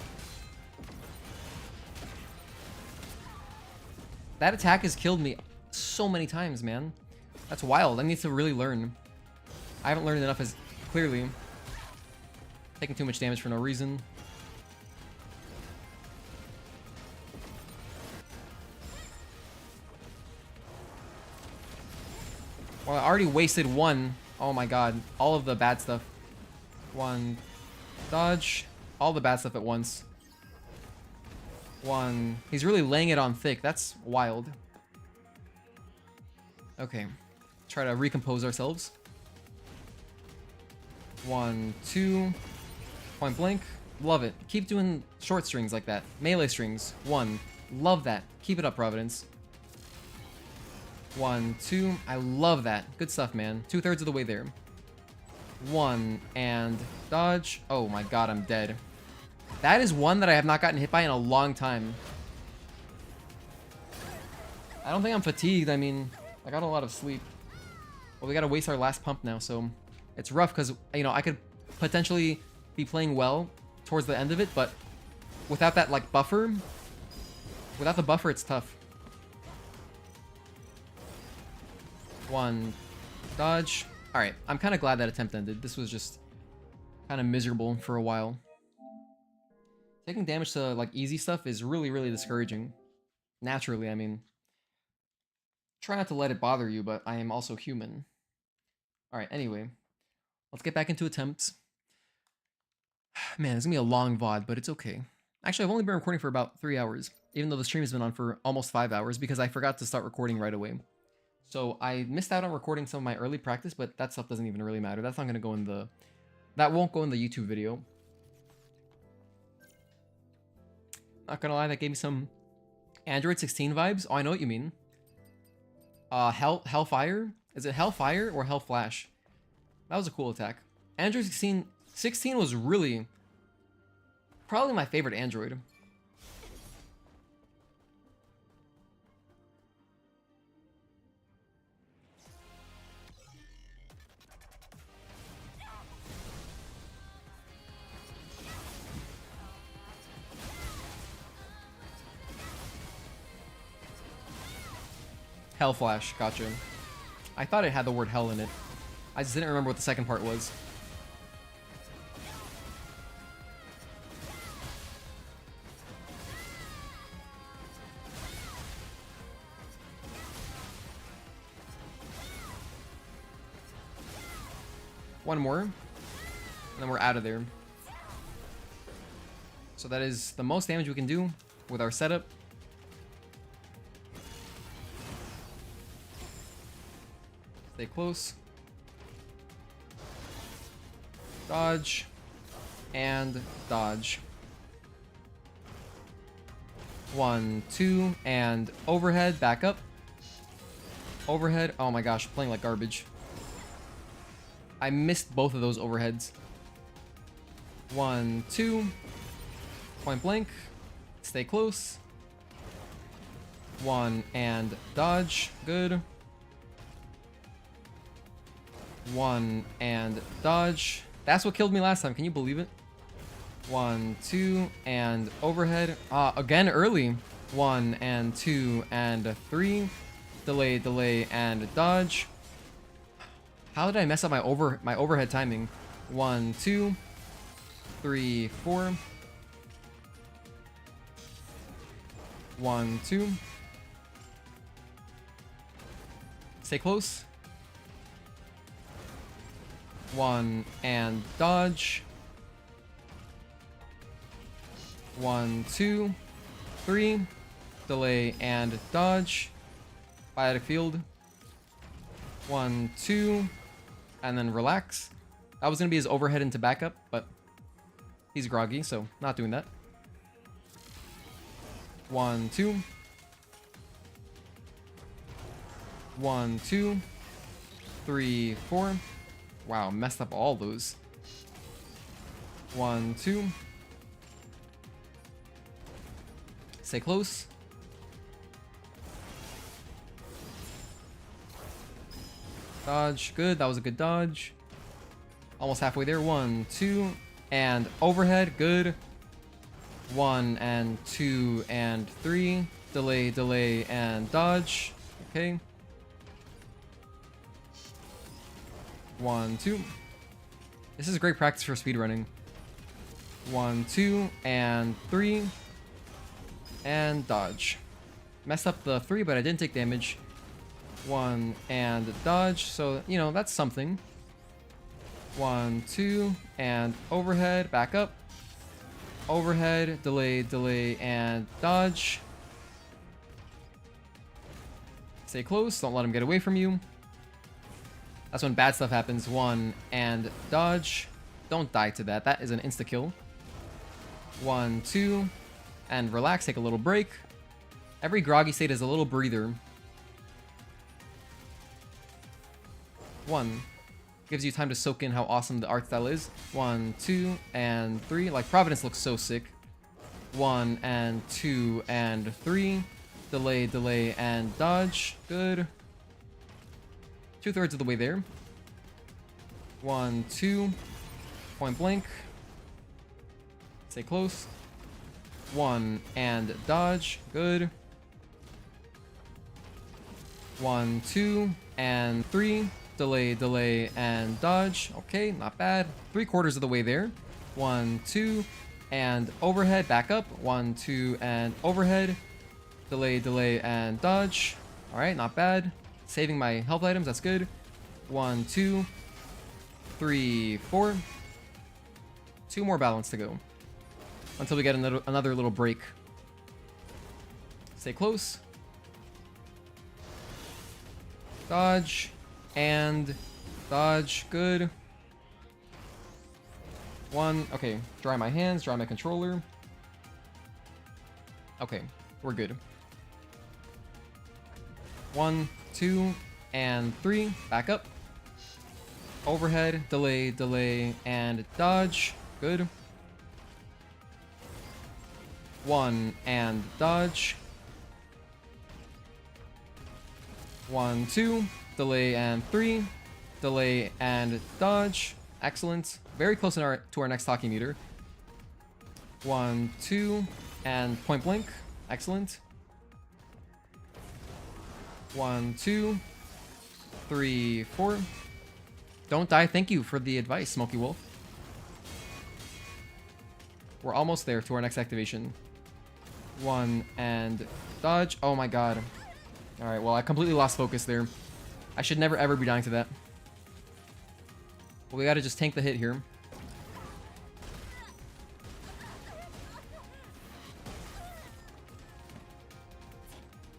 A: That attack has killed me so many times, man. That's wild. I need to really learn. I haven't learned enough as clearly. Taking too much damage for no reason. Well, I already wasted one. Oh my god. All of the bad stuff. 1. Dodge. All the bad stuff at once. 1. He's really laying it on thick. That's wild. Okay. Try to recompose ourselves. 1, 2. Point blank. Love it. Keep doing short strings like that. Melee strings. 1. Love that. Keep it up, Providence. 1, 2. I love that. Good stuff, man. 2/3 of the way there. 1 and dodge. Oh my god, I'm dead. That is one that I have not gotten hit by in a long time. I don't think I'm fatigued. I mean, I got a lot of sleep. Well, we gotta waste our last pump now, so it's rough because, you know, I could potentially be playing well towards the end of it, but without that, like, buffer, without the buffer, it's tough. 1 dodge. Alright, I'm kind of glad that attempt ended. This was just kind of miserable for a while. Taking damage to, like, easy stuff is really, really discouraging. Naturally, I mean. Try not to let it bother you, but I am also human. Alright, anyway. Let's get back into attempts. Man, it's gonna be a long VOD, but it's okay. Actually, I've only been recording for about 3 hours. even though the stream has been on for almost 5 hours because I forgot to start recording right away. So I missed out on recording some of my early practice, but that stuff doesn't even really matter. That's not going to go in the... That won't go in the YouTube video. Not gonna lie, that gave me some Android 16 vibes. Oh, I know what you mean. Hellfire? Is it Hellfire or Hellflash? That was a cool attack. Android 16 was really probably my favorite Android. Hellflash, gotcha. I thought it had the word hell in it. I just didn't remember what the second part was. One more, and then we're out of there. So that is the most damage we can do with our setup. Stay close. Dodge. And dodge. 1, 2, and overhead, back up. Overhead, oh my gosh, playing like garbage. I missed both of those overheads. 1, 2. Point blank. Stay close. 1 and dodge. Good. 1 and dodge. That's what killed me last time. Can you believe it? 1, 2, and overhead. Again early. 1 and 2 and 3. Delay, delay, and dodge. How did I mess up my overhead timing? 1, 2, 3, 4. 1, 2. Stay close. 1 and dodge. 1, 2, 3. Delay and dodge. Biotic field. 1, 2. And then relax. That was going to be his overhead into backup, but he's groggy, so not doing that. 1, 2. 1, 2. 3, 4. Wow, messed up all those. 1, 2. Stay close. Dodge, good. That was a good dodge. Almost halfway there. 1, 2, and overhead, good. 1 and 2 and 3. Delay, delay, and dodge. Okay. 1, 2. This is great practice for speedrunning. 1, 2, and 3. And dodge. Messed up the 3, but I didn't take damage. 1 and dodge, so, you know, that's something. 1, 2, and overhead, back up. Overhead, delay, delay, and dodge. Stay close, don't let him get away from you. That's when bad stuff happens. 1 and dodge. Don't die to that, that is an insta-kill. 1, 2, and relax, take a little break. Every groggy state is a little breather. 1. Gives you time to soak in how awesome the art style is. 1, 2, and 3. Like, Providence looks so sick. 1 and 2 and 3. Delay, delay, and dodge. Good. 2/3 of the way there. 1, 2. Point blank. Stay close. 1 and dodge. Good. 1, 2, and 3. Delay, delay, and dodge. Okay, not bad. 3/4 of the way there. 1, 2, and overhead, back up. 1, 2, and overhead. Delay, delay, and dodge. Alright, not bad. Saving my health items, that's good. 1, 2, 3, 4. 2 more balance to go. Until we get another little break. Stay close. Dodge. And dodge. Good. One. Okay. Dry my hands. Dry my controller. Okay. We're good. 1, 2, and 3. Back up. Overhead. Delay. Delay. And dodge. Good. 1 and dodge. 1, 2, delay and 3, delay and dodge. Excellent. Very close to our next Tachy meter. 1, 2, and point blank. Excellent. 1, 2, 3, 4. Don't die. Thank you for the advice, Smoky Wolf. We're almost there to our next activation. 1 and dodge. Oh my god. Alright, well, I completely lost focus there. I should never ever be dying to that. Well, we gotta just tank the hit here.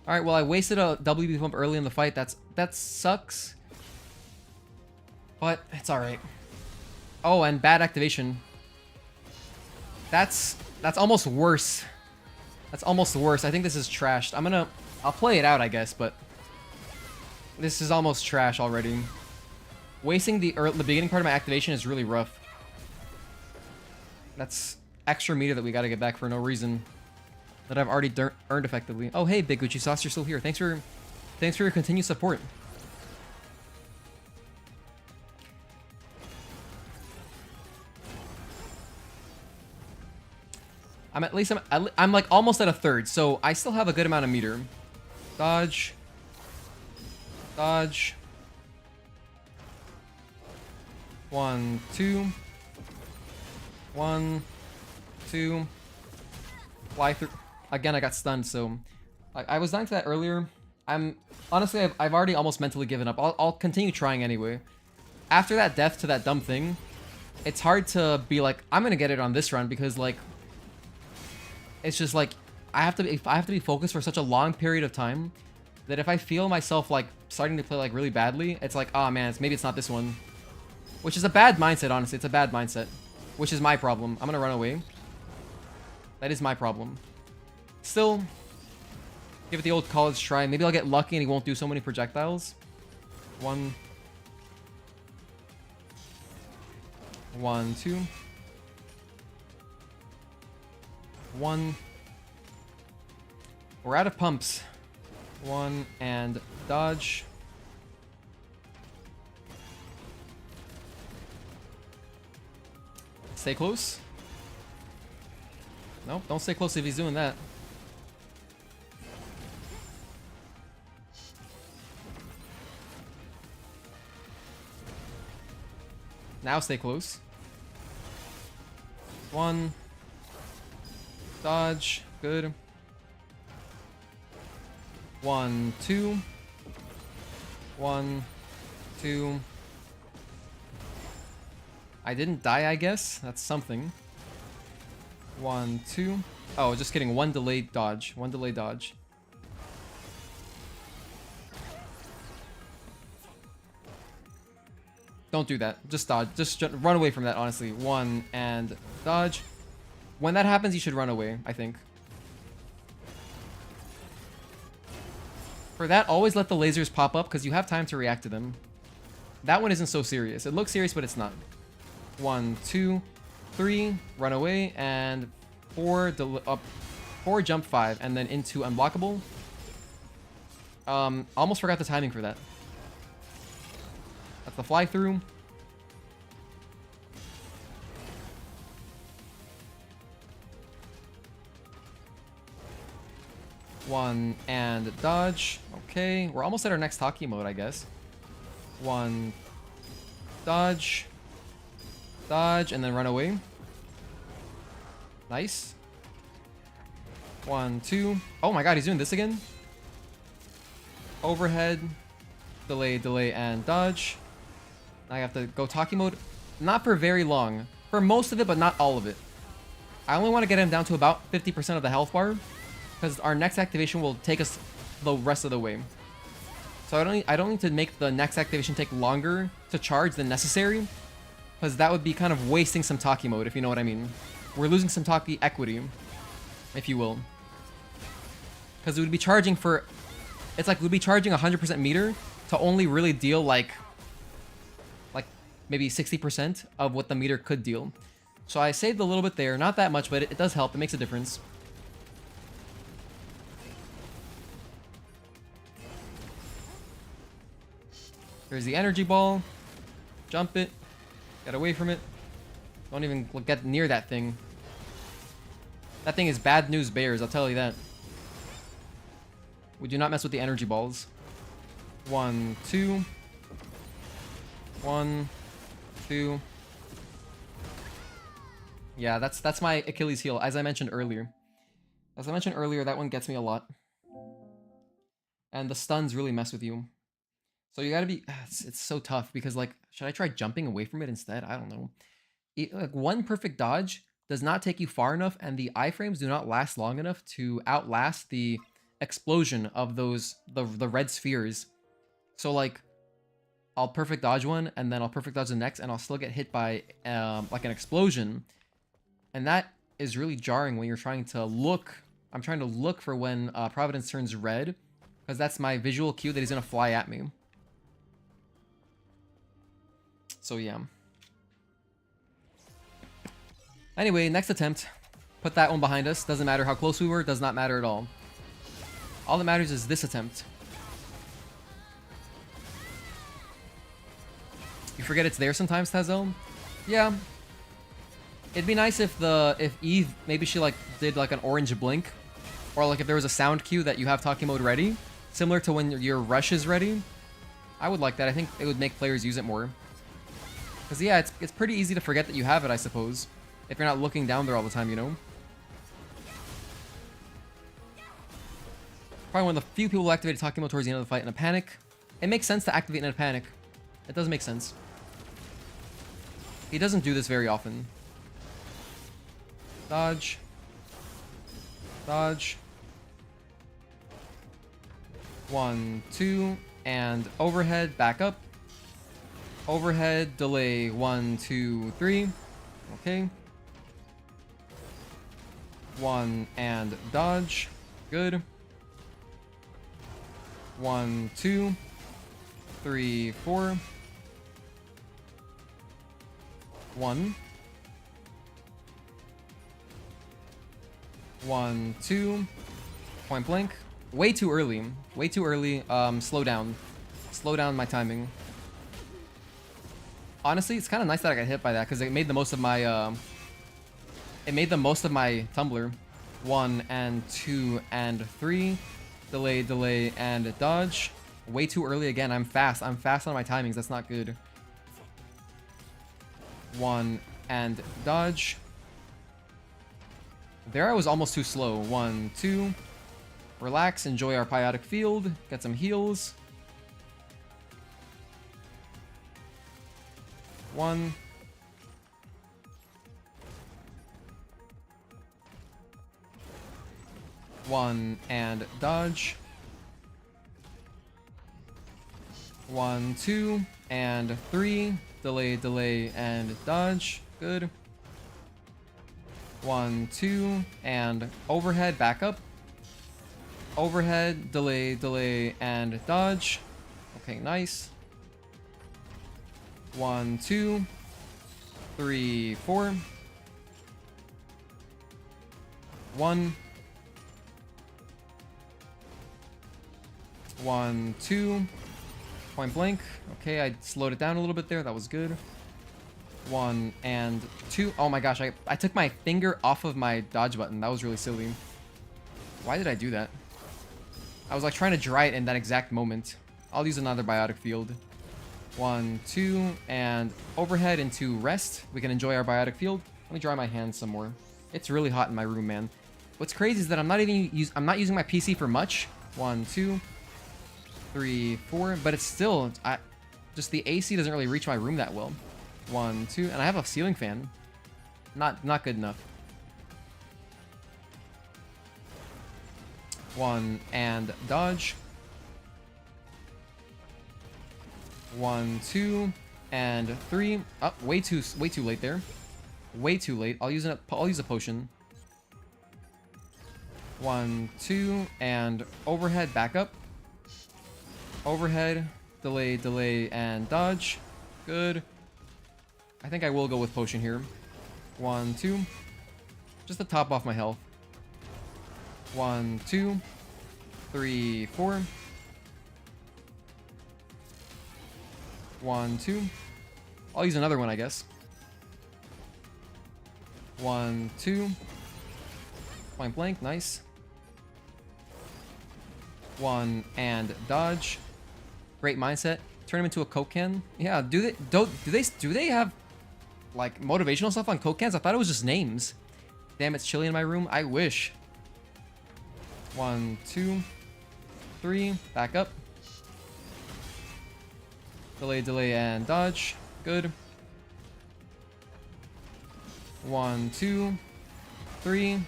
A: Alright, well, I wasted a WB pump early in the fight. That sucks. But it's alright. Oh, and bad activation. That's almost worse. That's almost worse. I think this is trashed. I'll play it out, I guess, but this is almost trash already. Wasting the beginning part of my activation is really rough. That's extra meter that we gotta get back for no reason. That I've already earned effectively. Oh, hey, Big Gucci Sauce, you're still here. Thanks for your continued support. I'm like almost at a third, so I still have a good amount of meter. Dodge. Dodge. 1, 2. 1, 2. Fly through. Again, I got stunned, so I was dying to that earlier. Honestly, I've already almost mentally given up. I'll continue trying anyway. After that death to that dumb thing, it's hard to be like, I'm gonna get it on this run, because like it's just like I have to be focused for such a long period of time that if I feel myself like starting to play like really badly, it's like, oh man, maybe it's not this one. Which is a bad mindset, honestly. It's a bad mindset. Which is my problem. I'm gonna run away. That is my problem. Still, give it the old college try. Maybe I'll get lucky and he won't do so many projectiles. 1, 1, 2. 1. We're out of pumps. 1 and dodge. Stay close. Nope, don't stay close if he's doing that. Now stay close. 1. Dodge. Good. 1, 2. 1, 2. I didn't die, I guess. That's something. 1, 2. Oh, just kidding. 1 delayed dodge. 1 delayed dodge. Don't do that. Just dodge. Just run away from that, honestly. 1 and dodge. When that happens, you should run away, I think. For that, always let the lasers pop up because you have time to react to them. That one isn't so serious. It looks serious, but it's not. 1, 2, 3, run away, and 4, up, 4, jump 5, and then into unblockable. Almost forgot the timing for that. That's the fly through. One and dodge. Okay, we're almost at our next Tachy mode, I guess. 1, dodge. Dodge, and then run away. Nice. 1, 2. Oh my god, he's doing this again? Overhead. Delay, delay, and dodge. Now I have to go Tachy mode. Not for very long. For most of it, but not all of it. I only want to get him down to about 50% of the health bar. because our next activation will take us the rest of the way. So I don't need to make the next activation take longer to charge than necessary, because that would be kind of wasting some Tachy mode, if you know what I mean. We're losing some Tachy equity, if you will. Because it would be charging for... It's like we'd be charging 100% meter to only really deal like maybe 60% of what the meter could deal. So I saved a little bit there. Not that much, but it does help. It makes a difference. There's the energy ball. Jump it. Get away from it. Don't even get near that thing. That thing is bad news bears, I'll tell you that. We do not mess with the energy balls. 1, 2. 1, 2. Yeah, that's my Achilles heel, as I mentioned earlier. As I mentioned earlier, that one gets me a lot. And the stuns really mess with you. So you gotta be... It's so tough, because, like, should I try jumping away from it instead? I don't know. Like, one perfect dodge does not take you far enough, and the iframes do not last long enough to outlast the explosion of those... the red spheres. So, like, I'll perfect dodge one, and then I'll perfect dodge the next, and I'll still get hit by, like, an explosion. And that is really jarring when you're trying to look... I'm trying to look for when Providence turns red, because that's my visual cue that he's going to fly at me. So, yeah. Anyway, next attempt. Put that one behind us. Doesn't matter how close we were. Does not matter at all. All that matters is this attempt. You forget it's there sometimes, Tazel? Yeah. It'd be nice if Eve, maybe she like did like an orange blink. Or like if there was a sound cue that you have Tachy mode ready. Similar to when your rush is ready. I would like that. I think it would make players use it more. Because yeah, it's pretty easy to forget that you have it, I suppose. If you're not looking down there all the time, you know? Probably one of the few people who activated Tachy mode towards the end of the fight in a panic. It makes sense to activate in a panic. It does make sense. He doesn't do this very often. Dodge. Dodge. 1, 2, and overhead, back up. Overhead, delay, 1, 2, 3. Okay. 1, and dodge. Good. 1, 2, 3, 4. 1. 1, 2. Point blank. Way too early. Way too early. Slow down. Slow down my timing. Honestly, it's kind of nice that I got hit by that, because it made the most of my, it made the most of my tumbler. 1, and 2, and 3. Delay, delay, and dodge. Way too early again. I'm fast. I'm fast on my timings. That's not good. 1, and dodge. There I was almost too slow. 1, 2. Relax, enjoy our biotic field. Get some heals. 1. 1, and dodge. 1, 2, and 3. Delay, delay, and dodge. Good. 1, 2, and overhead, back up. Overhead, delay, delay, and dodge. Okay, nice. 1, 2, 3, 4. 1. 1, 2. Point blank. Okay, I slowed it down a little bit there. That was good. 1, and 2. Oh my gosh, I took my finger off of my dodge button. That was really silly. Why did I do that? I was like trying to dry it in that exact moment. I'll use another biotic field. 1, 2, and overhead into rest. We can enjoy our biotic field. Let me dry my hands some more. It's really hot in my room, man. What's crazy is that I'm not using my PC for much. 1, 2, 3, 4, but it's still just the AC doesn't really reach my room that well. 1, 2, and I have a ceiling fan. Not good enough. 1 and dodge. 1, 2, and 3. Oh, way too late there. Way too late. I'll use a potion. 1, 2, and overhead, back up. Overhead, delay, and dodge. Good. I think I will go with potion here. 1, 2. Just to top off my health. 1, 2, 3, 4. 1, 2. I'll use another one, I guess. 1, 2. Point blank, nice. 1 and dodge. Great mindset. Turn him into a Coke can. Yeah, do they have like motivational stuff on Coke cans? I thought it was just names. Damn, it's chilly in my room. I wish. 1, 2, 3. Back up. Delay, and dodge. Good. 1, 2, 3.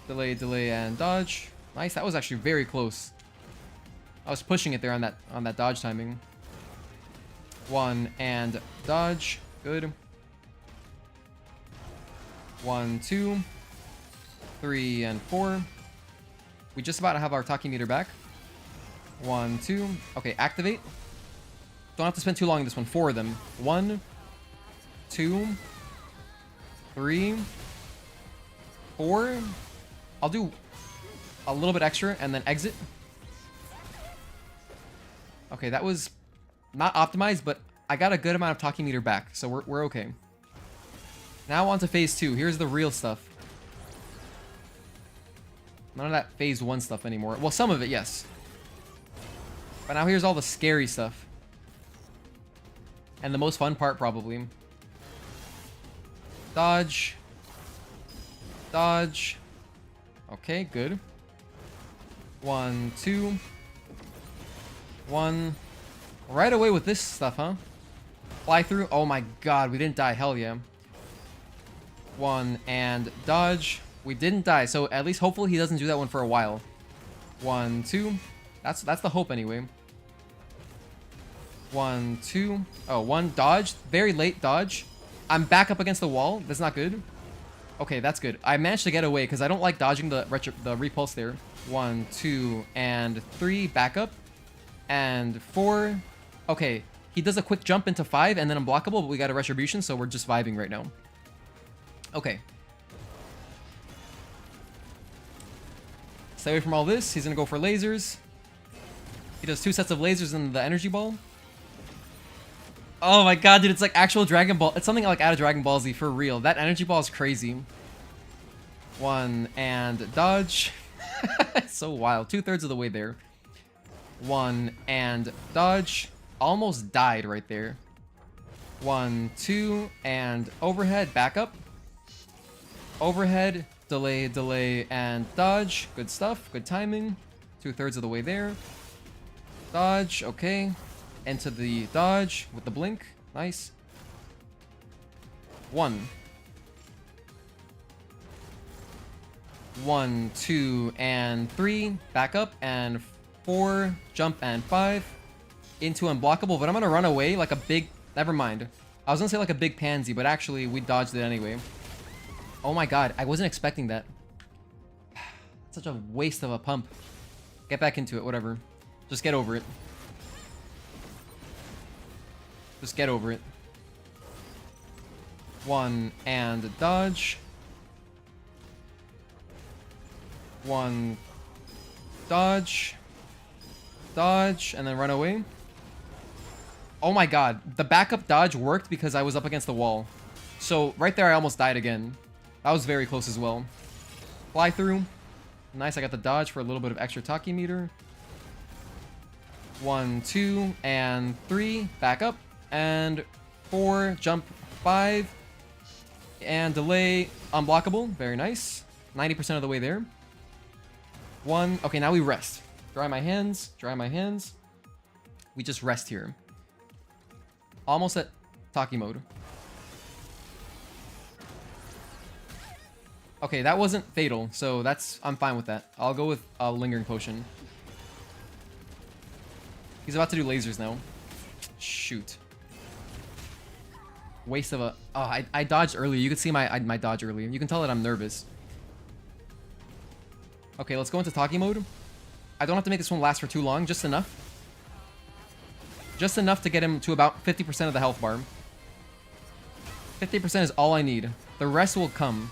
A: Delay, and dodge. Nice. That was actually very close. I was pushing it there on that dodge timing. 1 and dodge. Good. 1, 2, 3, and 4. We just about have our Tachy meter back. 1, 2. Okay, activate. Don't have to spend too long in this one. 4 of them. 1, 2, 3, 4. I'll do a little bit extra and then exit. Okay, that was not optimized, but I got a good amount of Tachy meter back, so we're okay. Now on to phase 2. Here's the real stuff. None of that phase 1 stuff anymore. Well, some of it, yes. But now here's all the scary stuff. And the most fun part, probably. Dodge. Dodge. Okay, good. 1, 2. 1. Right away with this stuff, huh? Fly through. Oh my god, we didn't die. Hell yeah. 1 and dodge. We didn't die, so at least hopefully he doesn't do that one for a while. 1, 2. That's the hope anyway. 1, 2. Oh, 1 dodge. Very late dodge. I'm back up against the wall. That's not good. Okay, that's good. I managed to get away because I don't like dodging the repulse there. 1, 2, and 3. Back up. And 4. Okay, he does a quick jump into 5 and then unblockable, but we got a retribution, so we're just vibing right now. Okay. Stay away from all this. He's gonna go for lasers. He does 2 sets of lasers in the energy ball. Oh my god, dude, it's like actual Dragon Ball. It's something like out of Dragon Ball Z, for real. That energy ball is crazy. 1 and dodge. It's so wild. 2/3 of the way there. 1 and dodge. Almost died right there. 1, 2, and overhead, back up. Overhead, delay, and dodge. Good stuff, good timing. 2/3 of the way there. Dodge, okay. Into the dodge with the blink. Nice. 1. 1, 2, and 3. Back up, and 4. Jump, and 5. Into unblockable, but I'm gonna run away like a big... Never mind. I was gonna say like a big pansy, but actually we dodged it anyway. Oh my god, I wasn't expecting that. Such a waste of a pump. Get back into it, whatever. Just get over it. Just get over it. 1 and dodge. 1 dodge. Dodge, and then run away. Oh my god, the backup dodge worked because I was up against the wall. So right there I almost died again. That was very close as well. Fly through. Nice, I got the dodge for a little bit of extra Tachy meter. 1, 2, and 3. Back up. And 4. Jump. 5. And delay. Unblockable. Very nice. 90% of the way there. 1. Okay, now we rest. Dry my hands. Dry my hands. We just rest here. Almost at Tachy mode. Okay, that wasn't fatal, so I'm fine with that. I'll go with a lingering potion. He's about to do lasers now. Shoot. Waste of a... Oh, I dodged earlier. You can see my dodge earlier. You can tell that I'm nervous. Okay, let's go into Tachy mode. I don't have to make this one last for too long. Just enough. Just enough to get him to about 50% of the health bar. 50% is all I need. The rest will come.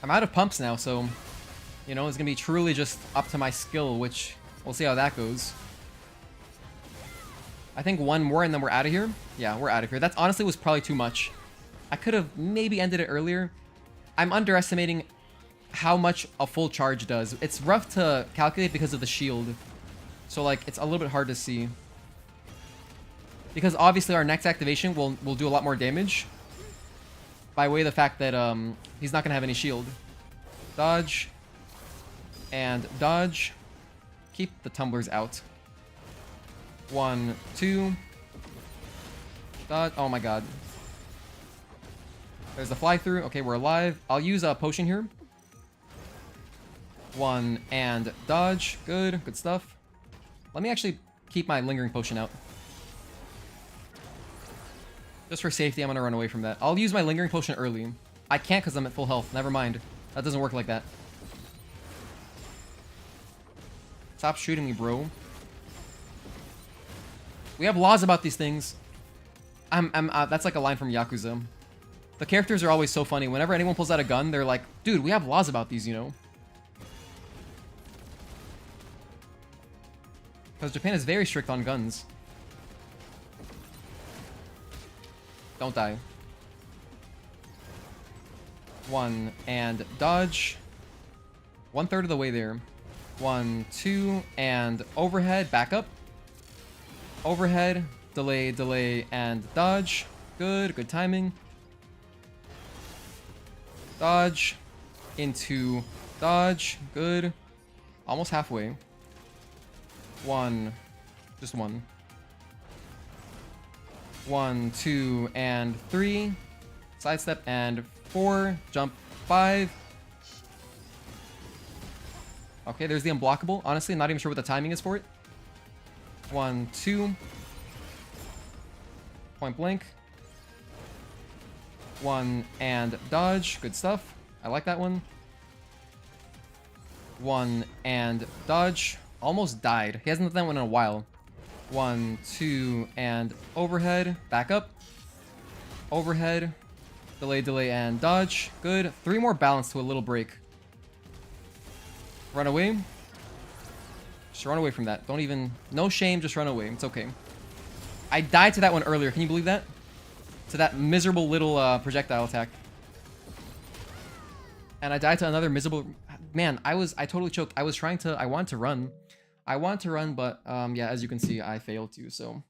A: I'm out of pumps now, so... You know, it's going to be truly just up to my skill, which we'll see how that goes. I think one more and then we're out of here. Yeah, we're out of here. That honestly was probably too much. I could have maybe ended it earlier. I'm underestimating how much a full charge does. It's rough to calculate because of the shield. So, like, it's a little bit hard to see. Because obviously our next activation will do a lot more damage. By way of the fact that he's not going to have any shield. Dodge. And dodge. Keep the tumblers out. 1, 2. Dodge. Oh my god. There's the fly through. Okay, we're alive. I'll use a potion here. 1 and dodge. Good. Good stuff. Let me actually keep my lingering potion out. Just for safety, I'm going to run away from that. I'll use my lingering potion early. I can't because I'm at full health. Never mind. That doesn't work like that. Stop shooting me, bro. We have laws about these things. That's like a line from Yakuza. The characters are always so funny. Whenever anyone pulls out a gun, they're like, dude, we have laws about these, you know? Because Japan is very strict on guns. Don't die. 1 and dodge. 1/3 of the way there. 1, 2, and overhead, back up. Overhead, delay, delay, and dodge. Good, good timing. Dodge, into dodge, good. Almost halfway. 1, just 1. 1, 2, and 3. Sidestep, and 4. Jump, 5. Okay, there's the unblockable. Honestly, I'm not even sure what the timing is for it. 1, 2. Point blank. 1 and dodge. Good stuff. I like that one. 1 and dodge. Almost died. He hasn't done that one in a while. 1, 2, and overhead. Back up. Overhead. Delay, delay, and dodge. Good. 3 more balance to a little break. Run away. Just run away from that. Don't even... No shame, just run away. It's okay. I died to that one earlier. Can you believe that? To that miserable little projectile attack. And I died to another miserable... Man, I totally choked. I wanted to run. I want to run, but yeah, as you can see, I failed to. So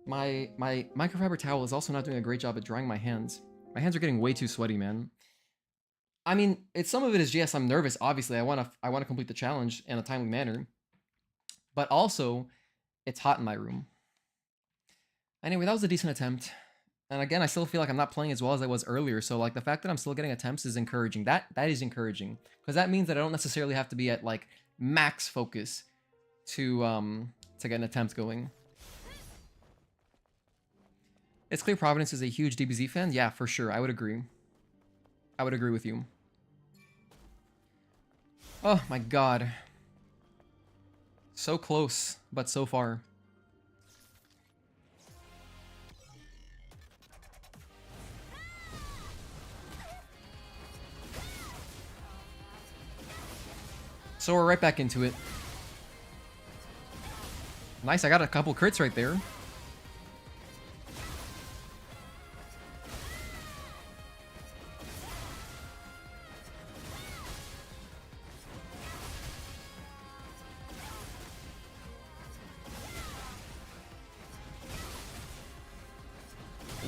A: my microfiber towel is also not doing a great job at drying my hands. My hands are getting way too sweaty, man. I mean, some of it is, yes, I'm nervous. Obviously, I want to complete the challenge in a timely manner. But also, it's hot in my room. Anyway, that was a decent attempt. And again, I still feel like I'm not playing as well as I was earlier. So like the fact that I'm still getting attempts is encouraging. That is encouraging, because that means that I don't necessarily have to be at like max focus to get an attempt going. It's clear Providence is a huge DBZ fan. Yeah, for sure. I would agree. I would agree with you. Oh my god. So close, but so far. So we're right back into it. Nice, I got a couple crits right there.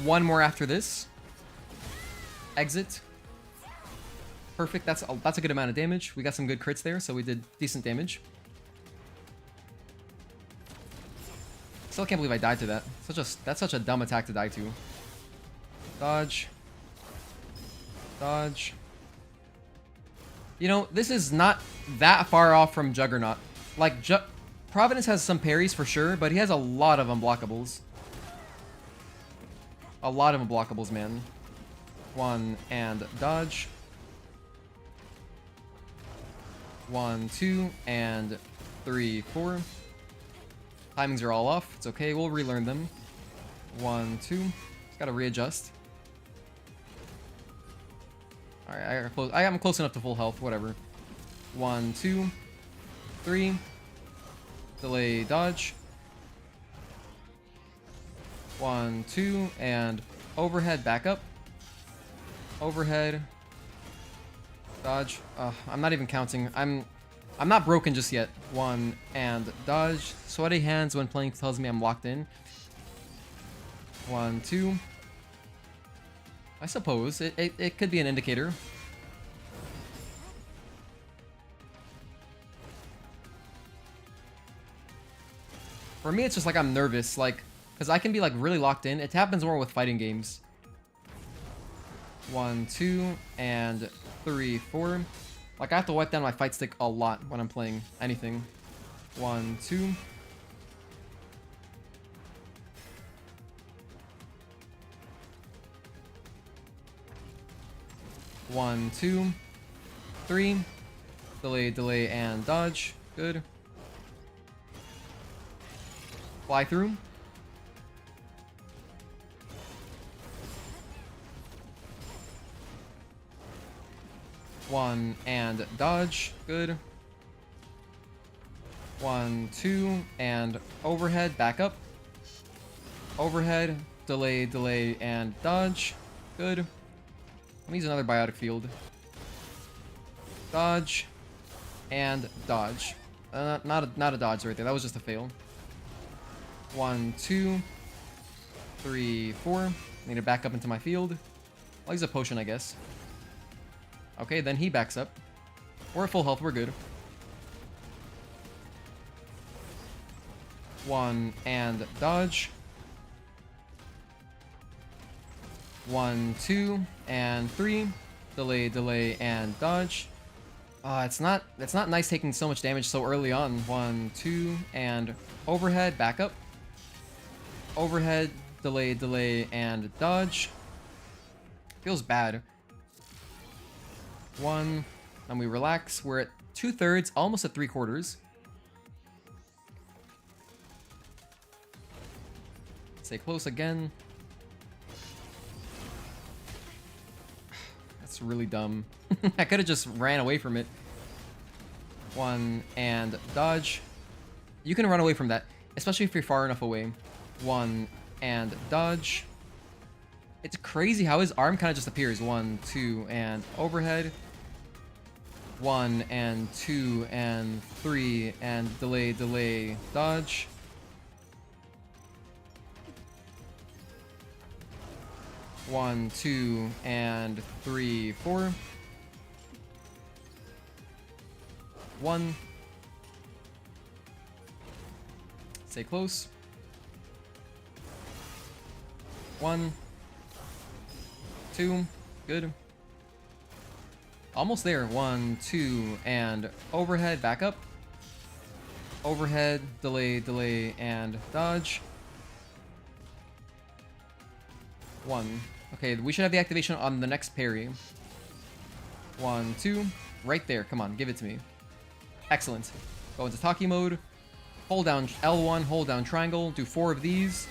A: One more after this. Exit. Perfect. That's a good amount of damage. We got some good crits there, so we did decent damage. Still can't believe I died to that. That's such a dumb attack to die to. Dodge. Dodge. You know, this is not that far off from Juggernaut. Like, Providence has some parries for sure, but he has a lot of unblockables. A lot of unblockables, man. 1 and dodge. 1, 2, and 3, 4. Timings are all off. It's okay. We'll relearn them. 1, 2. Just gotta readjust. Alright, I'm close enough to full health. Whatever. 1, 2, 3. Delay, dodge. 1, 2, and overhead, back up. Overhead. Dodge. I'm not even counting. I'm not broken just yet. 1 and dodge. Sweaty hands when playing tells me I'm locked in. 1, 2. I suppose it could be an indicator. For me, it's just like I'm nervous, like, because I can be like really locked in. It happens more with fighting games. 1, 2, and 3, 4. Like, I have to wipe down my fight stick a lot when I'm playing anything. 1, 2. One, 2, 3. Delay, delay, and dodge. Good. Fly through. One and dodge. Good. 1, 2, and overhead, back up. Overhead, delay, delay, and dodge. Good. Let me use another biotic field. Dodge. And dodge. Not a dodge right there. That was just a fail. 1, 2, 3, 4. Need to back up into my field. I'll use a potion, I guess. Okay, then he backs up. We're at full health. We're good. 1 and dodge. 1, 2, and 3. Delay, delay, and dodge. It's not nice taking so much damage so early on. 1, 2, and overhead, back up. Overhead, delay, delay, and dodge. Feels bad. 1, and we relax. We're at 2/3, almost at 3/4. Stay close again. That's really dumb. I could have just ran away from it. 1 and dodge. You can run away from that, especially if you're far enough away. 1 and dodge. It's crazy how his arm kind of just appears. 1, 2, and overhead. 1 and 2 and 3 and delay, delay, dodge. 1, 2, and 3, 4. 1. Stay close. 1, 2. Good. Almost there. 1, 2, and overhead, back up. Overhead, delay, delay, and dodge. 1. Okay, we should have the activation on the next parry. 1, 2. Right there. Come on, give it to me. Excellent. Go into Tachy mode. Hold down L1, hold down triangle. Do 4 of these.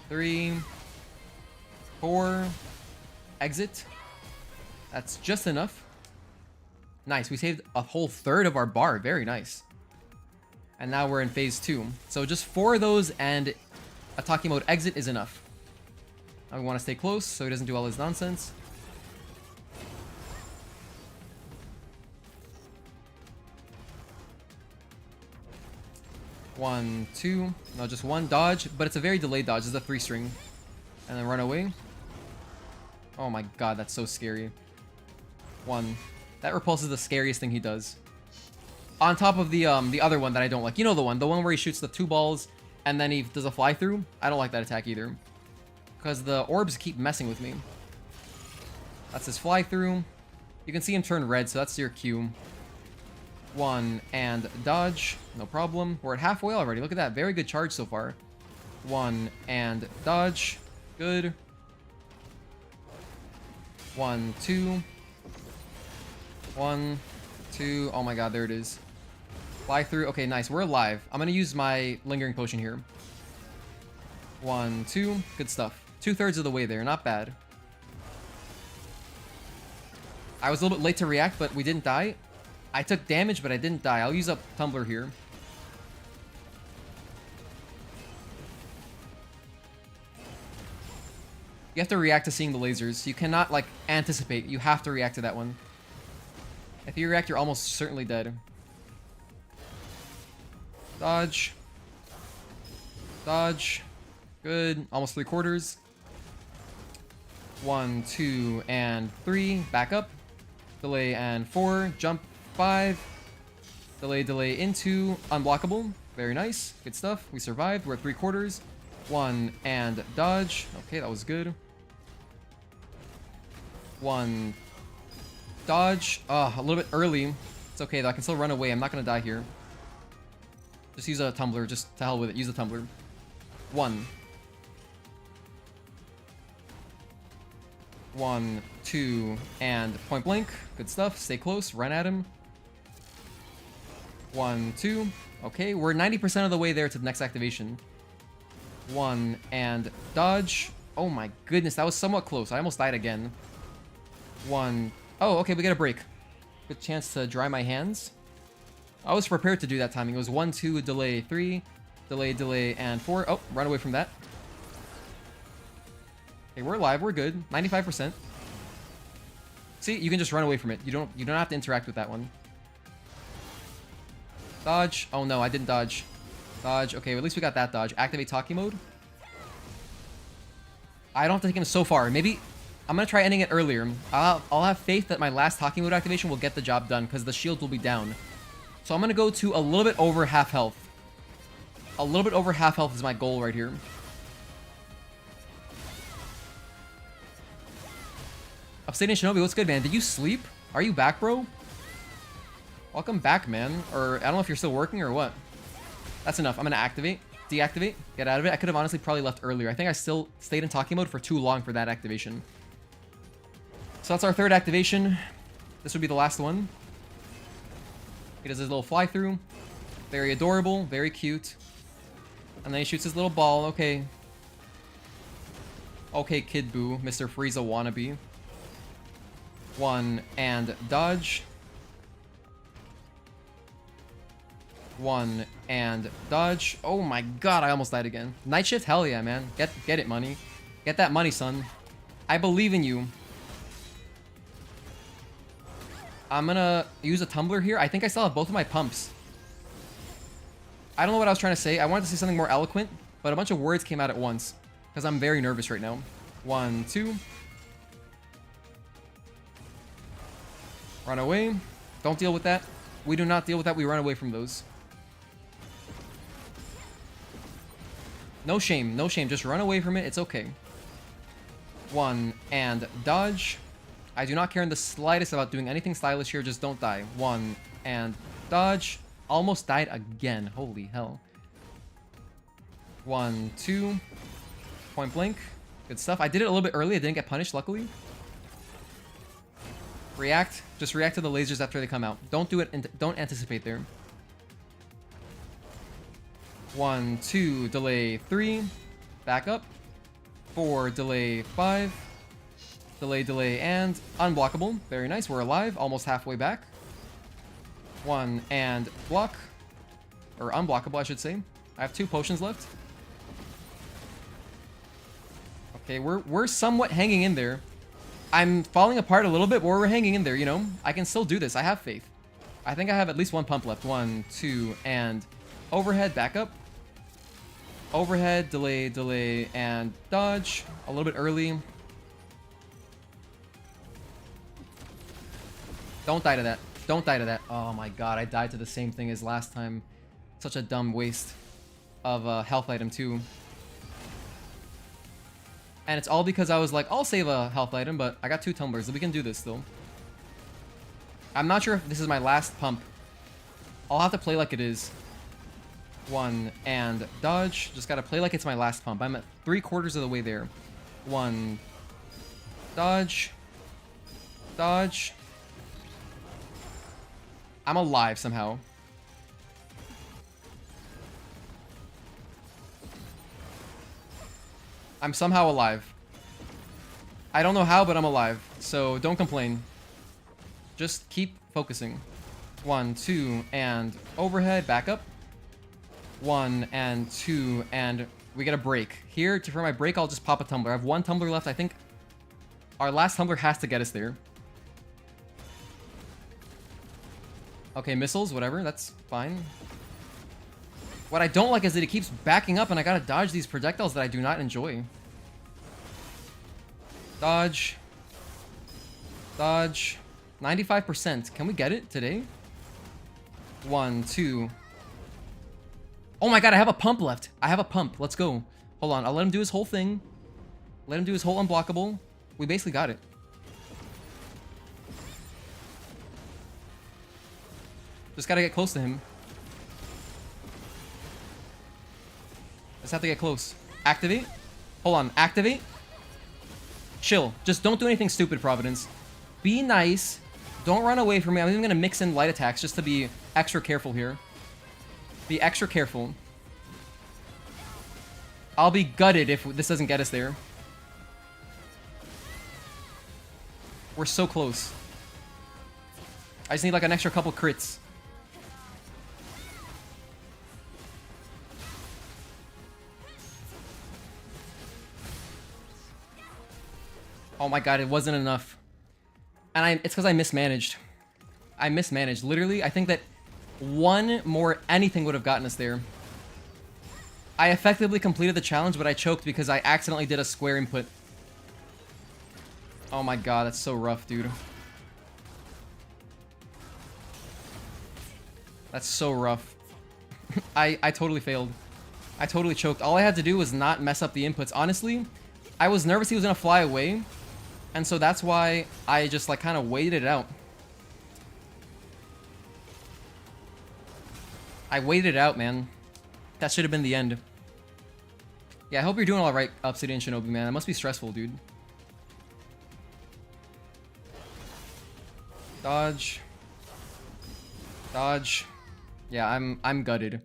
A: 3, 4. Exit. That's just enough. Nice. We saved a whole third of our bar. Very nice. And now we're in phase 2. So just 4 of those and a Tachy mode exit is enough. Now we want to stay close so he doesn't do all his nonsense. One, 2. No, just 1 dodge, but it's a very delayed dodge. It's a 3-string. And then run away. Oh my god, that's so scary. 1. That repulse is the scariest thing he does. On top of the other one that I don't like. You know the one where he shoots the 2 balls and then he does a fly through. I don't like that attack either, because the orbs keep messing with me. That's his fly through. You can see him turn red, so that's your cue. 1 and dodge, no problem. We're at halfway already. Look at that, very good charge so far. 1 and dodge, good. 1, 2. 1, 2. Oh my god, there it is. Fly through. Okay, nice. We're alive. I'm gonna use my lingering potion here. 1, 2. Good stuff. 2/3 of the way there. Not bad. I was a little bit late to react, but we didn't die. I took damage, but I didn't die. I'll use a tumbler here. You have to react to seeing the lasers. You cannot, like, anticipate. You have to react to that one. If you react, you're almost certainly dead. Dodge. Dodge. Good. Almost 3/4. 1, 2, and 3. Back up. Delay and 4. Jump 5. Delay, delay into. Unblockable. Very nice. Good stuff. We survived. We're at 3/4. 1 and dodge. Okay, that was good. 1 dodge. A little bit early. It's okay though. I can still run away. I'm not gonna die here. Just use a tumbler. Just to hell with it. Use a tumbler. 1. 1, 2, and point blank. Good stuff. Stay close. Run at him. 1, 2. Okay, we're 90% of the way there to the next activation. 1 and dodge. Oh my goodness, that was somewhat close. I almost died again. 1. Oh, okay, we get a break. Good chance to dry my hands. I was prepared to do that timing. It was 1, 2, delay, 3. Delay, delay, and 4. Oh, run away from that. Okay, we're alive. We're good. 95%. See, you can just run away from it. You don't have to interact with that one. Dodge. Oh no, I didn't dodge. Dodge. Okay, at least we got that dodge. Activate Tachy Mode. I don't have to take him so far. Maybe I'm gonna try ending it earlier. I'll have faith that my last Tachy Mode activation will get the job done because the shield will be down. So I'm gonna go to a little bit over half health. A little bit over half health is my goal right here. Obsidian Shinobi, what's good, man? Did you sleep? Are you back, bro? Welcome back, man. Or I don't know if you're still working or what. That's enough. I'm gonna activate, deactivate, get out of it. I could have honestly probably left earlier. I think I still stayed in Tachy Mode for too long for that activation. So that's our third activation. This would be the last one. He does his little fly through. Very adorable, very cute. And then he shoots his little ball. Okay. Okay, Kid Boo, Mr. Frieza wannabe. 1 and dodge. 1 and dodge. Oh my god, I almost died again. Night shift? Hell yeah, man. Get it, money. Get that money, son. I believe in you. I'm gonna use a tumbler here. I think I still have both of my pumps. I don't know what I was trying to say. I wanted to say something more eloquent, but a bunch of words came out at once because I'm very nervous right now. 1, 2. Run away. Don't deal with that. We do not deal with that. We run away from those. No shame. No shame. Just run away from it. It's okay. 1 and dodge. I do not care in the slightest about doing anything stylish here. Just don't die. 1 and dodge. Almost died again. Holy hell. 1, 2. Point blank. Good stuff. I did it a little bit early. I didn't get punished, luckily. React. Just react to the lasers after they come out. Don't do it. Don't anticipate there. 1, 2. Delay 3. Back up. 4. Delay 5. Delay, delay, and unblockable. Very nice. We're alive. Almost halfway back. 1 and block. Or unblockable, I should say. I have 2 potions left. Okay, we're somewhat hanging in there. I'm falling apart a little bit, but we're hanging in there, you know? I can still do this. I have faith. I think I have at least 1 pump left. 1, 2, and overhead, back up. Overhead, delay, delay, and dodge. A little bit early. Don't die to that. Don't die to that. Oh my god, I died to the same thing as last time. Such a dumb waste. of a health item too. And it's all because I was like, I'll save a health item, but I got 2 tumblers. We can do this still. I'm not sure if this is my last pump. I'll have to play like it is. 1 and dodge. Just gotta play like it's my last pump. I'm at 3/4 of the way there. 1 dodge. Dodge. I'm alive somehow. I'm somehow alive. I don't know how, but I'm alive. So don't complain. Just keep focusing. 1, 2, and overhead, back up. 1 and 2, and we get a break. Here, for my break, I'll just pop a tumbler. I have 1 tumbler left. I think our last tumbler has to get us there. Okay, missiles, whatever. That's fine. What I don't like is that it keeps backing up and I gotta dodge these projectiles that I do not enjoy. Dodge. Dodge. 95%. Can we get it today? 1, 2. Oh my god, I have a pump left. I have a pump. Let's go. Hold on. I'll let him do his whole thing. Let him do his whole unblockable. We basically got it. Just gotta get close to him. Just have to get close. Activate. Hold on. Activate. Chill. Just don't do anything stupid, Providence. Be nice. Don't run away from me. I'm even gonna mix in light attacks just to be extra careful here. Be extra careful. I'll be gutted if this doesn't get us there. We're so close. I just need like an extra couple crits. Oh my god, it wasn't enough. And it's because I mismanaged. I mismanaged. Literally, I think that 1 more anything would have gotten us there. I effectively completed the challenge, but I choked because I accidentally did a square input. Oh my god, that's so rough, dude. That's so rough. I totally failed. I totally choked. All I had to do was not mess up the inputs. Honestly, I was nervous he was gonna fly away. And so that's why I just like kind of waited it out. I waited it out, man. That should have been the end. Yeah, I hope you're doing all right, Obsidian Shinobi, man. It must be stressful, dude. Dodge. Dodge. Yeah, I'm gutted.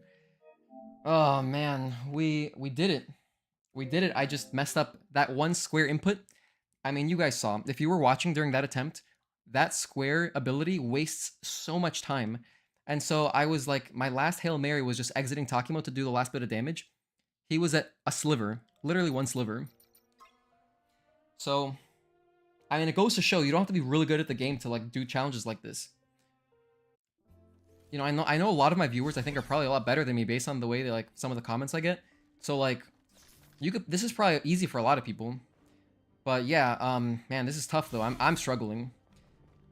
A: Oh man, we did it. We did it. I just messed up that 1 square input. I mean, you guys saw. If you were watching during that attempt, that square ability wastes so much time. And so I was like, my last Hail Mary was just exiting Tachy Mode to do the last bit of damage. He was at a sliver. Literally 1 sliver. So, I mean, it goes to show you don't have to be really good at the game to like do challenges like this. You know, I know a lot of my viewers I think are probably a lot better than me based on the way they like some of the comments I get. So like, this is probably easy for a lot of people. But yeah, man, this is tough though. I'm struggling.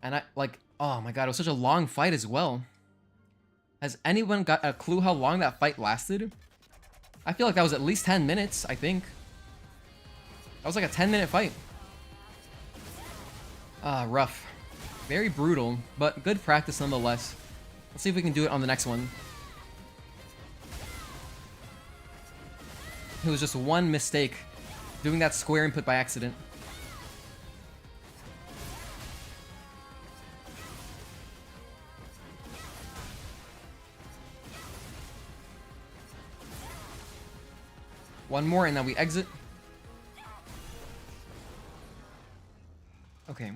A: And I like, oh my god, it was such a long fight as well. Has anyone got a clue how long that fight lasted? I feel like that was at least 10 minutes, I think. That was like a 10-minute fight. Rough. Very brutal, but good practice nonetheless. Let's see if we can do it on the next one. It was just 1 mistake. Doing that square input by accident. One more and then we exit. Okay.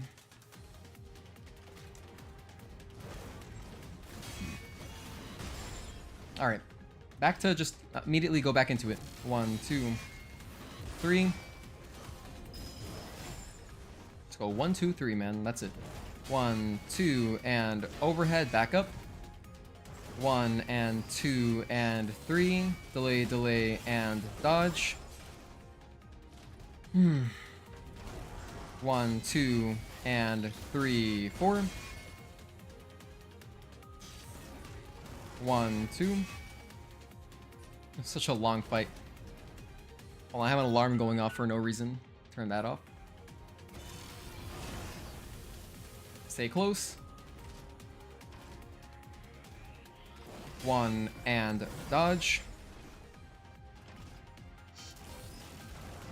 A: Alright. Back to just immediately go back into it. 1, 2, 3. Let's go 1, 2, 3, man. That's it. 1, 2, and overhead, back up. 1 and 2 and 3. Delay, delay, and dodge. 1, 2, and 3, 4. 1, 2. It's such a long fight. Well, I have an alarm going off for no reason. Turn that off. Stay close. 1 and dodge.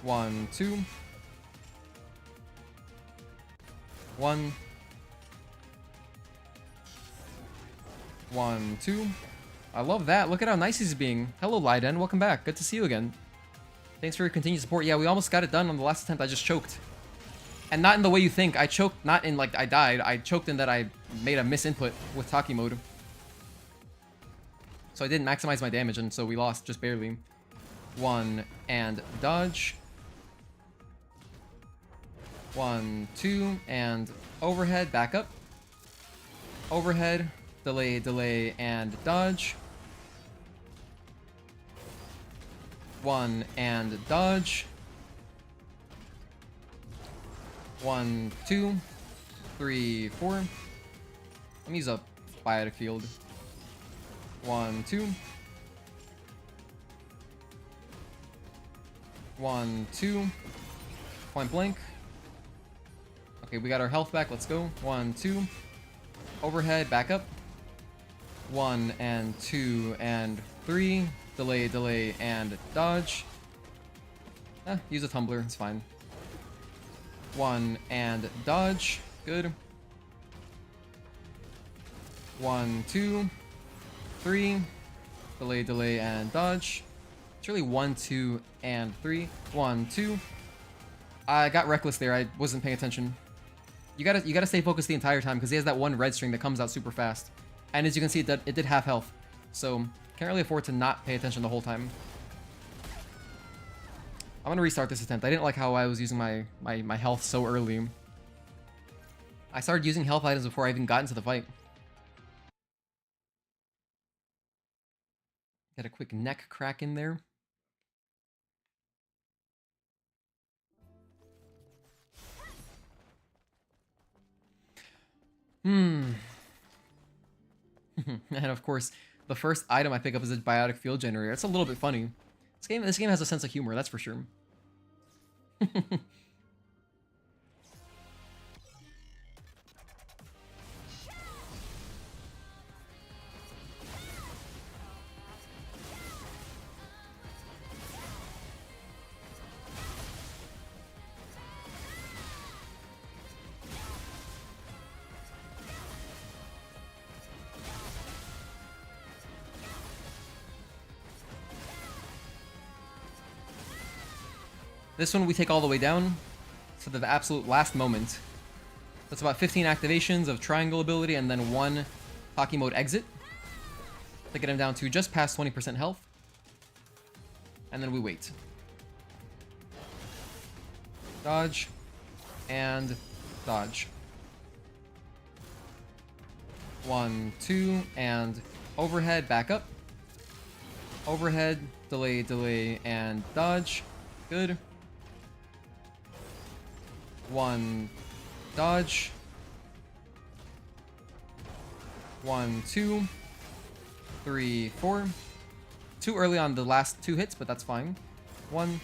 A: 1, 2. 1. 1, 2. I love that. Look at how nice he's being. Hello, Liden. Welcome back. Good to see you again. Thanks for your continued support. Yeah, we almost got it done on the last attempt. I just choked. And not in the way you think. I choked not in like I died. I choked in that I made a misinput with Tachy mode. So I didn't maximize my damage, and so we lost just barely. 1 and dodge. 1, 2, and overhead, back up. Overhead, delay, delay, and dodge. 1 and dodge. 1, 2, 3, 4. Let me use a biotic field. 1, 2. 1, 2. Point blank. Okay, we got our health back. Let's go. 1, 2. Overhead, back up. 1 and 2 and 3. Delay, delay, and dodge. Use a tumbler. It's fine. 1 and dodge. Good. 1, 2, 3. Delay, delay, and dodge. It's really 1, 2, and 3. 1, 2. I got reckless there. I wasn't paying attention. You gotta stay focused the entire time because he has that one red string that comes out super fast. And as you can see, it did half health. So can't really afford to not pay attention the whole time. I'm gonna restart this attempt. I didn't like how I was using my health so early. I started using health items before I even got into the fight. Get a quick neck crack in there. And of course, the first item I pick up is a biotic field generator. It's a little bit funny. This game has a sense of humor, that's for sure. This one we take all the way down to the absolute last moment. That's about 15 activations of triangle ability and then 1 Tachy mode exit to get him down to just past 20% health. And then we wait. Dodge. And dodge. 1, 2, and overhead, back up. Overhead, delay, delay, and dodge. Good. 1, dodge. 1, 2, 3, 4. Too early on the last 2 hits, but that's fine. 1,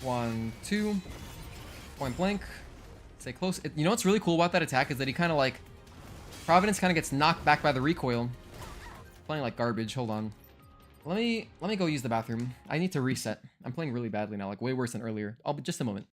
A: 1, 2. Point blank. Stay close. You know what's really cool about that attack is that he kind of like... Providence kind of gets knocked back by the recoil. Playing like garbage. Hold on. Let me go use the bathroom. I need to reset. I'm playing really badly now, like way worse than earlier. I'll be just a moment.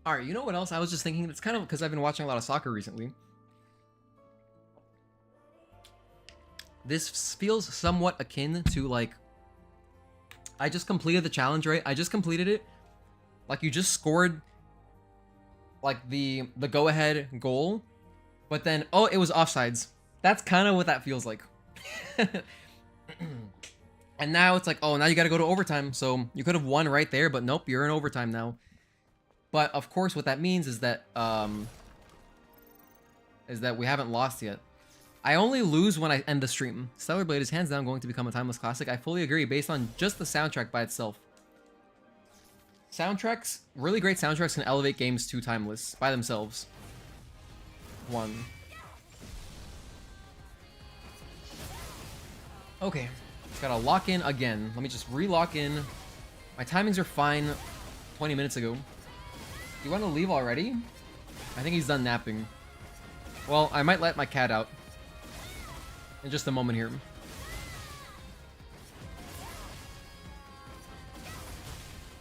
A: All right, you know what else? I was just thinking, it's kind of because I've been watching a lot of soccer recently. This feels somewhat akin to like, I just completed the challenge, right? I just completed it. Like you just scored like the go-ahead goal, but then, oh, it was offsides. That's kind of what that feels like. And now it's like, oh, now you got to go to overtime. So you could have won right there, but nope, you're in overtime now. But of course, what that means is that we haven't lost yet. I only lose when I end the stream. Stellar Blade is hands down going to become a timeless classic. I fully agree, based on just the soundtrack by itself. Soundtracks, really great soundtracks can elevate games to timeless by themselves. One. Okay, just gotta lock in again. Let me just re-lock in. My timings are fine 20 minutes ago. You want to leave already? I think he's done napping. Well, I might let my cat out in just a moment here.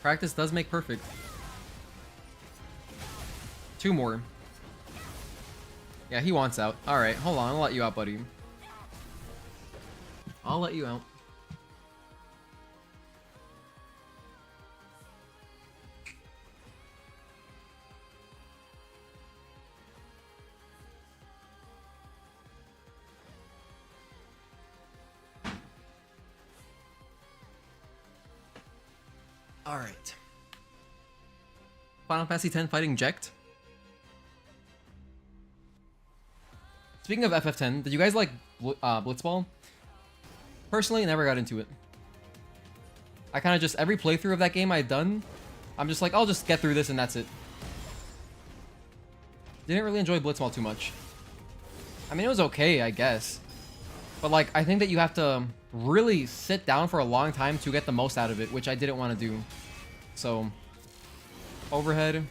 A: Practice does make perfect. 2 more. Yeah, he wants out. Alright, hold on. I'll let you out, buddy. I'll let you out. Alright. Final Fantasy X fighting Jekt. Speaking of FF10, did you guys like Blitzball? Personally, never got into it. I kind of just, every playthrough of that game I've done, I'm just like, I'll just get through this and that's it. Didn't really enjoy Blitzball too much. I mean, it was okay, I guess. But like, I think that you have to really sit down for a long time to get the most out of it, which I didn't want to do. So, overhead,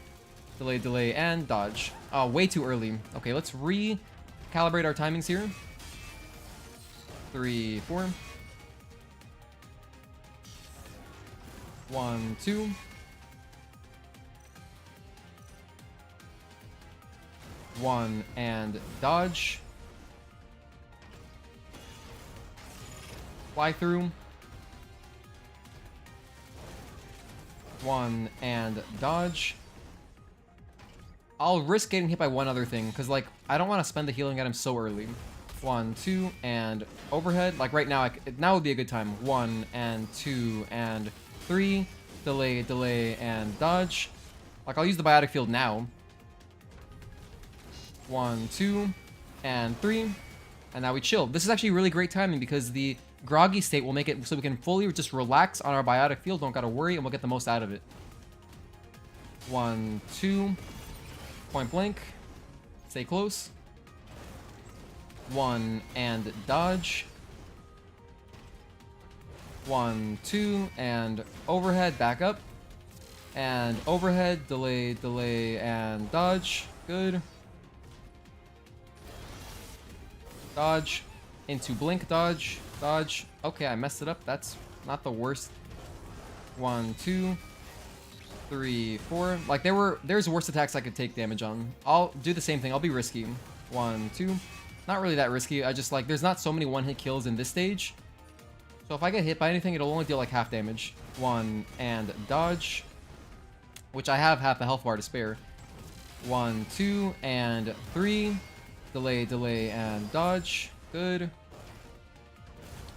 A: delay, and dodge. Oh, way too early. Okay, let's recalibrate our timings here. 3, 4. 1, 2. 1, and dodge. Fly through. 1, and dodge. I'll risk getting hit by one other thing, because, like, I don't want to spend the healing item so early. 1, 2, and overhead. Like, right now, now would be a good time. 1, and 2, and 3. Delay, and dodge. Like, I'll use the biotic field now. 1, 2, and 3. And now we chill. This is actually really great timing, because the groggy state will make it so we can fully just relax on our biotic field. Don't gotta worry, and we'll get the most out of it. 1, 2. Point blank. Stay close. 1, and dodge. 1, 2, and overhead, back up. And overhead, delay, and dodge. Good. Dodge. Into blink, dodge. Dodge. Okay, I messed it up. That's not the worst. 1, 2, 3, 4. Like, there's worse attacks I could take damage on. I'll do the same thing. I'll be risky. 1, 2. Not really that risky. I just, like, there's not so many one-hit kills in this stage. So if I get hit by anything, it'll only deal, like, half damage. 1, and dodge. Which I have half a health bar to spare. 1, 2, and 3. Delay, and dodge. Good.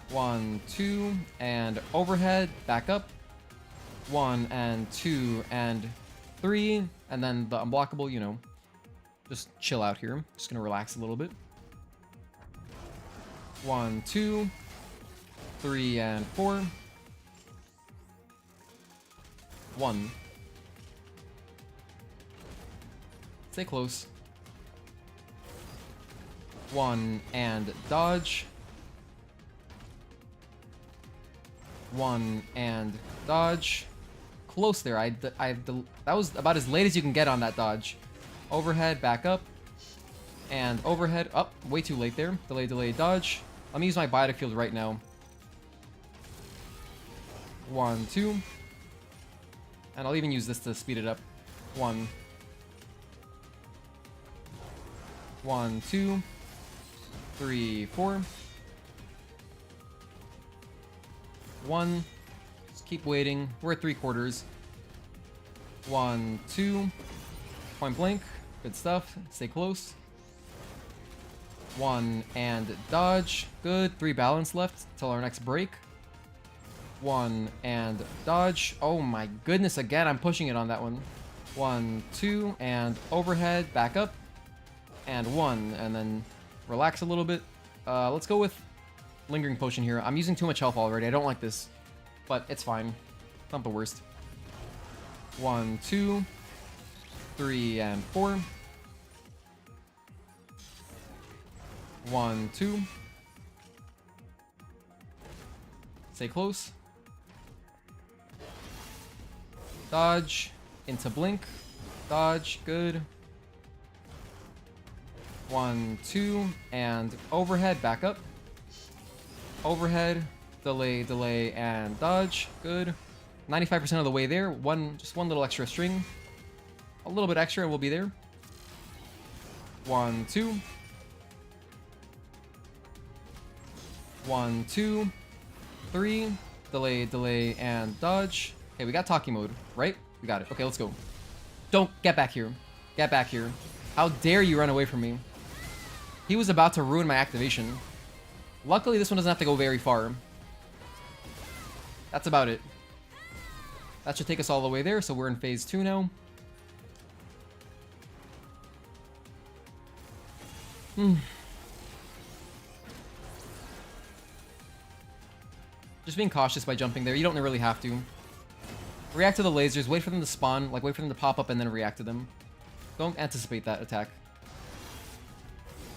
A: 1, 2, and overhead, back up. 1, and 2, and 3, and then the unblockable, you know. Just chill out here. Just gonna relax a little bit. 1, 2, 3, and 4. 1. Stay close. 1, and dodge. 1, and dodge. Close there. That was about as late as you can get on that dodge. Overhead, back up. And overhead, up. Way too late there. Delay, dodge. Let me use my biotic field right now. 1, 2. And I'll even use this to speed it up. 1, 1, 2, 3, 4. 1. Just keep waiting. We're at 3/4. 1, 2. Point blank. Good stuff. Stay close. 1 and dodge. Good. 3 balance left till our next break. 1 and dodge. Oh my goodness, again, I'm pushing it on that one. 1, 2, and overhead, back up. And 1, and then relax a little bit. Let's go with Lingering Potion here. I'm using too much health already. I don't like this, but it's fine. It's not the worst. 1, 2, 3, and 4. 1, 2. Stay close. Dodge. Into blink. Dodge. Good. 1, 2. And overhead. Back up. Overhead. Delay, delay, and dodge. Good. 95% of the way there. Just one little extra string. A little bit extra and we'll be there. 1, 2. 1, 2, 3. Delay, delay, and dodge. Okay, we got Tachy Mode, right? We got it. Okay, let's go. Don't get back here. Get back here. How dare you run away from me? He was about to ruin my activation. Luckily, this one doesn't have to go very far. That's about it. That should take us all the way there, so we're in phase 2 now. Just being cautious by jumping there. You don't really have to. React to the lasers. Wait for them to spawn. Like, wait for them to pop up and then react to them. Don't anticipate that attack.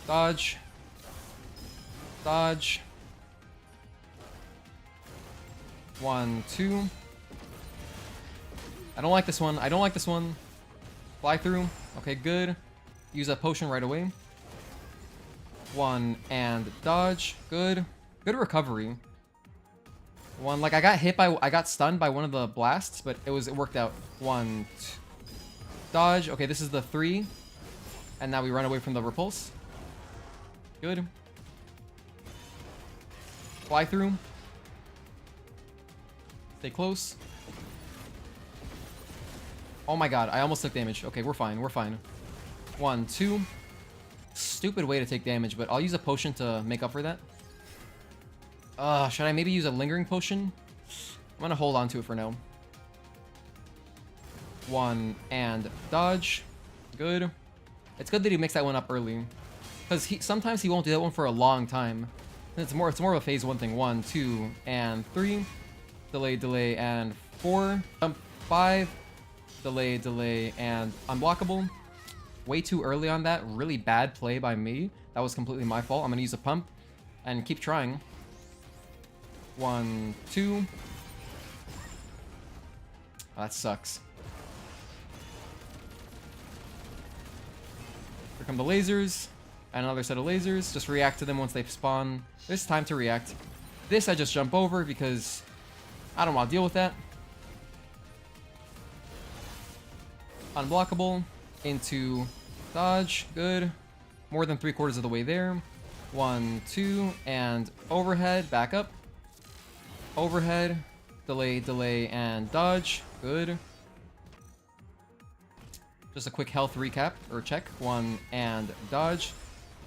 A: Dodge. Dodge. 1, 2. I don't like this one. I don't like this one. Fly through. Okay, good. Use a potion right away. 1 and dodge. Good. Good recovery. 1, like I got stunned by one of the blasts, but it worked out. 1, 2. Dodge. Okay, this is the 3. And now we run away from the repulse. Good. Fly through. Stay close. Oh my god, I almost took damage. Okay, we're fine, we're fine. 1, 2. Stupid way to take damage, but I'll use a potion to make up for that. Should I maybe use a Lingering Potion? I'm gonna hold on to it for now. 1 and dodge. Good. It's good that he mixed that one up early. Because sometimes he won't do that one for a long time. It's more of a phase 1 thing. 1, 2, and 3. Delay, delay, and 4. Jump 5. Delay, delay, and unblockable. Way too early on that. Really bad play by me. That was completely my fault. I'm gonna use a pump and keep trying. 1, 2. Oh, that sucks. Here come the lasers. And another set of lasers. Just react to them once they spawn. There's time to react. This I just jump over because I don't want to deal with that. Unblockable. Into dodge. Good. More than 3/4 of the way there. 1, 2, and overhead. Back up. Overhead. Delay, delay, and dodge. Good. Just a quick health recap, or check. 1 and dodge.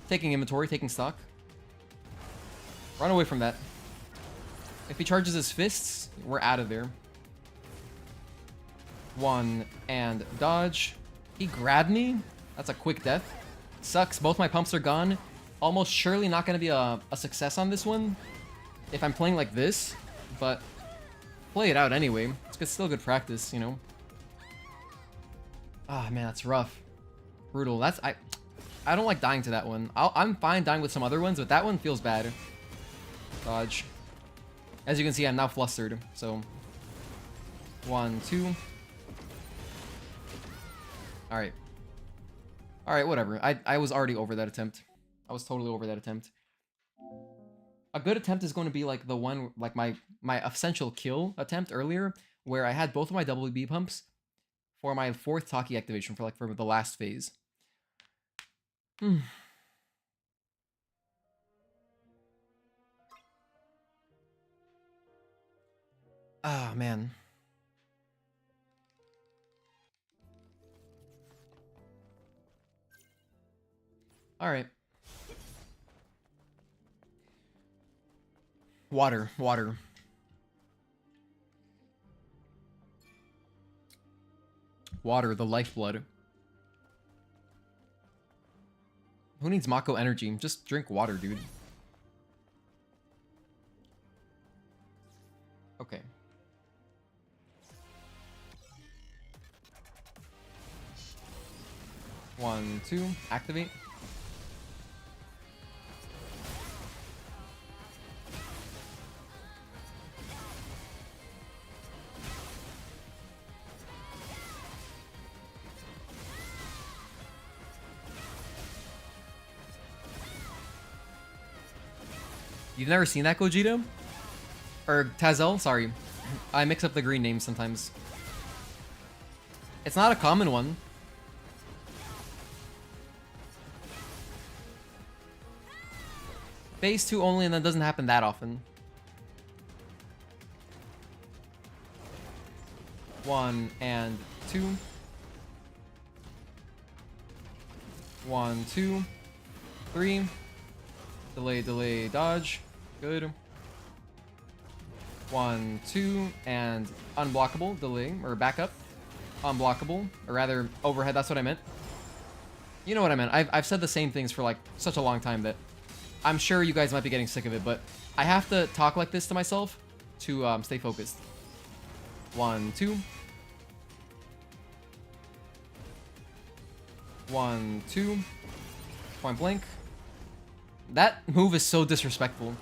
A: Taking inventory, taking stock. Run away from that. If he charges his fists, we're out of there. 1 and dodge. He grabbed me? That's a quick death. Sucks, both my pumps are gone. Almost surely not going to be a success on this one if I'm playing like this, but play it out anyway. It's still good practice, you know. Ah, man, that's rough. Brutal. I don't like dying to that one. I'm fine dying with some other ones, but that one feels bad. Dodge. As you can see, I'm now flustered, so 1, 2. Alright. Alright, whatever. I was already over that attempt. I was totally over that attempt. A good attempt is going to be like the one, like my essential kill attempt earlier, where I had both of my WB pumps for my 4th Tachy activation for the last phase. Ah, man. All right. Water, water. Water, the lifeblood. Who needs Mako energy? Just drink water, dude. Okay. One, two, activate. You've never seen that, Gogeta? Or Tazel, sorry. I mix up the green names sometimes. It's not a common one. Phase 2 only, and that doesn't happen that often. 1 and 2. 1, 2, 3. Delay, delay, dodge. Good. 1, 2, and unblockable, delay, or backup. Unblockable, or rather, overhead, that's what I meant. You know what I meant. I've said the same things for like such a long time that I'm sure you guys might be getting sick of it, but I have to talk like this to myself to stay focused. 1, 2. 1, 2. Point blank. That move is so disrespectful.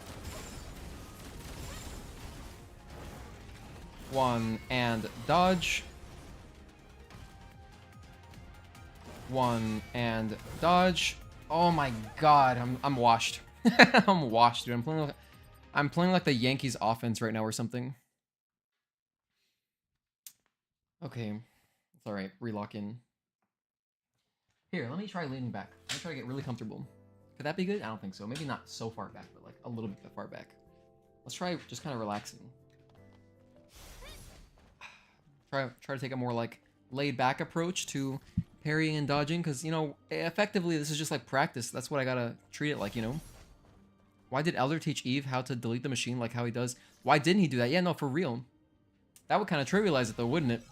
A: 1 and dodge. 1 and dodge. Oh my god, I'm washed. I'm washed, dude. I'm playing like the Yankees offense right now or something. Okay. It's alright. Relock in. Here, let me try leaning back. Let me try to get really comfortable. Could that be good? I don't think so. Maybe not so far back, but like a little bit far back. Let's try just kind of relaxing. Try to take a more like laid back approach to parrying and dodging, because you know, effectively this is just like practice. That's what I gotta treat it like, you know. Why did Elder teach Eve how to delete the machine like how he does? Why didn't he do that? Yeah, no, for real. That would kind of trivialize it though, wouldn't it?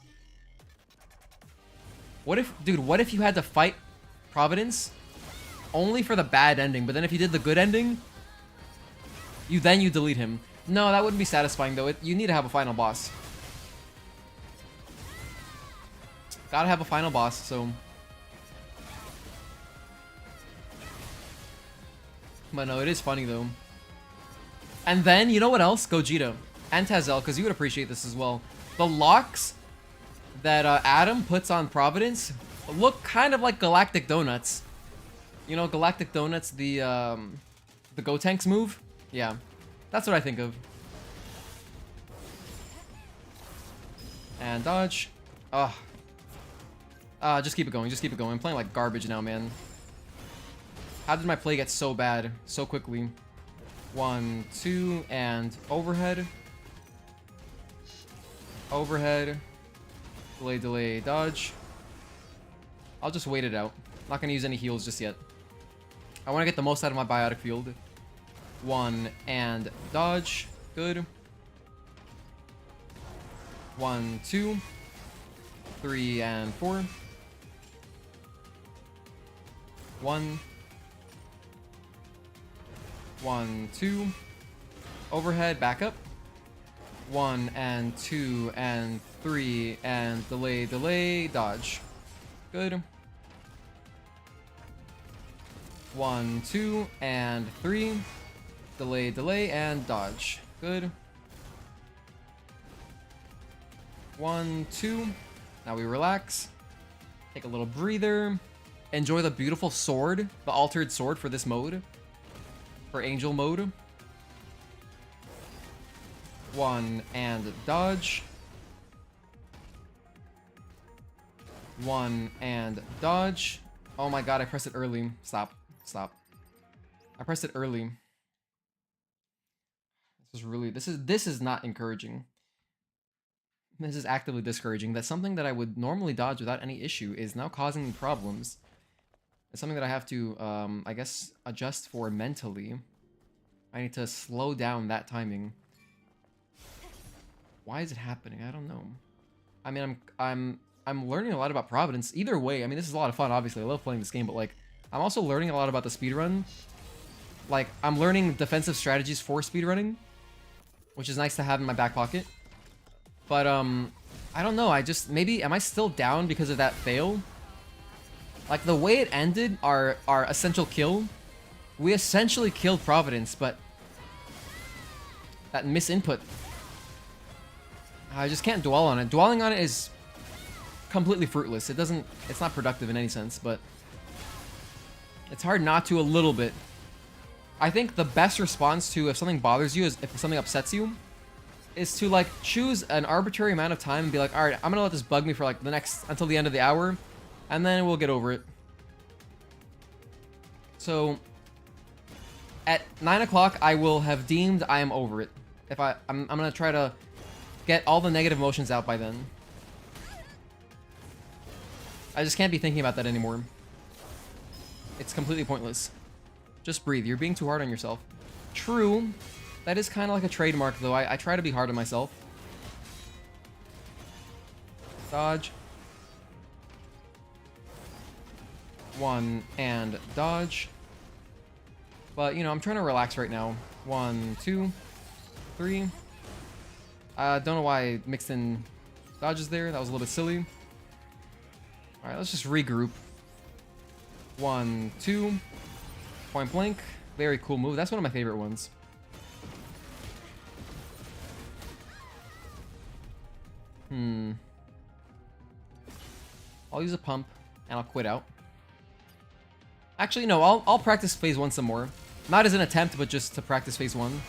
A: What if, dude, what if you had to fight Providence only for the bad ending, but then if you did the good ending, you delete him? No, that wouldn't be satisfying though. You need to have a final boss. Gotta have a final boss, so. But no, it is funny though. And then, you know what else? Gogeta and Tazel, because you would appreciate this as well. The locks that Adam puts on Providence look kind of like Galactic Donuts. You know, Galactic Donuts, the Gotenks move? Yeah, that's what I think of. And dodge. Ugh. Just keep it going, just keep it going. I'm playing like garbage now, man. How did my play get so bad so quickly? 1, 2, and overhead. Overhead. Delay, delay, dodge. I'll just wait it out. Not gonna use any heals just yet. I want to get the most out of my biotic field. 1 and dodge. Good. 1, 2, 3, and 4. 1. 1, 2. Overhead, back up. 1 and 2 and 3 and delay, delay, dodge. Good. 1, 2, and 3. Delay, delay, and dodge. Good. 1, 2. Now we relax. Take a little breather. Enjoy the beautiful sword, the altered sword for this mode. For Angel mode. 1 and dodge. 1 and dodge. Oh my god, I pressed it early. Stop. Stop. I pressed it early. This is really this is not encouraging. This is actively discouraging. That something that I would normally dodge without any issue is now causing me problems. It's something that I have to, I guess, adjust for mentally. I need to slow down that timing. Why is it happening? I don't know. I mean, I'm learning a lot about Providence. Either way, I mean, this is a lot of fun, obviously. I love playing this game, but, like, I'm also learning a lot about the speedrun. Like, I'm learning defensive strategies for speedrunning, which is nice to have in my back pocket. But, I don't know. I just, maybe, am I still down because of that fail? Like, the way it ended, our essential kill, we essentially killed Providence, but that misinput, I just can't dwell on it. Dwelling on it is completely fruitless. It's not productive in any sense, but it's hard not to a little bit. I think the best response to if something bothers you, is if something upsets you, is to, like, choose an arbitrary amount of time and be like, all right, I'm gonna let this bug me for, like, until the end of the hour, and then we'll get over it. So at 9 o'clock, I will have deemed I am over it. If I'm gonna try to get all the negative emotions out by then. I just can't be thinking about that anymore. It's completely pointless. Just breathe. You're being too hard on yourself. True. That is kind of like a trademark, though. I try to be hard on myself. Dodge. 1 and dodge. But, you know, I'm trying to relax right now. 1, 2, 3. Don't know why I mixed in dodges there. That was a little bit silly. Alright, let's just regroup. 1, 2. Point blank. Very cool move. That's one of my favorite ones. I'll use a pump, and I'll quit out. Actually, no, I'll practice phase 1 some more. Not as an attempt, but just to practice phase 1.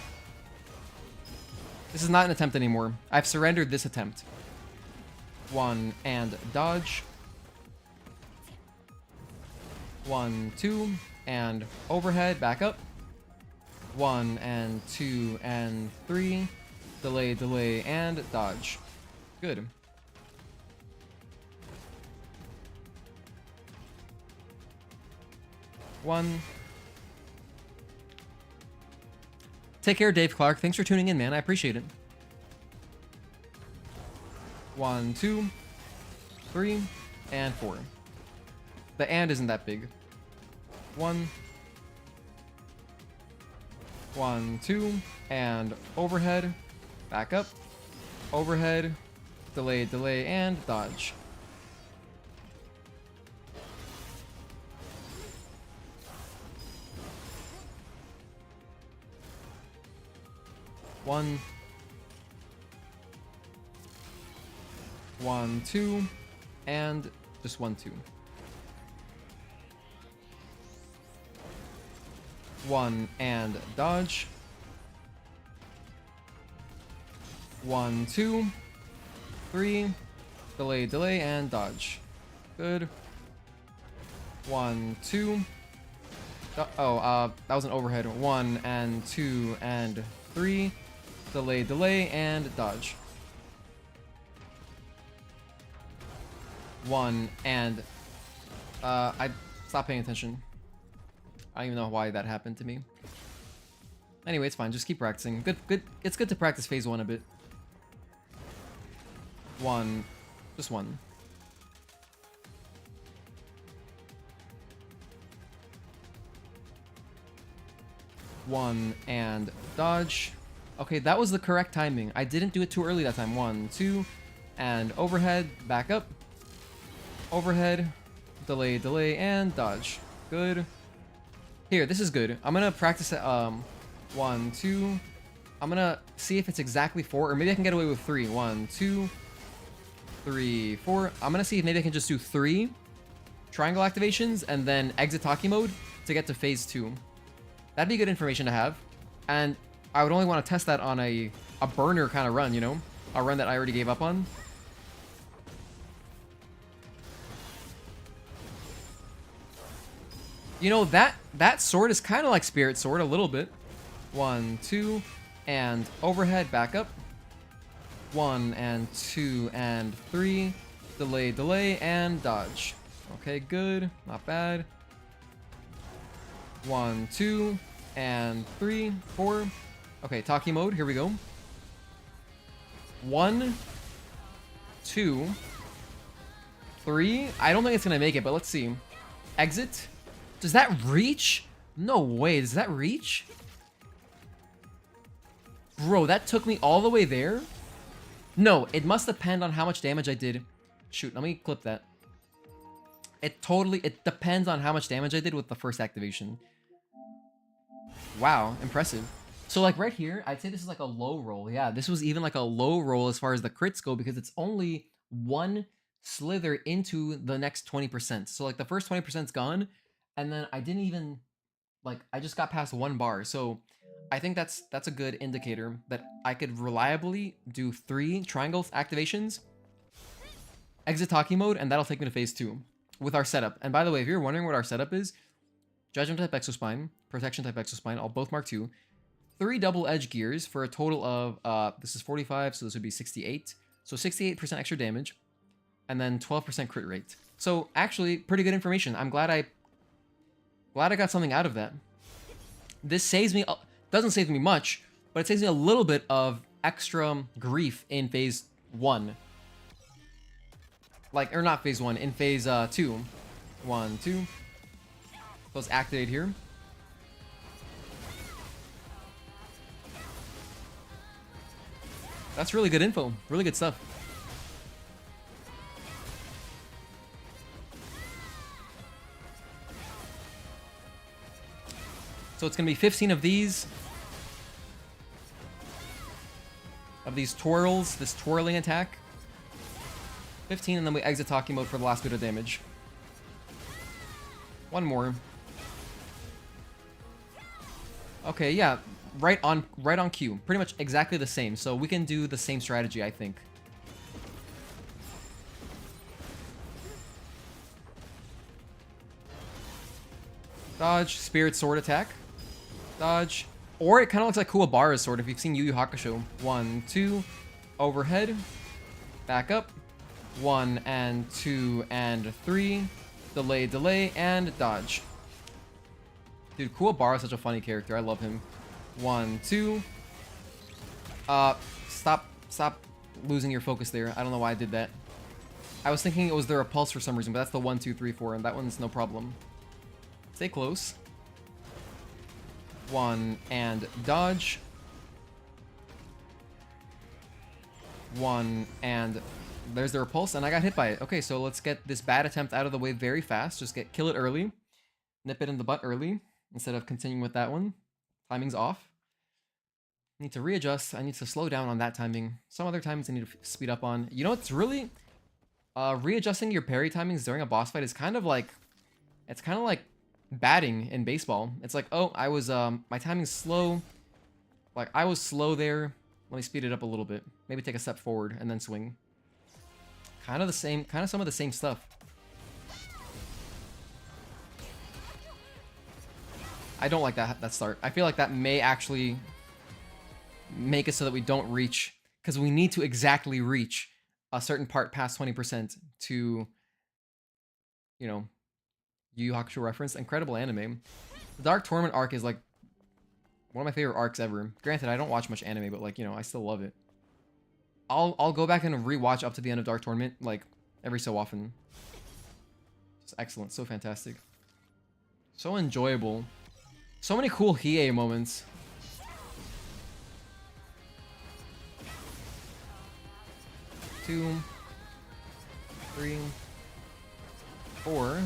A: This is not an attempt anymore. I've surrendered this attempt. 1 and dodge. 1, 2, and overhead, back up. 1 and 2 and 3. Delay, delay, and dodge. Good. One. Take care, Dave Clark. Thanks for tuning in, man. I appreciate it. 1, 2, 3, and 4. The and isn't that big. 1, 1, 2, and overhead. Back up. Overhead. Delay, delay, and dodge. One, 1, 2, and just 1, 2. 1 and dodge. 1, 2, 3, delay, delay, and dodge. Good. 1, 2. That was an overhead. 1 and 2 and 3. Delay, delay, and dodge. 1 and I stopped paying attention. I don't even know why that happened to me. Anyway, it's fine. Just keep practicing. Good. It's good to practice phase 1 a bit. 1, just 1. One and dodge. Okay, that was the correct timing. I didn't do it too early that time. 1, 2, and overhead, back up. Overhead, delay, delay, and dodge. Good. Here, this is good. I'm gonna practice it. 1, 2. I'm gonna see if it's exactly 4, or maybe I can get away with 3. 1, 2, 3, 4. I'm gonna see if maybe I can just do 3 triangle activations and then exit Tachy mode to get to phase 2. That'd be good information to have. And I would only want to test that on a burner kind of run, you know? A run that I already gave up on. You know, that sword is kind of like Spirit Sword a little bit. 1, 2, and overhead, back up. 1 and 2 and 3. Delay, delay, and dodge. Okay, good. Not bad. 1, 2, and 3, 4. Okay, Tachy mode. Here we go. 1, 2, 3. I don't think it's gonna make it, but let's see. Exit. Does that reach? No way. Does that reach? Bro, that took me all the way there? No, it must depend on how much damage I did. Shoot, let me clip that. It depends on how much damage I did with the first activation. Wow, impressive. So like right here, I'd say this is like a low roll. Yeah, this was even like a low roll as far as the crits go because it's only one slither into the next 20%. So like the first 20% is gone, and then I didn't even, like, I just got past 1 bar. So I think that's a good indicator that I could reliably do 3 triangle activations, exit Tachy mode, and that'll take me to phase 2 with our setup. And by the way, if you're wondering what our setup is, Judgment type Exospine, Protection type Exospine, all both Mark 2, 3 double edge gears for a total of, this is 45, so this would be 68. So 68% extra damage, and then 12% crit rate. So actually, pretty good information. I'm glad I got something out of that. This saves me, doesn't save me much, but it saves me a little bit of extra grief in phase 1. Like, or not phase 1, in phase 2. 1, 2. So let's activate here. That's really good info. Really good stuff. So it's going to be 15 of these. Of these twirls, this twirling attack. 15, and then we exit Tachy mode for the last bit of damage. One more. Okay, yeah, right on cue. Pretty much exactly the same. So we can do the same strategy, I think. Dodge, Spirit Sword attack. Dodge. Or it kind of looks like Kuwabara's sword if you've seen Yu Yu Hakusho. 1, 2, overhead. Back up. 1 and 2 and 3. Delay, delay, and dodge. Dude, Kuwabara is such a funny character. I love him. 1, 2. Stop losing your focus there. I don't know why I did that. I was thinking it was the repulse for some reason, but that's the 1, 2, 3, 4, and that one's no problem. Stay close. 1 and dodge. 1 and there's the repulse, and I got hit by it. Okay, so let's get this bad attempt out of the way very fast. Just kill it early. Nip it in the butt early instead of continuing with that one. Timing's off. Need to readjust. I need to slow down on that timing. Some other times I need to speed up on. You know, it's really readjusting your parry timings during a boss fight is kind of like, it's kind of like batting in baseball. It's like, oh, I was my timing's slow. Like I was slow there. Let me speed it up a little bit. Maybe take a step forward and then swing. Kind of the same, kind of some of the same stuff. I don't like that start. I feel like that may actually make it so that we don't reach, because we need to exactly reach a certain part past 20% to, you know, Yu Yu Hakusho reference. Incredible anime. The Dark Tournament arc is like one of my favorite arcs ever. Granted, I don't watch much anime, but like, you know, I still love it. I'll go back and rewatch up to the end of Dark Tournament like every so often. It's excellent, so fantastic. So enjoyable. So many cool Hiei moments. Two, 3, 4,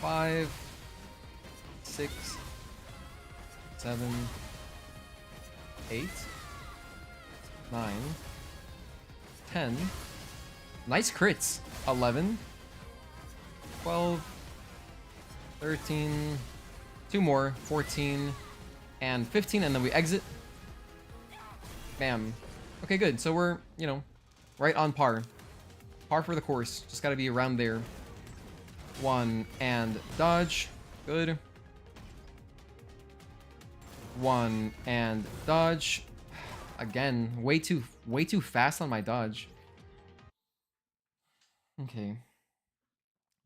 A: 5, 6, 7, 8, 9, 10. Nice crits. 11, 12, 13, 2 more, 14, and 15, and then we exit. Bam. Okay, good. So we're, you know, right on par. Par for the course. Just gotta be around there. 1 and dodge. Good. 1 and dodge. Again, way too fast on my dodge. Okay.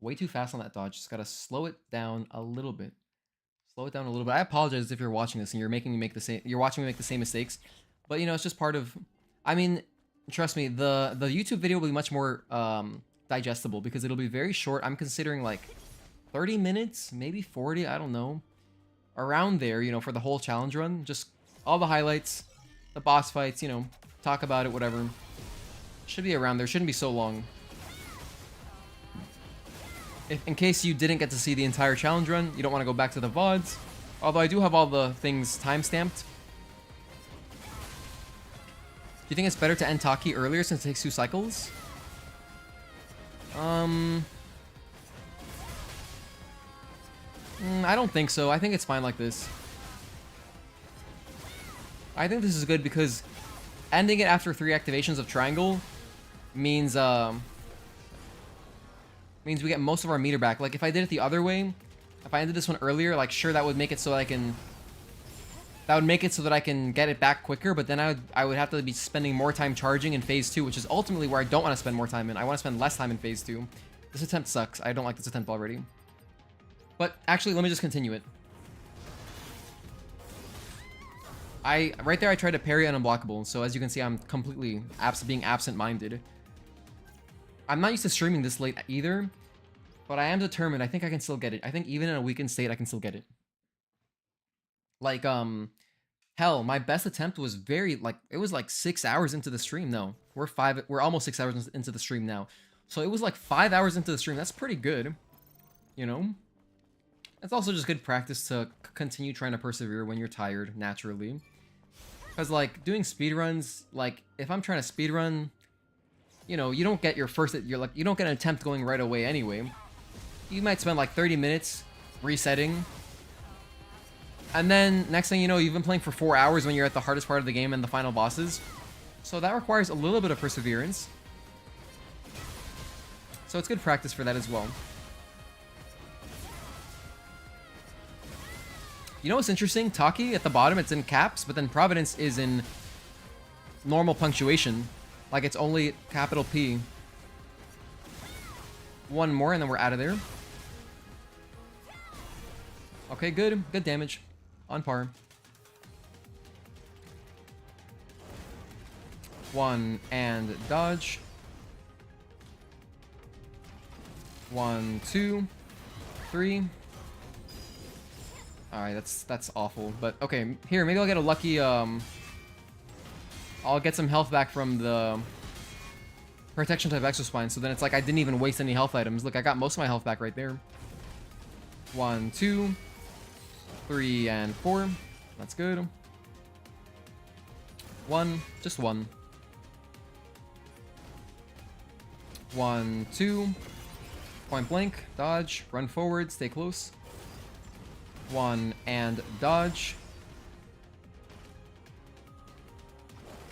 A: Way too fast on that dodge. Just gotta slow it down a little bit. Slow it down a little bit. I apologize if you're watching this and you're making me make the same. You're watching me make the same mistakes, but you know it's just part of. I mean, trust me, the YouTube video will be much more digestible because it'll be very short. I'm considering like 30 minutes, maybe 40. I don't know, around there. You know, for the whole challenge run, just all the highlights, the boss fights. You know, talk about it, whatever. Should be around there. Shouldn't be so long. In case you didn't get to see the entire challenge run, you don't want to go back to the VODs. Although I do have all the things timestamped. Do you think it's better to end Tachy earlier since it takes 2 cycles? I don't think so. I think it's fine like this. I think this is good because ending it after 3 activations of triangle means we get most of our meter back. Like if I did it the other way, if I ended this one earlier, like sure that would make it so I can get it back quicker, but then I would have to be spending more time charging in phase 2, which is ultimately where I don't want to spend more time in. I want to spend less time in phase 2. This attempt sucks. I don't like this attempt already. But actually, let me just continue it. Right there I tried to parry an unblockable, so as you can see I'm completely being absent-minded. I'm not used to streaming this late either, but I am determined. I think I can still get it. I think even in a weakened state, I can still get it. Like, hell, my best attempt was it was like 6 hours into the stream. No, we're almost 6 hours into the stream now. So it was like 5 hours into the stream. That's pretty good, you know? It's also just good practice to continue trying to persevere when you're tired, naturally. Because, like, doing speedruns, like, if I'm trying to speedrun, you know, you don't get you don't get an attempt going right away anyway. You might spend like 30 minutes resetting. And then next thing you know, you've been playing for 4 hours when you're at the hardest part of the game and the final bosses. So that requires a little bit of perseverance. So it's good practice for that as well. You know what's interesting? Tachy at the bottom, it's in caps, but then Providence is in normal punctuation. Like it's only capital P. One more and then we're out of there. Okay, good. Good damage. On par. 1 and dodge. 1, 2, 3. Alright, that's awful. But okay, here, maybe I'll get a lucky I'll get some health back from the protection type exospine, so then it's like I didn't even waste any health items. Look, I got most of my health back right there. 1, 2, 3, and 4. That's good. 1, just 1. 1, 2. Point blank, dodge, run forward, stay close. 1 and dodge.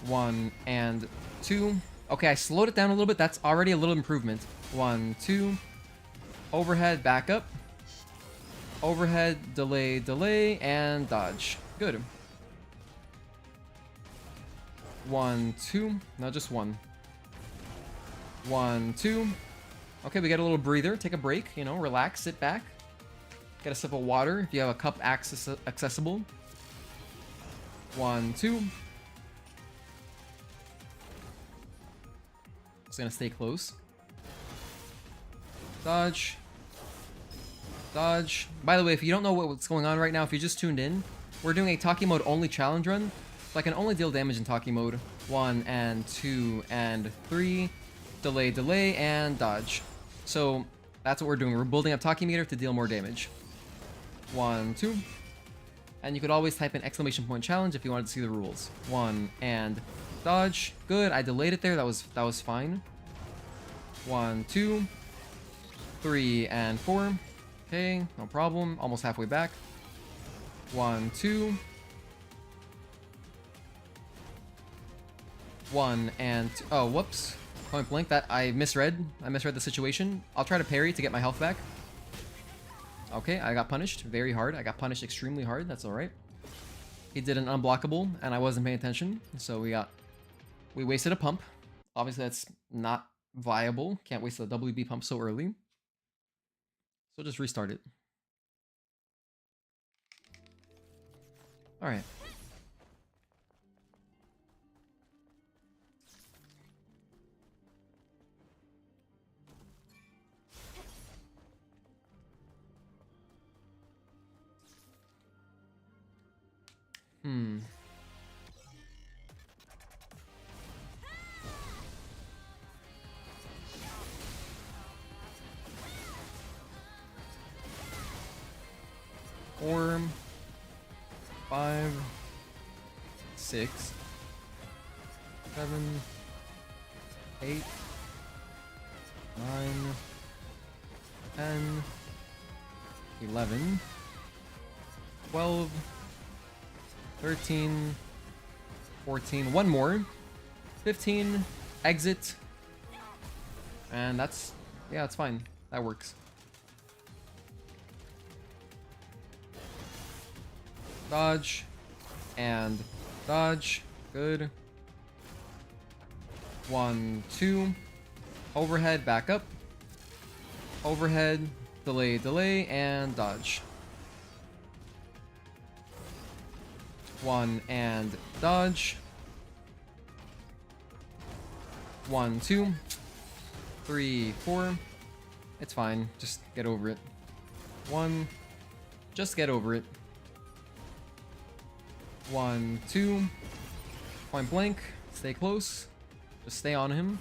A: 1 and 2. Okay, I slowed it down a little bit. That's already a little improvement. 1, 2. Overhead, back up. Overhead, delay, and dodge. Good. 1, 2. No, just 1. 1, 2. Okay, we get a little breather. Take a break, you know, relax, sit back. Get a sip of water if you have a cup accessible. 1, 2. Just gonna stay close. Dodge. Dodge. By the way, if you don't know what's going on right now, if you just tuned in, we're doing a Tachy Mode only challenge run. So I can only deal damage in Tachy Mode. 1 and 2 and 3. Delay, and dodge. So that's what we're doing. We're building up Tachy meter to deal more damage. 1, 2. And you could always type in !! challenge if you wanted to see the rules. 1 and dodge. Good. I delayed it there. That was fine. 1, 2, 3, and 4. Okay, no problem. Almost halfway back. 1, 2. 1 and 2. Oh, whoops. Point blank. That I misread. I misread the situation. I'll try to parry to get my health back. Okay, I got punished very hard. I got punished extremely hard. That's alright. He did an unblockable, and I wasn't paying attention, so we wasted a pump. Obviously, that's not viable. Can't waste a WB pump so early. So just restart it. All right. Four, 5, 6, 7, 8, 9, 10, 11, 12, 13, 14, one more, 15, exit, and that's, yeah, it's fine. That works. Dodge, and dodge, good. 1, 2, overhead, back up, overhead, delay, delay, and dodge. 1 and dodge. 1, 2, 3, 4. It's fine, just get over it. 1, just get over it. 1, 2, point blank, stay close, just stay on him.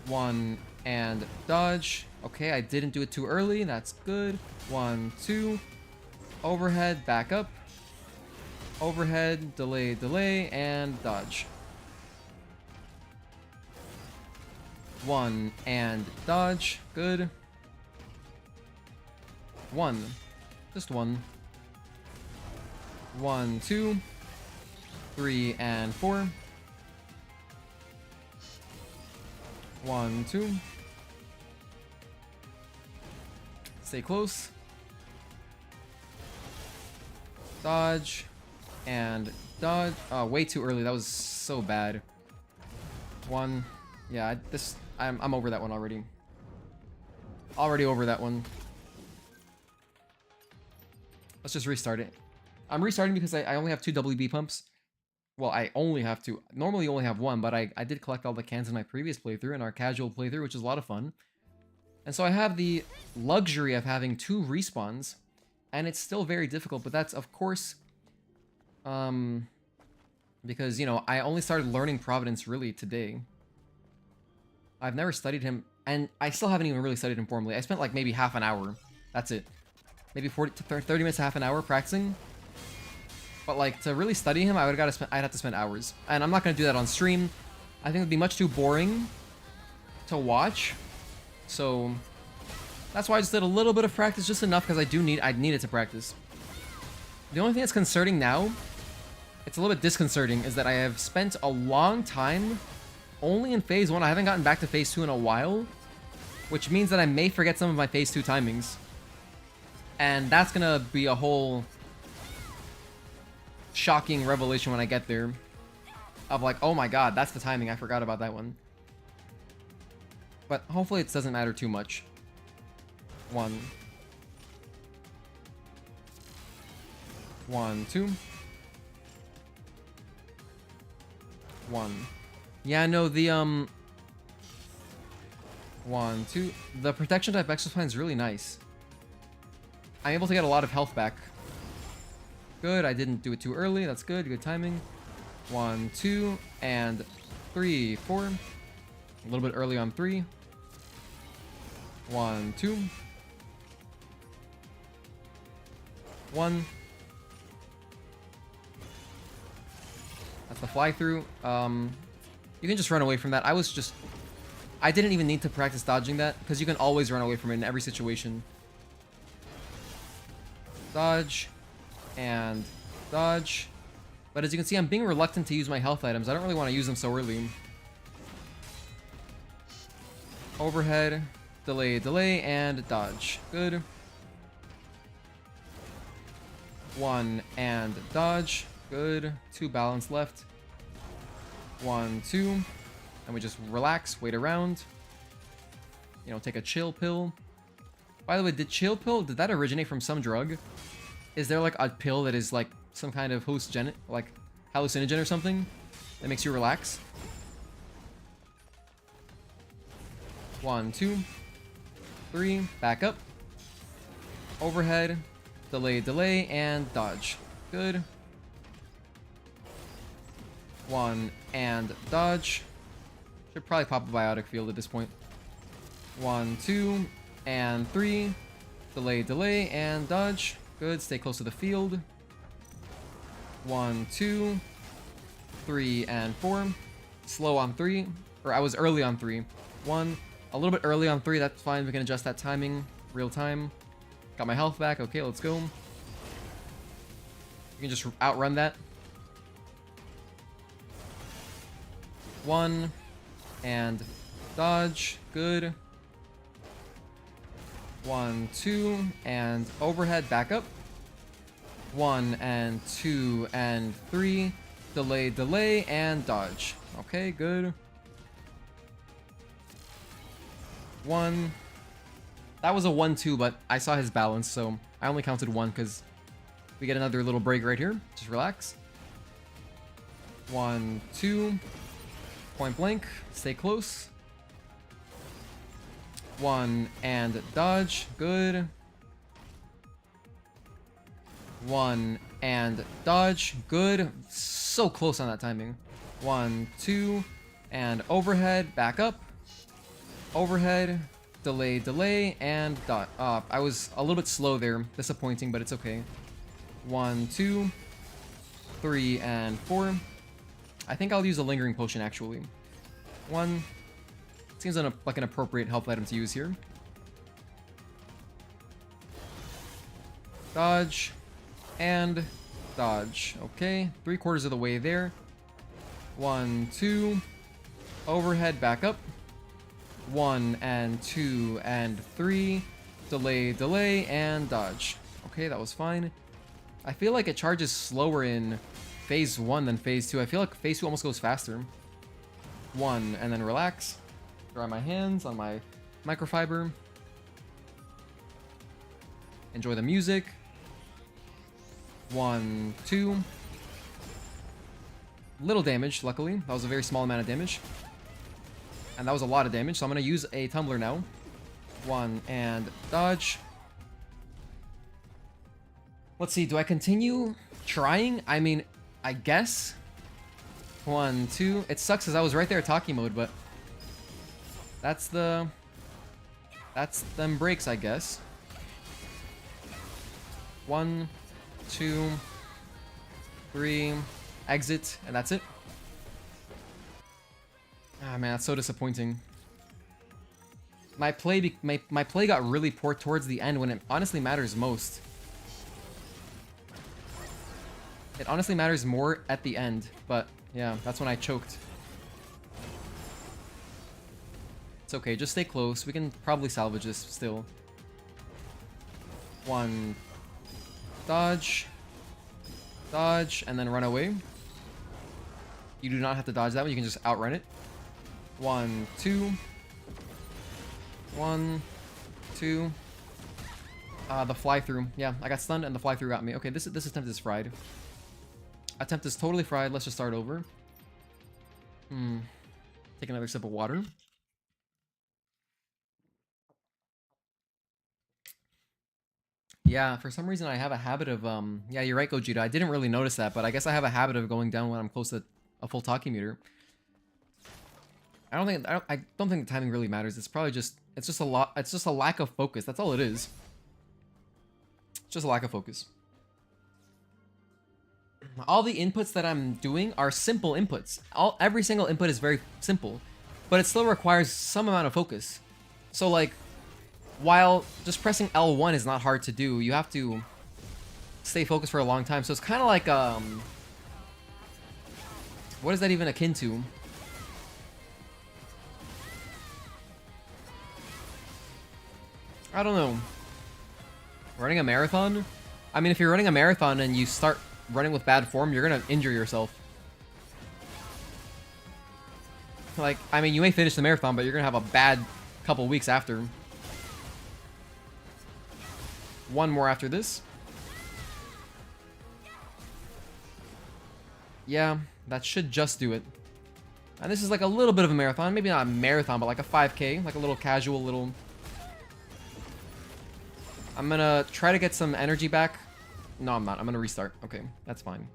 A: 1 and dodge. Okay, I didn't do it too early, that's good. 1, 2, overhead, back up, overhead, delay, delay, and dodge. 1 and dodge, good. 1, just 1. 1, 2, 3, and 4. 1, 2. Stay close. Dodge. And dodge. Oh, way too early. That was so bad. 1. Yeah, I'm over that one already. Already over that one. Let's just restart it. I'm restarting because I only have 2 WB pumps. Well, I only have 2. Normally you only have 1, but I did collect all the cans in my previous playthrough, in our casual playthrough, which is a lot of fun. And so I have the luxury of having 2 respawns, and it's still very difficult, but that's, of course, because, you know, I only started learning Providence really today. I've never studied him, and I still haven't even really studied him formally. I spent like maybe half an hour. That's it. Maybe 40 to 30 minutes, half an hour practicing. But like to really study him, I'd have to spend hours. And I'm not gonna do that on stream. I think it'd be much too boring to watch. So that's why I just did a little bit of practice, just enough because I needed to practice. The only thing that's concerning now, it's a little bit disconcerting, is that I have spent a long time only in phase 1. I haven't gotten back to phase 2 in a while, which means that I may forget some of my phase 2 timings. And that's gonna be a whole shocking revelation when I get there. Of like, oh my god, that's the timing, I forgot about that one. But hopefully it doesn't matter too much. 1. 1, 2. 1. Yeah, no, the 1, 2. The protection type extra plan is really nice. I'm able to get a lot of health back. Good, I didn't do it too early. That's good, good timing. 1, 2, and 3, 4. A little bit early on 3. 1, 2. 1. That's the fly through. You can just run away from that. I didn't even need to practice dodging that, because you can always run away from it in every situation. Dodge. And dodge. But as you can see, I'm being reluctant to use my health items. I don't really want to use them so early. Overhead, delay, delay, and dodge. Good. 1 and dodge. Good. 2 balance left. 1, 2. And we just relax, wait around. You know, take a chill pill. By the way, did that originate from some drug? Is there like a pill that is like some kind of hallucinogen or something that makes you relax? 1, 2, 3, back up. Overhead, delay, and dodge. Good. 1 and dodge. Should probably pop a biotic field at this point. 1, 2, and 3. Delay, and dodge. Good, stay close to the field. 1, 2, 3, and 4. Slow on 3. Or I was early on 3. 1. A little bit early on 3, that's fine. We can adjust that timing. Real time. Got my health back. Okay, let's go. You can just outrun that. 1 and dodge. Good. 1, 2, and overhead, back up. 1 and 2 and 3. Delay, and dodge. Okay, good. 1. That was a 1, 2, but I saw his balance, so I only counted 1 because we get another little break right here. Just relax. 1, 2. Point blank. Stay close. 1 and dodge. Good. 1 and dodge. Good. So close on that timing. 1, 2, and overhead. Back up. Overhead. Delay, and dot. I was a little bit slow there. Disappointing, but it's okay. 1, 2, 3, and 4. I think I'll use a lingering potion, actually. 1. Seems like an appropriate health item to use here. Dodge. And dodge. Okay. 3/4 of the way there. 1, 2. Overhead, back up. 1 and 2 and 3. Delay, and dodge. Okay, that was fine. I feel like it charges slower in phase 1 than phase 2. I feel like phase 2 almost goes faster. 1, and then relax. Dry my hands on my microfiber. Enjoy the music. 1, 2. Little damage, luckily. That was a very small amount of damage. And that was a lot of damage, so I'm going to use a tumbler now. 1 and dodge. Let's see, do I continue trying? I mean, I guess. 1, 2. It sucks because I was right there at Tachy mode, but that's them breaks, I guess. 1, 2, 3. Exit, and that's it. Ah, man, that's so disappointing. My play got really poor towards the end when it honestly matters most. It honestly matters more at the end, but yeah, that's when I choked. It's okay, just stay close. We can probably salvage this still. 1. Dodge. Dodge, and then run away. You do not have to dodge that one, you can just outrun it. 1, 2. 1, 2. The fly through. Yeah, I got stunned and the fly through got me. Okay, this attempt is fried. Attempt is totally fried. Let's just start over. Take another sip of water. Yeah, for some reason I have a habit of yeah, you're right, Gogeta. I didn't really notice that, but I guess I have a habit of going down when I'm close to a full Tachy meter. I don't think the timing really matters. It's probably just it's just a lack of focus. That's all it is. It's just a lack of focus. All the inputs that I'm doing are simple inputs. Every single input is very simple, but it still requires some amount of focus. So like, while just pressing L1 is not hard to do, you have to stay focused for a long time. So it's kind of like what is that even akin to? I don't know. Running a marathon? I mean, if you're running a marathon and you start running with bad form, you're gonna injure yourself. Like, I mean, you may finish the marathon, but you're gonna have a bad couple weeks after. One more after this. Yeah, that should just do it. And this is like a little bit of a marathon. Maybe not a marathon, but like a 5K. Like a little casual little... I'm gonna try to get some energy back. No, I'm not. I'm gonna restart. Okay, that's fine.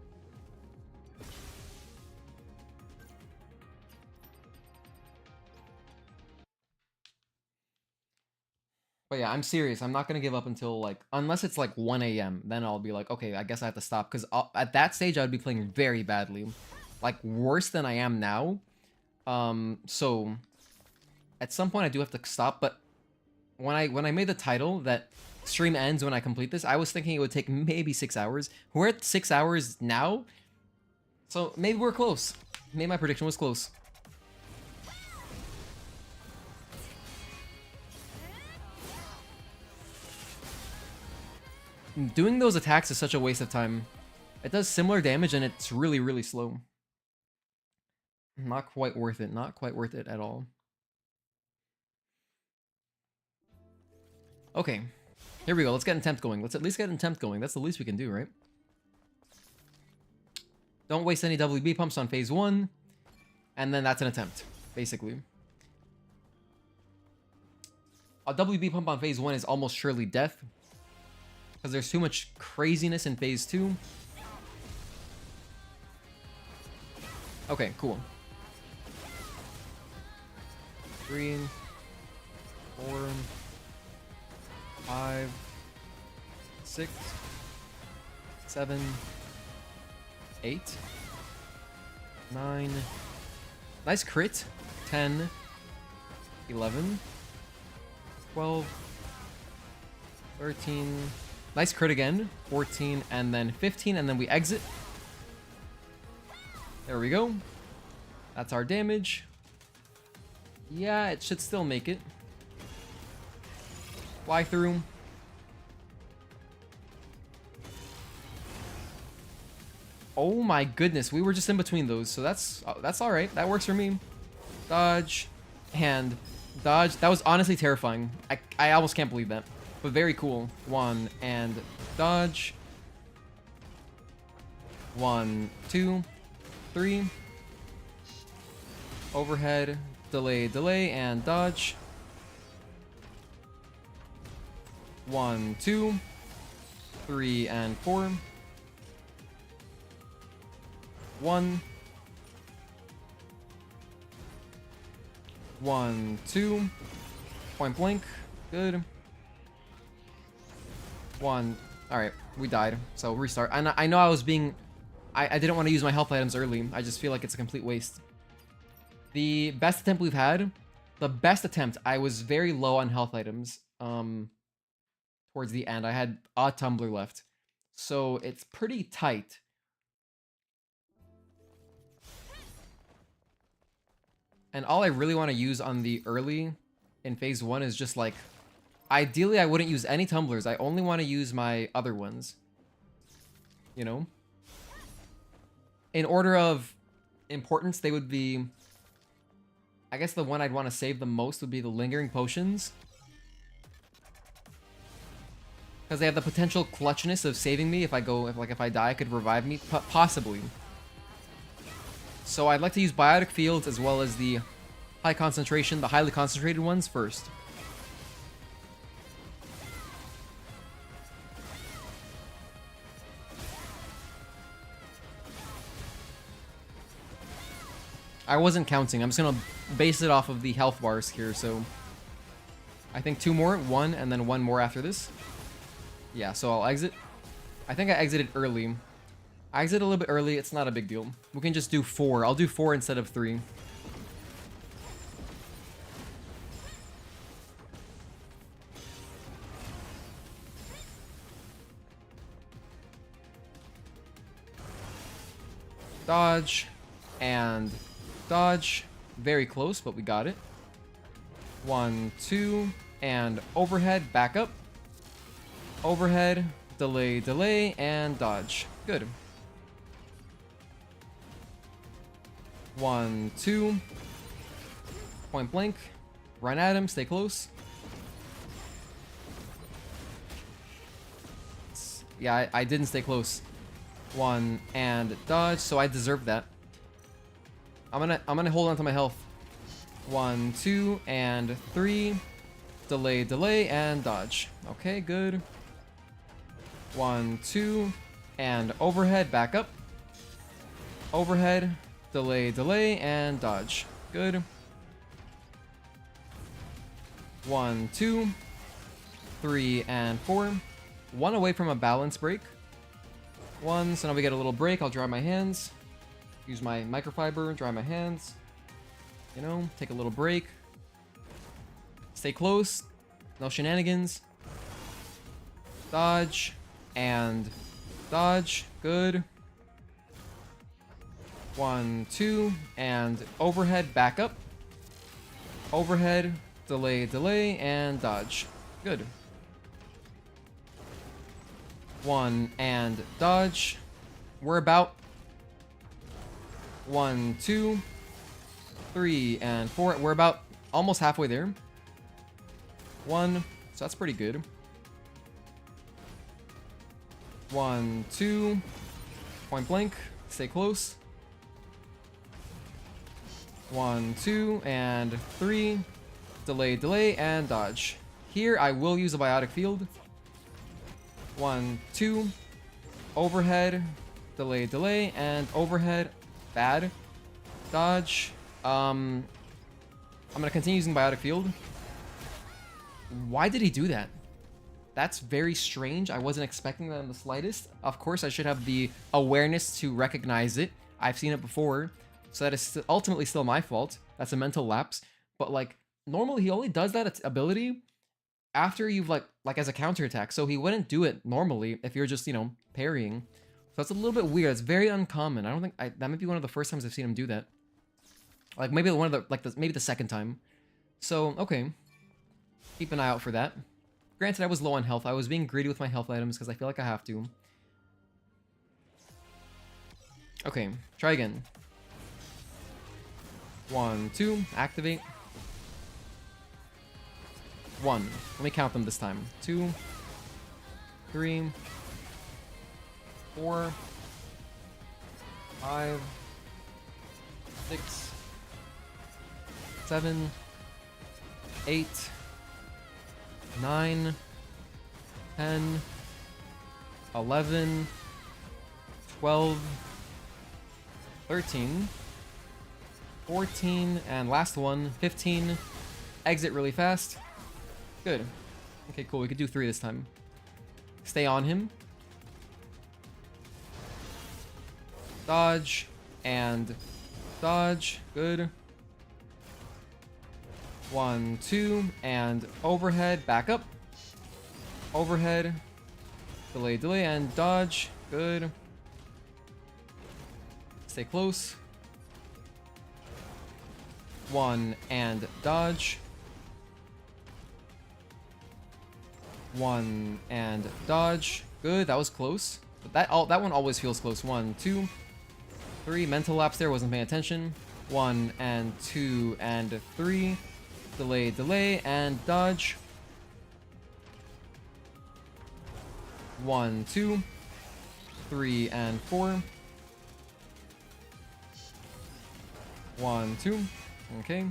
A: But yeah, I'm serious. I'm not gonna give up until like... Unless it's like 1 a.m. Then I'll be like, okay, I guess I have to stop. Because at that stage, I would be playing very badly. Like, worse than I am now. So... At some point, I do have to stop. But when I made the title that... Stream ends when I complete this, I was thinking it would take maybe 6 hours. We're at 6 hours now, so maybe we're close. Maybe my prediction was close. Doing those attacks is such a waste of time. It does similar damage and it's really, really slow. Not quite worth it. Not quite worth it at all. Okay. Here we go. Let's get Intempt going. Let's at least get Intempt going. That's the least we can do, right? Don't waste any WB pumps on phase 1. And then that's an attempt, basically. A WB pump on phase 1 is almost surely death. Because there's too much craziness in phase 2. Okay, cool. 3, 4... 5, 6, 7, 8, 9. Nice crit. 10, 11, 12, 13. Nice crit again. 14, and then 15, and then we exit. There we go. That's our damage. Yeah, it should still make it. Fly through. Oh my goodness, we were just in between those, so that's all right. That works for me. Dodge and dodge. That was honestly terrifying. I almost can't believe that, but very cool. 1 and dodge. 1, 2, 3. Overhead, delay, and dodge. 1, 2, 3, and 4. 1, 1, 2. Point blank. Good. 1. Alright, we died. So restart. I know I was being... I didn't want to use my health items early. I just feel like it's a complete waste. The best attempt we've had... The best attempt, I was very low on health items. Towards the end, I had a tumbler left. So it's pretty tight. And all I really want to use on the early in phase 1 is just like... Ideally, I wouldn't use any tumblers. I only want to use my other ones. You know? In order of importance, they would be... I guess the one I'd want to save the most would be the Lingering Potions. Because they have the potential clutchness of saving me if I die, it could revive me, possibly. So I'd like to use Biotic Fields as well as the high concentration, the highly concentrated ones first. I wasn't counting. I'm just gonna base it off of the health bars here, so... I think 2 more, 1, and then 1 more after this. Yeah, so I'll exit. I think I exited early. I exit a little bit early, it's not a big deal. We can just do 4. I'll do 4 instead of 3. Dodge. And dodge. Very close, but we got it. 1, 2, and overhead, back up. Overhead, delay, delay, and dodge. Good. 1, 2. Point blank. Run at him, stay close. Yeah, I didn't stay close. 1 and dodge, so I deserve that. I'm gonna hold on to my health. 1, 2, and 3. Delay, delay, and dodge. Okay, good. 1, 2, and overhead, back up. Overhead, delay, delay, and dodge. Good. 1, 2, 3, and 4. 1 away from a balance break. 1, so now we get a little break. I'll dry my hands. Use my microfiber, dry my hands. You know, take a little break. Stay close. No shenanigans. Dodge. And dodge. Good. 1, 2. And overhead, back up. Overhead, delay, delay, and dodge. Good. 1 and dodge. We're about 1, 2, 3, and 4. We're about almost halfway there. 1, so that's pretty good. 1, 2, point blank, stay close. 1, 2, and 3, delay, delay, and dodge. Here I will use a biotic field. 1, 2, overhead, delay, delay, and overhead, bad. Dodge. I'm gonna continue using biotic field. Why did he do that? That's very strange. I wasn't expecting that in the slightest. Of course, I should have the awareness to recognize it. I've seen it before, so that is ultimately still my fault. That's a mental lapse. But like, normally he only does that ability after you've like as a counterattack. So he wouldn't do it normally if you're just, you know, parrying. So that's a little bit weird. It's very uncommon. I don't think that might be one of the first times I've seen him do that. Like maybe one of the maybe the second time. So okay, keep an eye out for that. Granted, I was low on health. I was being greedy with my health items because I feel like I have to. Okay, try again. 1, 2, activate. 1. Let me count them this time. 2, 3, 4, 5, 6, 7, 8, 9, 10, 11, 12, 13, 14, and last one, 15. Exit really fast. Good. Okay, cool. We could do 3 this time. Stay on him. Dodge. And dodge. Good. 1, 2, and overhead. Back up. Overhead. Delay, delay, and dodge. Good. Stay close. 1 and dodge. 1 and dodge. Good, that was close. But that one always feels close. 1, 2, 3. Mental lapse there, wasn't paying attention. 1 and 2 and 3. Delay, delay, and dodge. 1, 2, 3, and 4. 1, 2. Okay.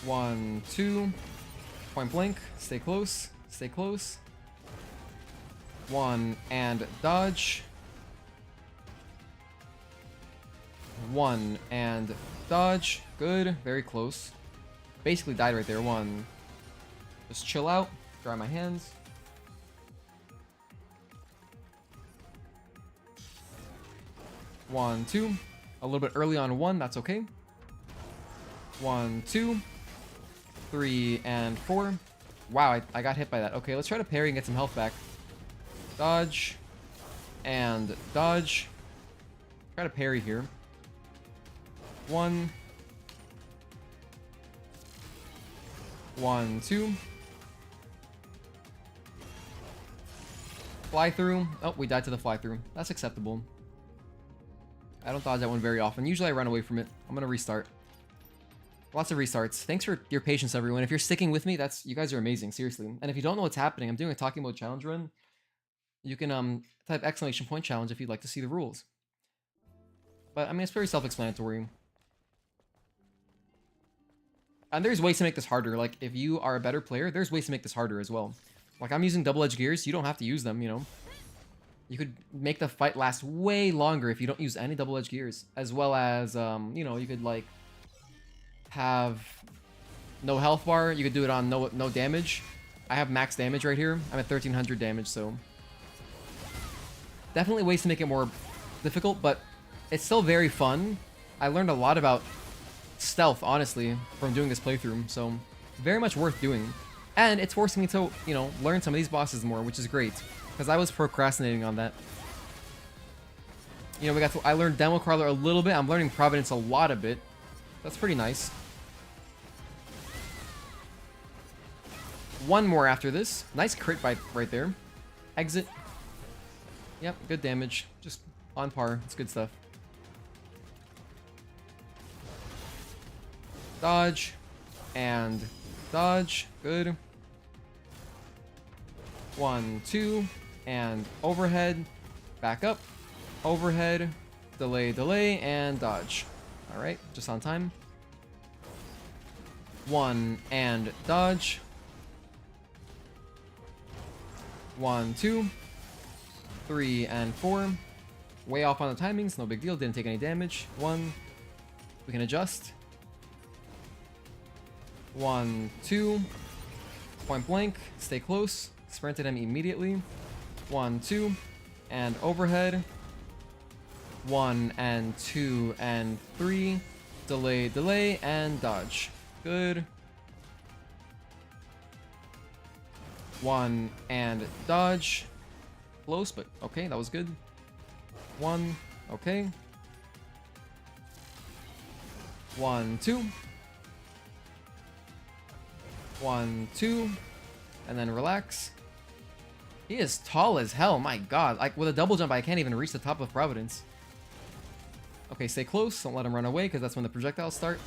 A: 1, 2. Point blank. Stay close. Stay close. 1 and dodge. 1 and dodge. Good. Very close. Basically died right there. 1. Just chill out. Dry my hands. One, 2. A little bit early on 1. That's okay. 1, 2. 3, and 4. Wow, I got hit by that. Okay, let's try to parry and get some health back. Dodge. And dodge. Try to parry here. 1. 1, 2. Fly through. Oh, we died to the fly through. That's acceptable. I don't dodge that one very often. Usually I run away from it. I'm gonna restart. Lots of restarts. Thanks for your patience, everyone. If you're sticking with me, you guys are amazing, seriously. And if you don't know what's happening, I'm doing a Tachy Mode challenge run. You can type !! challenge if you'd like to see the rules. But I mean, it's very self-explanatory. And there's ways to make this harder. Like, if you are a better player, there's ways to make this harder as well. Like, I'm using double-edged gears. You don't have to use them, you know. You could make the fight last way longer if you don't use any double-edged gears. As well as, you know, you could, like, have no health bar. You could do it on no damage. I have max damage right here. I'm at 1300 damage, so... Definitely ways to make it more difficult, but it's still very fun. I learned a lot about stealth, honestly, from doing this playthrough, so very much worth doing. And it's forcing me to, you know, learn some of these bosses more, which is great, because I was procrastinating on that. You know, I learned Demo Crawler a little bit. I'm learning Providence a lot a bit. That's pretty nice. One more after this. Nice crit bite right there. Exit. Yep, good damage. Just on par. It's good stuff. Dodge. And dodge. Good. 1, 2. And overhead. Back up. Overhead. Delay, delay, and dodge. Alright, just on time. 1 and dodge. 1, 2. 3 and 4. Way off on the timings, no big deal, didn't take any damage. 1. We can adjust. 1, 2. Point blank, stay close. Sprint at him immediately. 1, 2. And overhead. 1 and 2 and 3. Delay, delay, and dodge. Good. 1 and dodge. Close, but okay, that was good. 1, okay. 1, 2. 1, 2. And then relax. He is tall as hell, my god. Like, with a double jump, I can't even reach the top of Providence. Okay, stay close. Don't let him run away, because that's when the projectiles start.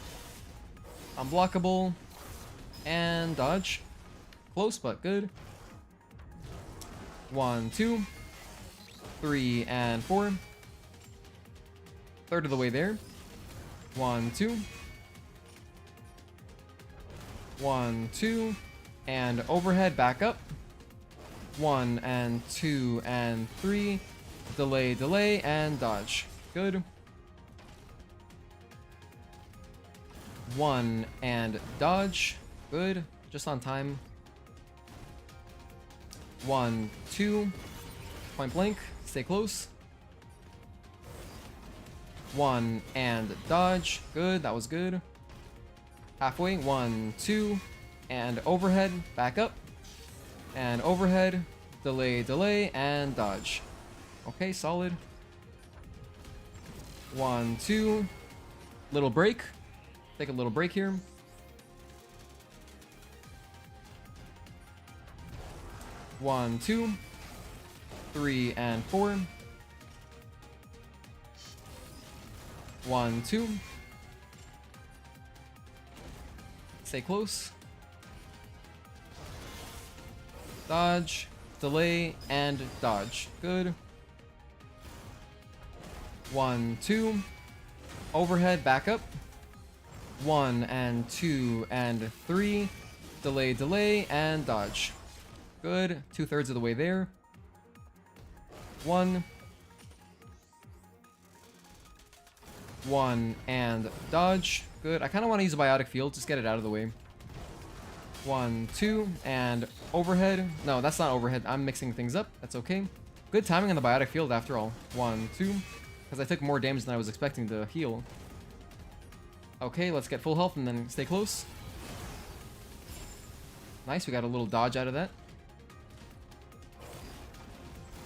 A: Unblockable. And dodge. Close, but good. 1, 2. 3 and 4. Third of the way there. 1, 2. 1, 2. And overhead, back up. 1 and 2 and 3. Delay, delay, and dodge. Good. 1 and dodge. Good. Just on time. 1, 2. Point blank. Stay close. 1 and dodge. Good. That was good. Halfway. 1, 2. And overhead. Back up. And overhead. Delay, delay, and dodge. Okay, solid. 1, 2. Little break. Take a little break here. 1, 2. 3 and 4. 1, 2. Stay close. Dodge, delay, and dodge. Good. 1, 2. Overhead, back up. 1 and 2 and 3. Delay, delay, and dodge. Good. 2/3 of the way there. 1. 1 and dodge. Good. I kind of want to use a biotic field. Just get it out of the way. 1, 2, and overhead. No, that's not overhead. I'm mixing things up. That's okay. Good timing on the biotic field after all. 1, 2. Because I took more damage than I was expecting to heal. Okay, let's get full health and then stay close. Nice, we got a little dodge out of that.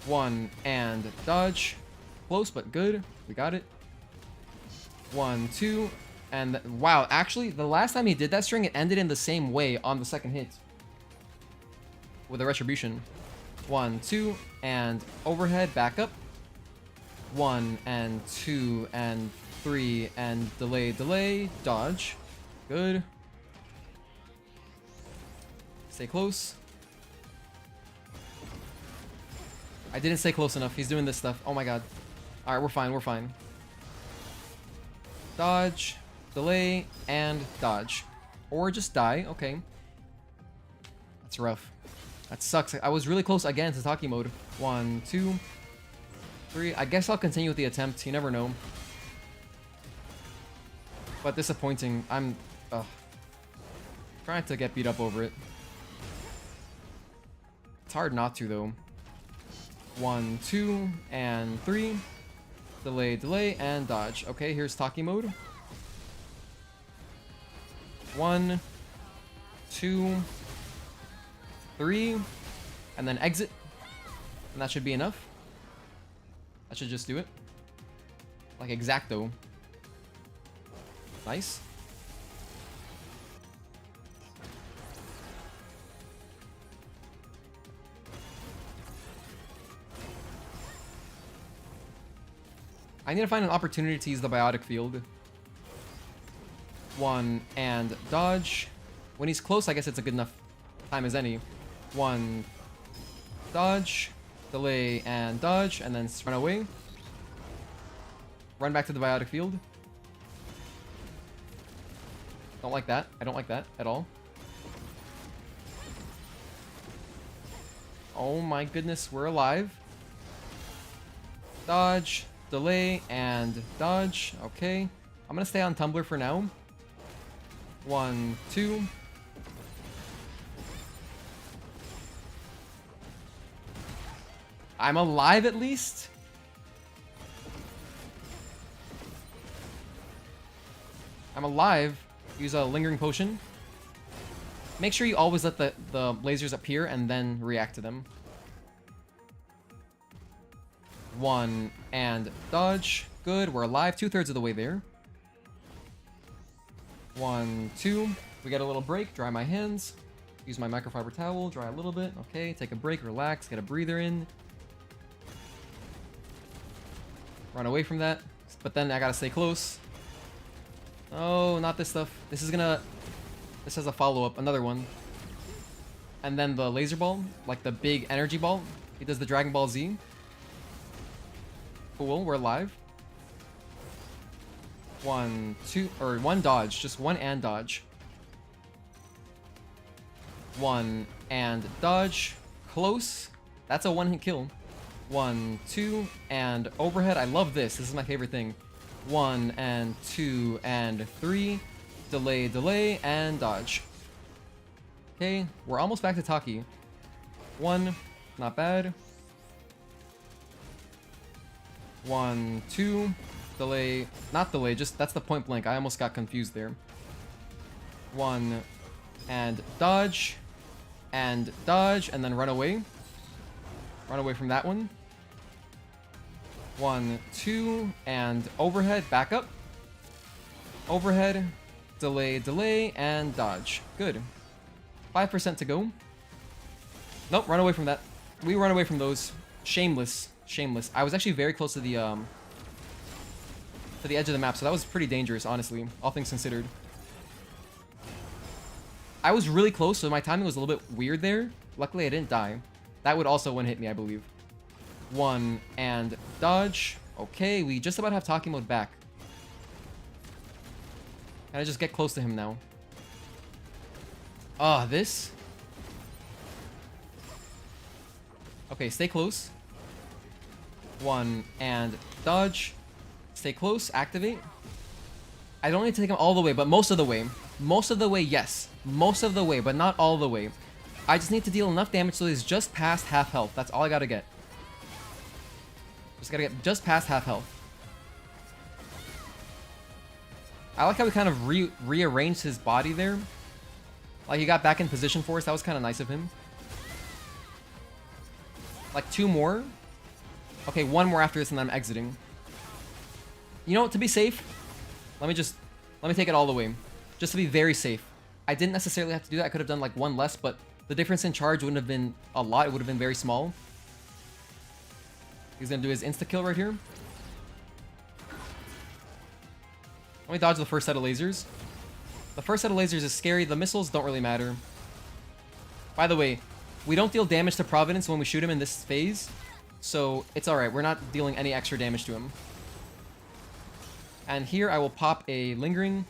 A: 1 and dodge. Close, but good. We got it. 1, 2. And wow, actually, the last time he did that string, it ended in the same way on the second hit. With a retribution. 1, 2, and overhead, back up. 1 and 2 and 3 and delay, dodge. Good. Stay close. I didn't stay close enough. He's doing this stuff. Oh my god. Alright, we're fine, we're fine. Dodge, delay, and dodge. Or just die. Okay. That's rough. That sucks. I was really close again to Tachy mode. 1, 2, 3. I guess I'll continue with the attempt. You never know. But disappointing. I'm trying to get beat up over it. It's hard not to, though. 1, 2, and 3. Delay, and dodge. Okay, here's Tachy mode. 1, 2, 3, and then exit. And that should be enough. That should just do it. Like exacto. Nice. I need to find an opportunity to use the biotic field. 1 and dodge. When he's close, I guess it's a good enough time as any. 1, dodge, delay, and dodge, and then run away. Run back to the biotic field. Don't like that. I don't like that at all. Oh my goodness, we're alive. Dodge, delay, and dodge. Okay. I'm gonna stay on Tumblr for now. 1, 2. I'm alive at least? I'm alive. Use a lingering potion. Make sure you always let the lasers appear and then react to them. 1 and dodge. Good, we're alive. 2/3 of the way there. 1, 2. We get a little break. Dry my hands. Use my microfiber towel. Dry a little bit. Okay, take a break. Relax. Get a breather in. Run away from that. But then I gotta stay close. Oh, not this stuff. This is gonna... This has a follow-up. Another one. And then the laser ball. Like the big energy ball. He does the Dragon Ball Z. Cool, we're alive. 1, 2, or 1 dodge. Just 1 and dodge. 1 and dodge. Close. That's a 1-hit kill. 1, 2, and overhead. I love this. This is my favorite thing. 1 and 2 and 3. Delay, and dodge. Okay, we're almost back to Tachy. 1, not bad. 1, 2, delay, not delay, just that's the point blank. I almost got confused there. 1 and dodge, and then run away. Run away from that one. 1, 2, and overhead, back up. Overhead, delay, and dodge. Good. 5% to go. Nope, run away from that. We run away from those. Shameless. I was actually very close to the edge of the map, so that was pretty dangerous, honestly, all things considered. I was really close, so my timing was a little bit weird there. Luckily, I didn't die. That would also one-hit me, I believe. 1 and dodge. Okay, we just about have Tachy mode back. Can I just get close to him now? Ah, this? Okay, stay close. 1 and dodge. Stay close, activate. I don't need to take him all the way, but most of the way. Most of the way, yes. Most of the way, but not all the way. I just need to deal enough damage so he's just past half health. That's all I gotta get. Just gotta get just past half health. I like how we kind of rearranged his body there. Like he got back in position for us. That was kind of nice of him. Like 2 more. Okay, 1 more after this and then I'm exiting. You know what, to be safe, let me take it all the way. Just to be very safe. I didn't necessarily have to do that. I could have done like 1 less, but The difference in charge wouldn't have been a lot. It would have been very small. He's gonna do his insta-kill right here. Let me dodge the first set of lasers. The first set of lasers is scary. The missiles don't really matter. By the way, we don't deal damage to Providence when we shoot him in this phase. So it's alright. We're not dealing any extra damage to him. And here I will pop a lingering.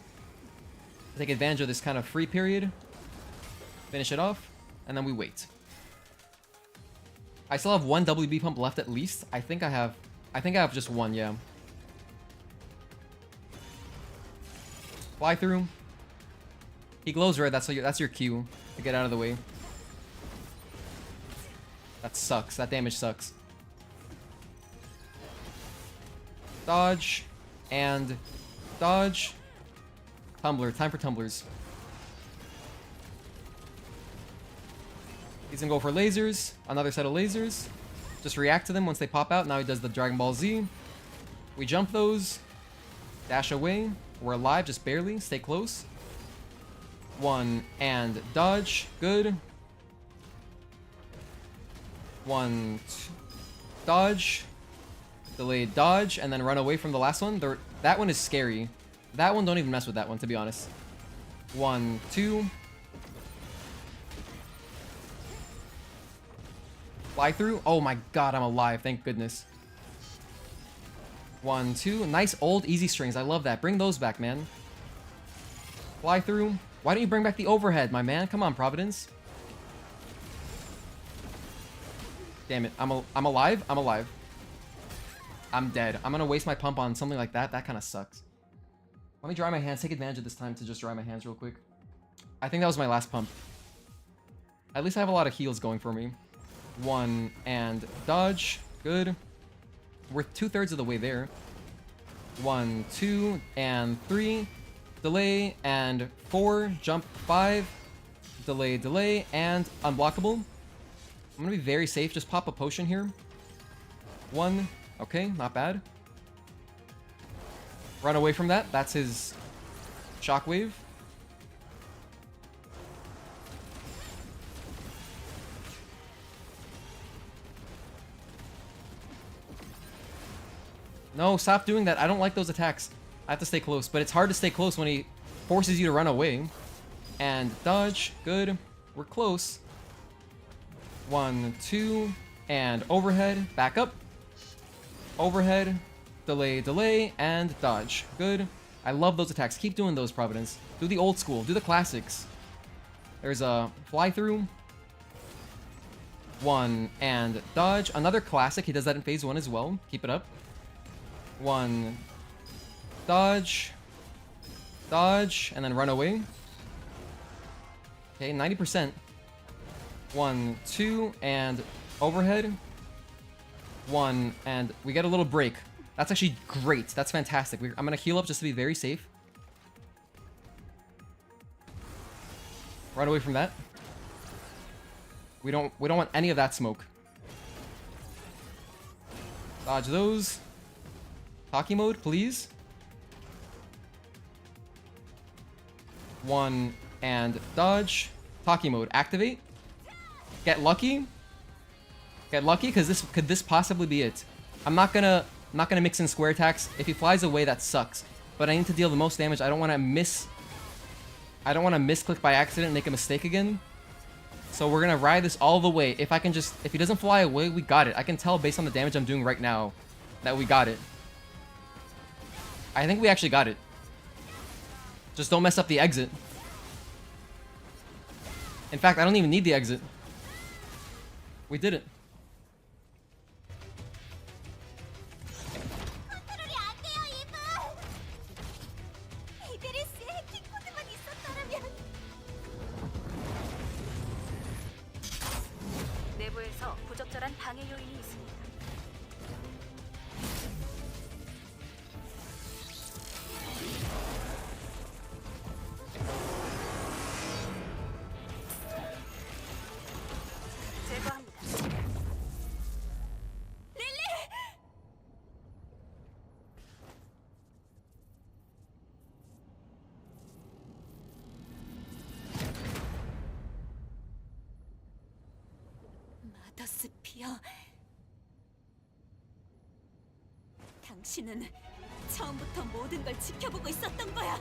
A: Take advantage of this kind of free period. Finish it off. And then we wait. I still have one WB pump left at least. I think I have just one, yeah. Fly through. He glows red, that's your cue to get out of the way. That sucks. That damage sucks. Dodge. And dodge. Tumbler. Time for tumblers. He's gonna go for lasers. Another set of lasers. Just react to them once they pop out. Now he does the Dragon Ball Z. We jump those. Dash away. We're alive, just barely. Stay close. One and dodge. Good. One. Dodge. Delayed dodge. And then run away from the last one. That one is scary. That one, don't even mess with that one, to be honest. 1, 2. Fly through. Oh my god, I'm alive. Thank goodness. 1, 2. Nice old easy strings. I love that. Bring those back, man. Fly through. Why don't you bring back the overhead, my man? Come on, Providence. Damn it. I'm alive. I'm alive. I'm dead. I'm gonna waste my pump on something like that. That kind of sucks. Let me dry my hands. Take advantage of this time to just dry my hands real quick. I think that was my last pump. At least I have a lot of heals going for me. 1 and dodge. Good. We're 2/3 of the way there. 1, 2, and 3. Delay, and 4. Jump 5. Delay, delay, and unblockable. I'm gonna be very safe. Just pop a potion here. 1. Okay, not bad. Run away from that. That's his shockwave. No, stop doing that. I don't like those attacks. I have to stay close, but it's hard to stay close when he forces you to run away. And dodge. Good. We're close. 1, 2, and overhead. Back up. Overhead. Delay, delay, and dodge. Good. I love those attacks. Keep doing those, Providence. Do the old school. Do the classics. There's a fly through. 1 and dodge. Another classic. He does that in phase 1 as well. Keep it up. 1 dodge. Dodge. And then run away. Okay, 90%. 1, 2, and overhead. 1, and we get a little break. That's actually great. That's fantastic. I'm gonna heal up just to be very safe. Run away from that. We don't want any of that smoke. Dodge those. Tachy mode, please. 1 and dodge. Tachy mode, activate. Get lucky. Get lucky, because could this possibly be it? I'm not gonna mix in square attacks. If he flies away, that sucks. But I need to deal the most damage. I don't want to misclick by accident and make a mistake again. So we're gonna ride this all the way. If he doesn't fly away, we got it. I can tell based on the damage I'm doing right now that we got it. I think we actually got it. Just don't mess up the exit. In fact, I don't even need the exit. We did it.
B: 내부에서 부적절한 방해 요인이 있습니다. 제거합니다. 스피어. 당신은 처음부터 모든 걸 지켜보고 있었던 거야.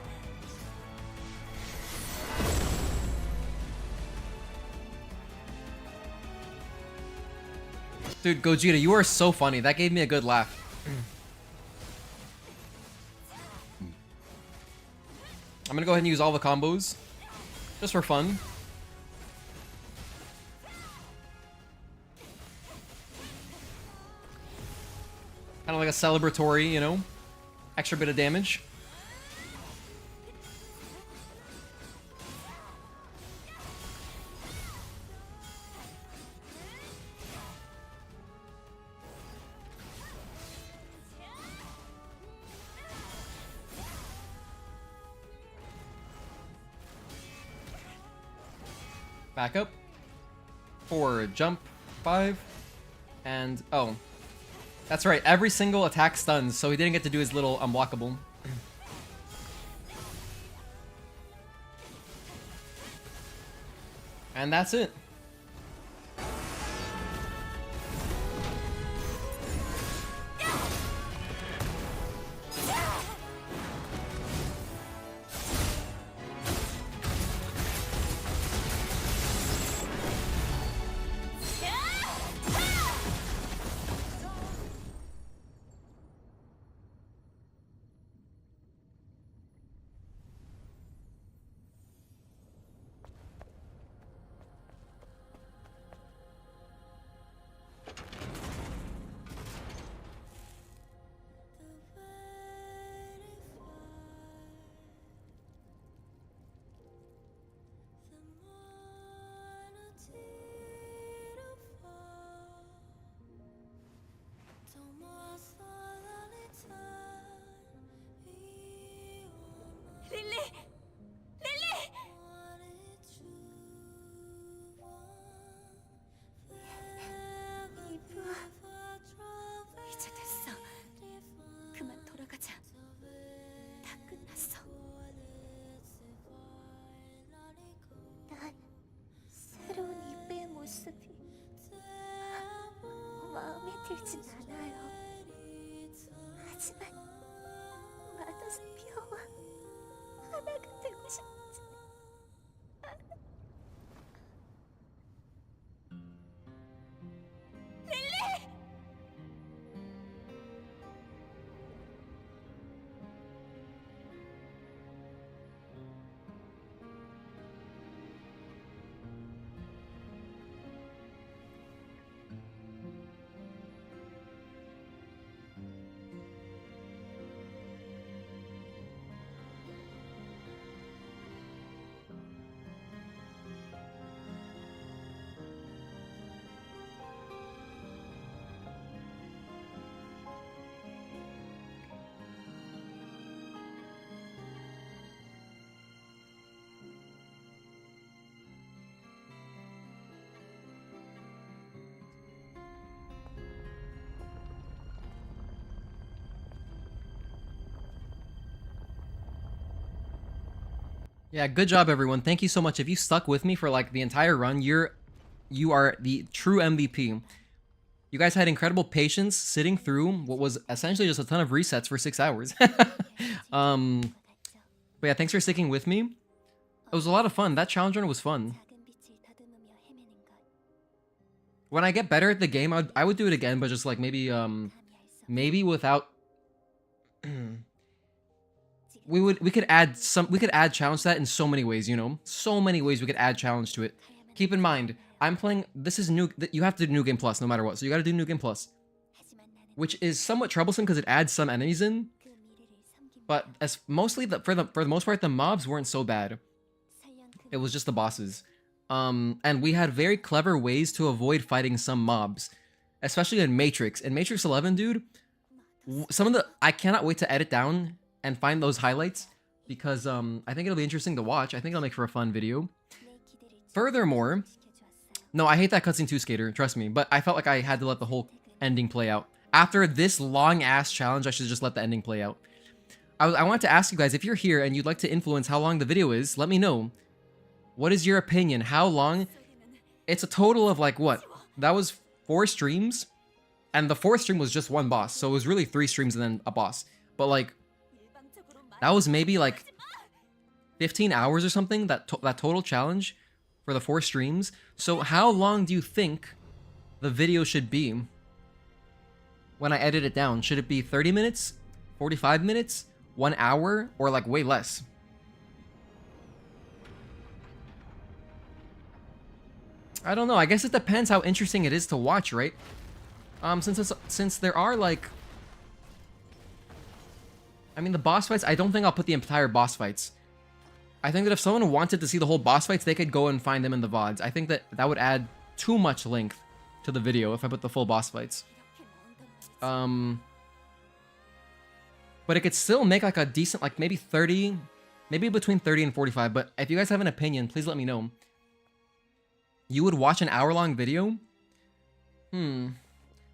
A: Dude, Gogeta, you are so funny. That gave me a good laugh. I'm gonna go ahead and use all the combos. Just for fun. Kind of like a celebratory, you know? Extra bit of damage. Back up. Forward, jump, 5. And, oh. That's right, every single attack stuns, so he didn't get to do his little unblockable. And that's it.
B: 이제 됐어. 그만 돌아가자. 다 끝났어. 난 새로운 이브의 모습이 마음에 들진 않아요. 하지만 마더스피어와 하나가 되고 싶지.
A: Yeah, good job everyone. Thank you so much. If you stuck with me for like the entire run, you are the true MVP. You guys had incredible patience sitting through what was essentially just a ton of resets for 6 hours. But yeah, thanks for sticking with me. It was a lot of fun. That challenge run was fun. When I get better at the game, I would do it again, but just like maybe without we could add challenge to that in so many ways, you know? So many ways we could add challenge to it. Keep in mind, I'm playing, this is new, you have to do New Game Plus no matter what, so you gotta do New Game Plus. Which is somewhat troublesome because it adds some enemies in. But as mostly, for the most part, the mobs weren't so bad. It was just the bosses. And we had very clever ways to avoid fighting some mobs. Especially in Matrix. In Matrix 11, dude, I cannot wait to edit down and find those highlights. Because I think it'll be interesting to watch. I think it'll make for a fun video. Furthermore, no, I hate that cutscene too, Skater, trust me. But I felt like I had to let the whole ending play out. After this long-ass challenge, I should just let the ending play out. I want to ask you guys, if you're here and you'd like to influence how long the video is, let me know. What is your opinion? How long? It's a total of like what? That was 4 streams, and the 4th stream was just one boss, so it was really 3 streams and then a boss. But like, that was maybe like 15 hours or something, that total challenge for the 4 streams. So how long do you think the video should be when I edit it down? Should it be 30 minutes, 45 minutes, 1 hour, or like way less? I don't know. I guess it depends how interesting it is to watch, right? Since there are like, I mean, the boss fights, I don't think I'll put the entire boss fights. I think that if someone wanted to see the whole boss fights, they could go and find them in the VODs. I think that that would add too much length to the video if I put the full boss fights. But it could still make like a decent, like maybe 30, maybe between 30 and 45. But if you guys have an opinion, please let me know. You would watch an hour-long video?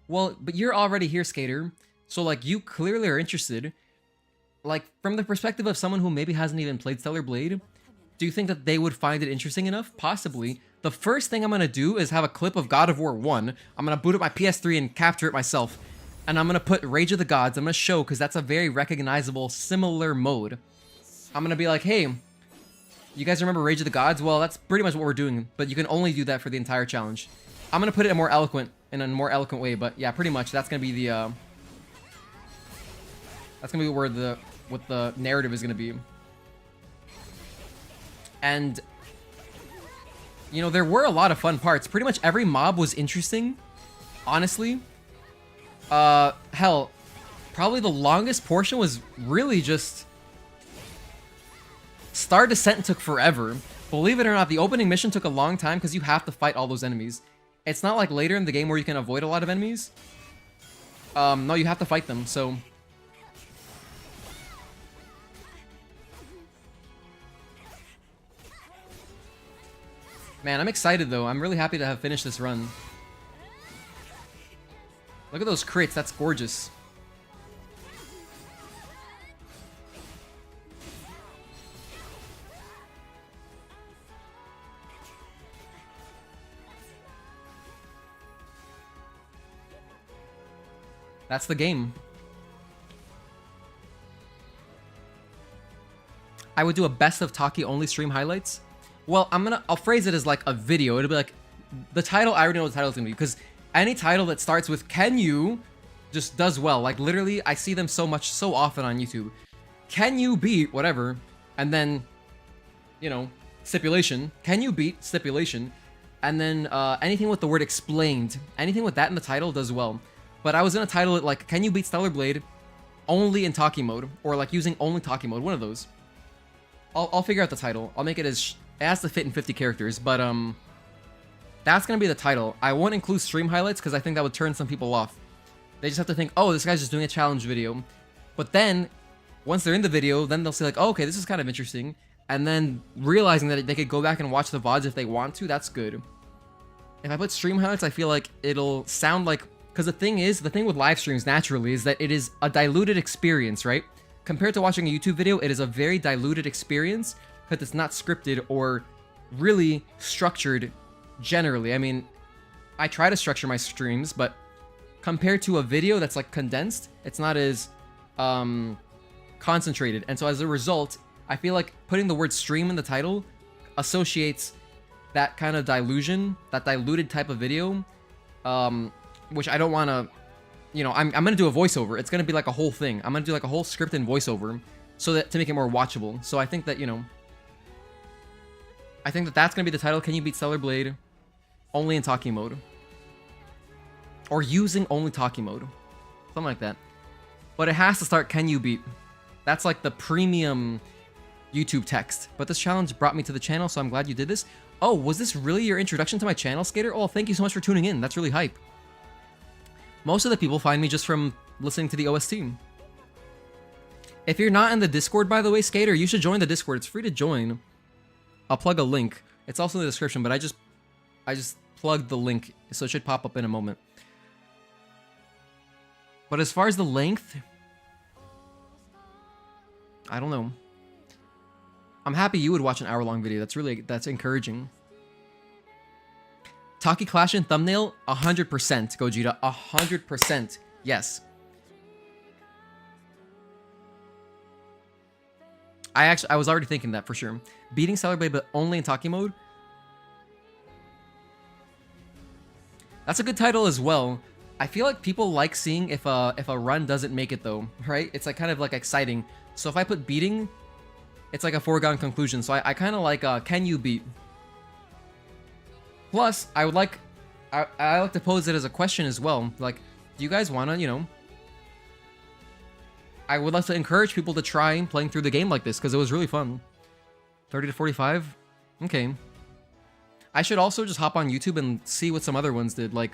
A: Well, but you're already here, Skater. So like, you clearly are interested. Like, from the perspective of someone who maybe hasn't even played Stellar Blade, do you think that they would find it interesting enough? Possibly. The first thing I'm gonna do is have a clip of God of War 1. I'm gonna boot up my PS3 and capture it myself. And I'm gonna put Rage of the Gods. I'm gonna show, because that's a very recognizable, similar mode. I'm gonna be like, hey, you guys remember Rage of the Gods? Well, that's pretty much what we're doing, but you can only do that for the entire challenge. I'm gonna put it in a more eloquent way, but yeah, pretty much that's gonna be the that's gonna be where what the narrative is gonna be. And you know, there were a lot of fun parts. Pretty much every mob was interesting, honestly. Hell, probably the longest portion was really just Star Descent took forever. Believe it or not, the opening mission took a long time because you have to fight all those enemies. It's not like later in the game where you can avoid a lot of enemies. No, you have to fight them, so... Man, I'm excited though. I'm really happy to have finished this run. Look at those crits, that's gorgeous. That's the game. I would do a best of Tachy only stream highlights. Well, I'll phrase it as like a video. It'll be like, the title, I already know what the title is gonna be, because any title that starts with "can you" just does well. Like literally, I see them so often on YouTube. Can you beat whatever? And then, you know, stipulation. Can you beat stipulation? And then anything with the word explained, anything with that in the title does well. But I was gonna title it like, can you beat Stellar Blade only in Tachy mode? Or like using only Tachy mode, one of those. I'll figure out the title. I'll make it as, it has to fit in 50 characters, but that's gonna be the title. I won't include stream highlights because I think that would turn some people off. They just have to think, oh, this guy's just doing a challenge video. But then, once they're in the video, then they'll say like, oh, okay, this is kind of interesting. And then realizing that they could go back and watch the VODs if they want to, that's good. If I put stream highlights, I feel like it'll sound like, because the thing with live streams naturally is that it is a diluted experience, right? Compared to watching a YouTube video, it is a very diluted experience because it's not scripted or really structured generally. I mean, I try to structure my streams, but compared to a video that's like condensed, it's not as concentrated. And so as a result, I feel like putting the word stream in the title associates that kind of dilution, that diluted type of video, which I don't want to, you know, I'm going to do a voiceover. It's going to be like a whole thing. I'm going to do like a whole script and voiceover so that to make it more watchable. So I think that, you know, I think that that's going to be the title. Can you beat Stellar Blade only in Tachy mode? Or using only Tachy mode. Something like that. But it has to start, can you beat? That's like the premium YouTube text. But this challenge brought me to the channel, so I'm glad you did this. Oh, was this really your introduction to my channel, Skater? Oh, thank you so much for tuning in. That's really hype. Most of the people find me just from listening to the OST. If you're not in the Discord, by the way, Skater, you should join the Discord. It's free to join. I'll plug a link. It's also in the description, but I just plugged the link, so it should pop up in a moment. But as far as the length, I don't know. I'm happy you would watch an hour-long video. That's encouraging. Taki Clash in thumbnail, 100%, Gogeta, 100%. Yes. I was already thinking that for sure. Beating Stellar Blade, but only in Tachy mode. That's a good title as well. I feel like people like seeing if a run doesn't make it though, right? It's like kind of like exciting. So if I put beating, it's like a foregone conclusion. So I kind of like can you beat? Plus, I like to pose it as a question as well. Like, do you guys want to, you know? I would like to encourage people to try playing through the game like this because it was really fun. 30 to 45? Okay. I should also just hop on YouTube and see what some other ones did. Like,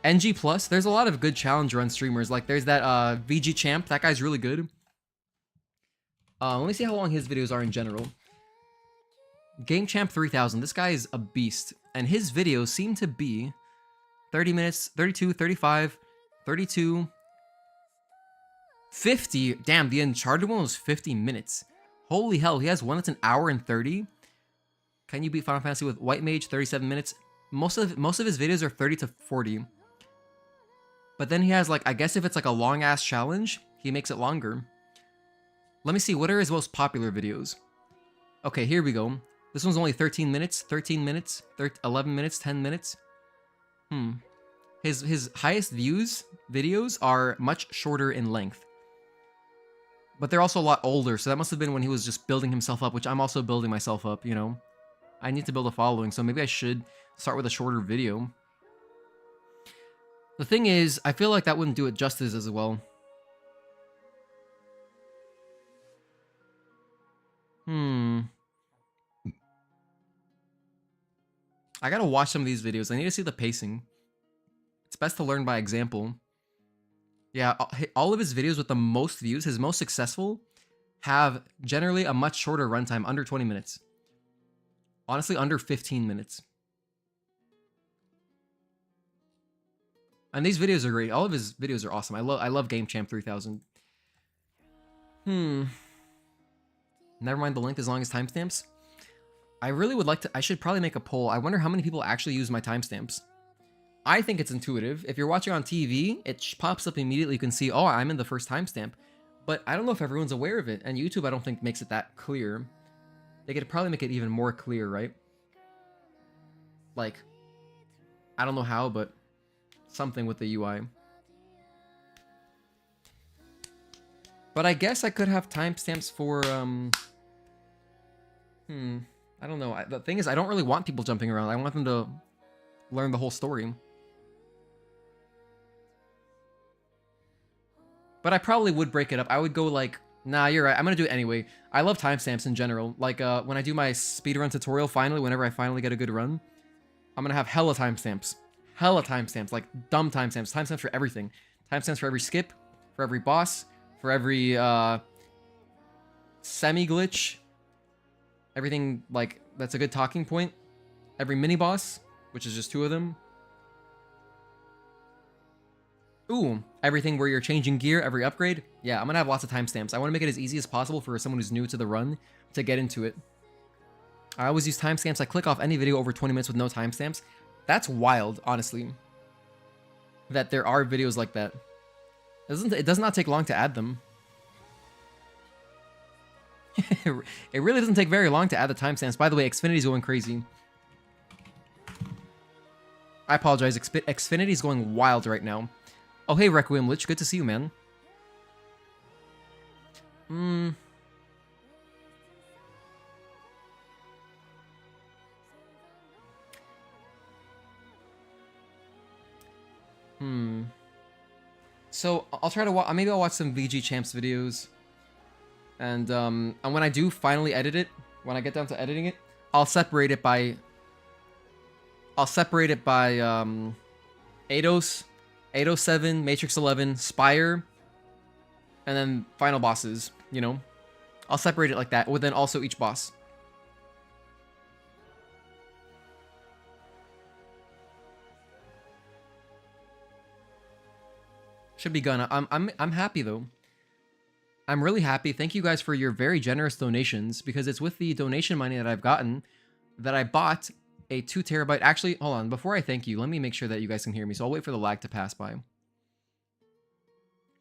A: NG Plus, there's a lot of good challenge run streamers. Like, there's that VG Champ. That guy's really good. Let me see how long his videos are in general. Game Champ 3000. This guy is a beast. And his videos seem to be 30 minutes, 32, 35, 32... 50. Damn, the Uncharted one was 50 minutes. Holy hell, he has one that's an hour and 30. Can you beat Final Fantasy with White Mage? 37 minutes. Most of his videos are 30 to 40. But then he has like, I guess if it's like a long ass challenge, he makes it longer. Let me see, what are his most popular videos? Okay, here we go. This one's only 13 minutes, 13 minutes, 11 minutes, 10 minutes. His highest views videos are much shorter in length. But they're also a lot older, so that must have been when he was just building himself up, which I'm also building myself up, you know? I need to build a following, so maybe I should start with a shorter video. The thing is, I feel like that wouldn't do it justice as well. I gotta watch some of these videos. I need to see the pacing. It's best to learn by example. Yeah, all of his videos with the most views, his most successful, have generally a much shorter runtime, under 20 minutes. Honestly, under 15 minutes. And these videos are great. All of his videos are awesome. I love Game Champ 3000. Never mind the length as long as timestamps. I really would like to... I should probably make a poll. I wonder how many people actually use my timestamps. I think it's intuitive. If you're watching on TV, it pops up immediately. You can see, oh, I'm in the first timestamp. But I don't know if everyone's aware of it. And YouTube, I don't think, makes it that clear. They could probably make it even more clear, right? Like, I don't know how, but something with the UI. But I guess I could have timestamps for, I don't know. The thing is, I don't really want people jumping around. I want them to learn the whole story. But I probably would break it up. I would go like, nah, you're right. I'm going to do it anyway. I love timestamps in general. Like, when I do my speedrun tutorial, finally, whenever I finally get a good run, I'm going to have hella timestamps. Hella timestamps. Like, dumb timestamps. Timestamps for everything. Timestamps for every skip, for every boss, for every, semi-glitch. Everything, like, that's a good talking point. Every mini-boss, which is just 2 of them. Ooh, everything where you're changing gear, every upgrade. Yeah, I'm gonna have lots of timestamps. I want to make it as easy as possible for someone who's new to the run to get into it. I always use timestamps. I click off any video over 20 minutes with no timestamps. That's wild, honestly. That there are videos like that. It does not take long to add them. It really doesn't take very long to add the timestamps. By the way, Xfinity's going crazy. I apologize. Xfinity's going wild right now. Oh, hey, Requiem Lich. Good to see you, man. So, I'll try to watch... Maybe I'll watch some VG Champs videos. And when I do finally edit it, when I get down to editing it, I'll separate it by... Eidos, 807, Matrix 11, Spire, and then final bosses, you know? I'll separate it like that, with then also each boss. Should be gonna. I'm happy though. I'm really happy. Thank you guys for your very generous donations, because it's with the donation money that I've gotten that I bought a 2 terabyte. Actually, hold on. Before I thank you, let me make sure that you guys can hear me. So I'll wait for the lag to pass by. Kind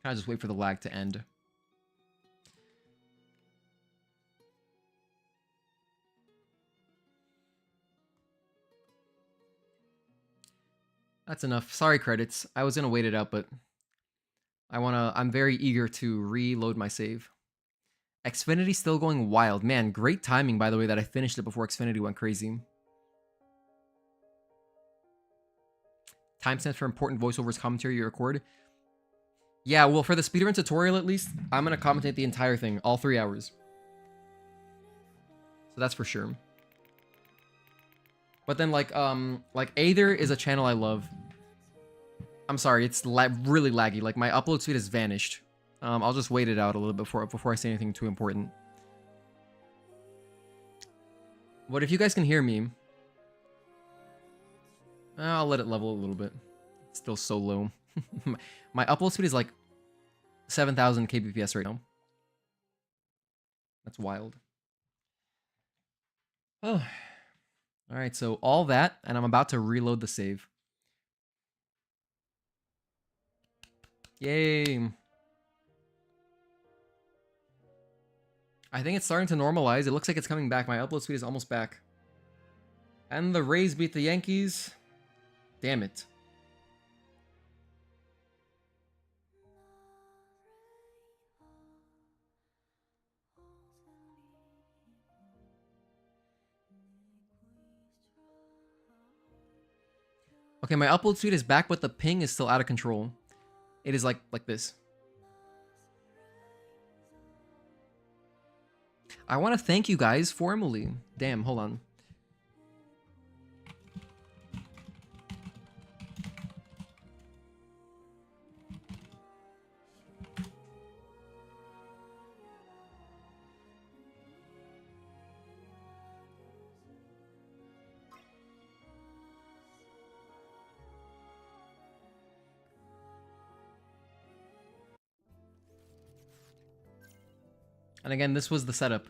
A: of just wait for the lag to end. That's enough. Sorry, credits. I was gonna wait it out, but I'm very eager to reload my save. Xfinity still going wild. Man, great timing, by the way, that I finished it before Xfinity went crazy. Timestamps for important voiceovers commentary you record. Yeah, well, for the speedrun tutorial at least, I'm gonna commentate the entire thing, all 3 hours. So that's for sure. But then like Aether is a channel I love. I'm sorry, it's really laggy. Like my upload speed has vanished. I'll just wait it out a little bit before I say anything too important. What if you guys can hear me? I'll let it level a little bit. It's still so low. My upload speed is like 7,000 kbps right now. That's wild. Oh. Alright, so all that, and I'm about to reload the save. Yay. I think it's starting to normalize. It looks like it's coming back. My upload speed is almost back. And the Rays beat the Yankees. Damn it. Okay, my upload speed is back, but the ping is still out of control. It is like this. I want to thank you guys formally. Damn, hold on. And again, this was the setup.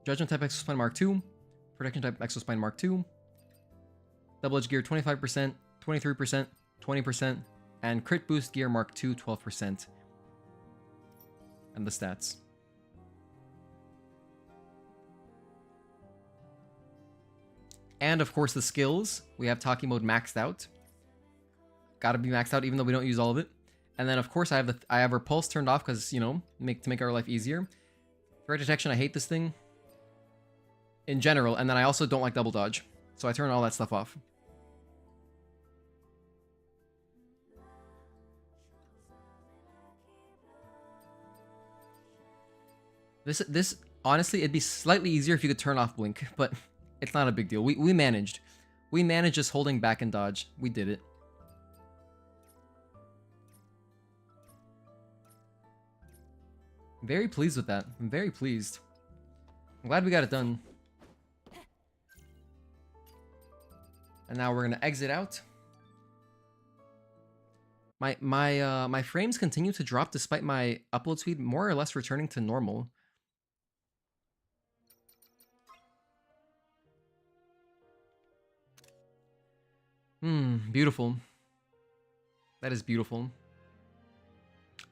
A: Judgment type Exospine Mark II, Protection type Exospine Mark II, Double Edge Gear 25%, 23%, 20%, and Crit Boost Gear Mark II 12%. And the stats. And of course the skills. We have Tachy Mode maxed out. Gotta be maxed out even though we don't use all of it. And then of course I have Repulse turned off because, you know, to make our life easier. Threat detection, I hate this thing. In general, and then I also don't like double dodge. So I turn all that stuff off. This honestly, it'd be slightly easier if you could turn off blink, but it's not a big deal. We managed. We managed just holding back and dodge. We did it. I'm very pleased with that. I'm very pleased. I'm glad we got it done. And now we're gonna exit out. My frames continue to drop despite my upload speed more or less returning to normal. Beautiful. That is beautiful.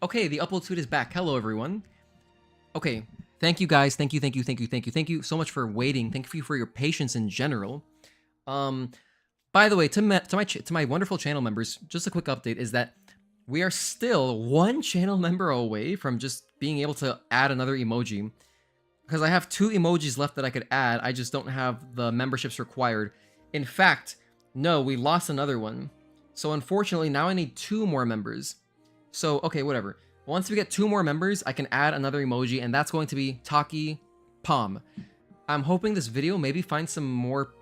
A: Okay, the upload speed is back. Hello, everyone. Okay, thank you guys. Thank you so much for waiting. Thank you for your patience in general. By the way, to my wonderful channel members, just a quick update is that we are still one channel member away from just being able to add another emoji. Because I have 2 emojis left that I could add, I just don't have the memberships required. In fact, no, we lost another one. So unfortunately, now I need 2 more members. So, okay, whatever. Once we get 2 more members, I can add another emoji, and that's going to be Tachy Palm. I'm hoping this video maybe finds more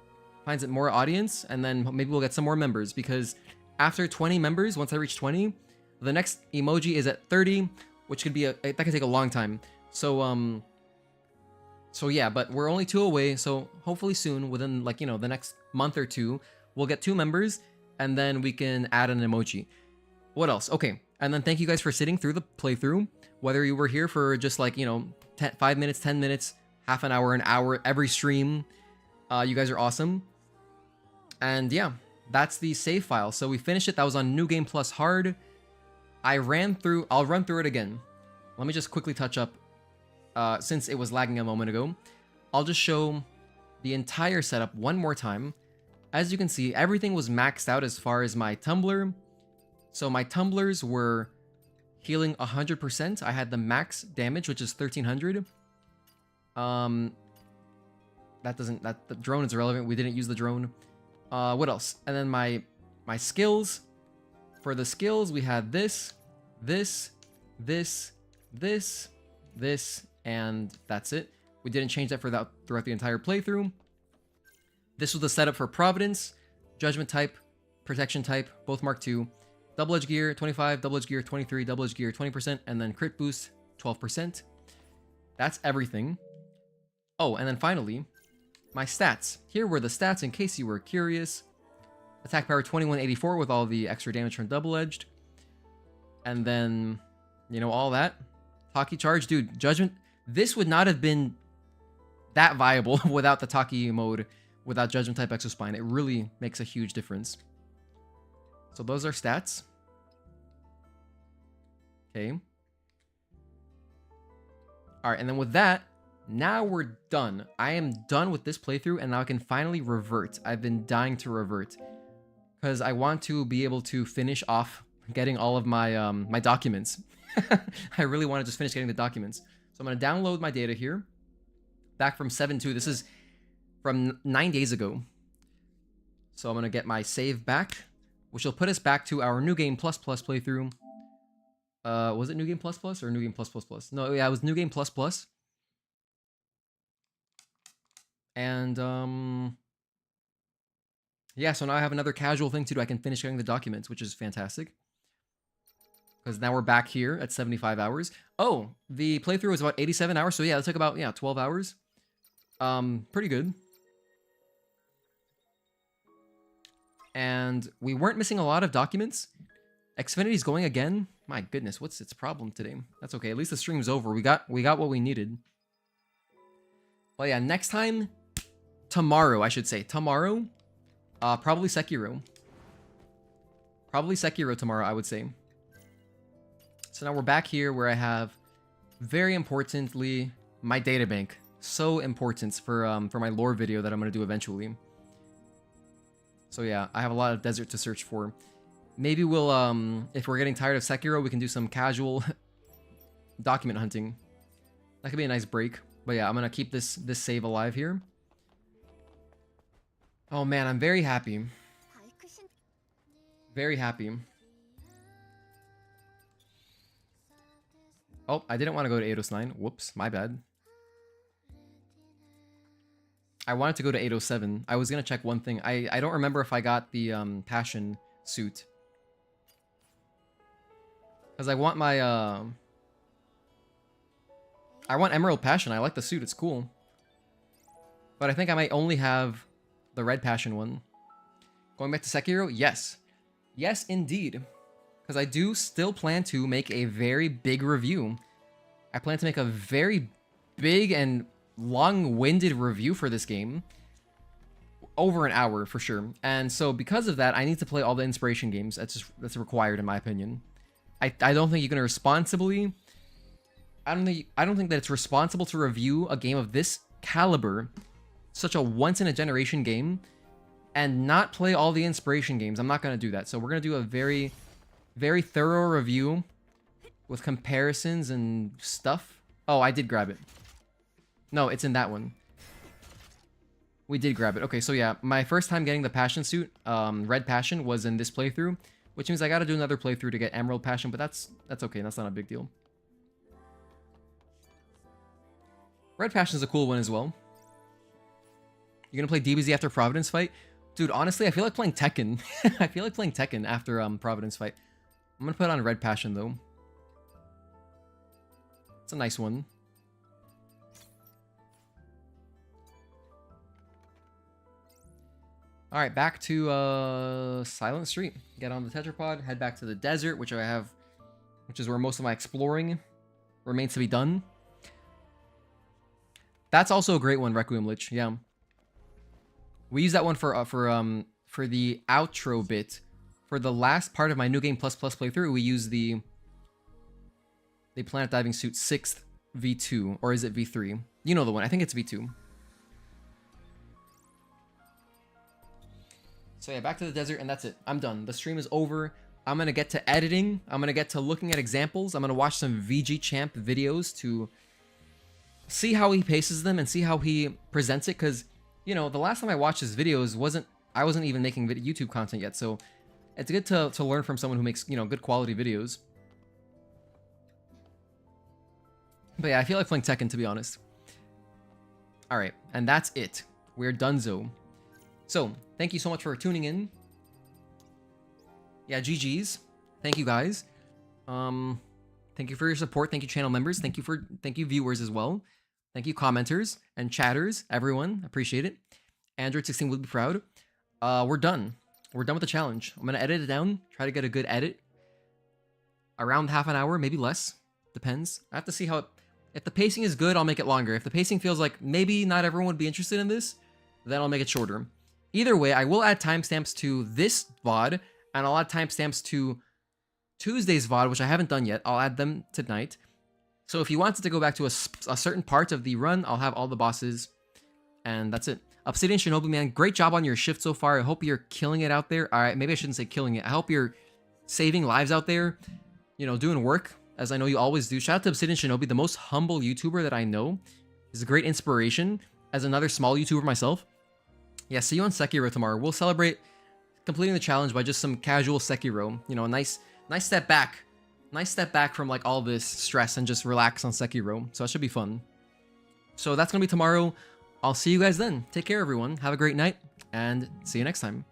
A: audience, and then maybe we'll get some more members, because after 20 members, once I reach 20, the next emoji is at 30, which could be that could take a long time. So so yeah, but we're only 2 away, so hopefully soon, within like, you know, the next month or 2, we'll get 2 members, and then we can add an emoji. What else? Okay, and then thank you guys for sitting through the playthrough, whether you were here for just like, you know, 5 minutes, 10 minutes, half an hour, every stream. You guys are awesome. And yeah, that's the save file. So we finished it. That was on New Game Plus Hard. I'll run through it again. Let me just quickly touch up, since it was lagging a moment ago. I'll just show the entire setup one more time. As you can see, everything was maxed out as far as my tumbler. So my tumblers were healing 100%. I had the max damage, which is 1300. The drone is irrelevant. We didn't use the drone. What else? And then my skills. For the skills, we had this, and that's it. We didn't change that throughout the entire playthrough. This was the setup for Providence, Judgment type, Protection type, both Mark II, Double Edge Gear 25, Double Edge Gear 23, Double Edge Gear 20%, and then Crit Boost 12%. That's everything. Oh, and then finally, my stats. Here were the stats in case you were curious. Attack power 2184 with all the extra damage from Double Edged. And then, you know, all that. Tachy charge, dude, Judgment. This would not have been that viable without the Tachy mode, without Judgment type Exospine. It really makes a huge difference. So those are stats. Okay. Alright, and then with that, now we're done. I am done with this playthrough, and now I can finally revert. I've been dying to revert, because I want to be able to finish off getting all of my my documents. I really want to just finish getting the documents. So I'm going to download my data here. Back from 7.2. This is from 9 days ago. So I'm going to get my save back, which will put us back to our New Game Plus Plus playthrough. Was it New Game Plus Plus or New Game Plus Plus Plus? No, yeah, it was New Game Plus Plus. And yeah, so now I have another casual thing to do. I can finish getting the documents, which is fantastic. Because now we're back here at 75 hours. Oh, the playthrough was about 87 hours. So yeah, it took about 12 hours. Pretty good. And we weren't missing a lot of documents. Xfinity's going again. My goodness, what's its problem today? That's okay. At least the stream's over. We got what we needed. Well, yeah, next time, tomorrow, I should say. Tomorrow, probably Sekiro. Probably Sekiro tomorrow, I would say. So now we're back here where I have, very importantly, my databank. So important for my lore video that I'm going to do eventually. So yeah, I have a lot of desert to search for. Maybe we'll, if we're getting tired of Sekiro, we can do some casual document hunting. That could be a nice break. But yeah, I'm going to keep this save alive here. Oh man, I'm very happy. Very happy. Oh, I didn't want to go to 809. Whoops, my bad. I wanted to go to 807. I was going to check one thing. I don't remember if I got the Passion suit. Because I want my... I want Emerald Passion. I like the suit. It's cool. But I think I might only have the Red Passion one. Going back to Sekiro? Yes. Yes, indeed. Because I do still plan to make a very big review. I plan to make a very big and long-winded review for this game. Over an hour, for sure. And so because of that, I need to play all the inspiration games. That's required, in my opinion. I don't think you can responsibly... I don't think that it's responsible to review a game of this caliber, such a once-in-a-generation game, and not play all the inspiration games. I'm not going to do that. So we're going to do a very, very thorough review with comparisons and stuff. Oh, I did grab it. No, it's in that one. We did grab it. Okay, so yeah, my first time getting the Passion suit, Red Passion, was in this playthrough, which means I got to do another playthrough to get Emerald Passion, but that's okay. That's not a big deal. Red Passion is a cool one as well. You're gonna play DBZ after Providence fight? Dude, honestly, I feel like playing Tekken. I feel like playing Tekken after Providence fight. I'm gonna put on Red Passion, though. It's a nice one. Alright, back to Silent Street. Get on the tetrapod, head back to the desert, which is where most of my exploring remains to be done. That's also a great one, Requiem Lich, yeah. We use that one for the outro bit. For the last part of my New Game Plus Plus playthrough, we use the Planet Diving Suit 6th V2, or is it V3? You know the one. I think it's V2. So yeah, back to the desert, and that's it. I'm done. The stream is over. I'm gonna get to editing. I'm gonna get to looking at examples. I'm gonna watch some VG Champ videos to see how he paces them and see how he presents it. Because, you know, the last time I watched his videos I wasn't even making YouTube content yet. So it's good to learn from someone who makes, you know, good quality videos. But yeah, I feel like playing Tekken, to be honest. All right, and that's it. We're donezo. So thank you so much for tuning in. Yeah, GG's. Thank you guys. Thank you for your support. Thank you, channel members. Thank you viewers as well. Thank you, commenters and chatters. Everyone, appreciate it. Android16 would be proud. We're done. We're done with the challenge. I'm gonna edit it down. Try to get a good edit. Around half an hour, maybe less. Depends. I have to see how. If the pacing is good, I'll make it longer. If the pacing feels like maybe not everyone would be interested in this, then I'll make it shorter. Either way, I will add timestamps to this VOD, and I'll add timestamps to Tuesday's VOD, which I haven't done yet. I'll add them tonight. So if you wanted to go back to a certain part of the run, I'll have all the bosses, and that's it. Obsidian Shinobi, man, great job on your shift so far. I hope you're killing it out there. All right, maybe I shouldn't say killing it. I hope you're saving lives out there, you know, doing work, as I know you always do. Shout out to Obsidian Shinobi, the most humble YouTuber that I know. He's a great inspiration as another small YouTuber myself. Yeah, see you on Sekiro tomorrow. We'll celebrate completing the challenge by just some casual Sekiro. You know, a nice step back. Nice step back from like all this stress and just relax on Sekiro. So that should be fun. So that's going to be tomorrow. I'll see you guys then. Take care, everyone. Have a great night, and see you next time.